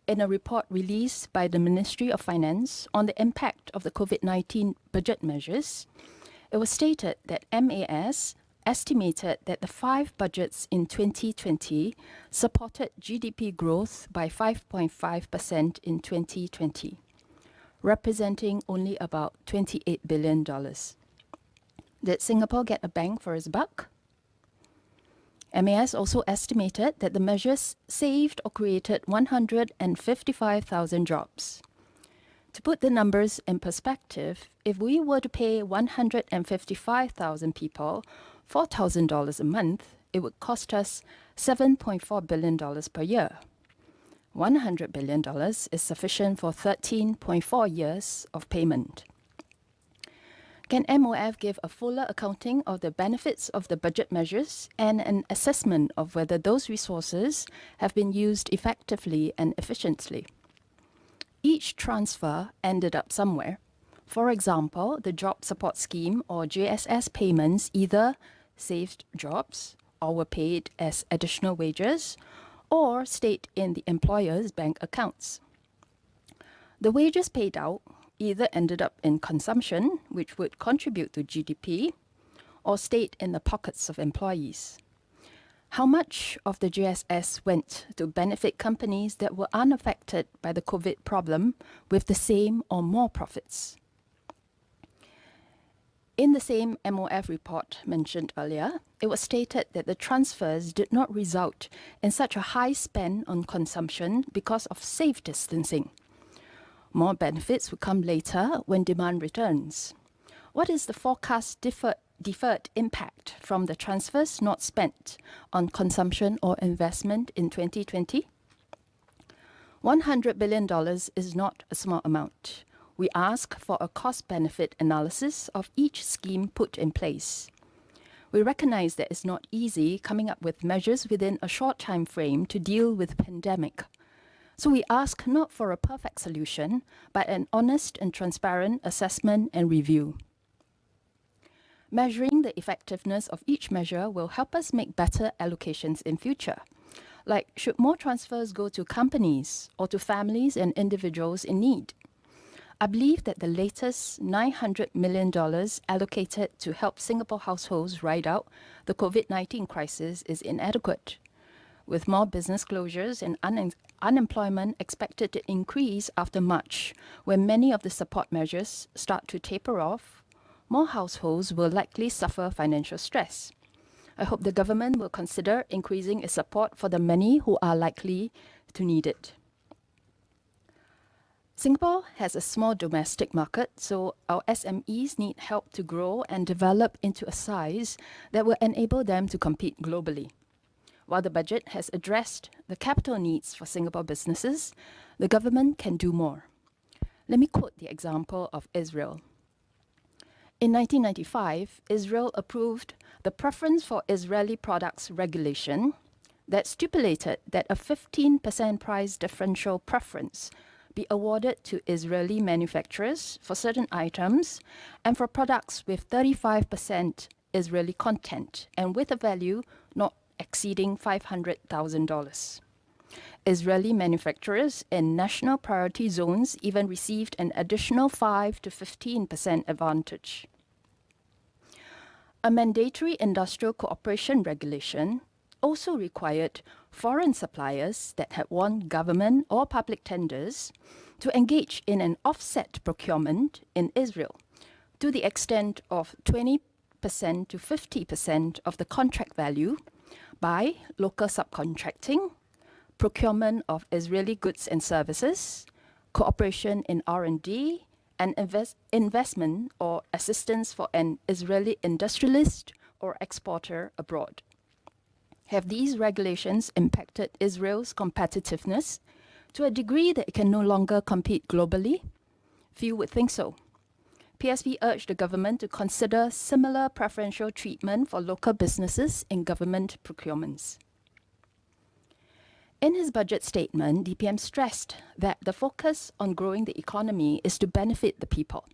In a report released by the Ministry of Finance on the impact of the COVID-19 budget measures, it was stated that MAS estimated that the 5 budgets in 2020 supported GDP growth by 5.5% in 2020, representing only about $28 billion. Did Singapore get a bang for its buck? MAS also estimated that the measures saved or created 155,000 jobs. To put the numbers in perspective, if we were to pay 155,000 people $4,000 a month, it would cost us $7.4 billion per year. $100 billion is sufficient for 13.4 years of payment. Can MOF give a fuller accounting of the benefits of the budget measures and an assessment of whether those resources have been used effectively and efficiently? Each transfer ended up somewhere. For example, the Job Support Scheme or JSS payments either saved jobs or were paid as additional wages or stayed in the employer's bank accounts. The wages paid out either ended up in consumption, which would contribute to GDP, or stayed in the pockets of employees. How much of the JSS went to benefit companies that were unaffected by the COVID problem with the same or more profits? In the same MOF report mentioned earlier, it was stated that the transfers did not result in such a high spend on consumption because of safe distancing. More benefits will come later when demand returns. What is the forecast deferred impact from the transfers not spent on consumption or investment in 2020? $100 billion is not a small amount. We ask for a cost-benefit analysis of each scheme put in place. We recognize that it's not easy coming up with measures within a short time frame to deal with the pandemic. So we ask not for a perfect solution, but an honest and transparent assessment and review. Measuring the effectiveness of each measure will help us make better allocations in future. Like, should more transfers go to companies or to families and individuals in need? I believe that the latest $900 million allocated to help Singapore households ride out the COVID-19 crisis is inadequate. With more business closures and unemployment expected to increase after March, when many of the support measures start to taper off, more households will likely suffer financial stress. I hope the government will consider increasing its support for the many who are likely to need it. Singapore has a small domestic market, so our SMEs need help to grow and develop into a size that will enable them to compete globally. While the budget has addressed the capital needs for Singapore businesses, the government can do more. Let me quote the example of Israel. In 1995, Israel approved the Preference for Israeli Products regulation that stipulated that a 15% price differential preference be awarded to Israeli manufacturers for certain items and for products with 35% Israeli content and with a value not exceeding $500,000. Israeli manufacturers in national priority zones even received an additional 5 to 15% advantage. A mandatory industrial cooperation regulation also required foreign suppliers that had won government or public tenders to engage in an offset procurement in Israel to the extent of 20% to 50% of the contract value by local subcontracting, procurement of Israeli goods and services, cooperation in R&D, and investment or assistance for an Israeli industrialist or exporter abroad. Have these regulations impacted Israel's competitiveness to a degree that it can no longer compete globally? Few would think so. PSP urged the government to consider similar preferential treatment for local businesses in government procurements. In his budget statement, DPM stressed that the focus on growing the economy is to benefit the people.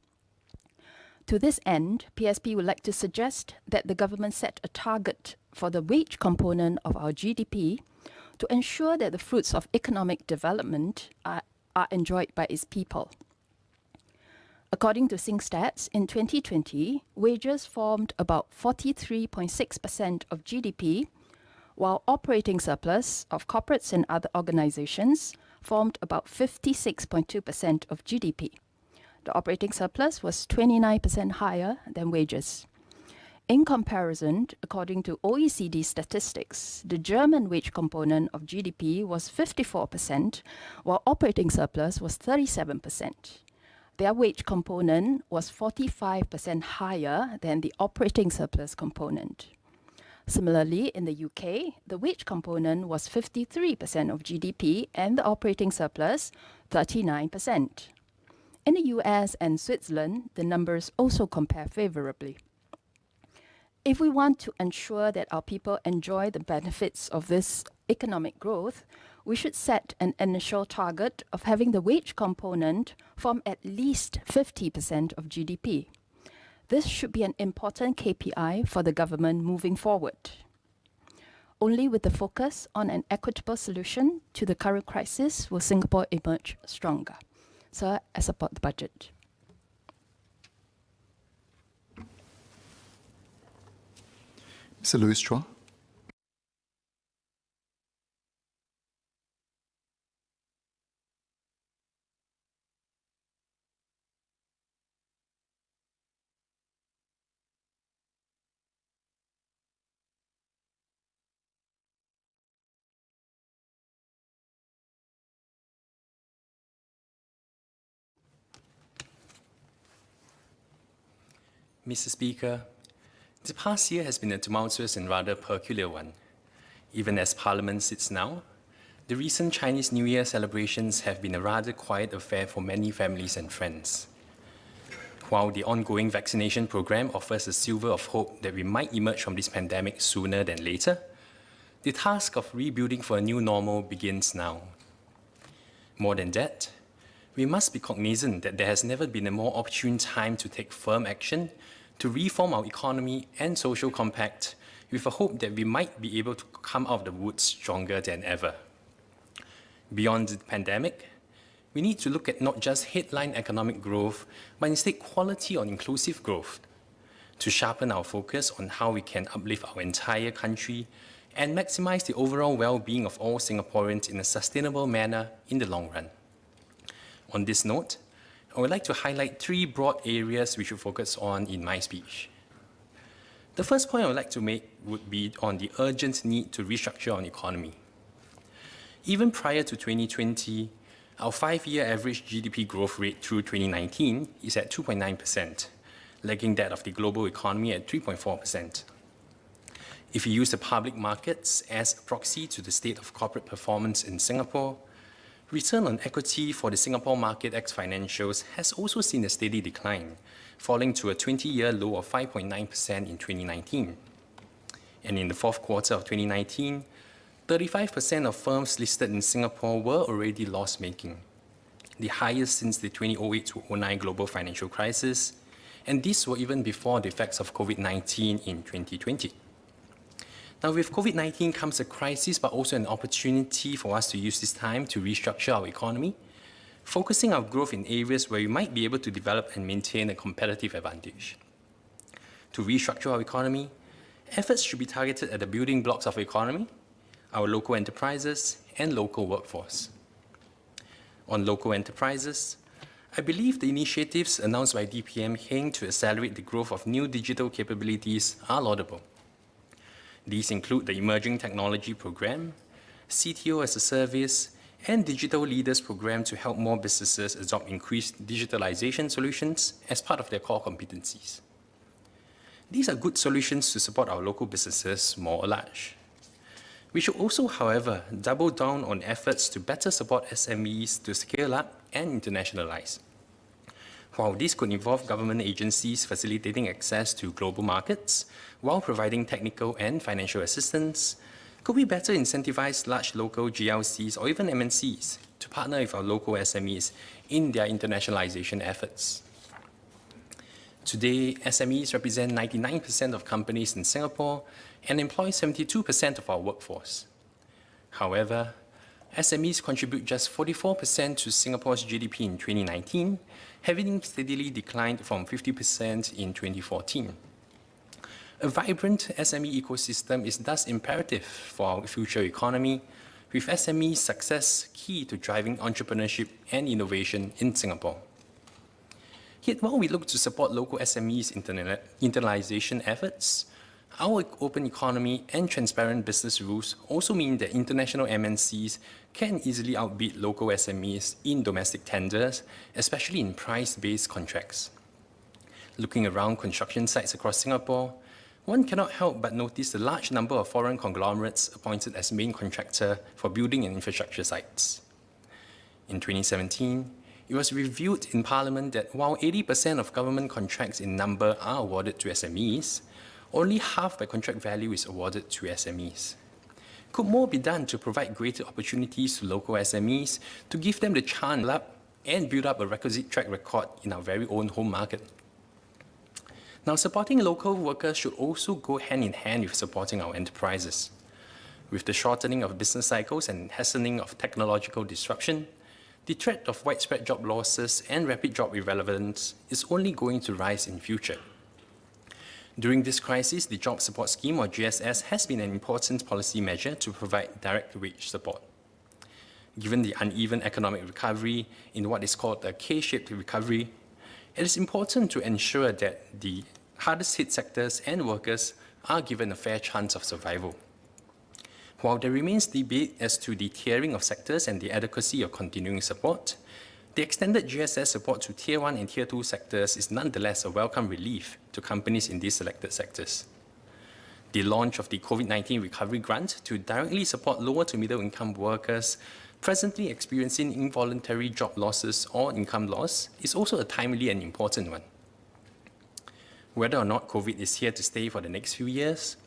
To this end, PSP would like to suggest that the government set a target for the wage component of our GDP to ensure that the fruits of economic development are enjoyed by its people. According to SingStats, in 2020, wages formed about 43.6% of GDP, while operating surplus of corporates and other organizations formed about 56.2% of GDP. The operating surplus was 29% higher than wages. In comparison, according to OECD statistics, the German wage component of GDP was 54%, while operating surplus was 37%. Their wage component was 45% higher than the operating surplus component. Similarly, in the UK, the wage component was 53% of GDP and the operating surplus 39%. In the US and Switzerland, the numbers also compare favorably. If we want to ensure that our people enjoy the benefits of this economic growth, we should set an initial target of having the wage component form at least 50% of GDP. This should be an important KPI for the government moving forward. Only with the focus on an equitable solution to the current crisis will Singapore emerge stronger. So I support the budget. Mr. Louis Chua. Mr. Speaker, the past year has been a tumultuous and rather peculiar one. Even as Parliament sits now, the recent Chinese New Year celebrations have been a rather quiet affair for many families and friends. While the ongoing vaccination program offers a silver of hope that we might emerge from this pandemic sooner than later, the task of rebuilding for a new normal begins now. More than that, we must be cognizant that there has never been a more opportune time to take firm action to reform our economy and social compact with a hope that we might be able to come out of the woods stronger than ever. Beyond the pandemic, we need to look at not just headline economic growth, but instead quality or inclusive growth, to sharpen our focus on how we can uplift our entire country and maximize the overall well-being of all Singaporeans in a sustainable manner in the long run. On this note, I would like to highlight three broad areas we should focus on in my speech. The first point I would like to make would be on the urgent need to restructure our economy. Even prior to 2020, our 5-year average GDP growth rate through 2019 is at 2.9%, lagging that of the global economy at 3.4%. If you use the public markets as a proxy to the state of corporate performance in Singapore, return on equity for the Singapore market ex financials has also seen a steady decline, falling to a 20-year low of 5.9% in 2019. And in the fourth quarter of 2019, 35% of firms listed in Singapore were already loss-making, the highest since the 2008-09 global financial crisis, and these were even before the effects of COVID-19 in 2020. Now, with COVID-19 comes a crisis, but also an opportunity for us to use this time to restructure our economy, focusing our growth in areas where we might be able to develop and maintain a competitive advantage. To restructure our economy, efforts should be targeted at the building blocks of the economy, our local enterprises, and local workforce. On local enterprises, I believe the initiatives announced by DPM Heng to accelerate the growth of new digital capabilities are laudable. These include the Emerging Technology Program, CTO as a Service, and Digital Leaders Program to help more businesses adopt increased digitalization solutions as part of their core competencies. These are good solutions to support our local businesses more at large. We should also, however, double down on efforts to better support SMEs to scale up and internationalize. While this could involve government agencies facilitating access to global markets while providing technical and financial assistance, could we better incentivize large local GLCs or even MNCs to partner with our local SMEs in their internationalization efforts? Today, SMEs represent 99% of companies in Singapore and employ 72% of our workforce. However, SMEs contribute just 44% to Singapore's GDP in 2019, having steadily declined from 50% in 2014. A vibrant SME ecosystem is thus imperative for our future economy, with SME success key to driving entrepreneurship and innovation in Singapore. Yet while we look to support local SMEs' internationalization efforts, our open economy and transparent business rules also mean that international MNCs can easily outbid local SMEs in domestic tenders, especially in price-based contracts. Looking around construction sites across Singapore, one cannot help but notice the large number of foreign conglomerates appointed as main contractor for building and infrastructure sites. In 2017, it was reviewed in Parliament that while 80% of government contracts in number are awarded to SMEs, only half by contract value is awarded to SMEs. Could more be done to provide greater opportunities to local SMEs to give them the chance to up and build up a requisite track record in our very own home market? Now, supporting local workers should also go hand in hand with supporting our enterprises. With the shortening of business cycles and hastening of technological disruption, the threat of widespread job losses and rapid job irrelevance is only going to rise in future. During this crisis, the Job Support Scheme, or GSS, has been an important policy measure to provide direct wage support. Given the uneven economic recovery in what is called a K-shaped recovery, it is important to ensure that the hardest hit sectors and workers are given a fair chance of survival. While there remains debate as to the tiering of sectors and the adequacy of continuing support, the extended GSS support to Tier 1 and Tier 2 sectors is nonetheless a welcome relief to companies in these selected sectors. The launch of the COVID-19 Recovery Grant to directly support lower to middle income workers presently experiencing involuntary job losses or income loss is also a timely and important one. Whether or not COVID is here to stay for the next few years,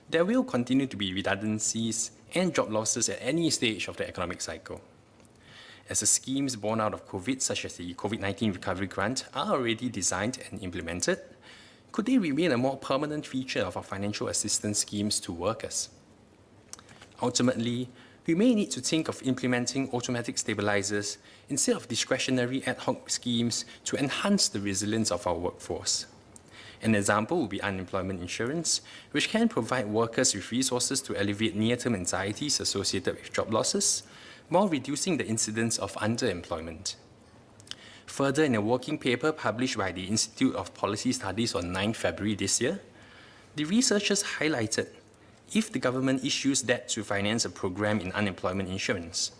there will continue to be redundancies and job losses at any stage of the economic cycle. As the schemes born out of COVID, such as the COVID-19 Recovery Grant, are already designed and implemented, could they remain a more permanent feature of our financial assistance schemes to workers? Ultimately, we may need to think of implementing automatic stabilizers instead of discretionary ad hoc schemes to enhance the resilience of our workforce. An example would be unemployment insurance, which can provide workers with resources to alleviate near-term anxieties associated with job losses, while reducing the incidence of underemployment. Further, in a working paper published by the Institute of Policy Studies on 9 February this year, The researchers highlighted if the government issues debt to finance a program in unemployment insurance,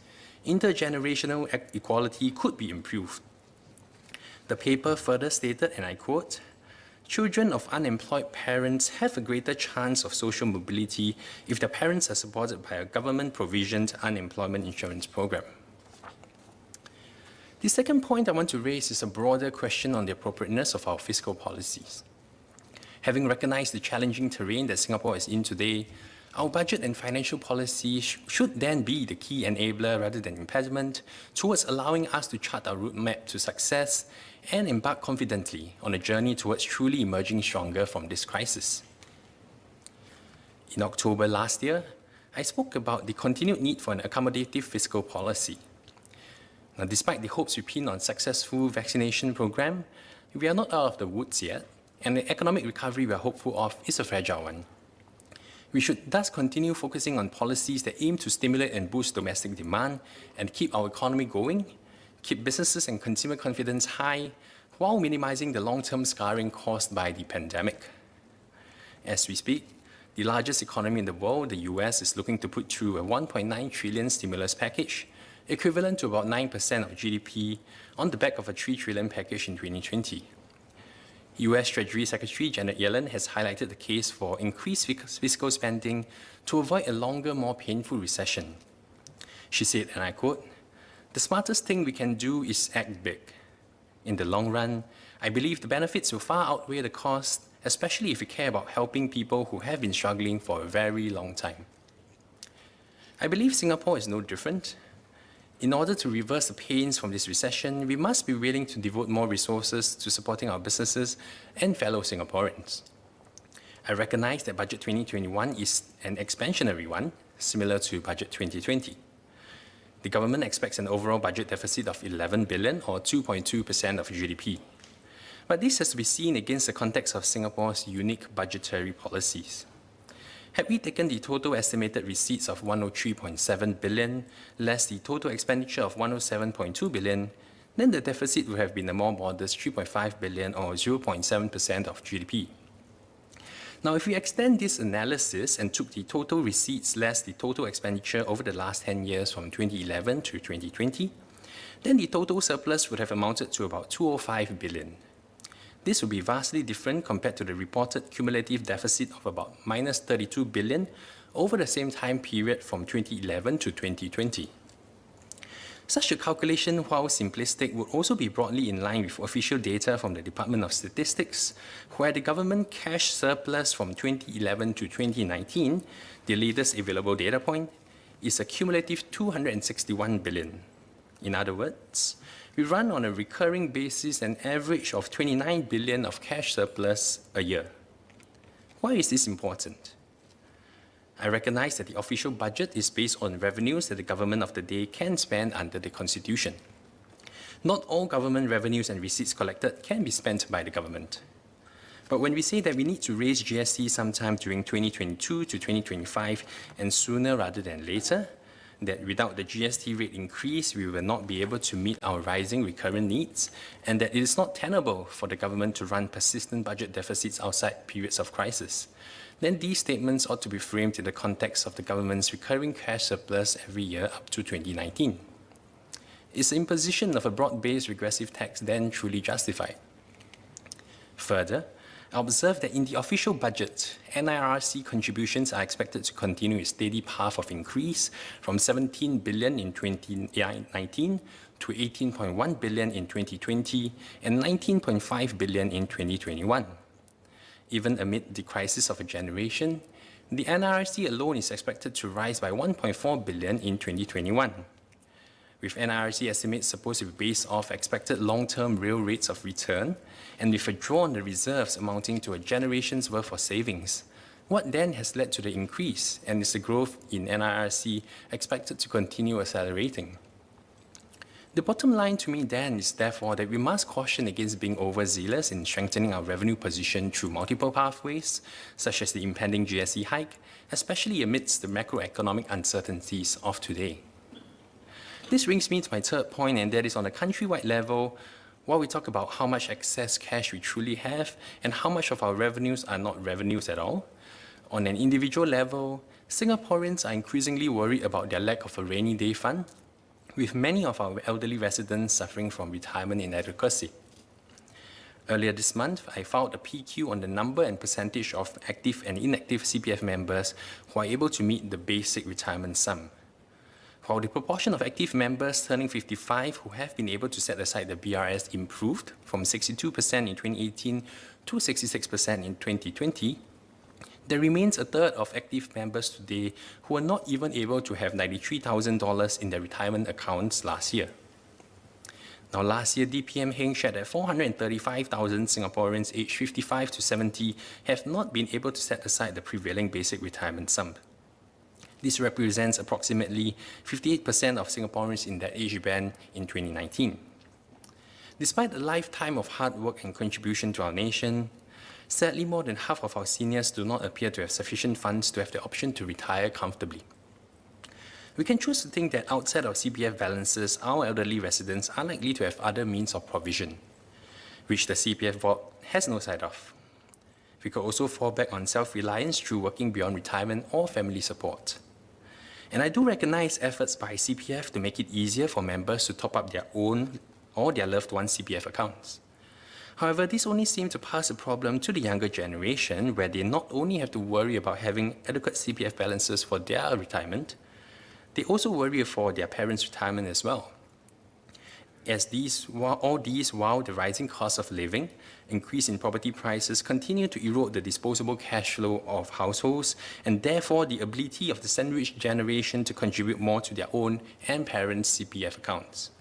intergenerational equality could be improved. The paper further stated, and I quote, "Children of unemployed parents have a greater chance of social mobility if their parents are supported by a government-provisioned unemployment insurance program." The second point I want to raise is a broader question on the appropriateness of our fiscal policies. Having recognized the challenging terrain that Singapore is in today, our budget and financial policy should then be the key enabler rather than impediment towards allowing us to chart our roadmap to success and embark confidently on a journey towards truly emerging stronger from this crisis. In October last year, I spoke about the continued need for an accommodative fiscal policy. Now, despite the hopes we pin on successful vaccination program, we are not out of the woods yet, and the economic recovery we are hopeful of is a fragile one. We should thus continue focusing on policies that aim to stimulate and boost domestic demand and keep our economy going, keep businesses and consumer confidence high, while minimizing the long-term scarring caused by the pandemic. As we speak, the largest economy in the world, the US, is looking to put through a $1.9 trillion stimulus package, equivalent to about 9% of GDP, on the back of a $3 trillion package in 2020. US Treasury Secretary Janet Yellen has highlighted the case for increased fiscal spending to avoid a longer, more painful recession. She said, and I quote, "The smartest thing we can do is act big. In the long run, I believe the benefits will far outweigh the cost, especially if we care about helping people who have been struggling for a very long time." I believe Singapore is no different. In order to reverse the pains from this recession, we must be willing to devote more resources to supporting our businesses and fellow Singaporeans. I recognize that Budget 2021 is an expansionary one, similar to Budget 2020. The government expects an overall budget deficit of 11 billion, or 2.2% of GDP. But this has to be seen against the context of Singapore's unique budgetary policies. Had we taken the total estimated receipts of 103.7 billion, less the total expenditure of 107.2 billion, then the deficit would have been a more modest 3.5 billion, or 0.7% of GDP. Now, if we extend this analysis and took the total receipts less the total expenditure over the last 10 years from 2011 to 2020, then the total surplus would have amounted to about 205 billion. This would be vastly different compared to the reported cumulative deficit of about minus 32 billion over the same time period from 2011 to 2020. Such a calculation, while simplistic, would also be broadly in line with official data from the Department of Statistics, where the government cash surplus from 2011 to 2019, the latest available data point, is a cumulative 261 billion. In other words, we run on a recurring basis an average of 29 billion of cash surplus a year. Why is this important? I recognize that the official budget is based on revenues that the government of the day can spend under the Constitution. Not all government revenues and receipts collected can be spent by the government. But when we say that we need to raise GST sometime during 2022 to 2025 and sooner rather than later, that without the GST rate increase, we will not be able to meet our rising recurrent needs, and that it is not tenable for the government to run persistent budget deficits outside periods of crisis, then these statements ought to be framed in the context of the government's recurring cash surplus every year up to 2019. Is the imposition of a broad-based regressive tax then truly justified? Further, I observe that in the official budget, NIRC contributions are expected to continue its steady path of increase from 17 billion in 2019 to 18.1 billion in 2020 and 19.5 billion in 2021. Even amid the crisis of a generation, the NIRC alone is expected to rise by 1.4 billion in 2021. With NIRC estimates supposed to be based off expected long-term real rates of return, and with a draw on the reserves amounting to a generation's worth of savings, what then has led to the increase, and is the growth in NIRC expected to continue accelerating? The bottom line to me then is therefore that we must caution against being overzealous in strengthening our revenue position through multiple pathways, such as the impending GST hike, especially amidst the macroeconomic uncertainties of today. This brings me to my third point, and that is on a countrywide level, while we talk about how much excess cash we truly have and how much of our revenues are not revenues at all, on an individual level, Singaporeans are increasingly worried about their lack of a rainy day fund, with many of our elderly residents suffering from retirement inadequacy. Earlier this month, I filed a PQ on the number and percentage of active and inactive CPF members who are able to meet the basic retirement sum. While the proportion of active members turning 55 who have been able to set aside the BRS improved from 62% in 2018 to 66% in 2020, there remains a third of active members today who are not even able to have $93,000 in their retirement accounts last year. Now, last year, DPM Heng shared that 435,000 Singaporeans aged 55 to 70 have not been able to set aside the prevailing basic retirement sum. This represents approximately 58% of Singaporeans in that age band in 2019. Despite a lifetime of hard work and contribution to our nation, sadly, more than half of our seniors do not appear to have sufficient funds to have the option to retire comfortably. We can choose to think that outside of CPF balances, our elderly residents are likely to have other means of provision, which the CPF vault has no sight of. We could also fall back on self-reliance through working beyond retirement or family support. And I do recognize efforts by CPF to make it easier for members to top up their own or their loved one's CPF accounts. However, this only seems to pass the problem to the younger generation, where they not only have to worry about having adequate CPF balances for their retirement, they also worry for their parents' retirement as well. All these while the rising cost of living, increase in property prices continue to erode the disposable cash flow of households and therefore the ability of the sandwich generation to contribute more to their own and parents' CPF accounts.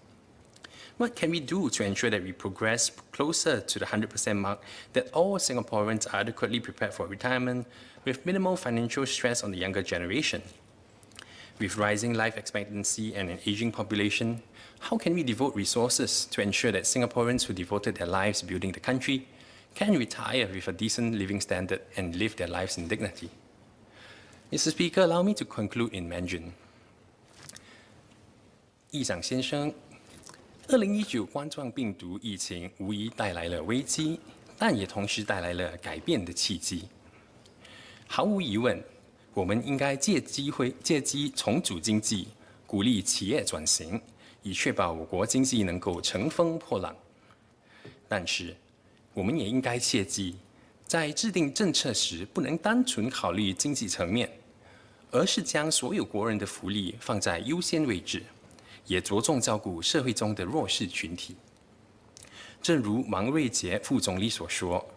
What can we do to ensure that we progress closer to the 100% mark, that all Singaporeans are adequately prepared for retirement with minimal financial stress on the younger generation? With rising life expectancy and an aging population, how can we devote resources to ensure that Singaporeans who devoted their lives building the country can retire with a decent living standard and live their lives in dignity? Mr. Speaker, allow me to conclude in Mandarin. 议长先生，2019冠状病毒疫情无疑带来了危机，但也同时带来了改变的契机。毫无疑问，我们应该借机重组经济，鼓励企业转型，以确保我国经济能够乘风破浪。但是，我们也应该切记，在制定政策时，不能单纯考虑经济层面，而是将所有国人的福利放在优先位置，也着重照顾社会中的弱势群体。正如王瑞杰副总理所说，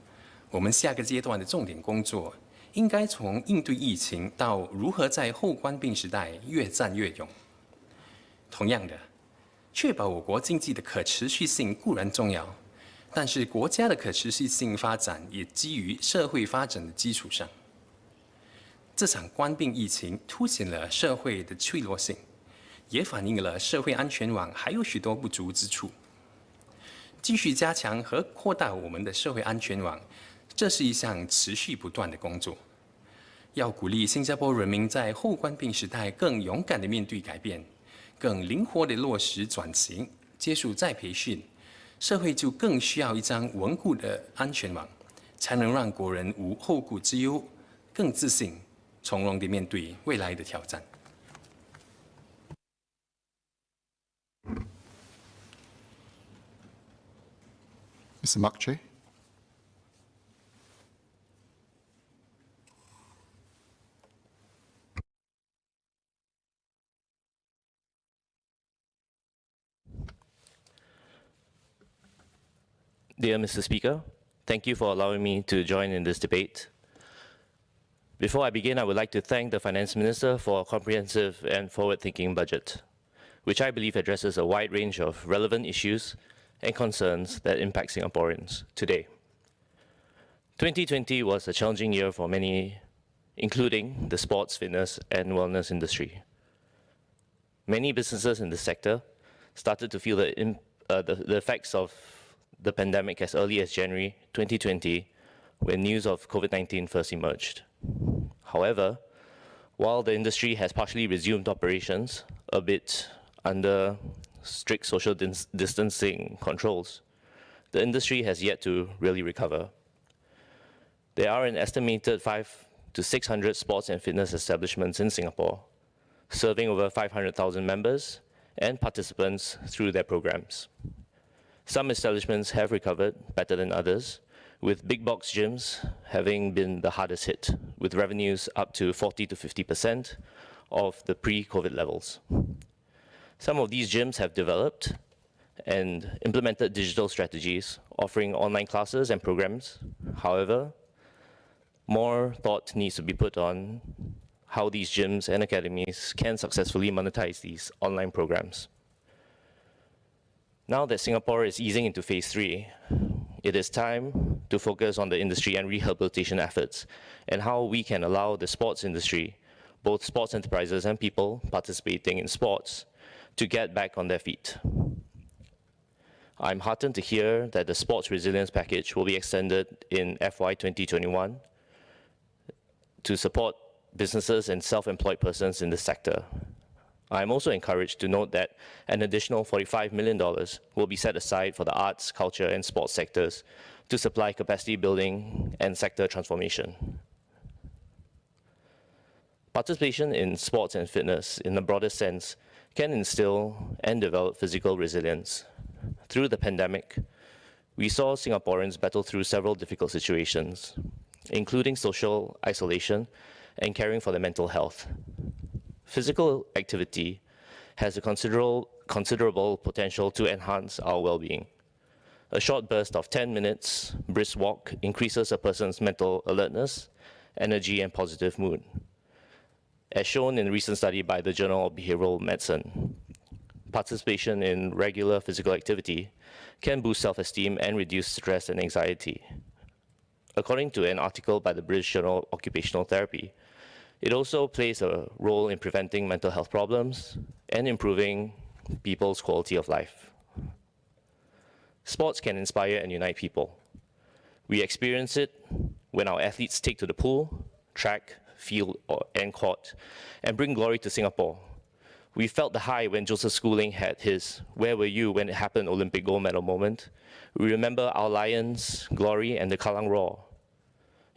我们下个阶段的重点工作，应该从应对疫情到如何在后冠病时代越战越勇。同样的，确保我国经济的可持续性固然重要，但是国家的可持续性发展也基于社会发展的基础上。这场冠病疫情凸显了社会的脆弱性，也反映了社会安全网还有许多不足之处。继续加强和扩大我们的社会安全网，这是一项持续不断的工作。要鼓励新加坡人民在后冠病时代更勇敢地面对改变，更灵活地落实转型，接受再培训，社会就更需要一张稳固的安全网，才能让国人无后顾之忧，更自信、从容地面对未来的挑战。Mr. Mark Che. Dear Mr. Speaker, thank you for allowing me to join in this debate. Before I begin, I would like to thank the Finance Minister for a comprehensive and forward-thinking budget, which I believe addresses a wide range of relevant issues and concerns that impact Singaporeans today. 2020 was a challenging year for many, including the sports, fitness, and wellness industry. Many businesses in this sector started to feel the effects of the pandemic as early as January 2020, when news of COVID-19 first emerged. However, while the industry has partially resumed operations, a bit under strict social distancing controls, the industry has yet to really recover. There are an estimated 500 to 600 sports and fitness establishments in Singapore, serving over 500,000 members and participants through their programs. Some establishments have recovered better than others, with big box gyms having been the hardest hit, with revenues up to 40 to 50% of the pre-COVID levels. Some of these gyms have developed and implemented digital strategies, offering online classes and programs. However, more thought needs to be put on how these gyms and academies can successfully monetize these online programs. Now that Singapore is easing into phase 3, it is time to focus on the industry and rehabilitation efforts and how we can allow the sports industry, both sports enterprises and people participating in sports, to get back on their feet. I'm heartened to hear that the Sports Resilience Package will be extended in FY 2021 to support businesses and self-employed persons in this sector. I'm also encouraged to note that an additional $45 million will be set aside for the arts, culture, and sports sectors to supply capacity building and sector transformation. Participation in sports and fitness, in the broader sense, can instill and develop physical resilience. Through the pandemic, we saw Singaporeans battle through several difficult situations, including social isolation and caring for their mental health. Physical activity has a considerable potential to enhance our well-being. A short burst of 10 minutes brisk walk increases a person's mental alertness, energy, and positive mood. As shown in a recent study by the Journal of Behavioral Medicine, participation in regular physical activity can boost self-esteem and reduce stress and anxiety. According to an article by the British Journal of Occupational Therapy, it also plays a role in preventing mental health problems and improving people's quality of life. Sports can inspire and unite people. We experience it when our athletes take to the pool, track, field, and court, and bring glory to Singapore. We felt the high when Joseph Schooling had his "Where were you when it happened" Olympic gold medal moment. We remember our Lions' glory and the Kallang Roar.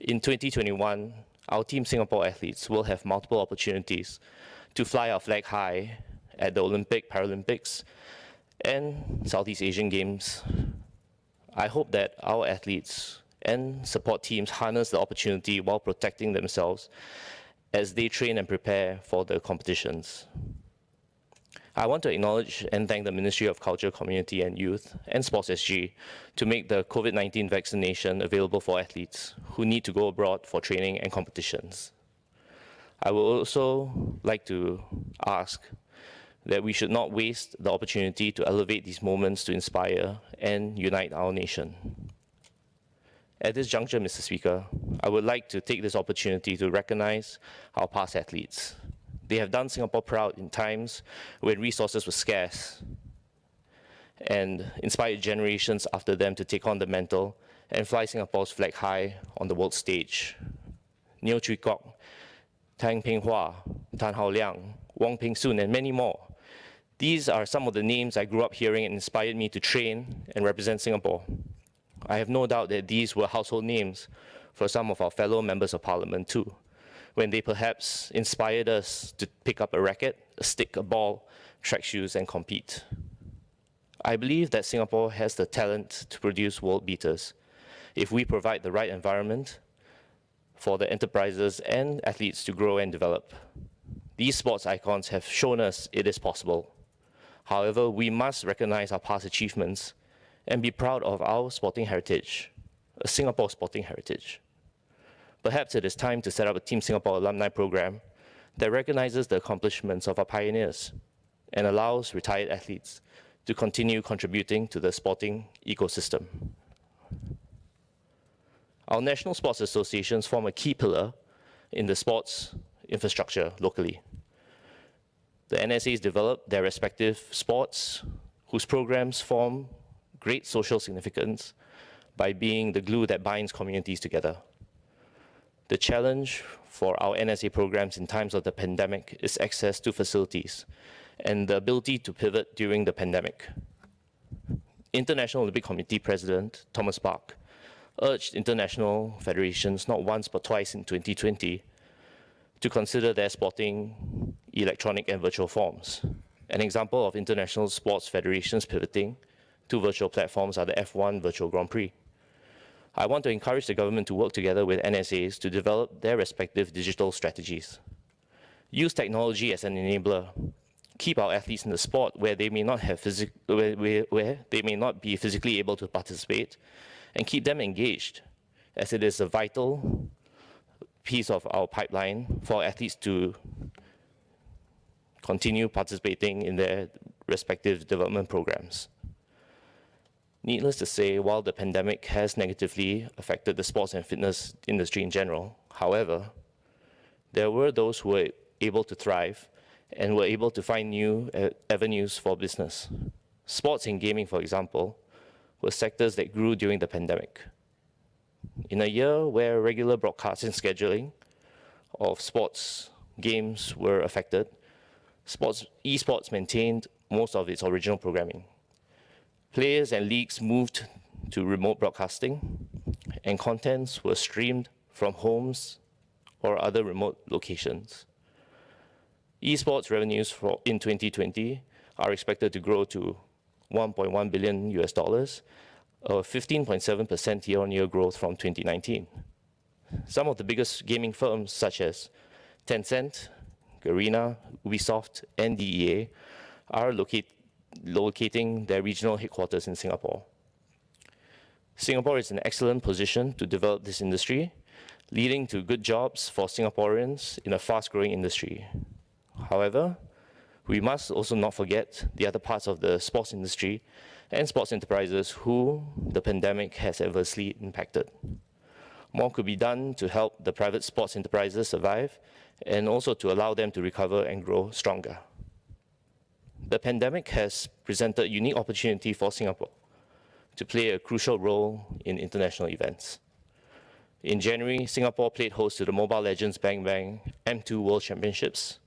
In 2021, our Team Singapore athletes will have multiple opportunities to fly our flag high at the Olympic, Paralympics, and Southeast Asian Games. I hope that our athletes and support teams harness the opportunity while protecting themselves as they train and prepare for the competitions. I want to acknowledge and thank the Ministry of Culture, Community and Youth and Sports SG to make the COVID-19 vaccination available for athletes who need to go abroad for training and competitions. I would also like to ask that we should not waste the opportunity to elevate these moments to inspire and unite our nation. At this juncture, Mr. Speaker, I would like to take this opportunity to recognize our past athletes. They have done Singapore proud in times when resources were scarce and inspired generations after them to take on the mantle and fly Singapore's flag high on the world stage. Neo Chui Kok, Tang Ping Hua, Tan Hao Liang, Wong Peng Soon, and many more. These are some of the names I grew up hearing and inspired me to train and represent Singapore. I have no doubt that these were household names for some of our fellow members of parliament too, when they perhaps inspired us to pick up a racket, a stick, a ball, track shoes, and compete. I believe that Singapore has the talent to produce world beaters if we provide the right environment for the enterprises and athletes to grow and develop. These sports icons have shown us it is possible. However, we must recognize our past achievements and be proud of our sporting heritage, a Singapore sporting heritage. Perhaps it is time to set up a Team Singapore alumni program that recognizes the accomplishments of our pioneers and allows retired athletes to continue contributing to the sporting ecosystem. Our national sports associations form a key pillar in the sports infrastructure locally. The NSAs develop their respective sports, whose programs form great social significance by being the glue that binds communities together. The challenge for our NSA programs in times of the pandemic is access to facilities and the ability to pivot during the pandemic. International Olympic Committee President Thomas Bach urged international federations not once but twice in 2020 to consider their sporting electronic and virtual forms. An example of international sports federations pivoting to virtual platforms are the F1 Virtual Grand Prix. I want to encourage the government to work together with NSAs to develop their respective digital strategies. Use technology as an enabler. Keep our athletes in the sport where they may not have where they may not be physically able to participate, and keep them engaged, as it is a vital piece of our pipeline for athletes to continue participating in their respective development programs. Needless to say, while the pandemic has negatively affected the sports and fitness industry in general, however, there were those who were able to thrive and were able to find new avenues for business. Sports and gaming, for example, were sectors that grew during the pandemic. In a year where regular broadcasting scheduling of sports games were affected, esports maintained most of its original programming. Players and leagues moved to remote broadcasting, and contents were streamed from homes or other remote locations. Esports revenues in 2020 are expected to grow to $1.1 billion, a 15.7% year-on-year growth from 2019. Some of the biggest gaming firms, such as Tencent, Garena, Ubisoft, and DEA, are locating their regional headquarters in Singapore. Singapore is in an excellent position to develop this industry, leading to good jobs for Singaporeans in a fast-growing industry. However, we must also not forget the other parts of the sports industry and sports enterprises who the pandemic has adversely impacted. More could be done to help the private sports enterprises survive and also to allow them to recover and grow stronger. The pandemic has presented a unique opportunity for Singapore to play a crucial role in international events. In January, Singapore played host to the Mobile Legends Bang Bang M2 World Championships.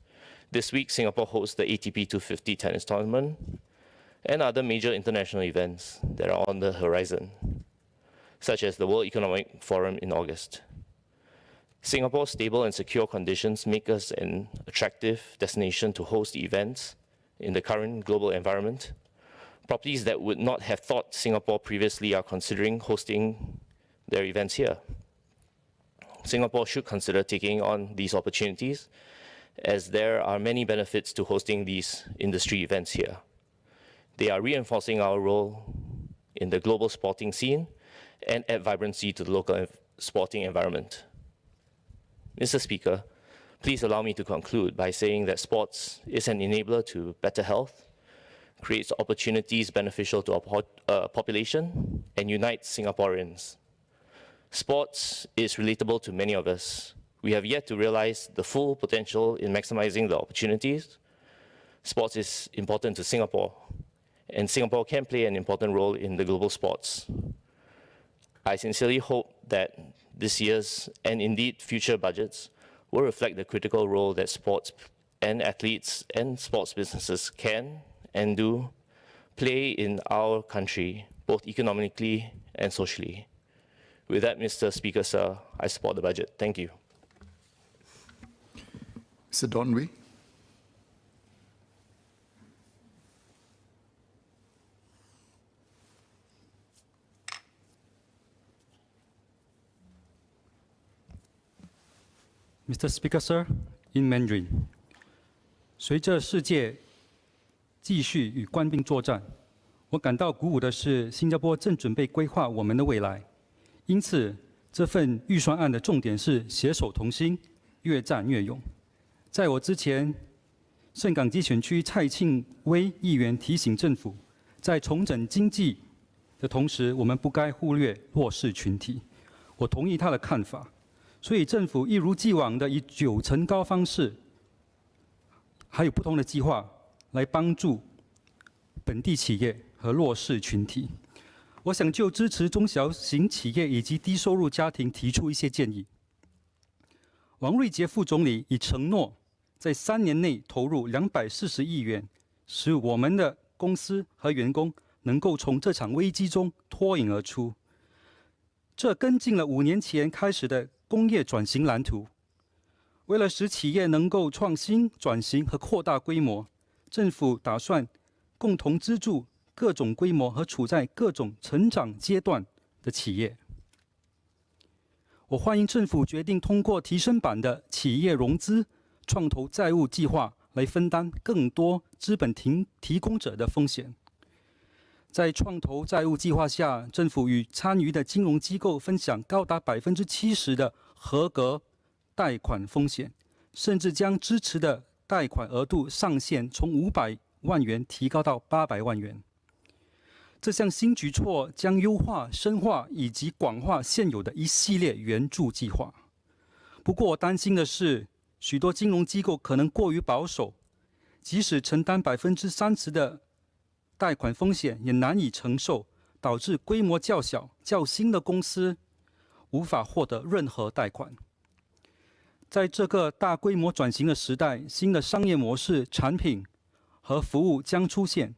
This week, Singapore hosts the ATP 250 tennis tournament and other major international events that are on the horizon, such as the World Economic Forum in August. Singapore's stable and secure conditions make us an attractive destination to host events in the current global environment. Properties that would not have thought Singapore previously are considering hosting their events here. Singapore should consider taking on these opportunities, as there are many benefits to hosting these industry events here. They are reinforcing our role in the global sporting scene and add vibrancy to the local sporting environment. Mr. Speaker, please allow me to conclude by saying that sports is an enabler to better health, creates opportunities beneficial to our population, and unites Singaporeans. Sports is relatable to many of us. We have yet to realize the full potential in maximizing the opportunities. Sports is important to Singapore, and Singapore can play an important role in the global sports. I sincerely hope that this year's and indeed future budgets will reflect the critical role that sports and athletes and sports businesses can and do play in our country, both economically and socially. With that, Mr. Speaker, sir, I support the budget. Thank you. Mr. Donwee. Mr. Speaker, sir, in Mandarin. 随着世界继续与冠病作战，我感到鼓舞的是，新加坡正准备规划我们的未来。因此，这份预算案的重点是携手同心，越战越勇。在我之前，盛港基选区蔡庆威议员提醒政府，在重整经济的同时，我们不该忽略弱势群体。我同意他的看法。 所以政府一如既往的以9层高方式，还有不同的计划来帮助本地企业和弱势群体。我想就支持中小型企业以及低收入家庭提出一些建议。王瑞杰副总理已承诺在3年内投入240亿元，使我们的公司和员工能够从这场危机中脱颖而出。这跟进了5年前开始的工业转型蓝图。为了使企业能够创新、转型和扩大规模，政府打算共同资助各种规模和处在各种成长阶段的企业。我欢迎政府决定通过提升版的企业融资创投债务计划来分担更多资本提供者的风险。在创投债务计划下，政府与参与的金融机构分享高达70%的合格贷款风险，甚至将支持的贷款额度上限从500万元提高到800万元。这项新举措将优化、深化以及广化现有的一系列援助计划。不过，我担心的是，许多金融机构可能过于保守，即使承担30%的贷款风险，也难以承受，导致规模较小、较新的公司无法获得任何贷款。在这个大规模转型的时代，新的商业模式、产品和服务将出现，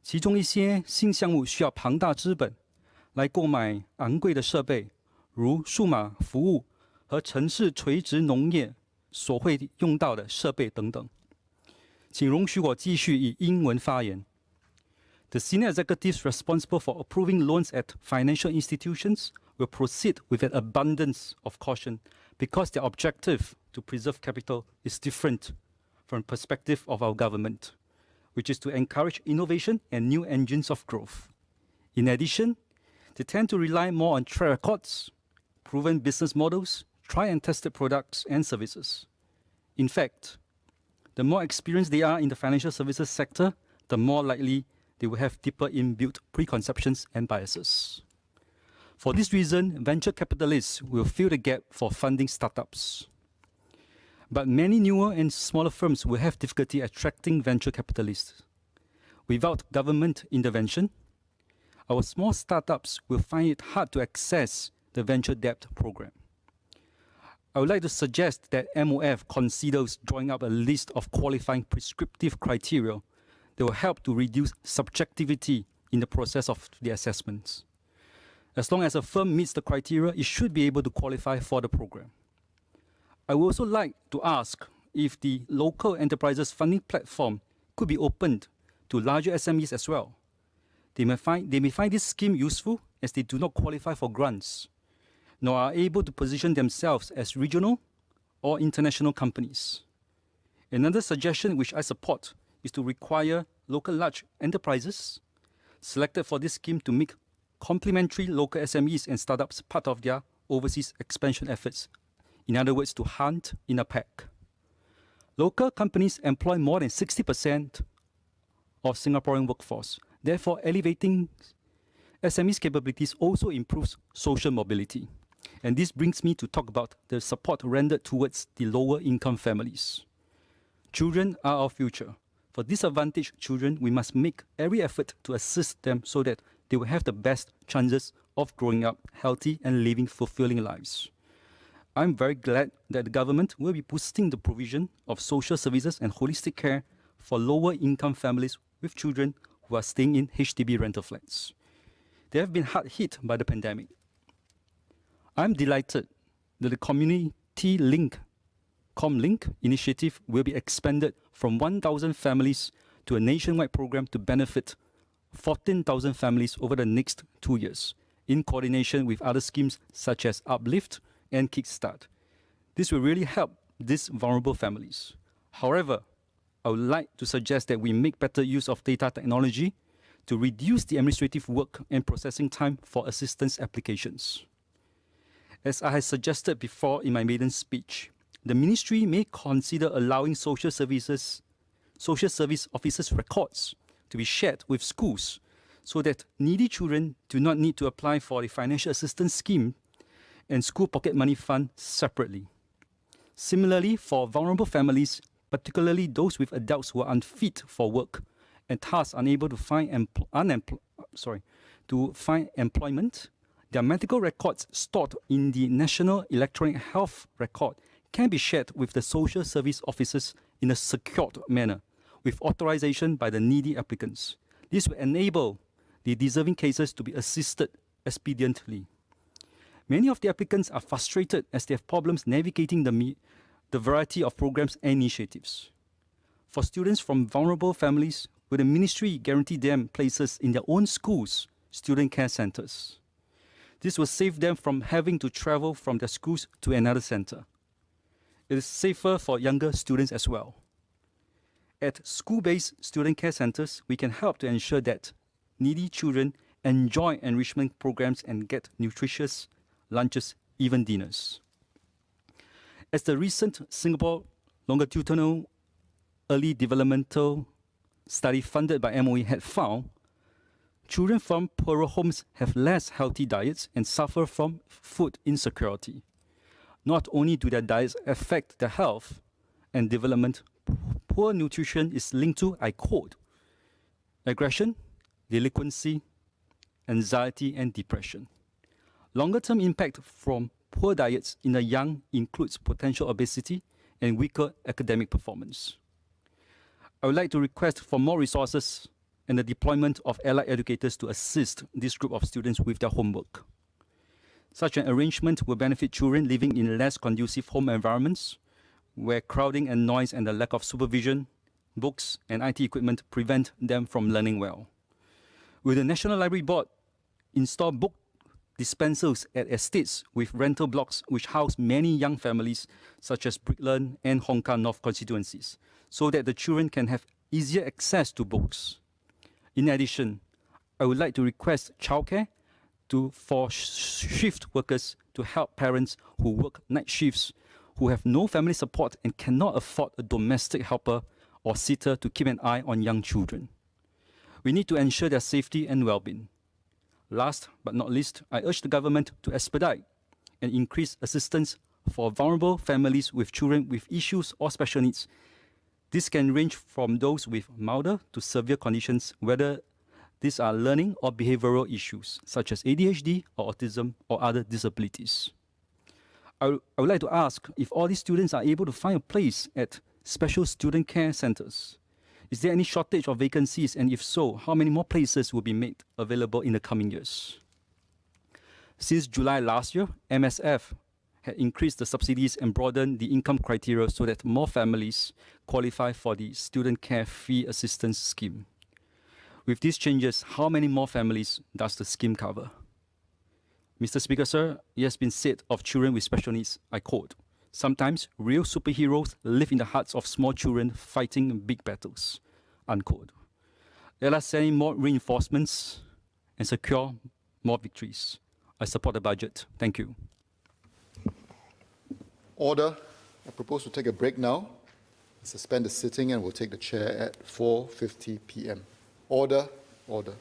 其中一些新项目需要庞大资本来购买昂贵的设备，如数码服务和城市垂直农业所会用到的设备等等。请容许我继续以英文发言。The senior executives responsible for approving loans at financial institutions will proceed with an abundance of caution because their objective to preserve capital is different from the perspective of our government, which is to encourage innovation and new engines of growth. In addition, they tend to rely more on track records, proven business models, tried and tested products and services. In fact, the more experienced they are in the financial services sector, the more likely they will have deeper inbuilt preconceptions and biases. For this reason, venture capitalists will fill the gap for funding startups. But many newer and smaller firms will have difficulty attracting venture capitalists. Without government intervention, our small startups will find it hard to access the venture debt program. I would like to suggest that MOF considers drawing up a list of qualifying prescriptive criteria that will help to reduce subjectivity in the process of the assessments. As long as a firm meets the criteria, it should be able to qualify for the program. I would also like to ask if the local enterprises funding platform could be opened to larger SMEs as well. They may find this scheme useful as they do not qualify for grants, nor are able to position themselves as regional or international companies. Another suggestion which I support is to require local large enterprises selected for this scheme to make complementary local SMEs and startups part of their overseas expansion efforts. In other words, to hunt in a pack. Local companies employ more than 60% of Singaporean workforce. Therefore, elevating SMEs' capabilities also improves social mobility. And this brings me to talk about the support rendered towards the lower income families. Children are our future. For disadvantaged children, we must make every effort to assist them so that they will have the best chances of growing up healthy and living fulfilling lives. I'm very glad that the government will be boosting the provision of social services and holistic care for lower income families with children who are staying in HDB rental flats. They have been hard hit by the pandemic. I'm delighted that the Community Link ComLink initiative will be expanded from 1,000 families to a nationwide program to benefit 14,000 families over the next 2 years, in coordination with other schemes such as Uplift and Kickstart. This will really help these vulnerable families. However, I would like to suggest that we make better use of data technology to reduce the administrative work and processing time for assistance applications. As I had suggested before in my maiden speech, the ministry may consider allowing social service officers' records to be shared with schools so that needy children do not need to apply for the financial assistance scheme and school pocket money fund separately. Similarly, for vulnerable families, particularly those with adults who are unfit for work and thus unable to find employment, their medical records stored in the National Electronic Health Record can be shared with the social service officers in a secured manner, with authorization by the needy applicants. This will enable the deserving cases to be assisted expediently. Many of the applicants are frustrated as they have problems navigating the variety of programs and initiatives. For students from vulnerable families, will the ministry guarantee them places in their own schools, student care centres? This will save them from having to travel from their schools to another centre. It is safer for younger students as well. At school-based student care centres, we can help to ensure that needy children enjoy enrichment programs and get nutritious lunches, even dinners. As the recent Singapore longitudinal early developmental study funded by MOE had found, children from poorer homes have less healthy diets and suffer from food insecurity. Not only do their diets affect their health and development, poor nutrition is linked to, I quote, aggression, delinquency, anxiety, and depression. Longer-term impact from poor diets in the young includes potential obesity and weaker academic performance. I would like to request for more resources and the deployment of allied educators to assist this group of students with their homework. Such an arrangement will benefit children living in less conducive home environments, where crowding and noise and the lack of supervision, books, and IT equipment prevent them from learning well. Will the National Library Board install book dispensers at estates with rental blocks which house many young families, such as Brickland and Hong Kong North constituencies, so that the children can have easier access to books? In addition, I would like to request childcare for shift workers to help parents who work night shifts, who have no family support and cannot afford a domestic helper or sitter to keep an eye on young children. We need to ensure their safety and well-being. Last but not least, I urge the government to expedite and increase assistance for vulnerable families with children with issues or special needs. This can range from those with milder to severe conditions, whether these are learning or behavioral issues, such as ADHD or autism or other disabilities. I would like to ask if all these students are able to find a place at special student care centres. Is there any shortage of vacancies, and if so, how many more places will be made available in the coming years? Since July last year, MSF had increased the subsidies and broadened the income criteria so that more families qualify for the Student Care Fee Assistance Scheme. With these changes, how many more families does the scheme cover? Mr. Speaker, sir, it has been said of children with special needs, I quote, "Sometimes real superheroes live in the hearts of small children fighting big battles," unquote. Let us send in more reinforcements and secure more victories. I support the budget. Thank you. Order. I propose to take a break now, suspend the sitting, and we'll take the chair at 4:50 p.m. Order. Order.